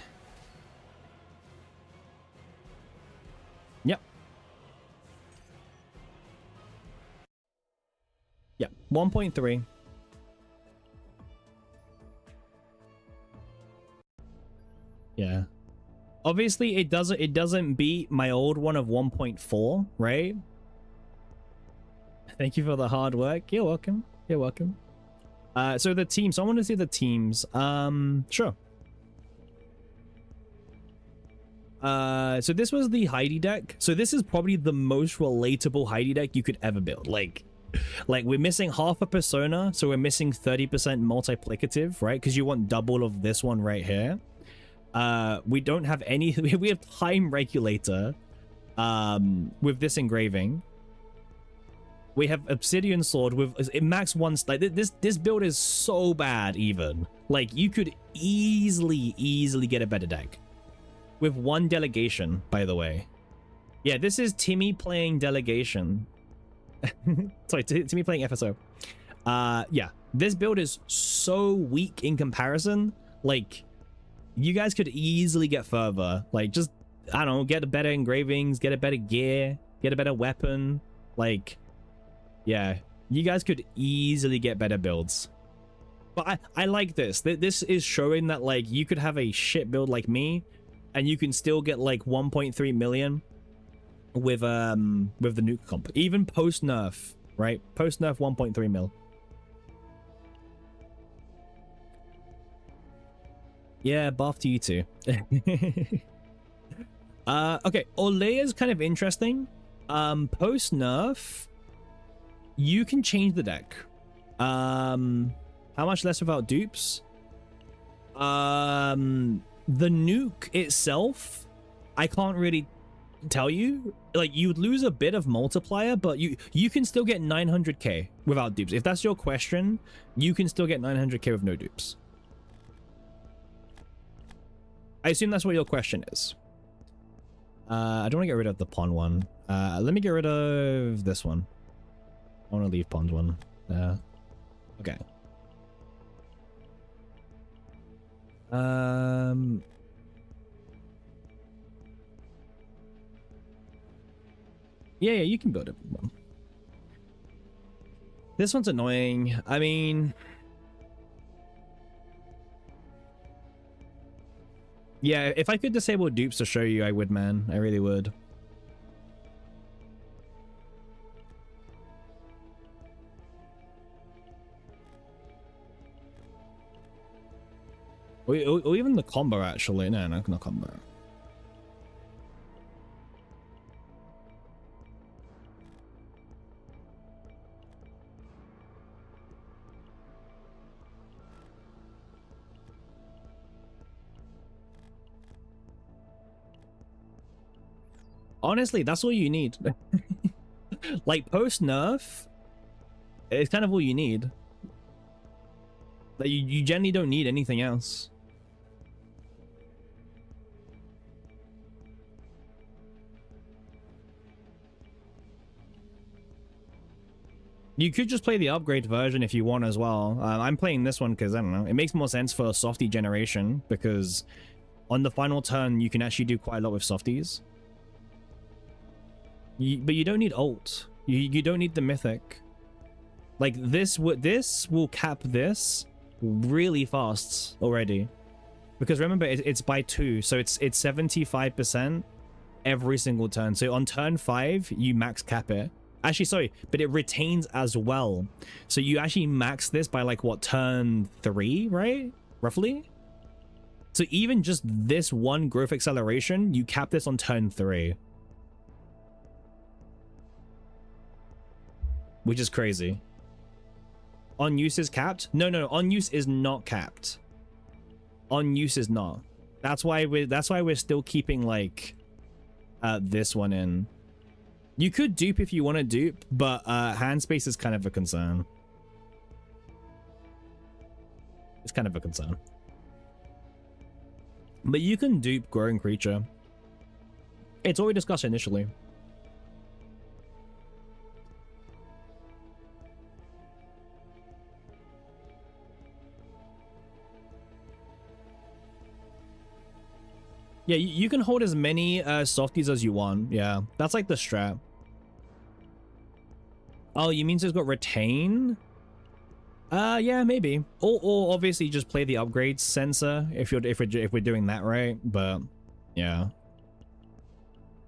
Yep. Yep. 1.3. Yeah. Obviously, it doesn't beat my old one of 1.4, right? Thank you for the hard work. You're welcome. You're welcome. So the teams. I want to see the teams. Sure. So this was the Heidi deck. So this is probably the most relatable Heidi deck you could ever build. Like we're missing half a persona, so we're missing 30% multiplicative, right? Because you want double of this one right here. We don't have any. We have time regulator. with this engraving. We have Obsidian Sword with it max one. Like this build is so bad. Even like you could easily get a better deck with one delegation. By the way, yeah, this is Timmy playing delegation. Sorry, Timmy playing FSO. Yeah, this build is so weak in comparison. Like you guys could easily get further. Like just I don't know, get better engravings, get a better gear, get a better weapon. Like. Yeah, you guys could easily get better builds. But I like this. This is showing that like you could have a shit build like me and you can still get like 1.3 million with the nuke comp. Even post nerf, right? Post nerf 1.3 mil. Yeah, buff to you too. Okay, Olay is kind of interesting. Post nerf, you can change the deck. How much less without dupes? The nuke itself, I can't really tell you. Like you would lose a bit of multiplier, but you can still get 900k without dupes. If that's your question, you can still get 900k with no dupes. I assume that's what your question is. I don't want to get rid of the pawn one. Let me get rid of this one. I want to leave pawns one. Okay. Yeah, you can build it. This one's annoying. I mean, yeah, if I could disable dupes to show you, I would, man. I really would. Or even the combo, actually. No, not combo. Honestly, that's all you need. Like, post nerf, it's kind of all you need. Like, you generally don't need anything else. You could just play the upgrade version if you want as well. I'm playing this one because, I don't know, it makes more sense for softie generation because on the final turn, you can actually do quite a lot with softies. But you don't need ult. You don't need the mythic. Like, this will cap this really fast already. Because remember, it's by 2, so it's 75% every single turn. So on turn 5, you max cap it. Actually, sorry, but it retains as well. So you actually max this by like what, turn 3, right? Roughly. So even just this one growth acceleration, you cap this on turn 3. Which is crazy. On use is capped? No, on use is not capped. On use is not. That's why we're still keeping like this one in. You could dupe if you want to dupe, but hand space is kind of a concern. It's kind of a concern. But you can dupe growing creature. It's all we discussed initially. Yeah, you can hold as many softies as you want. Yeah, that's like the strat. Oh, you mean so it's got retain? Yeah, maybe. Or obviously just play the upgrades sensor if we're doing that right. But yeah.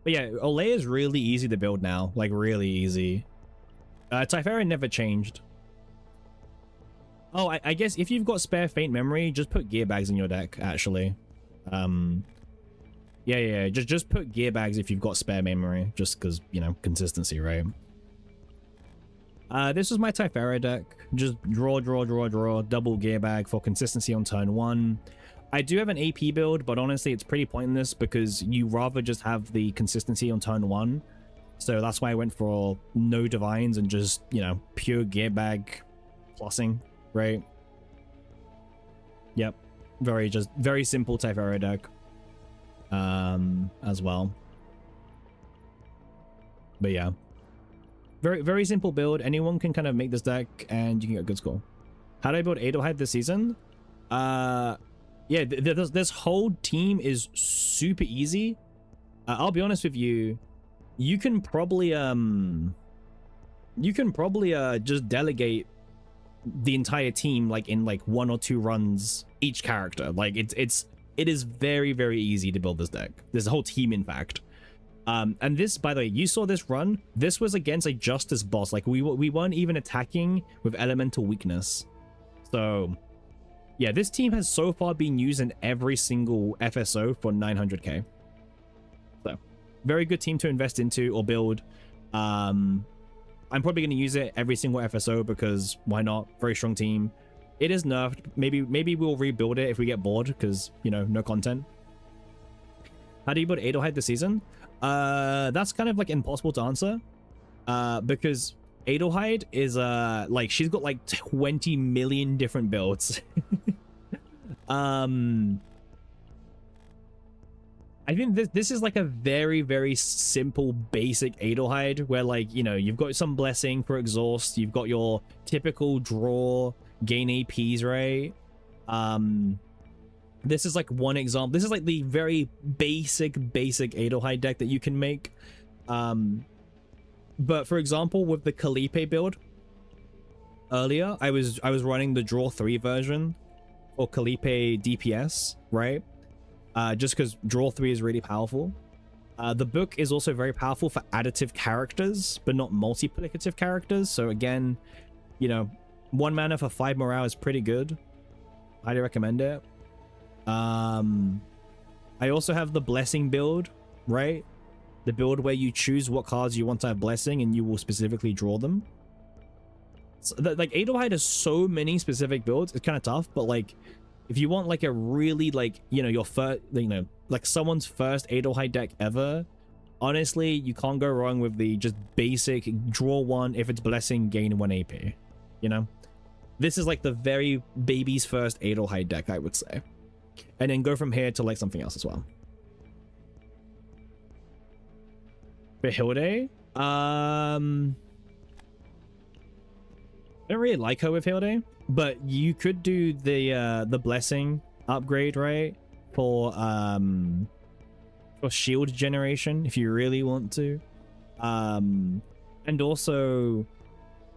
But yeah, Olay is really easy to build now. Like really easy. Typhara never changed. Oh, I guess if you've got spare faint memory, just put gear bags in your deck. Actually. Yeah. Just put gear bags if you've got spare memory, just because, you know, consistency, right? This was my Typhara deck. Just draw, double gear bag for consistency on turn 1. I do have an AP build, but honestly, it's pretty pointless because you rather just have the consistency on turn 1. So that's why I went for no divines and just, you know, pure gear bag plussing, right? Yep. Very simple Typhara deck. As well. But yeah. Very simple build. Anyone can kind of make this deck and you can get a good score. How do I build Adelheid this season? Yeah, this whole team is super easy. I'll be honest with you. You can probably just delegate the entire team like in like 1 or 2 runs each character. Like it is very easy to build this deck. This whole team, in fact. And this, by the way, you saw this run. This was against a Justice boss. Like we weren't even attacking with elemental weakness. So yeah, this team has so far been used in every single FSO for 900k. So very good team to invest into or build. I'm probably going to use it every single FSO because why not? Very strong team. It is nerfed. Maybe we'll rebuild it if we get bored because, you know, no content. How do you build Adelheid this season? That's kind of like impossible to answer. Because Adelheid is like she's got like 20 million different builds. I think this is like a very simple basic Adelheid where, like, you know, you've got some blessing for exhaust, you've got your typical draw, gain APs, right? This is like one example. This is like the very basic Adelheid deck that you can make. But for example, with the Khalipe build earlier, I was running the draw 3 version for Khalipe DPS, right? Just because draw 3 is really powerful. The book is also very powerful for additive characters, but not multiplicative characters. So again, you know, 1 mana for 5 morale is pretty good. Highly recommend it. I also have the blessing build, right? The build where you choose what cards you want to have blessing and you will specifically draw them. So, like, Adelheid has so many specific builds. It's kind of tough, but like, if you want like a really, like, you know, your first, you know, like someone's first Adelheid deck ever, honestly, you can't go wrong with the just basic draw 1. If it's blessing, gain 1 AP, you know? This is like the very baby's first Adelheid deck, I would say. And then go from here to like something else as well. For Hilde, I don't really like her with Hilde, but you could do the blessing upgrade, right? For shield generation if you really want to. And also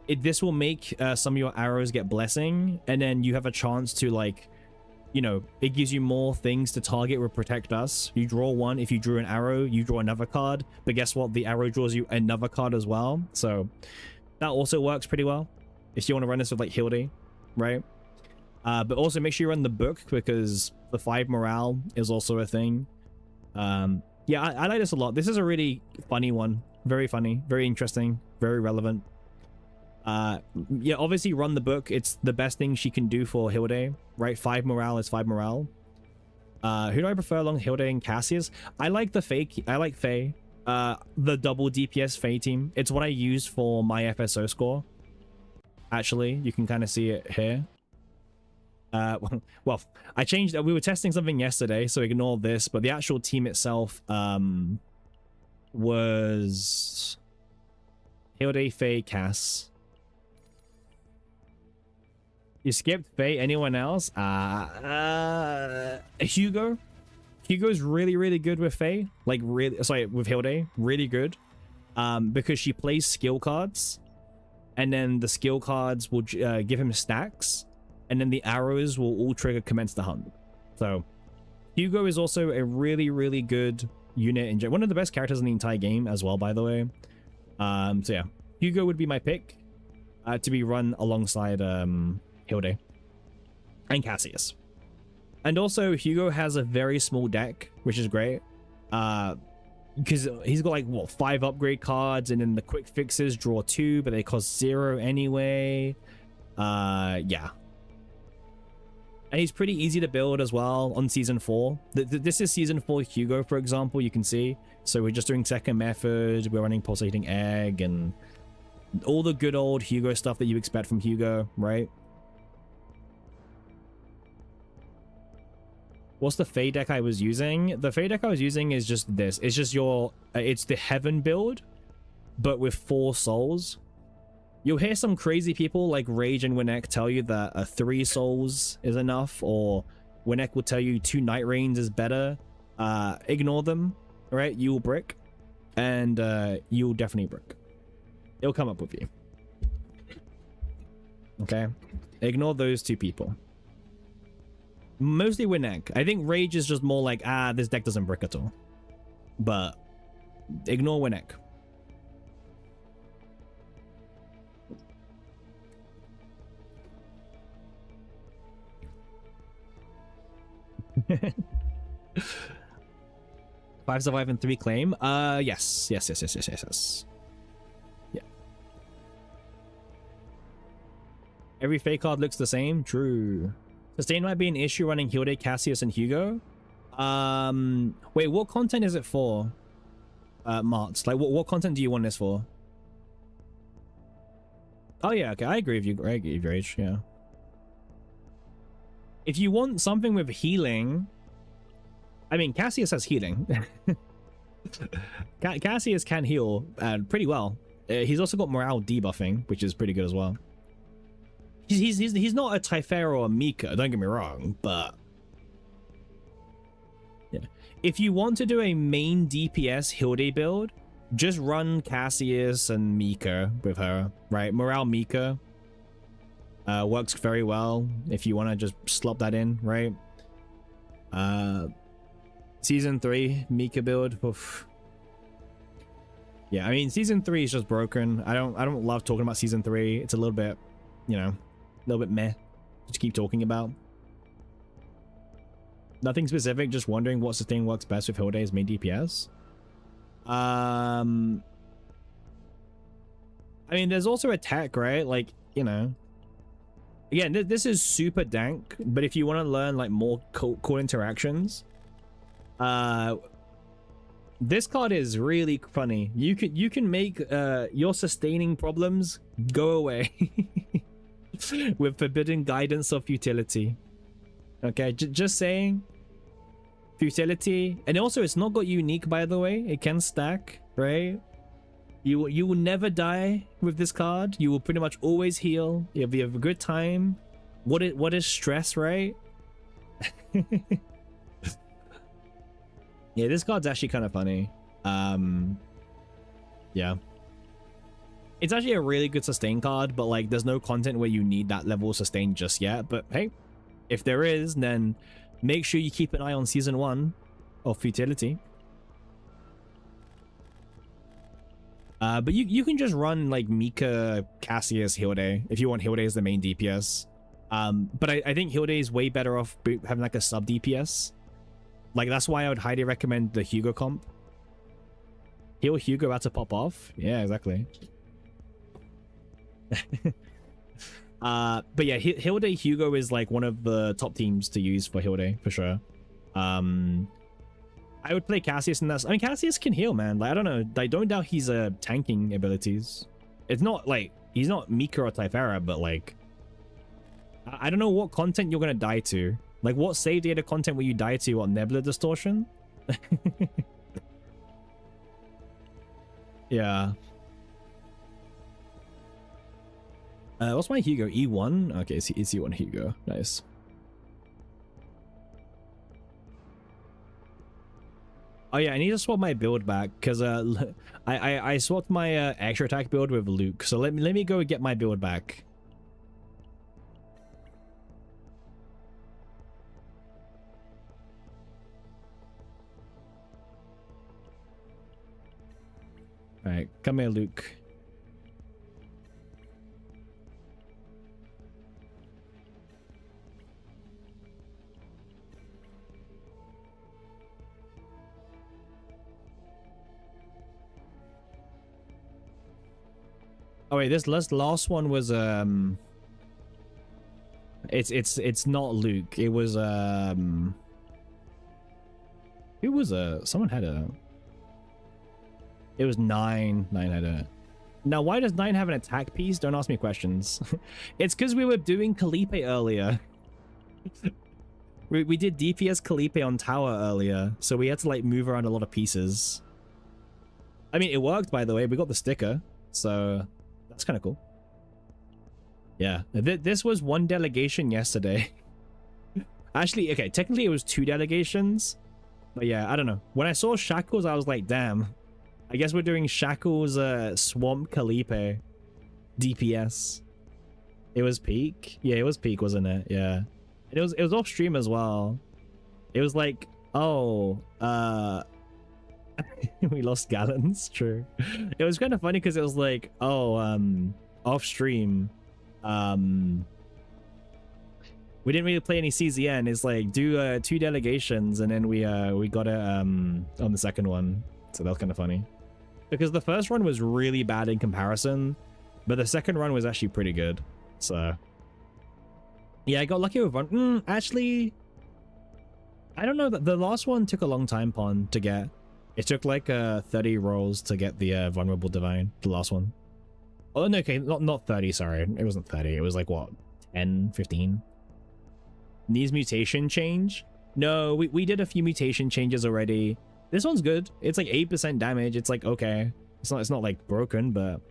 this will make some of your arrows get blessing, and then you have a chance to, like, you know, it gives you more things to target with Protect Us. You draw 1. If you drew an arrow, you draw another card. But guess what? The arrow draws you another card as well. So that also works pretty well if you want to run this with like Hilde, right? But also make sure you run the book because the 5 morale is also a thing. Yeah, I like this a lot. This is a really funny one. Very funny, very interesting, very relevant. Yeah, obviously run the book. It's the best thing she can do for Hilde, right? 5 morale is 5 morale. Who do I prefer along Hilde and Cassius? I like the fake. I like Faye. The double DPS Faye team. It's what I use for my FSO score. Actually, you can kind of see it here. Well, I changed. We were testing something yesterday, so ignore this. But the actual team itself was Hilde, Faye, Cass. You skipped Faye. Anyone else? Hugo. Hugo's really good with Faye. Like, really, sorry, with Hilde. Really good. Because she plays skill cards. And then the skill cards will give him stacks. And then the arrows will all trigger Commence the Hunt. So, Hugo is also a really good unit. One of the best characters in the entire game as well, by the way. So yeah. Hugo would be my pick. To be run alongside Hilde and Cassius. And also Hugo has a very small deck, which is great, because he's got like, what, 5 upgrade cards, and then the quick fixes draw 2, but they cost 0 anyway. Yeah, And he's pretty easy to build as well on season 4. This is season 4 Hugo, for example, you can see. So we're just doing second method, we're running pulsating egg, and all the good old Hugo stuff that you expect from Hugo, right? What's the Fey deck I was using? The Fey deck I was using is just this. It's just it's the Heaven build, but with 4 souls. You'll hear some crazy people like Rage and Winnek tell you that 3 souls is enough, or Winnek will tell you 2 Night Rains is better. Ignore them, right? You will brick, and you'll definitely brick. It'll come up with you. Okay? Ignore those 2 people. Mostly Winnek. I think Rage is just more like, this deck doesn't brick at all. But ignore Winnek. 5 survive and 3 claim. Yes. Yeah. Every fake card looks the same. True. Sustain might be an issue running Hilde, Cassius, and Hugo. Wait, what content is it for? Marts. Like, what content do you want this for? Oh yeah, okay, I agree with you. I agree with your age. Yeah. If you want something with healing, I mean, Cassius has healing. Cassius can heal pretty well. He's also got morale debuffing, which is pretty good as well. He's not a Typhera or a Mika, don't get me wrong, but yeah. If you want to do a main DPS Hilde build, just run Cassius and Mika with her, right? Morale Mika works very well if you want to just slop that in, right? Season 3 Mika build. Oof. Yeah, I mean, season 3 is just broken. I don't love talking about season 3. It's a little bit, you know, a little bit meh. Just keep talking about. Nothing specific, just wondering what sustain works best with Hilde's main DPS. I mean, there's also attack, right? Like, you know. Again, this is super dank, but if you want to learn like more cool interactions, this card is really funny. You can make your sustaining problems go away with Forbidden Guidance of Futility. Okay, just saying. Futility, and also it's not got unique, by the way. It can stack, right? You will never die with this card. You will pretty much always heal. You'll have a good time. What is stress, right? Yeah, this card's actually kind of funny. Yeah. It's actually a really good sustain card, but like there's no content where you need that level of sustain just yet. But hey, if there is, then make sure you keep an eye on season 1 of Futility. But you can just run like Mika, Cassius, Hilde if you want Hilde as the main DPS. But I think Hilde is way better off having like a sub DPS. Like that's why I would highly recommend the Hugo comp. Heal Hugo out to pop off. Yeah, exactly. But yeah, Hilde Hugo is like one of the top teams to use for Hilde for sure. I would play Cassius in that. I mean, Cassius can heal, man. Like I don't know. I don't doubt he's tanking abilities. It's not like he's not Mika or Typhera, but like I don't know what content you're gonna die to. Like what save data content will you die to on Nebula Distortion? Yeah. What's my Hugo? E1? Okay, it's E1 Hugo. Nice. Oh yeah, I need to swap my build back because I swapped my extra attack build with Luke. So let me go get my build back. All right, come here, Luke. Oh wait, this last one was It's not Luke. It was who was someone had a, it was Nine. Nine had a, now why does Nine have an attack piece? Don't ask me questions. It's because we were doing Khalipe earlier. We did DPS Khalipe on tower earlier, so we had to like move around a lot of pieces. I mean, it worked, by the way. We got the sticker, so that's kind of cool. Yeah, this was one delegation yesterday. Actually, okay, technically it was 2 delegations. But yeah, I don't know. When I saw Shackles, I was like, damn. I guess we're doing Shackles Swamp Khalipe DPS. It was peak? Yeah, it was peak, wasn't it? Yeah. It was off stream as well. It was like, oh, we lost gallons. True. It was kind of funny because it was like, oh, off stream, we didn't really play any CZN. It's like do 2 delegations, and then we got it on the second one. So that was kind of funny because the first run was really bad in comparison, but the second run was actually pretty good. So yeah, I got lucky with one. Actually, I don't know. The last one took a long time, Pon, to get. It took like 30 rolls to get the vulnerable divine. The last one. Oh no, okay, not 30. Sorry, it wasn't 30. It was like what, 10, 15. Needs mutation change? No, we did a few mutation changes already. This one's good. It's like 8% damage. It's like okay. It's not like broken, but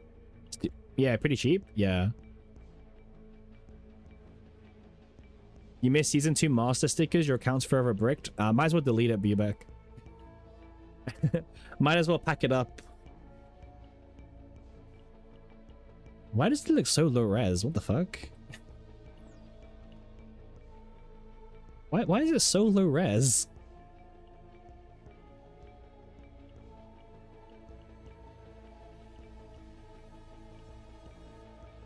yeah, pretty cheap. Yeah. You missed season 2 master stickers. Your account's forever bricked. Might as well delete it, Bubek. Might as well pack it up. Why does it look so low res? What the fuck? Why is it so low res?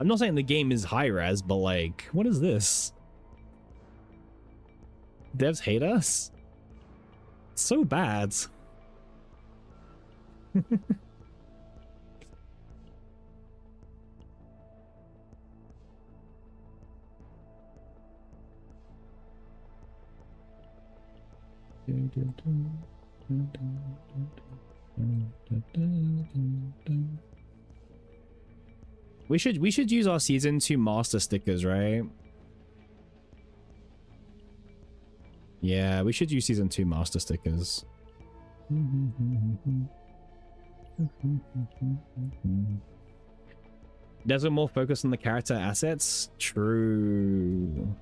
I'm not saying the game is high res, but like, what is this? Devs hate us? It's so bad. We should use our season 2 master stickers, right? Yeah, we should use season 2 master stickers. There's a more focus on the character assets. True.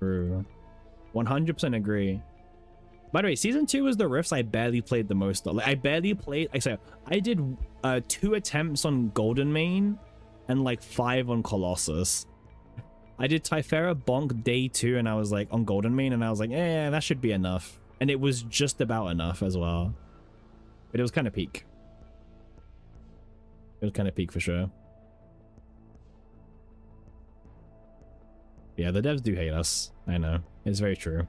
100% agree. By the way, season 2 was the rifts I barely played the most. Like, I barely played. I did 2 attempts on Golden Mane and like 5 on Colossus. I did Typhera Bonk day 2 and I was like on Golden Mane and I was like, eh, that should be enough. And it was just about enough as well. But it was kind of peak. It was kind of peak for sure. Yeah, the devs do hate us. I know. It's very true.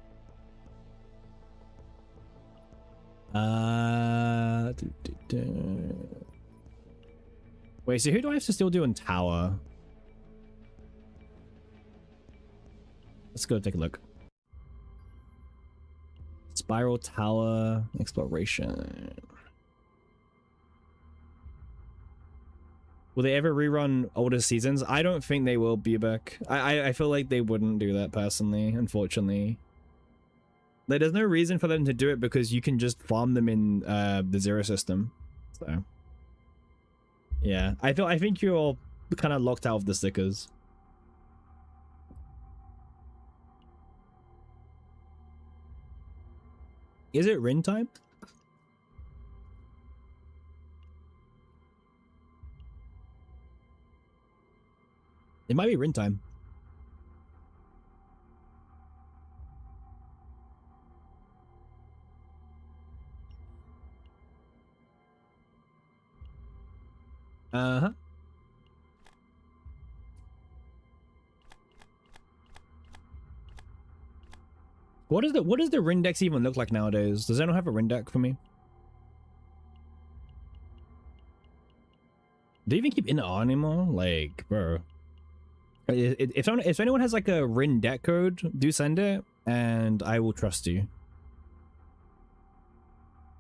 Wait, so who do I have to still do in tower? Let's go take a look. Spiral Tower Exploration. Will they ever rerun older seasons? I don't think they will, Bubek. I feel like they wouldn't do that personally, unfortunately. Like, there's no reason for them to do it because you can just farm them in the Zero system. So yeah, I think you're all kind of locked out of the stickers. Is it Rin time? It might be Rin time. Uh-huh. What does the Rin decks even look like nowadays? Does anyone have a Rin deck for me? Do they even keep in R anymore? Like, bro. If anyone has like a Rin deck code, do send it, and I will trust you.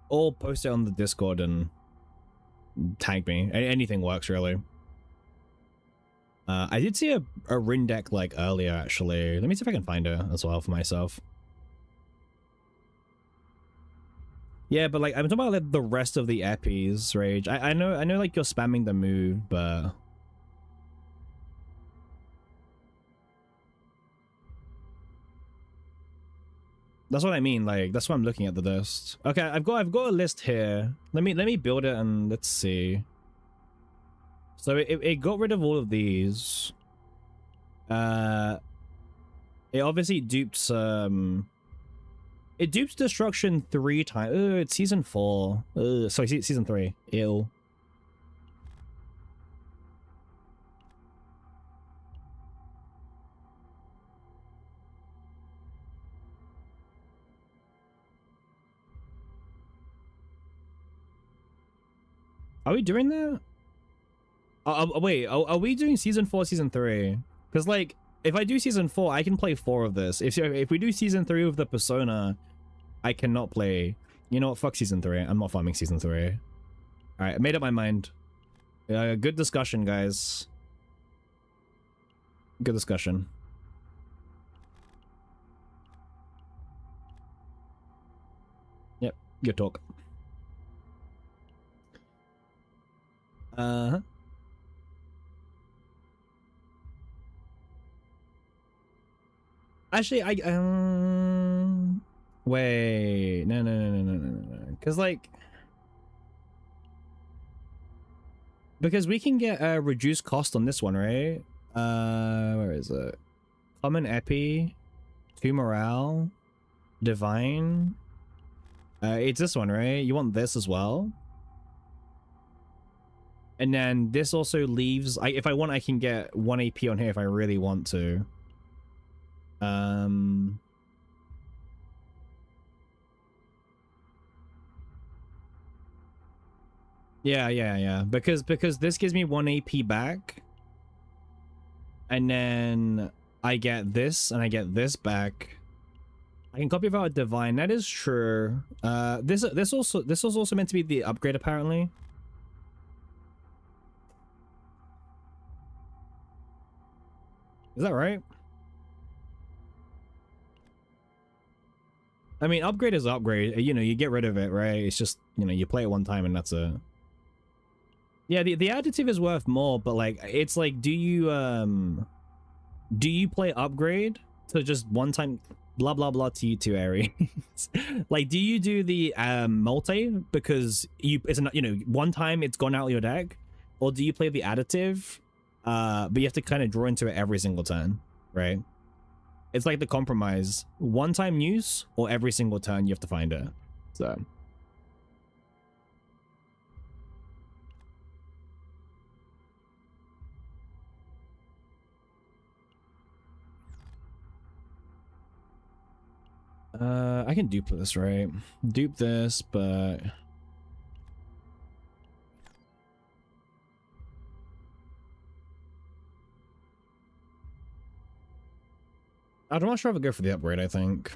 Or post it on the Discord and tag me. Anything works, really. I did see a Rin deck like earlier, actually. Let me see if I can find it as well for myself. Yeah, but like I'm talking about like, the rest of the epis, Rage. I know like you're spamming the move, but that's what I mean. Like that's why I'm looking at the list. Okay, I've got a list here. Let me build it and let's see. So it got rid of all of these. It obviously duped some. It dupes destruction 3 times. It's season 4. Sorry, season 3. Ew. Are we doing that? Wait, are we doing season 4, season 3? Because like, if I do season 4, I can play 4 of this. If we do season 3 of the Persona, I cannot play. You know what? Fuck season 3. I'm not farming season 3. All right, I made up my mind. Good discussion, guys. Good discussion. Yep, good talk. Uh-huh. Actually, wait, no. Because we can get a reduced cost on this one, right? Where is it? Common Epi, 2 morale, divine. It's this one, right? You want this as well? And then this also leaves, if I want, I can get 1 AP on here if I really want to. Yeah. Because this gives me 1 AP back. And then I get this and I get this back. I can copy of our divine. That is true. This was also meant to be the upgrade apparently. Is that right? I mean, upgrade is upgrade. You know, you get rid of it, right? It's just, you know, you play it one time and that's it. Yeah, the additive is worth more, but like, it's like, do you play upgrade to just one time, blah, blah, blah to you two, Aries? Like, do you do the multi because it's not, you know, one time it's gone out of your deck? Or do you play the additive, but you have to kind of draw into it every single turn, right? It's like the compromise. One time use or every single turn you have to find it. So I can dupe this, right? Dupe this, but I'm not sure if I'll go for the upgrade, I think.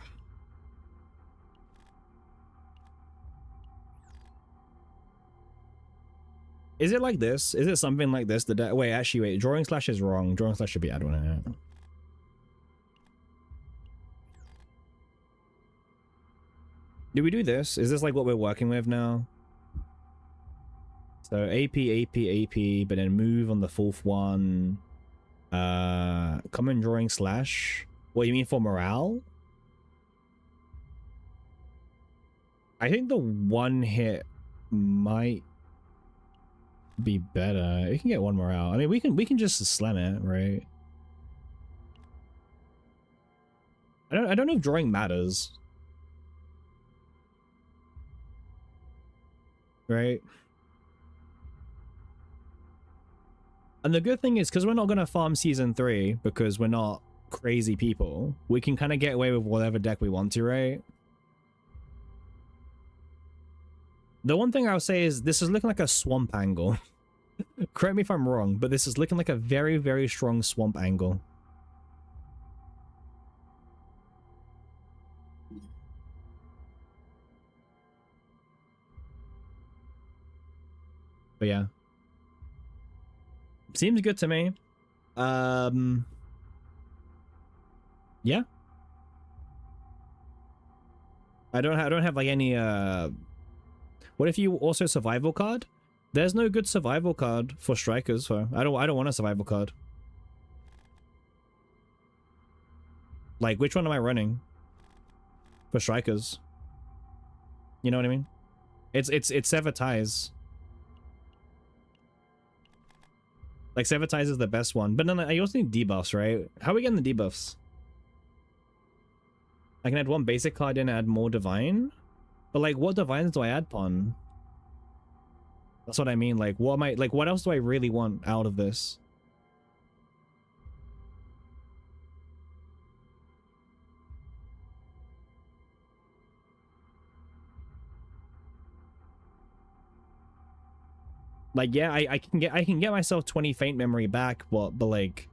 Is it like this? Is it something like this? Wait, drawing slash is wrong. Drawing slash should be add one in it. Do we do this? Is this like what we're working with now? So AP, but then move on the 4th one. Common drawing slash. What, you mean for morale? I think the 1 hit might be better. You can get 1 morale. I mean, we can just slam it, right? I don't know if drawing matters. Right? And the good thing is, because we're not going to farm season 3, because we're not crazy people, we can kind of get away with whatever deck we want to, right? The one thing I'll say is this is looking like a swamp angle. Correct me if I'm wrong, but this is looking like a very, very strong swamp angle. But yeah. Seems good to me. Yeah. I don't have like any what if you also survival card? There's no good survival card for strikers, so I don't want a survival card. Like, which one am I running? For strikers. You know what I mean? It's Sever Ties. Like, Sever Ties is the best one. But no, I also need debuffs, right? How are we getting the debuffs? I can add one basic card and add more divine? But like, what divines do I add upon? That's what I mean. Like, what am I, like, what else do I really want out of this? Like, yeah, I can get myself 20 faint memory back, but like,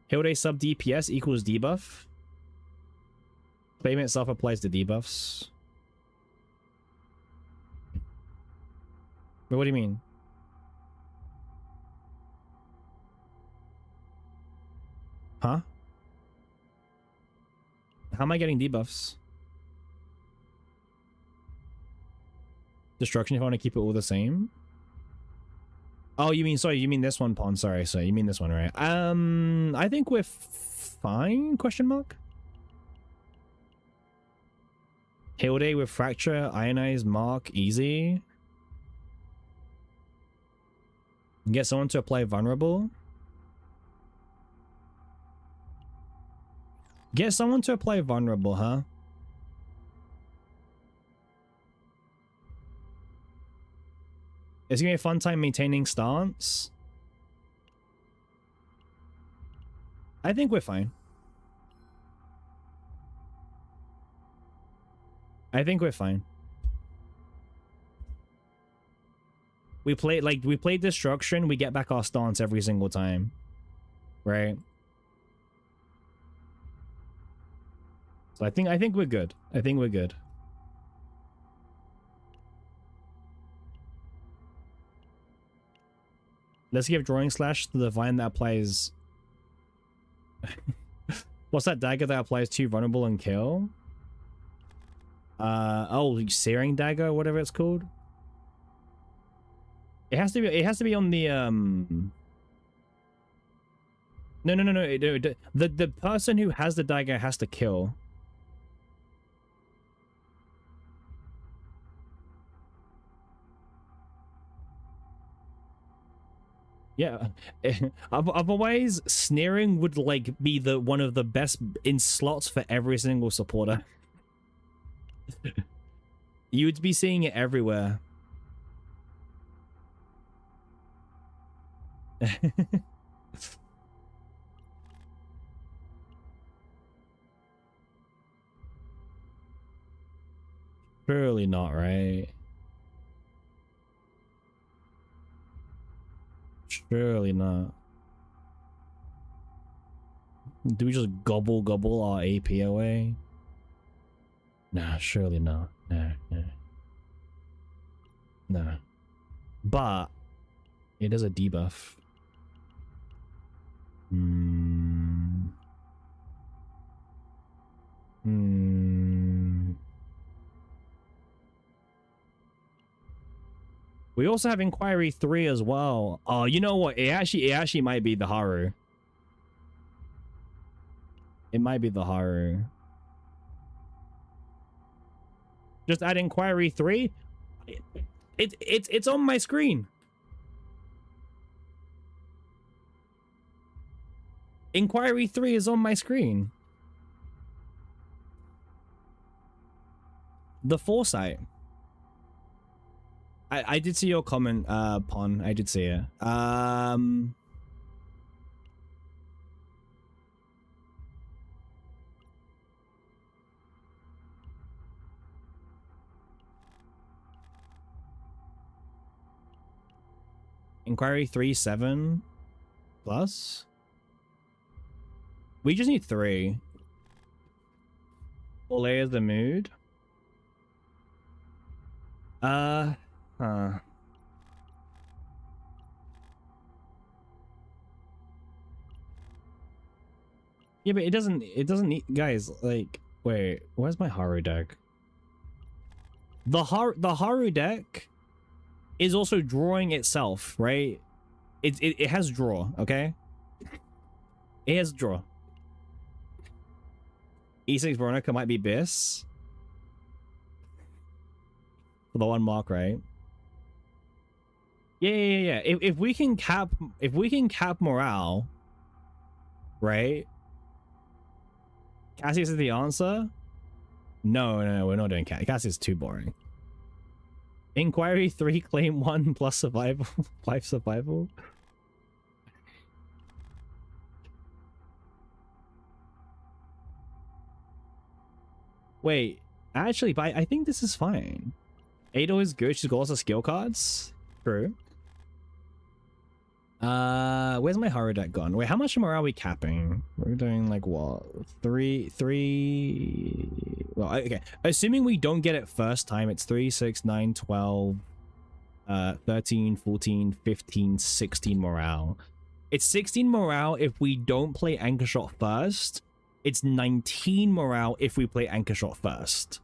Hilde sub DPS equals debuff. Claim itself applies to debuffs. But what do you mean? Huh? How am I getting debuffs? Destruction if I want to keep it all the same? Oh, you mean, sorry, you mean this one, Pawn. Sorry, you mean this one, right? I think we're fine, question mark? Hilde with Fracture, Ionize, Mark, easy. Get someone to apply Vulnerable. Get someone to apply Vulnerable, huh? It's gonna be a fun time maintaining stance. I think we're fine. I think we're fine. We played Destruction, we get back our stance every single time. Right? So I think we're good. I think we're good. Let's give Drawing Slash to the Divine that applies... What's that dagger that applies to Vulnerable and Kill? Oh, Searing Dagger, whatever it's called. It has to be on the No. The person who has the dagger has to kill. Yeah. Otherwise, Sneering would like be the one of the best in slots for every single supporter. You would be seeing it everywhere. Surely not, right? Surely not. Do we just gobble our AP away? Nah, surely not. Nah. But it is a debuff. We also have Inquiry 3 as well. Oh, you know what? It actually might be the Haru. It might be the Haru. Just add Inquiry 3. It's on my screen. Inquiry 3 is on my screen. The Foresight. I did see your comment, Pon. I did see it. Inquiry 3-7 plus. We just need 3. 4 layers of mood. Huh. Yeah, but it doesn't need, guys, like, wait, where's my Haru deck? The Haru deck is also drawing itself, right? It has draw, okay? It has draw. E6 Veronica might be Biss. For the 1 mark, right? Yeah. If we can cap morale, right? Cassius is the answer? No, we're not doing Cassius. Cassius is too boring. Inquiry 3, claim 1 plus survival. 5 survival. Wait, actually, but I think this is fine. Ado is good. She's got lots of skill cards. True. Where's my Haru deck gone? Wait, how much more are we capping? We're doing like what? 3. Well, okay. Assuming we don't get it first time, it's 3, 6, 9, 12, 13, 14, 15, 16 morale. It's 16 morale if we don't play Anchor Shot first. It's 19 morale if we play Anchor Shot first.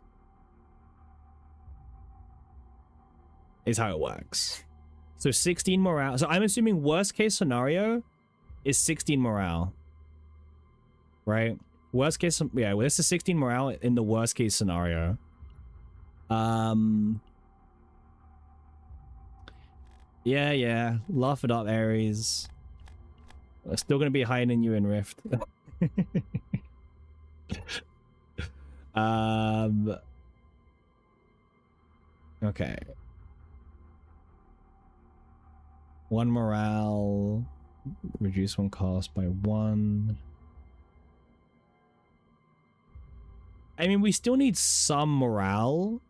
Is how it works. So 16 morale. So I'm assuming worst case scenario is 16 morale. Right? Worst case, yeah, well, this is 16 morale in the worst case scenario. Yeah. Laugh it up, Aries. We're still gonna be higher than you in Rift. Okay. 1 morale, reduce 1 cost by 1. I mean, we still need some morale,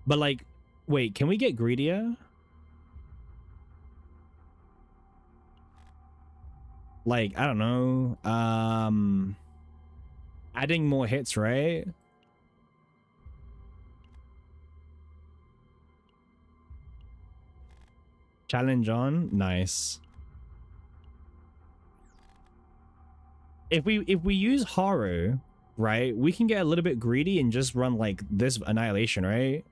but like, wait, can we get greedier? Like, I don't know, adding more hits, right? Challenge on, nice. If we use Haru, right, we can get a little bit greedy and just run like this Annihilation, right?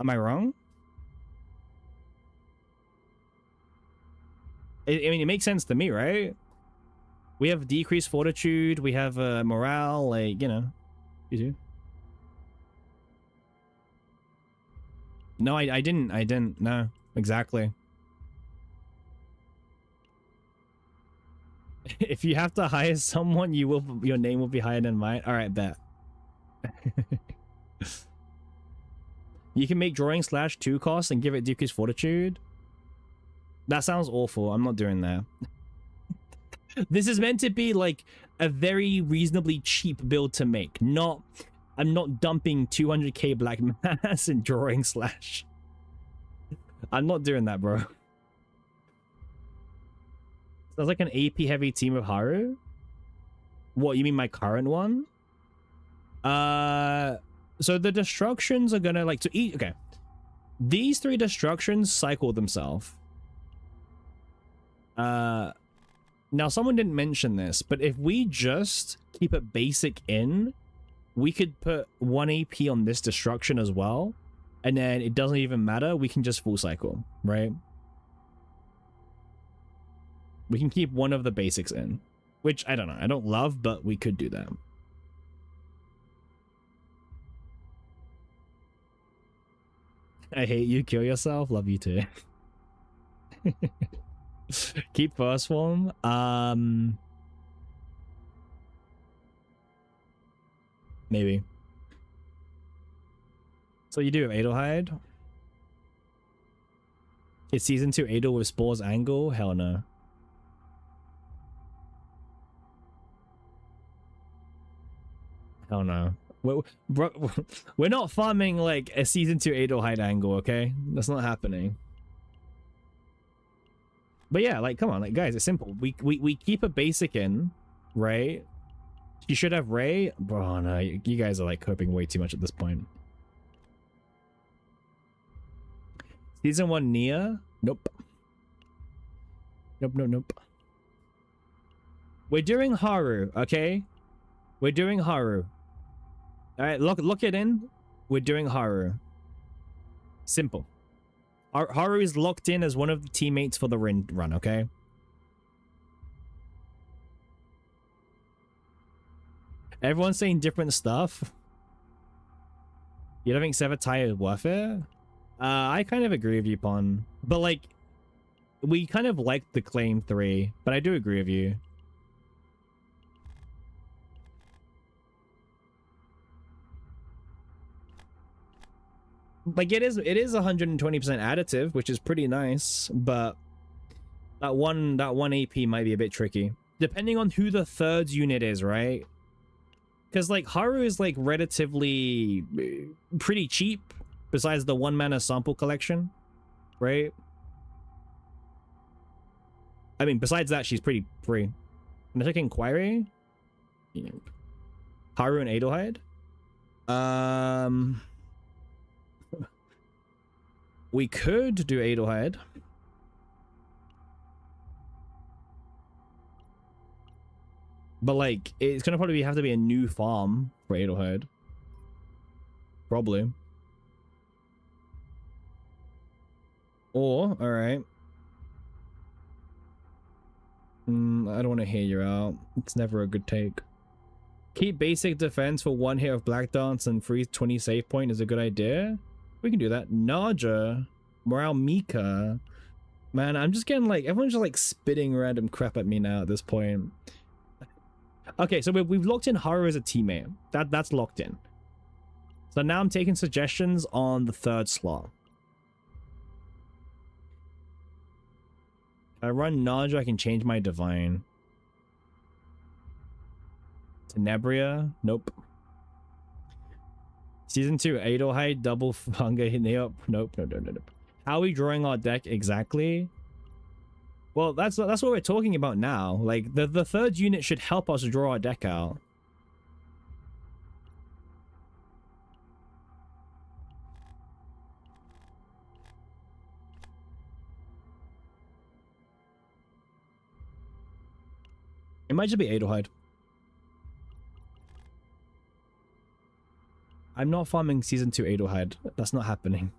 Am I wrong? I mean, it makes sense to me, right? We have decreased fortitude, we have morale, like, you know, easy. No, I didn't. No, exactly. If you have to hire someone, your name will be higher than mine. All right, bet. You can make drawing /2 cost and give it decreased fortitude. That sounds awful. I'm not doing that. This is meant to be like a very reasonably cheap build to make. I'm not dumping 200k black mass in drawing /. I'm not doing that, bro. Sounds like an AP heavy team of Haru. What, you mean my current one? So the destructions are gonna like to eat. Okay, these 3 destructions cycle themselves. Now someone didn't mention this, but if we just keep it basic in, we could put 1 AP on this destruction as well, and then it doesn't even matter. We can just full cycle, right? We can keep 1 of the basics in, which I don't know. I don't love, but we could do that. I hate you. Kill yourself. Love you too. Keep first form. Maybe. So you do have Adelheid? It's season 2 Adel with Spores Angle? Hell no. Hell no. Bro, we're not farming like a season 2 Adelheid angle, okay? That's not happening. But yeah, like, come on, like, guys, it's simple. We keep a basic in, right? You should have Ray. Bro, no, you guys are like hoping way too much at this point. Season 1 Nia? Nope. Nope. We're doing Haru, okay? We're doing Haru. Alright, look it in. We're doing Haru. Simple. Haru is locked in as one of the teammates for the run, okay? Everyone's saying different stuff. You don't think Sevatai is worth it? I kind of agree with you, Pon. But like, we kind of like the claim 3, but I do agree with you. Like, it is 120% additive, which is pretty nice, but that one AP might be a bit tricky. Depending on who the third unit is, right? Because like Haru is like relatively pretty cheap besides the 1 mana sample collection, right? I mean, besides that, she's pretty free. I'm taking Inquiry. Yeah. Haru and Adelheid. We could do Adelheid. But like, it's gonna probably have to be a new farm for Adelheid. Probably. Or, alright. I don't want to hear you out. It's never a good take. Keep basic defense for 1 hit of Black Dance and freeze 20 save point is a good idea. We can do that. Naja. Morale Mika. Man, I'm just getting like, everyone's just like spitting random crap at me now at this point. Okay, so we've locked in Haru as a teammate. That's locked in. So now I'm taking suggestions on the 3rd slot. If I run Naja, I can change my divine. Tenebria? Nope. Season 2 Adelheid double hunger hitting up. Nope. How are we drawing our deck exactly? Well, that's what we're talking about now. Like, the 3rd unit should help us draw our deck out. It might just be Adelheid. I'm not farming Season 2 Adelheid. That's not happening.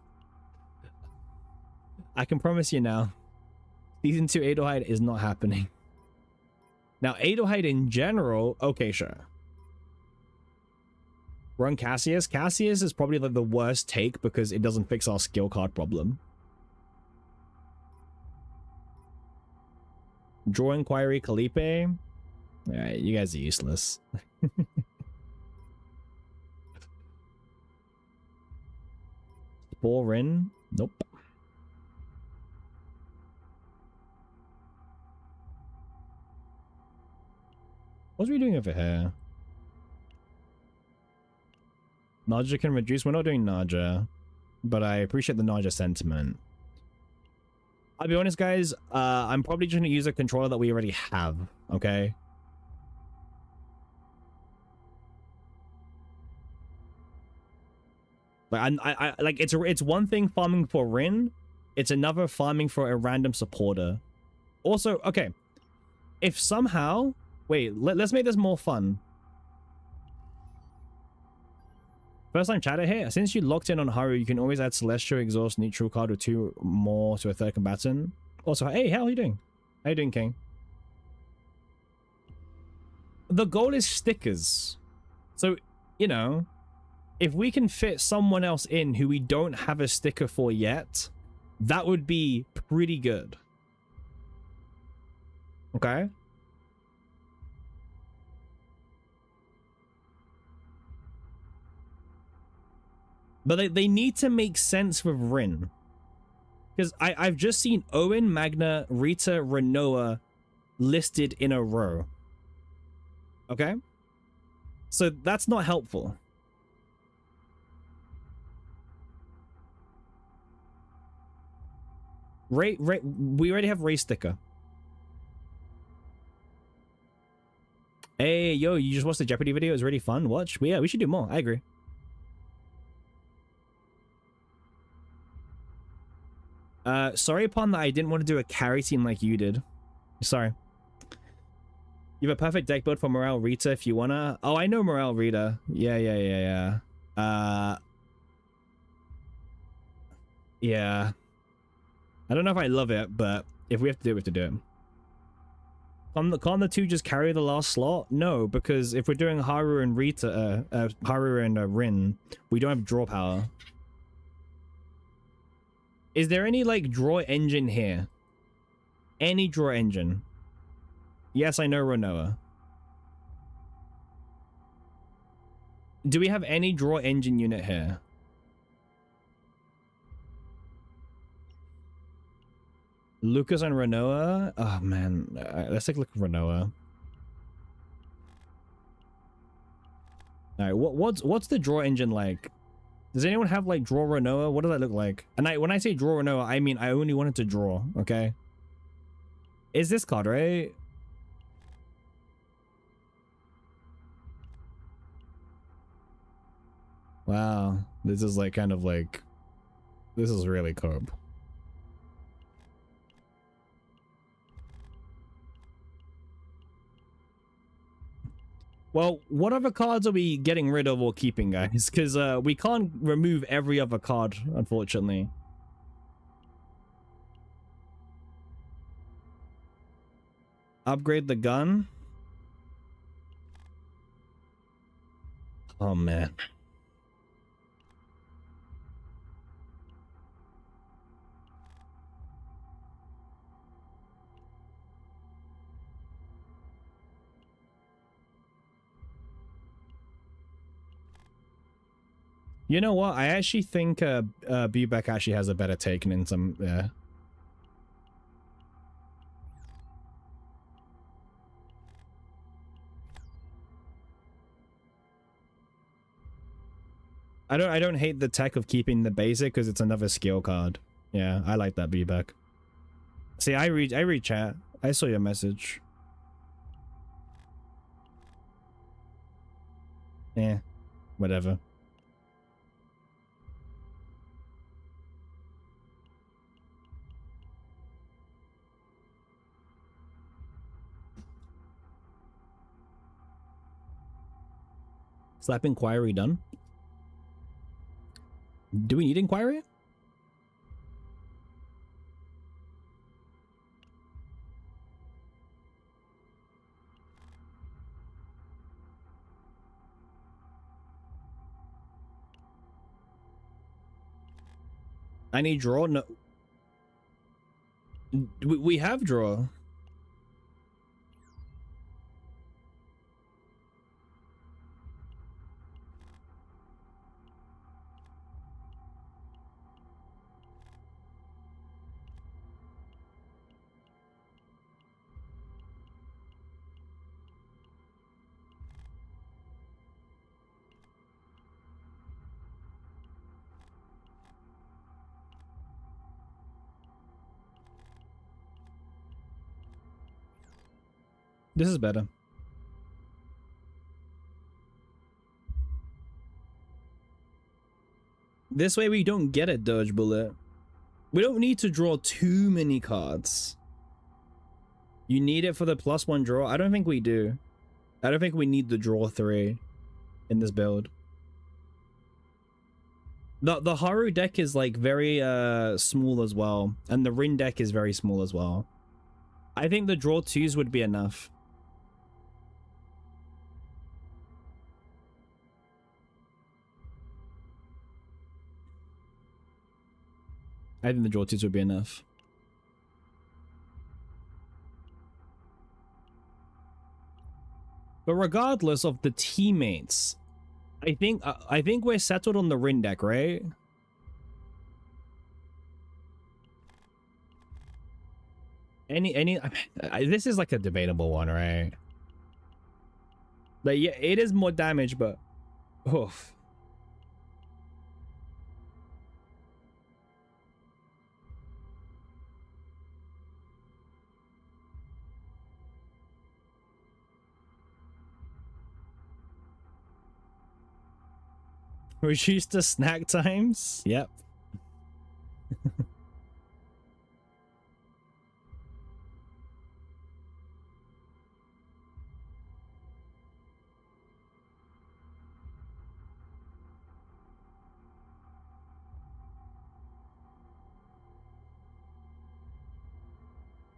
I can promise you now. Season 2 Adelheid is not happening. Now, Adelheid in general, okay, sure. Run Cassius. Cassius is probably like the worst take because it doesn't fix our skill card problem. Draw Inquiry, Khalipe. Alright, you guys are useless. Sporin? Nope. What's we doing over here? Naja can reduce. We're not doing Naja, but I appreciate the Naja sentiment. I'll be honest, guys. I'm probably just going to use a controller that we already have. Okay. Like I like it's one thing farming for Rin, it's another farming for a random supporter. Also, okay, if somehow. Wait, let's make this more fun. First time chatter here. Since you locked in on Haru, you can always add Celestial, Exhaust, Neutral card with 2 more to a 3rd combatant. Also, hey, how are you doing? How you doing, King? The goal is stickers. So, you know, if we can fit someone else in who we don't have a sticker for yet, that would be pretty good. Okay? But they need to make sense with Rin. Because I've just seen Owen, Magna, Rita, Renoa listed in a row. Okay? So that's not helpful. We already have Ray sticker. Hey, yo, you just watched the Jeopardy video? It was really fun. Watch. Yeah, we should do more. I agree. Sorry upon that I didn't want to do a carry team like you did. Sorry. You have a perfect deck build for Morale Rita if you wanna. Oh, I know Morale Rita. Yeah. Yeah. I don't know if I love it, but if we have to do it, we have to do it. Can't the two just carry the last slot? No, because if we're doing Haru and Rita, Haru and Rin, we don't have draw power. Is there any, like, draw engine here? Any draw engine? Yes, I know Renoa. Do we have any draw engine unit here? Lucas and Renoa? Oh, man. Let's take a look at Renoa. Alright, what's the draw engine like? Does anyone have, like, draw Renoa? What does that look like? And when I say draw Renoa, I mean I only wanted to draw, okay? Is this card, right? Wow. This is, like, kind of like... This is really cope. Well, what other cards are we getting rid of or keeping, guys? Because we can't remove every other card, unfortunately. Upgrade the gun? Oh, man. You know what? I actually think Bubek actually has a better take in some... Yeah. I don't hate the tech of keeping the basic because it's another skill card. Yeah, I like that Bubek. See, I read chat. I saw your message. Yeah, whatever. Slap inquiry done. Do we need inquiry? I need draw. No, we have draw. This is better. This way we don't get a dodge bullet. We don't need to draw too many cards. You need it for the +1 draw? I don't think we do. I don't think we need the draw 3 in this build. The Haru deck is like very small as well, and the Rin deck is very small as well. I think the draw 2s would be enough. I think the draw 2s would be enough. But regardless of the teammates, I think we're settled on the Rin deck, right? This is like a debatable one, right? Like, yeah, it is more damage, but oof. Reduce the snack times. Yep.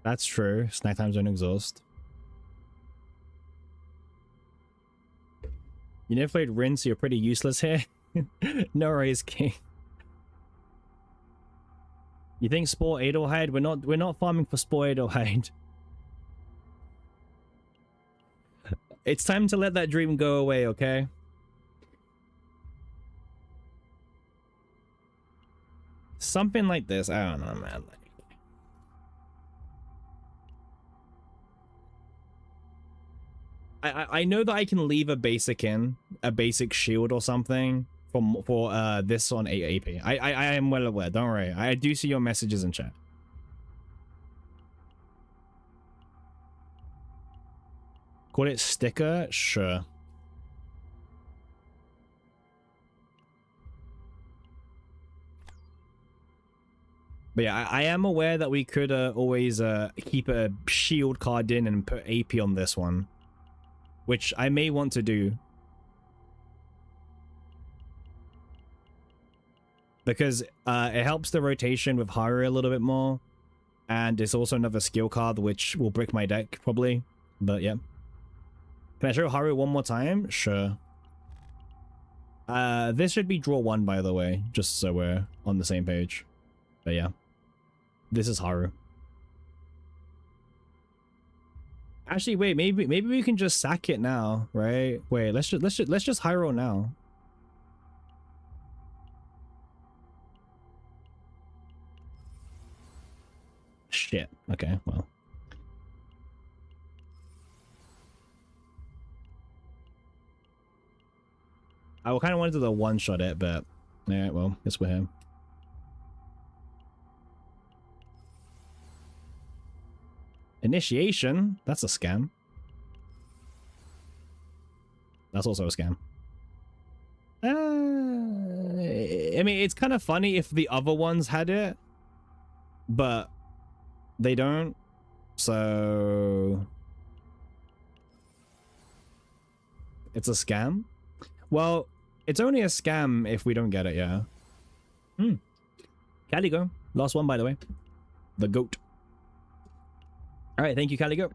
That's true. Snack times don't exhaust. You never played Rin, so you're pretty useless here. No worries, King. You think Spore Adelheid? We're not farming for Spore Adelheid. It's time to let that dream go away, okay? Something like this. I don't know, man. I know that I can leave a basic shield or something for this on AP. I am well aware. Don't worry. I do see your messages in chat. Call it sticker? Sure. But yeah, I am aware that we could always keep a shield card in and put AP on this one, which I may want to do. Because it helps the rotation with Haru a little bit more. And it's also another skill card, which will break my deck, probably. But yeah. Can I show Haru one more time? Sure. This should be draw 1, by the way, just so we're on the same page. But yeah. This is Haru. Actually, wait, maybe we can just sack it now, right? Wait, let's just Haru now. Shit. Okay, well. I kind of wanted to the one-shot it, but yeah, well, guess we're here. Initiation? That's a scam. That's also a scam. I mean, it's kind of funny if the other ones had it, but they don't. So it's a scam? Well, it's only a scam if we don't get it, yeah. Caligo. Last one, by the way. The goat. All right, thank you, Caligo.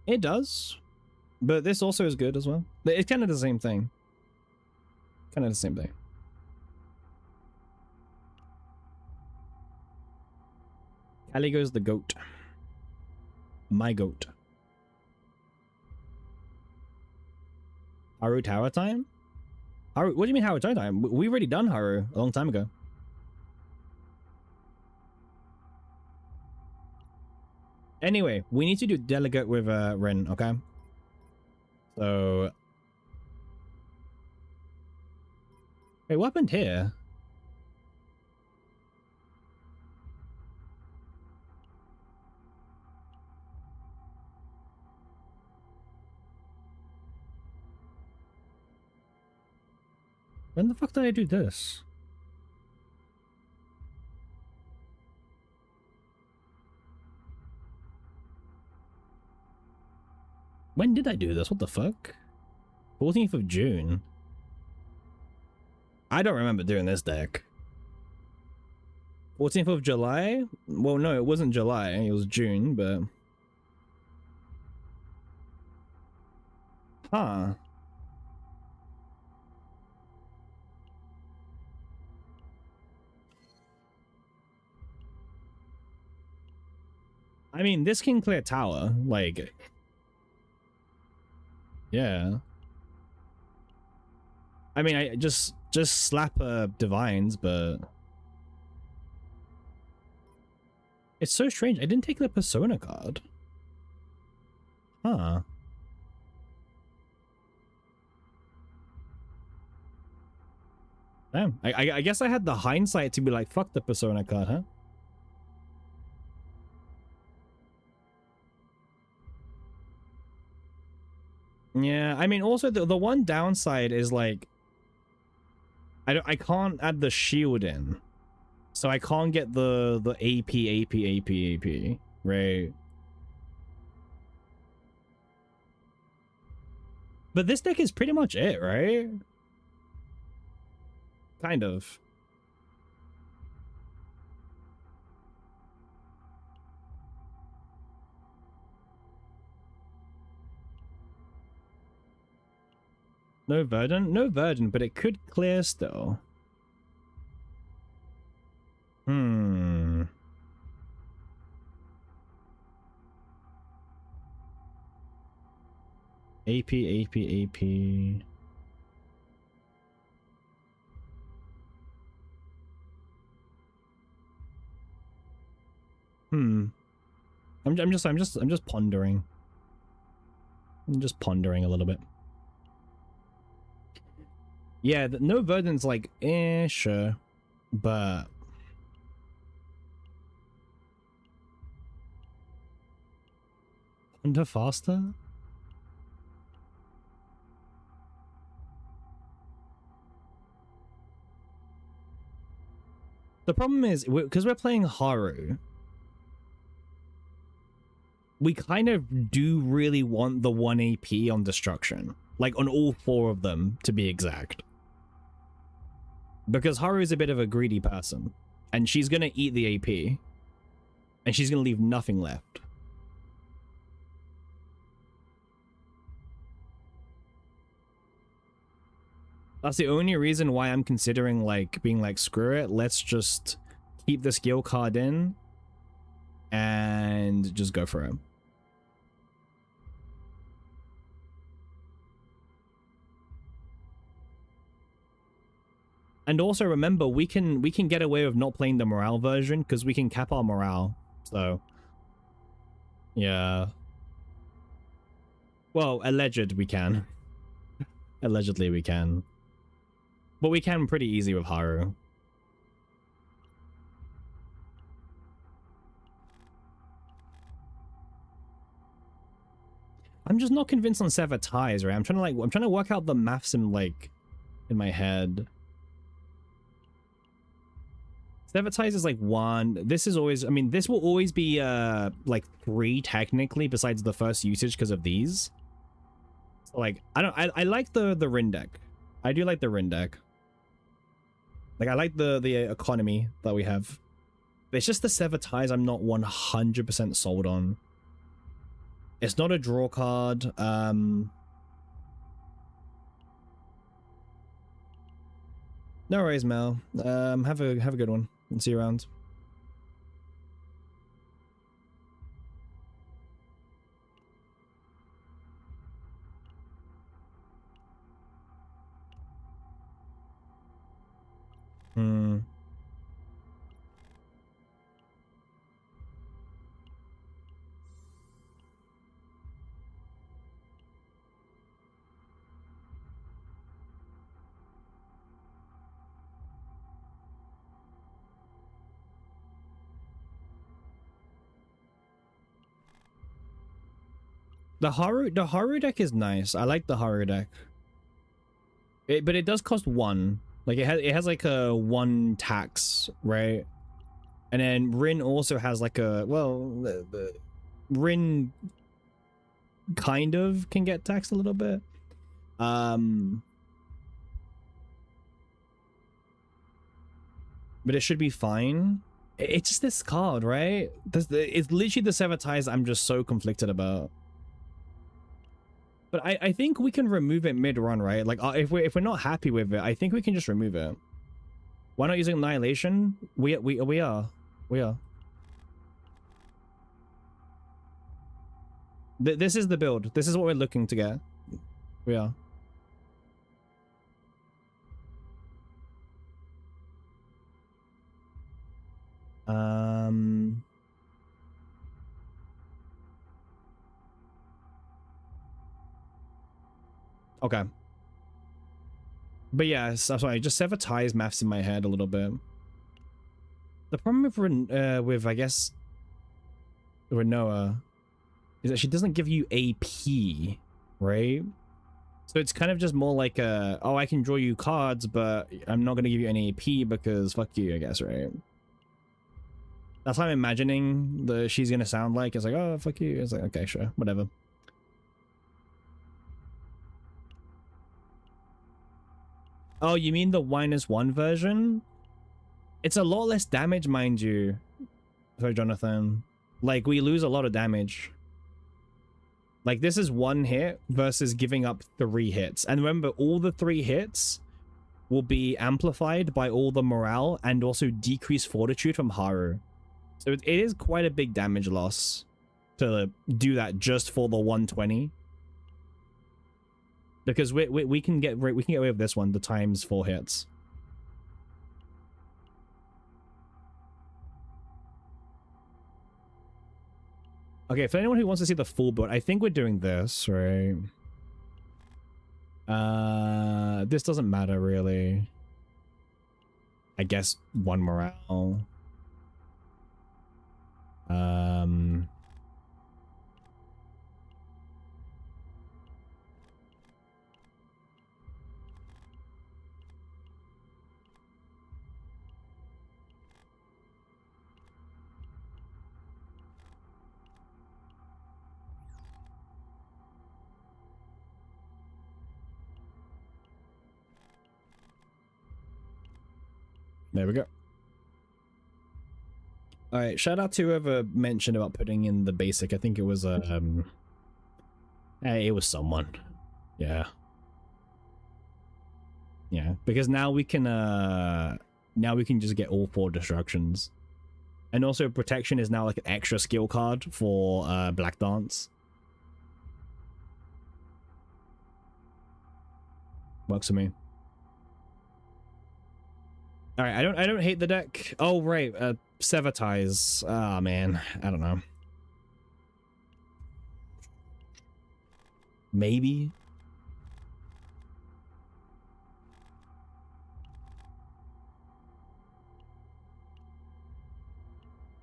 It does, but this also is good as well. It's kind of the same thing. Kind of the same thing. Caligo's the goat. My goat. Haru Tower time? Haru, what do you mean Haru Tower time? We've already done Haru a long time ago. Anyway, we need to do delegate with Ren, okay? So... Wait, what happened here? When the fuck did I do this? When did I do this? What the fuck? 14th of June. I don't remember doing this deck. 14th of July? Well, no, it wasn't July. It was June, but... Huh. I mean, this can clear tower, like... Yeah. I mean, I just slap divines, but... It's so strange. I didn't take the Persona card. Huh. Damn. I guess I had the hindsight to be like, fuck the Persona card, huh? Yeah, I mean, also the one downside is like I can't add the shield in, so I can't get the AP, right? But this deck is pretty much it, right? Kind of. No Verdant? No Verdant, but it could clear still. Hmm. AP. Hmm. I'm just pondering. I'm just pondering a little bit. Yeah, no Verdant's like, sure. But ponder faster? The problem is, because we're playing Haru, we kind of do really want the 1 AP on destruction. Like, on all 4 of them, to be exact. Because Haru is a bit of a greedy person. And she's gonna eat the AP. And she's gonna leave nothing left. That's the only reason why I'm considering, like, being like, screw it, let's just keep the skill card in and just go for it. And also remember, we can get away with not playing the morale version because we can cap our morale. So yeah. Well, alleged we can. Allegedly we can. But we can pretty easy with Haru. I'm just not convinced on Sever Ties, right? I'm trying to work out the maths in my head. Sever Ties is like 1. This is always, I mean, this will always be like 3 technically besides the first usage because of these. So, like, I like the Rin deck. I do like the Rin deck. Like, I like the economy that we have. But it's just the Sever Ties I'm not 100% sold on. It's not a draw card. No worries, Mel. Have a good one and see you around. Hmm. The Haru deck is nice. I like the Haru deck. But it does cost 1. Like it has like a 1 tax, right? And then Rin also has like a, well, the Rin kind of can get taxed a little bit. But it should be fine. It's just this card, right? It's literally the Sever Ties I'm just so conflicted about. But I think we can remove it mid-run, right? Like, if we're not happy with it, I think we can just remove it. Why not using Annihilation? We are. This is the build. This is what we're looking to get. We are. Okay. But yes, I'm sorry, just Sever Ties maths in my head a little bit. The problem with I guess Renoa is that she doesn't give you AP, right? So it's kind of just more like a, oh, I can draw you cards, but I'm not going to give you any AP because fuck you, I guess, right? That's how I'm imagining she's going to sound like. It's like, oh, fuck you. It's like, okay, sure, whatever. Oh, you mean the -1 version? It's a lot less damage, mind you. Sorry, Jonathan. Like, we lose a lot of damage. Like, this is 1 hit versus giving up 3 hits. And remember, all the 3 hits will be amplified by all the morale and also decreased fortitude from Haru. So it is quite a big damage loss to do that just for the 120. Because we can get away with this one, the times 4 hits. Okay, for anyone who wants to see the full build, I think we're doing this, right? This doesn't matter really. I guess 1 morale. There we go. All right, shout out to whoever mentioned about putting in the basic. I think it was it was someone. Yeah. Yeah, because now we can just get all 4 destructions. And also protection is now like an extra skill card for Black Dance. Works for me. All right, I don't hate the deck. Oh right, Sever Ties. Ah man, I don't know. Maybe.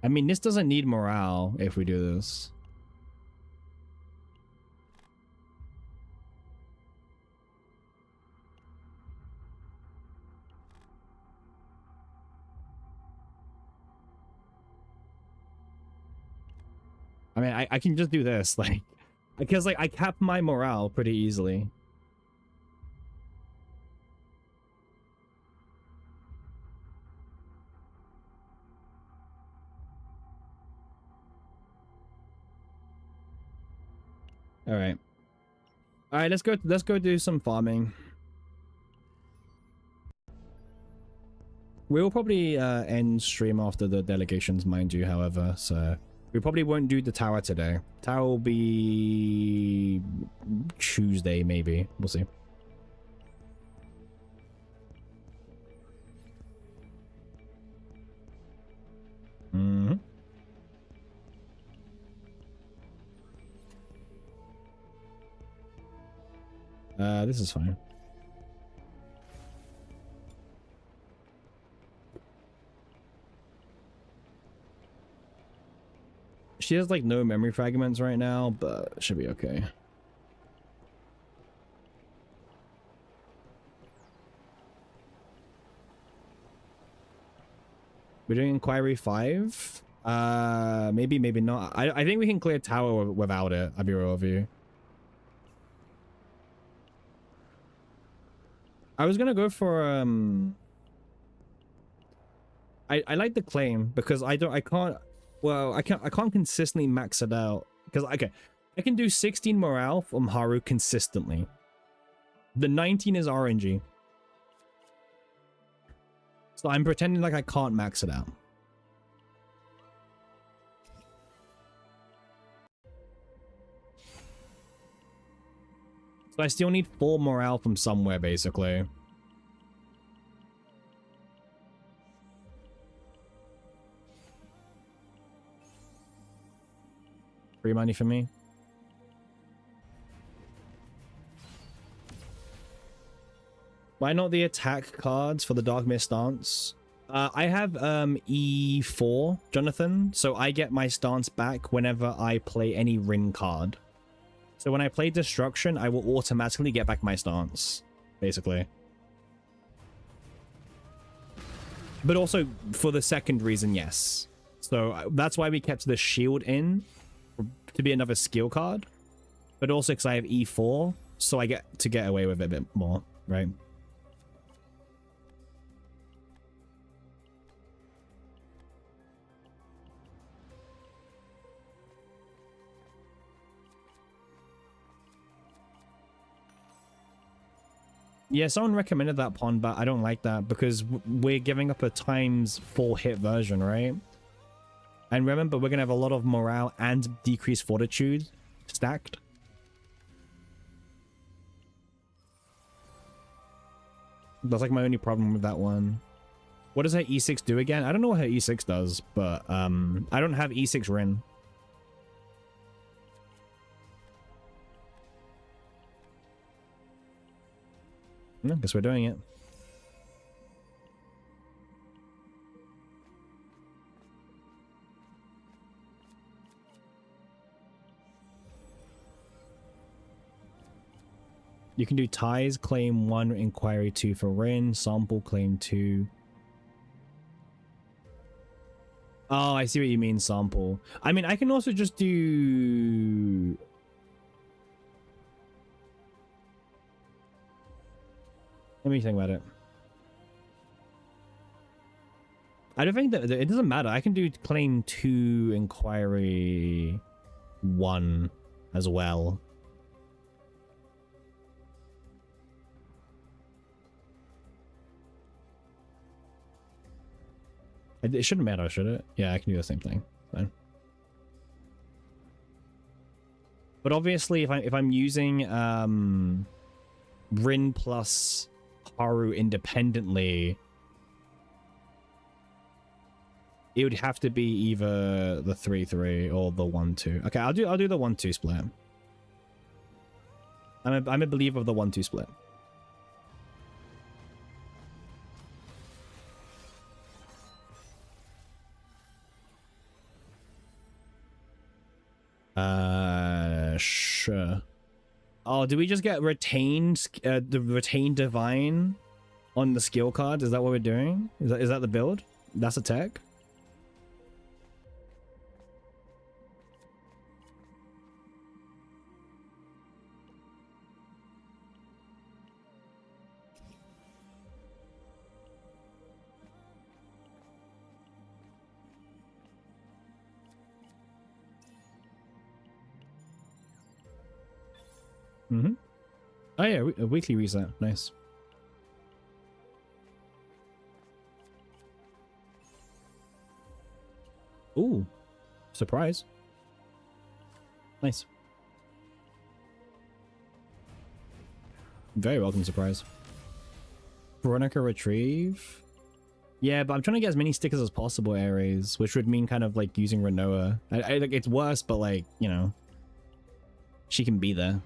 I mean, this doesn't need morale if we do this. I mean, I can just do this, like, because like I cap my morale pretty easily. All right. All right, let's go do some farming. We'll probably end stream after the delegations, mind you, however, so we probably won't do the tower today. Tower will be Tuesday, maybe. We'll see. Mm-hmm. This is fine. She has like no memory fragments right now, but should be okay. We're doing Inquiry 5? Maybe, maybe not. I think we can clear tower without it, I'll be real with you. I was gonna go for I like the claim because I can't consistently max it out because okay, I can do 16 morale from Haru consistently. The 19 is RNG. So I'm pretending like I can't max it out. So I still need 4 morale from somewhere, basically. Free money for me. Why not the attack cards for the Dark Mist stance? I have E4, Jonathan, so I get my stance back whenever I play any Rin card. So when I play Destruction, I will automatically get back my stance, basically. But also for the second reason, yes. So that's why we kept the shield in to be another skill card. But also because I have E4, so I get to get away with it a bit more, right? Yeah, someone recommended that pawn, but I don't like that because we're giving up a ×4 hit version, right? And remember, we're going to have a lot of morale and decreased fortitude stacked. That's like my only problem with that one. What does her E6 do again? I don't know what her E6 does, but I don't have E6 Rin. I guess we're doing it. You can do ties, claim 1, inquiry 2 for Rin, sample, claim 2. Oh, I see what you mean, sample. I mean, I can also just do... Let me think about it. I don't think that it doesn't matter. I can do claim 2, inquiry 1 as well. It shouldn't matter, should it? Yeah, I can do the same thing. Fine. But obviously, if I'm using Rin plus Haru independently, it would have to be either the 3-3 or the 1-2. Okay, I'll do the 1-2 split. I'm a believer of the 1-2 split. Sure. Oh, do we just get retained the retained divine on the skill card? Is that what we're doing? Is that the build? That's a tech? Mm-hmm. Oh yeah, a weekly reset. Nice. Ooh, surprise. Nice. Very welcome surprise. Veronica retrieve. Yeah, but I'm trying to get as many stickers as possible, Ares, which would mean kind of like using Renoa. Like it's worse, but like, you know, she can be there.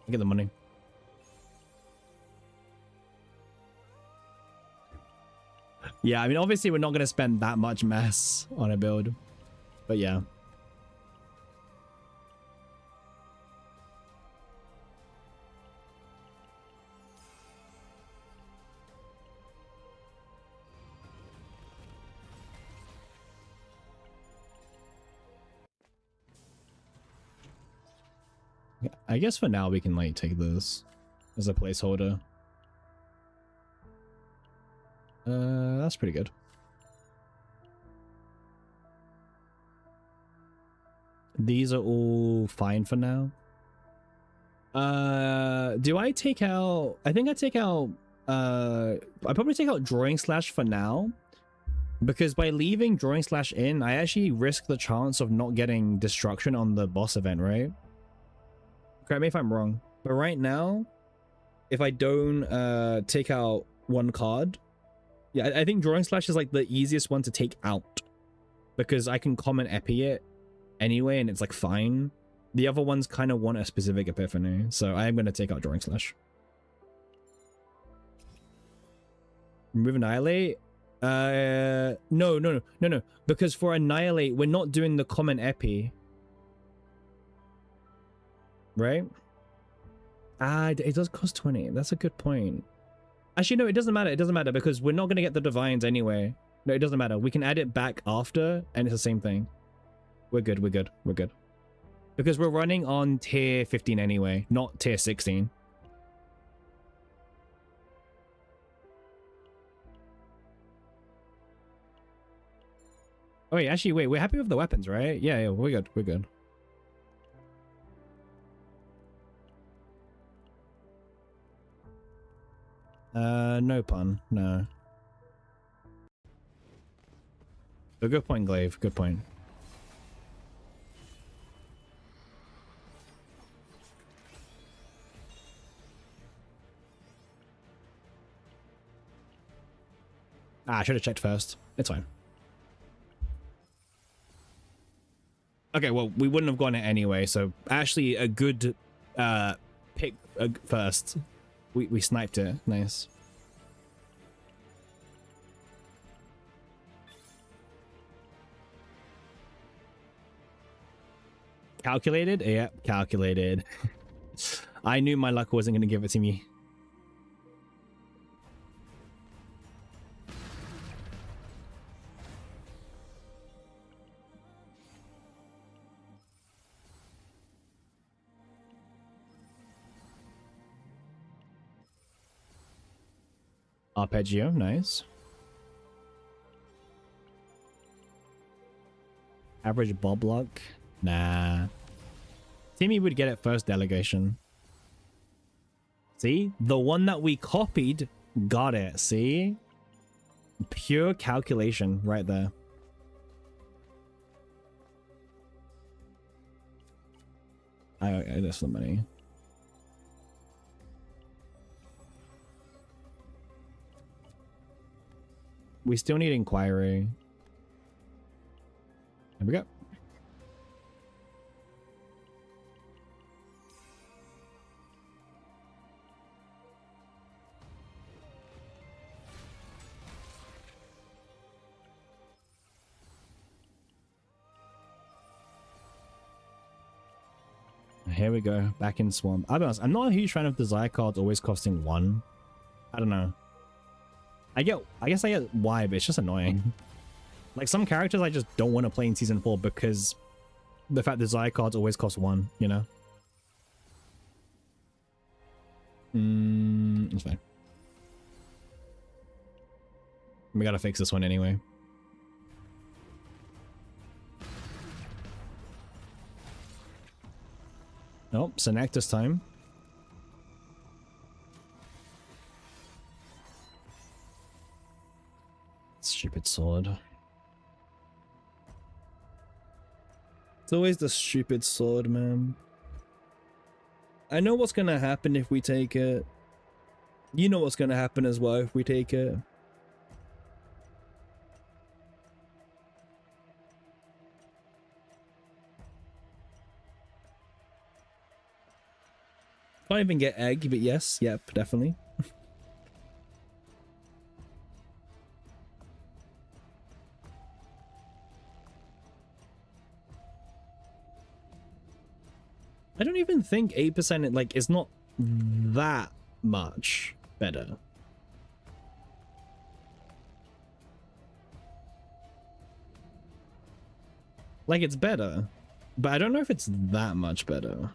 Get the money. Yeah, I mean, obviously we're not going to spend that much mess on a build, but yeah. I guess for now we can like take this as a placeholder. That's pretty good. These are all fine for now. Do I take out... I think I take out... I probably take out Drawing Slash for now. Because by leaving Drawing Slash in, I actually risk the chance of not getting Destruction on the boss event, right? Correct me if I'm wrong. But right now, if I don't take out one card... Yeah, I think Drawing Slash is like the easiest one to take out. Because I can common epi it anyway, and it's like fine. The other ones kind of want a specific epiphany, so I am going to take out Drawing Slash. Remove Annihilate? No. Because for Annihilate, we're not doing the common epi. Right? Ah, it does cost 20. That's a good point. Actually, no, it doesn't matter. It doesn't matter because we're not going to get the Divines anyway. No, it doesn't matter. We can add it back after, and it's the same thing. We're good. Because we're running on tier 15 anyway, not tier 16. Oh, wait, actually, wait, we're happy with the weapons, right? Yeah, we're good. No pun, no. A good point, Glaive, good point. Ah, I should have checked first. It's fine. Okay, well, we wouldn't have gone it anyway, so actually a good pick first. We sniped it. Nice. Calculated? Yeah, calculated. I knew my luck wasn't going to give it to me. Arpeggio, nice. Average bob luck? Nah. Timmy would get it first delegation. See? The one that we copied got it. See? Pure calculation right there. That's the money. We still need inquiry. There we go. Here we go, back in Swamp. I'll be honest, I'm not a huge fan of desire cards always costing 1. I don't know. I guess I get why, but it's just annoying. Like some characters I just don't want to play in Season 4 because the fact desire cards always cost 1, you know? It's fine. We gotta fix this one anyway. Oh, Senect this time. Stupid sword. It's always the stupid sword, man. I know what's gonna happen if we take it. You know what's gonna happen as well if we take it. Can't even get egg, but yes, yep, definitely. I don't even think 8% like is not that much better. Like it's better, but I don't know if it's that much better.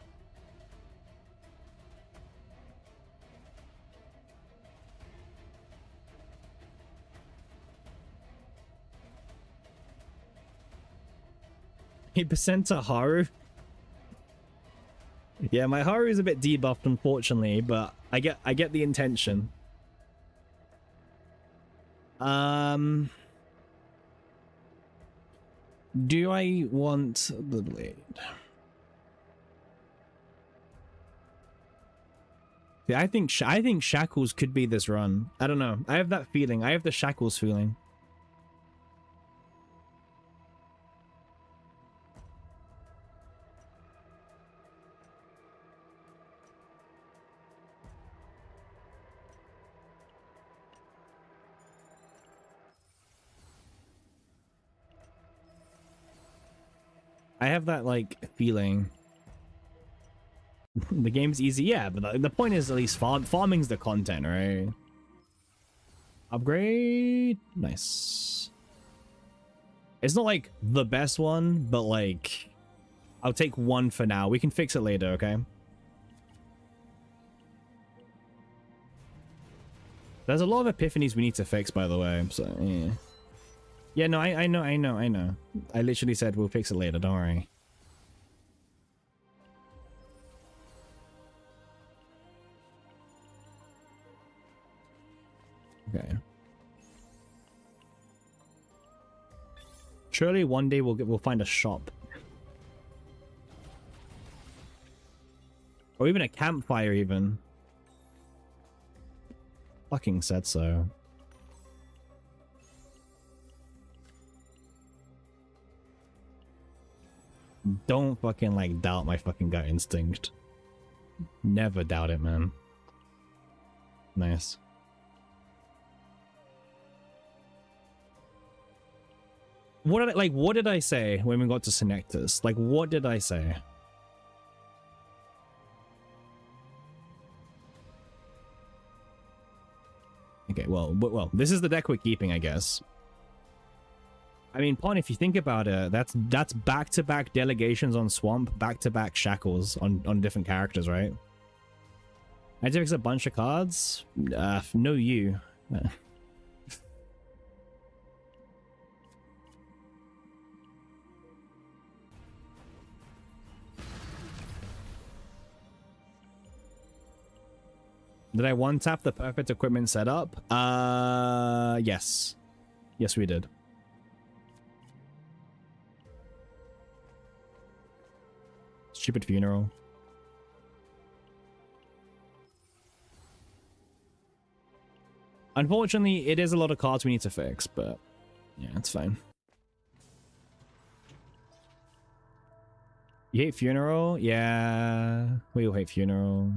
Percent to Haru. Yeah, my Haru is a bit debuffed, unfortunately, but I get the intention. Do I want the blade? Yeah, I think Shackles could be this run. I don't know. I have that feeling. I have the Shackles feeling. I have that like feeling. The game's easy, yeah, but the point is at least farming's the content, right? Upgrade, nice. It's not like the best one, but like I'll take one for now. We can fix it later, okay? There's a lot of epiphanies we need to fix, by the way, so yeah. Yeah, no, I know. I literally said we'll fix it later, don't worry. Okay. Surely one day we'll find a shop. Or even a campfire even. Fucking said so. Don't fucking like doubt my fucking gut instinct. Never doubt it, man. Nice. What did I say when we got to Senectus? Like, what did I say? Okay, well, this is the deck we're keeping, I guess. I mean, Pon, if you think about it, that's back-to-back delegations on Swamp, back-to-back shackles on different characters, right? I had to fix a bunch of cards? No you. Did I one-tap the perfect equipment setup? Yes. Yes, we did. Stupid funeral. Unfortunately, it is a lot of cards we need to fix, but yeah, it's fine. You hate funeral? Yeah, we all hate funeral.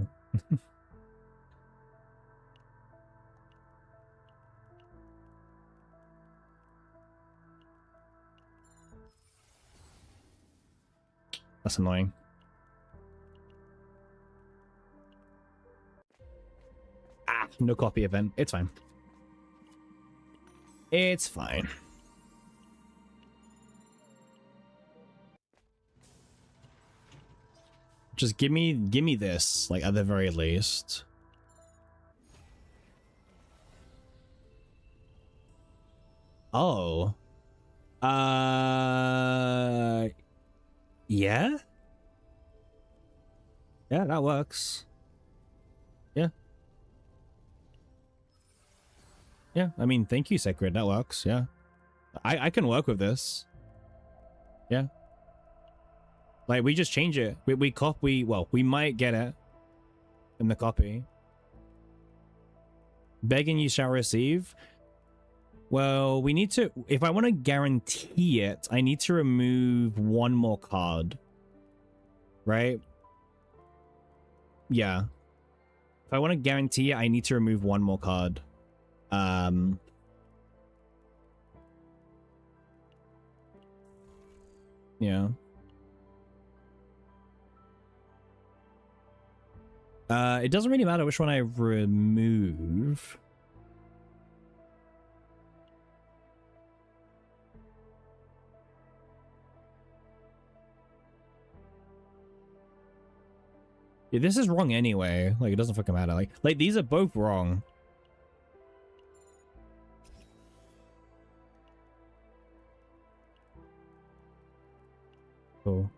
That's annoying. Ah, no copy event. It's fine. It's fine. Just give me this, like, at the very least. Oh. Yeah? Yeah, that works. Yeah. Yeah, I mean, thank you, Sacred. That works, yeah. I can work with this. Yeah. Like, we just change it. We copy, well, we might get it in the copy. Begging you shall receive. Well, we need to, if I want to guarantee it, I need to remove one more card. Right? Yeah. If I want to guarantee it, I need to remove one more card. Yeah. It doesn't really matter which one I remove. Yeah, this is wrong anyway. Like, it doesn't fucking matter. Like these are both wrong. Cool.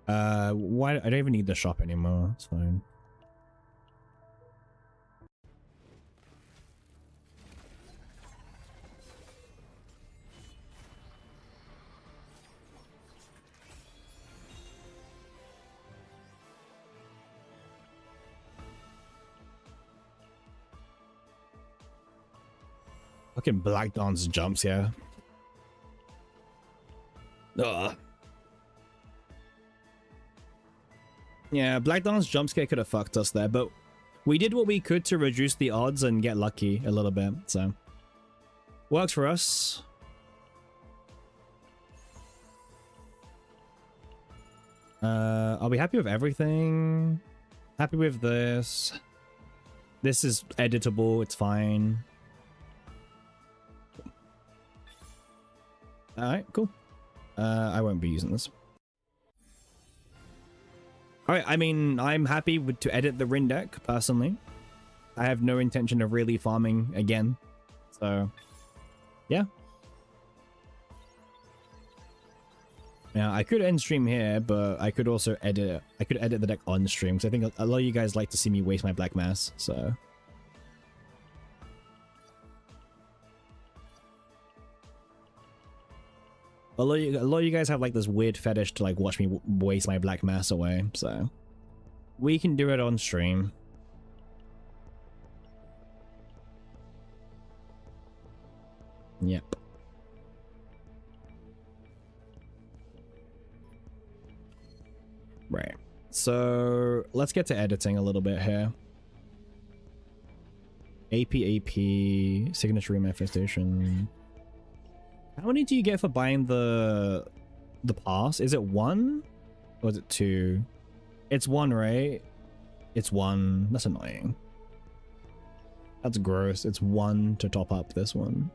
Why? I don't even need the shop anymore. It's fine. Fucking Black Dawn's jumps, yeah. Ugh. Yeah, Black Dawn's jump scare could have fucked us there, but we did what we could to reduce the odds and get lucky a little bit, so works for us. Are we happy with everything? Happy with this. This is editable, it's fine. Alright, cool. I won't be using this. Alright, I mean, I'm happy to edit the Rin deck, personally. I have no intention of really farming again. So, yeah. Now, I could end stream here, but I could also edit. I could edit the deck on stream, because I think a lot of you guys like to see me waste my black mass, so. A lot of you guys have like this weird fetish to like watch me waste my black mass away, so we can do it on stream. Yep. Right. So let's get to editing a little bit here. AP, signature manifestation. How many do you get for buying the pass? Is it 1? Or is it 2? It's 1, right? It's 1. That's annoying. That's gross. It's 1 to top up this one.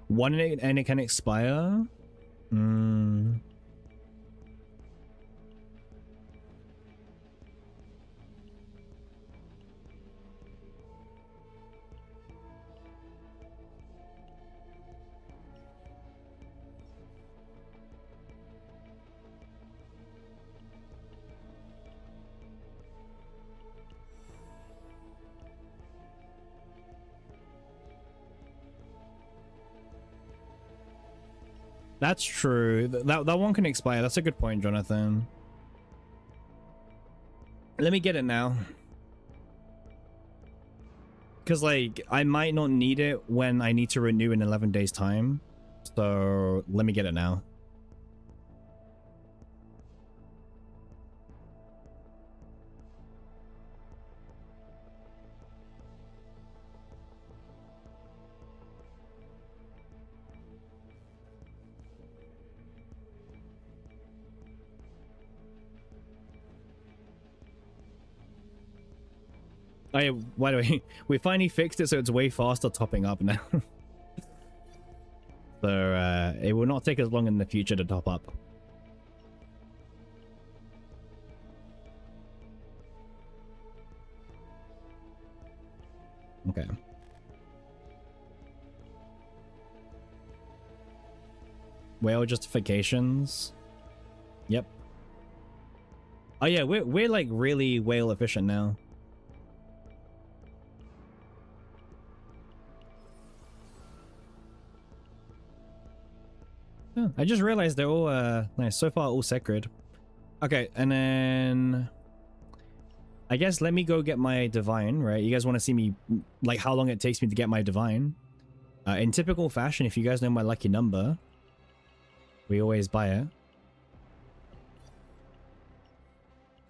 One and it can expire? That's true. That one can expire. That's a good point, Jonathan. Let me get it now. Because, like, I might not need it when I need to renew in 11 days' time. So, let me get it now. Oh yeah, by the way, we finally fixed it so it's way faster topping up now. So it will not take as long in the future to top up. Okay. Whale justifications. Yep. Oh yeah, we're like really whale efficient now. Oh, I just realized they're all nice. So far all sacred. Okay, and then I guess let me go get my divine, right? You guys want to see me like how long it takes me to get my divine? In typical fashion, if you guys know my lucky number, we always buy it.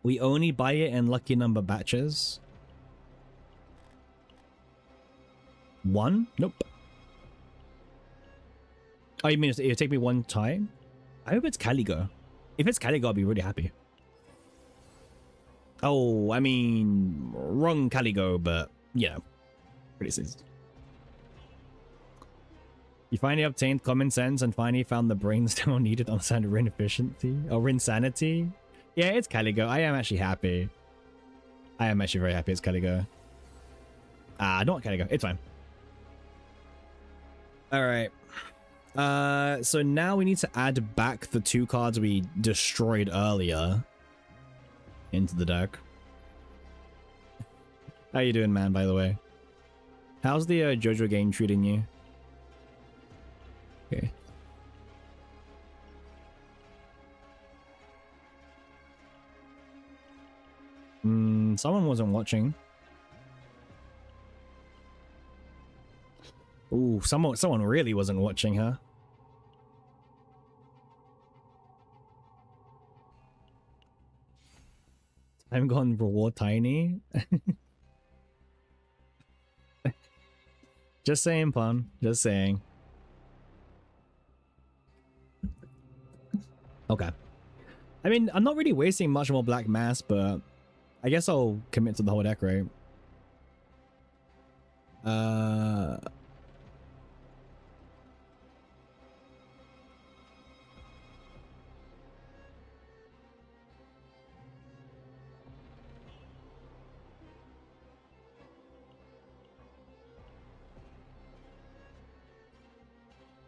We only buy it in lucky number batches. 1? Nope. Oh, you mean it'll take me 1 time? I hope it's Caligo. If it's Caligo, I'll be really happy. Oh, I mean, wrong Caligo, but, you know, pretty soon. You finally obtained common sense and finally found the brainstorm needed to understand Rin efficiency or Rin sanity. Yeah, it's Caligo. I am actually happy. I am actually very happy it's Caligo. Not Caligo. It's fine. All right. So now we need to add back the 2 cards we destroyed earlier into the deck. How you doing, man, by the way? How's the JoJo game treating you? Okay. Someone wasn't watching. Ooh, someone really wasn't watching, huh? Time gone reward tiny. Just saying, pun. Just saying. Okay. I mean, I'm not really wasting much more black mass, but I guess I'll commit to the whole deck, right?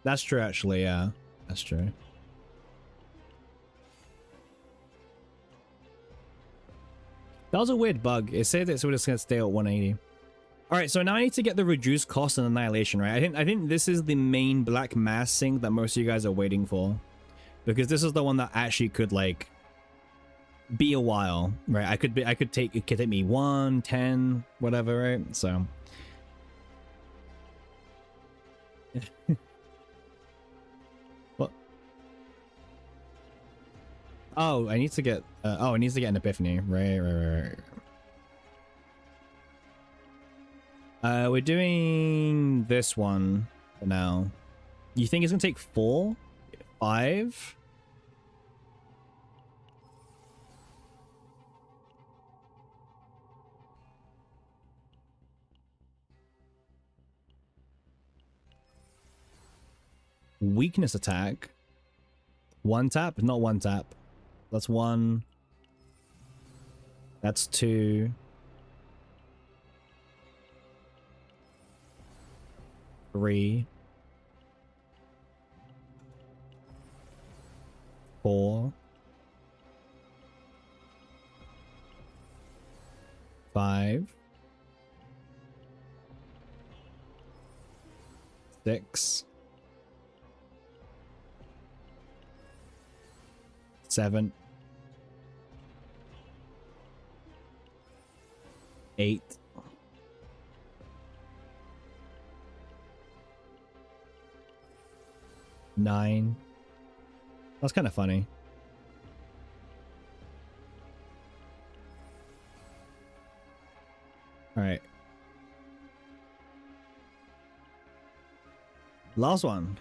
That's true, actually, yeah. That's true. That was a weird bug. It said that so we're just gonna stay at 180. Alright, so now I need to get the reduced cost and annihilation, right? I think this is the main black mass sync that most of you guys are waiting for. Because this is the one that actually could like be a while, right? it could take me 1, 10, whatever, right? So what? Oh, I need to get it needs to get an epiphany. Right. We're doing this one for now. You think it's gonna take 4? 5? Weakness attack. 1 tap? Not 1 tap. That's 1. That's 2. 3. 4. 5. 6. 7. 8. 9. That's kind of funny. All right. Last one.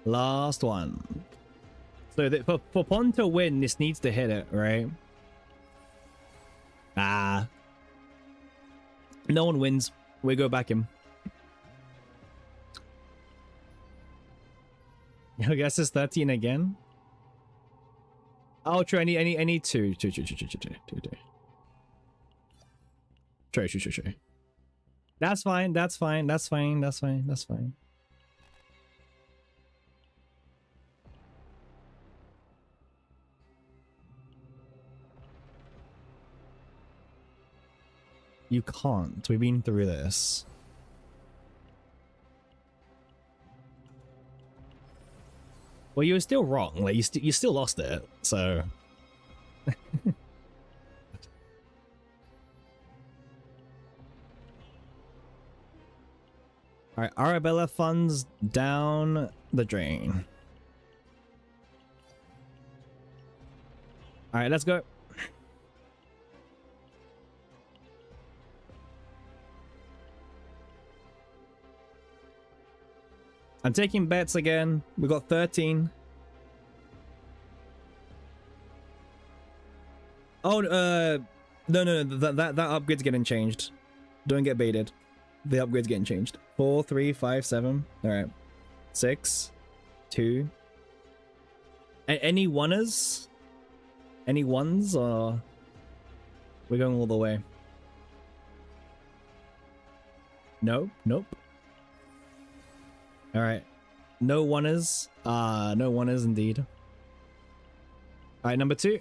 Last one. So for Pon to win, this needs to hit it, right? Ah. No one wins. We go back him. I guess it's 13 again. Oh, true. I need 2. True. That's fine. You can't. We've been through this. Well, you were still wrong. Like you still lost it. So. All right, Arabella funds down the drain. All right, let's go. I'm taking bets again. We got 13. Oh, no. That upgrade's getting changed. Don't get baited. The upgrade's getting changed. 4, 3, 5, 7. All right. 6, 2. Any oneers? Any ones, or we're going all the way? Nope. All right. No oneers. No oneers indeed. All right, number 2.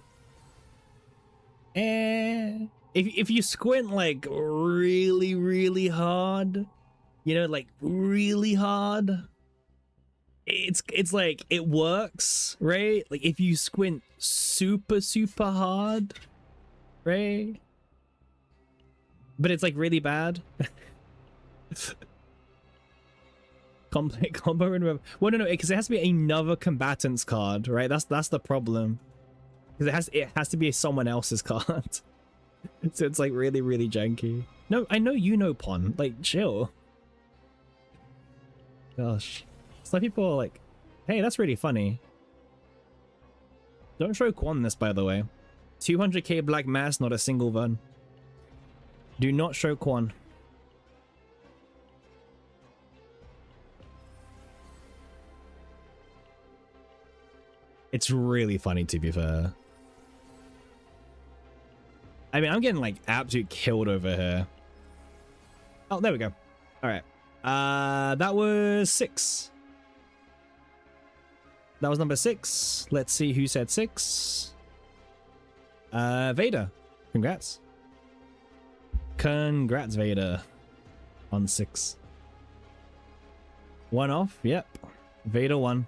If you squint like really hard, you know, like really hard, it's like it works, right? Like if you squint super hard, right? But it's like really bad. Complete combo and well, no, because it has to be another combatant's card, right? That's the problem. Because it has to be someone else's card. So it's like really janky. No, I know you know Pon. Like chill. Gosh, some people are like, hey, that's really funny. Don't show Quan this, by the way. 200k black mass, not a single Vern. Do not show Quan. It's really funny, to be fair. I mean, I'm getting like absolute killed over here. Oh, there we go. All right. That was 6. That was number 6. Let's see who said 6. Vader. Congrats. Congrats, Vader. On 6. 1 off. Yep. Vader 1.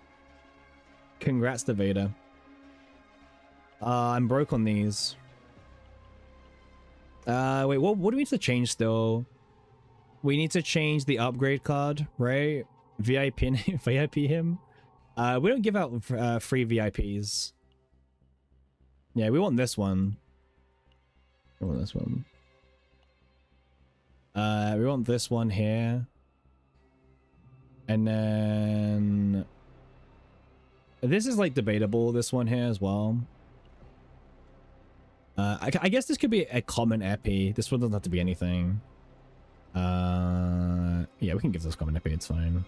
Congrats to Vader. I'm broke on these. Wait, what do we need to change still? We need to change the upgrade card, right? VIP him. We don't give out free VIPs. Yeah, we want this one. We want this one. We want this one here. And then this is like debatable, this one here as well. I guess this could be a common epi. This one doesn't have to be anything. Yeah, we can give this common epi, it's fine.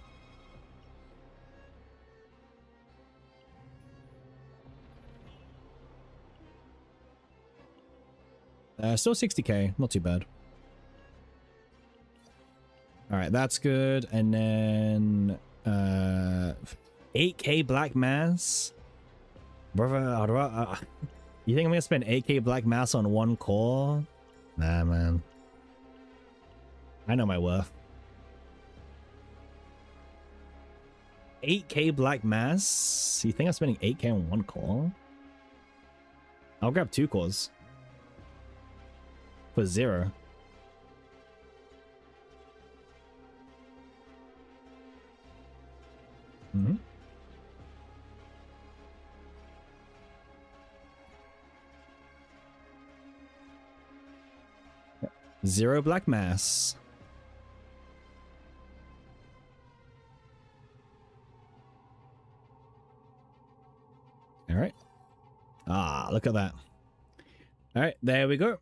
Still 60k, not too bad. All right, that's good. And then 8k black mass, brother. You think I'm gonna spend 8k black mass on one core? Nah, man. I know my worth. 8k black mass? You think I'm spending 8k on one core? I'll grab 2 cores. For 0. Mm-hmm. Zero black mass. All right. Ah, look at that. All right, there we go.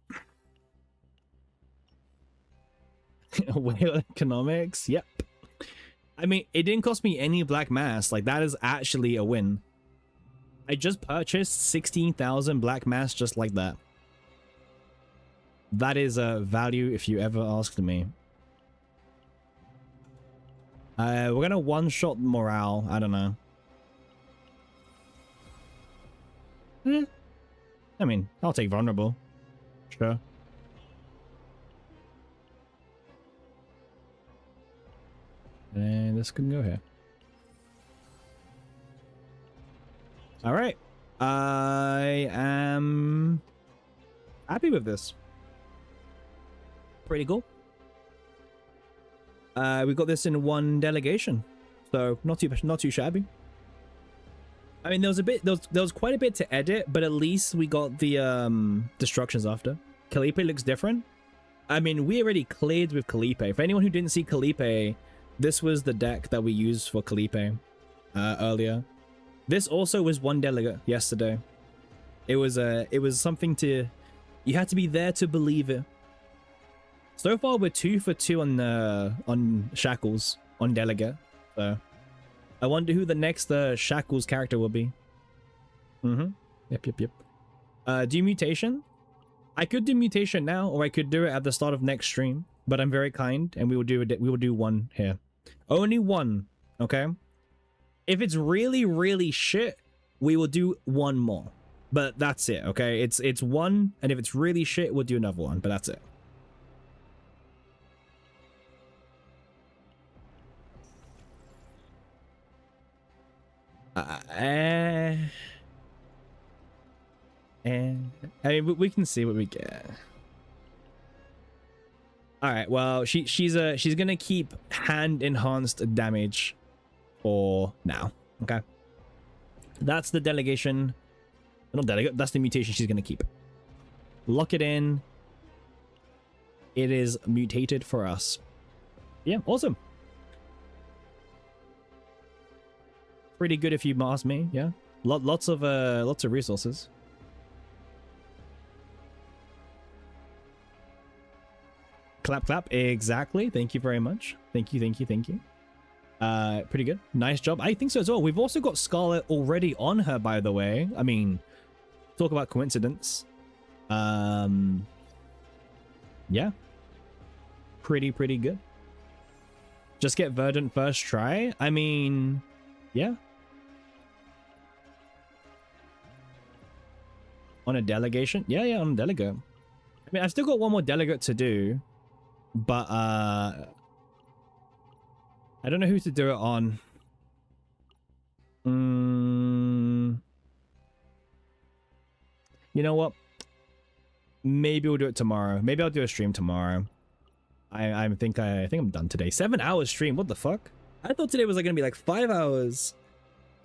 Whale economics. Yep. I mean, it didn't cost me any black mass. Like, that is actually a win. I just purchased 16,000 black mass just like that. That is a value if you ever asked me. We're gonna one-shot morale. I don't know. I mean, I'll take vulnerable. Sure. And this can go here. All right. I am happy with this. Pretty cool. We got this in one delegation, so not too shabby. I mean, there was quite a bit to edit, but at least we got the destructions after. Khalipe looks different. I mean, we already cleared with Khalipe. For anyone who didn't see Khalipe, this was the deck that we used for Khalipe earlier. This also was one delegate yesterday. It was something to, you had to be there to believe it. So far, we're 2 for 2 on Shackles on delegate. So I wonder who the next Shackles character will be. Yep. Do mutation? I could do mutation now, or I could do it at the start of next stream. But I'm very kind, and we will do one here. Only one, okay? If it's really shit, we will do one more. But that's it, okay? It's one, and if it's really shit, we'll do another one. But that's it. And I mean, we can see what we get. All right. Well, she's gonna keep hand enhanced damage for now. Okay. That's the delegation. Not delegate. That's the mutation she's gonna keep. Lock it in. It is mutated for us. Yeah. Awesome. Pretty good if you ask me. Yeah. Lots of resources. Clap, clap. Exactly. Thank you very much. Thank you. Pretty good. Nice job. I think so as well. We've also got Scarlet already on her, by the way. I mean, talk about coincidence. Yeah. Pretty good. Just get Verdant first try. I mean, yeah. On a delegation? Yeah, on a delegate. I mean, I've still got one more delegate to do. But, I don't know who to do it on. You know what? Maybe we'll do it tomorrow. Maybe I'll do a stream tomorrow. I think I'm done today. 7 hours stream. What the fuck? I thought today was like gonna be like 5 hours.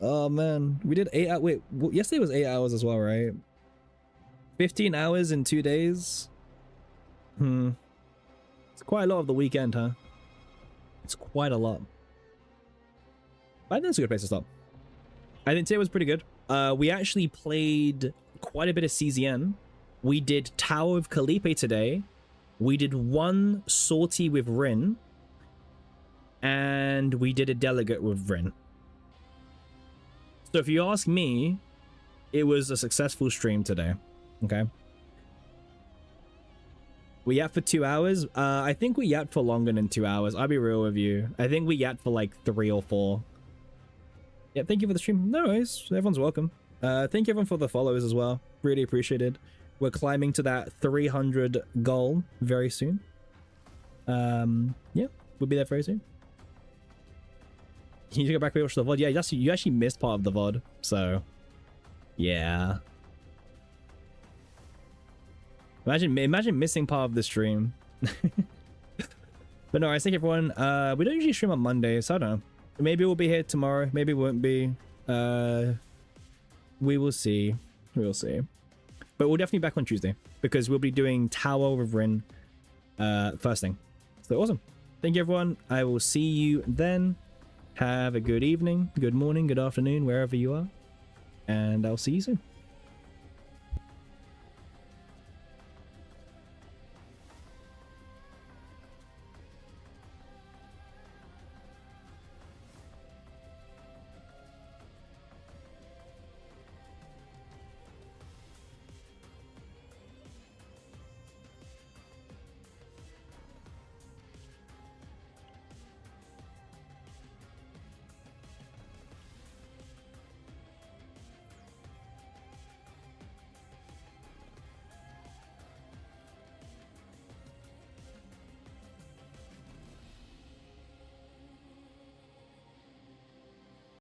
Oh man, we did 8 hours. Wait, yesterday was 8 hours as well, right? 15 hours in 2 days. It's quite a lot of the weekend, huh? It's quite a lot. I think that's a good place to stop. I think today was pretty good. We actually played quite a bit of CZN. We did Tower of Khalipe today. We did one sortie with Rin. And we did a delegate with Rin. So if you ask me, it was a successful stream today. Okay. We yapped for 2 hours. I think we yapped for longer than 2 hours. I'll be real with you. I think we yapped for like 3 or 4. Yeah, thank you for the stream. No worries. Everyone's welcome. Thank you everyone for the follows as well. Really appreciated. We're climbing to that 300 goal very soon. Yeah, we'll be there very soon. You need to go back and watch the VOD. Yeah, you actually missed part of the VOD. So, yeah. Imagine missing part of the stream. But no, I think everyone, we don't usually stream on Monday, so I don't know. Maybe we'll be here tomorrow, maybe we won't be. We will see. We'll see. But we'll definitely be back on Tuesday because we'll be doing Tower with Rin first thing. So awesome. Thank you everyone. I will see you then. Have a good evening, good morning, good afternoon, wherever you are. And I'll see you soon.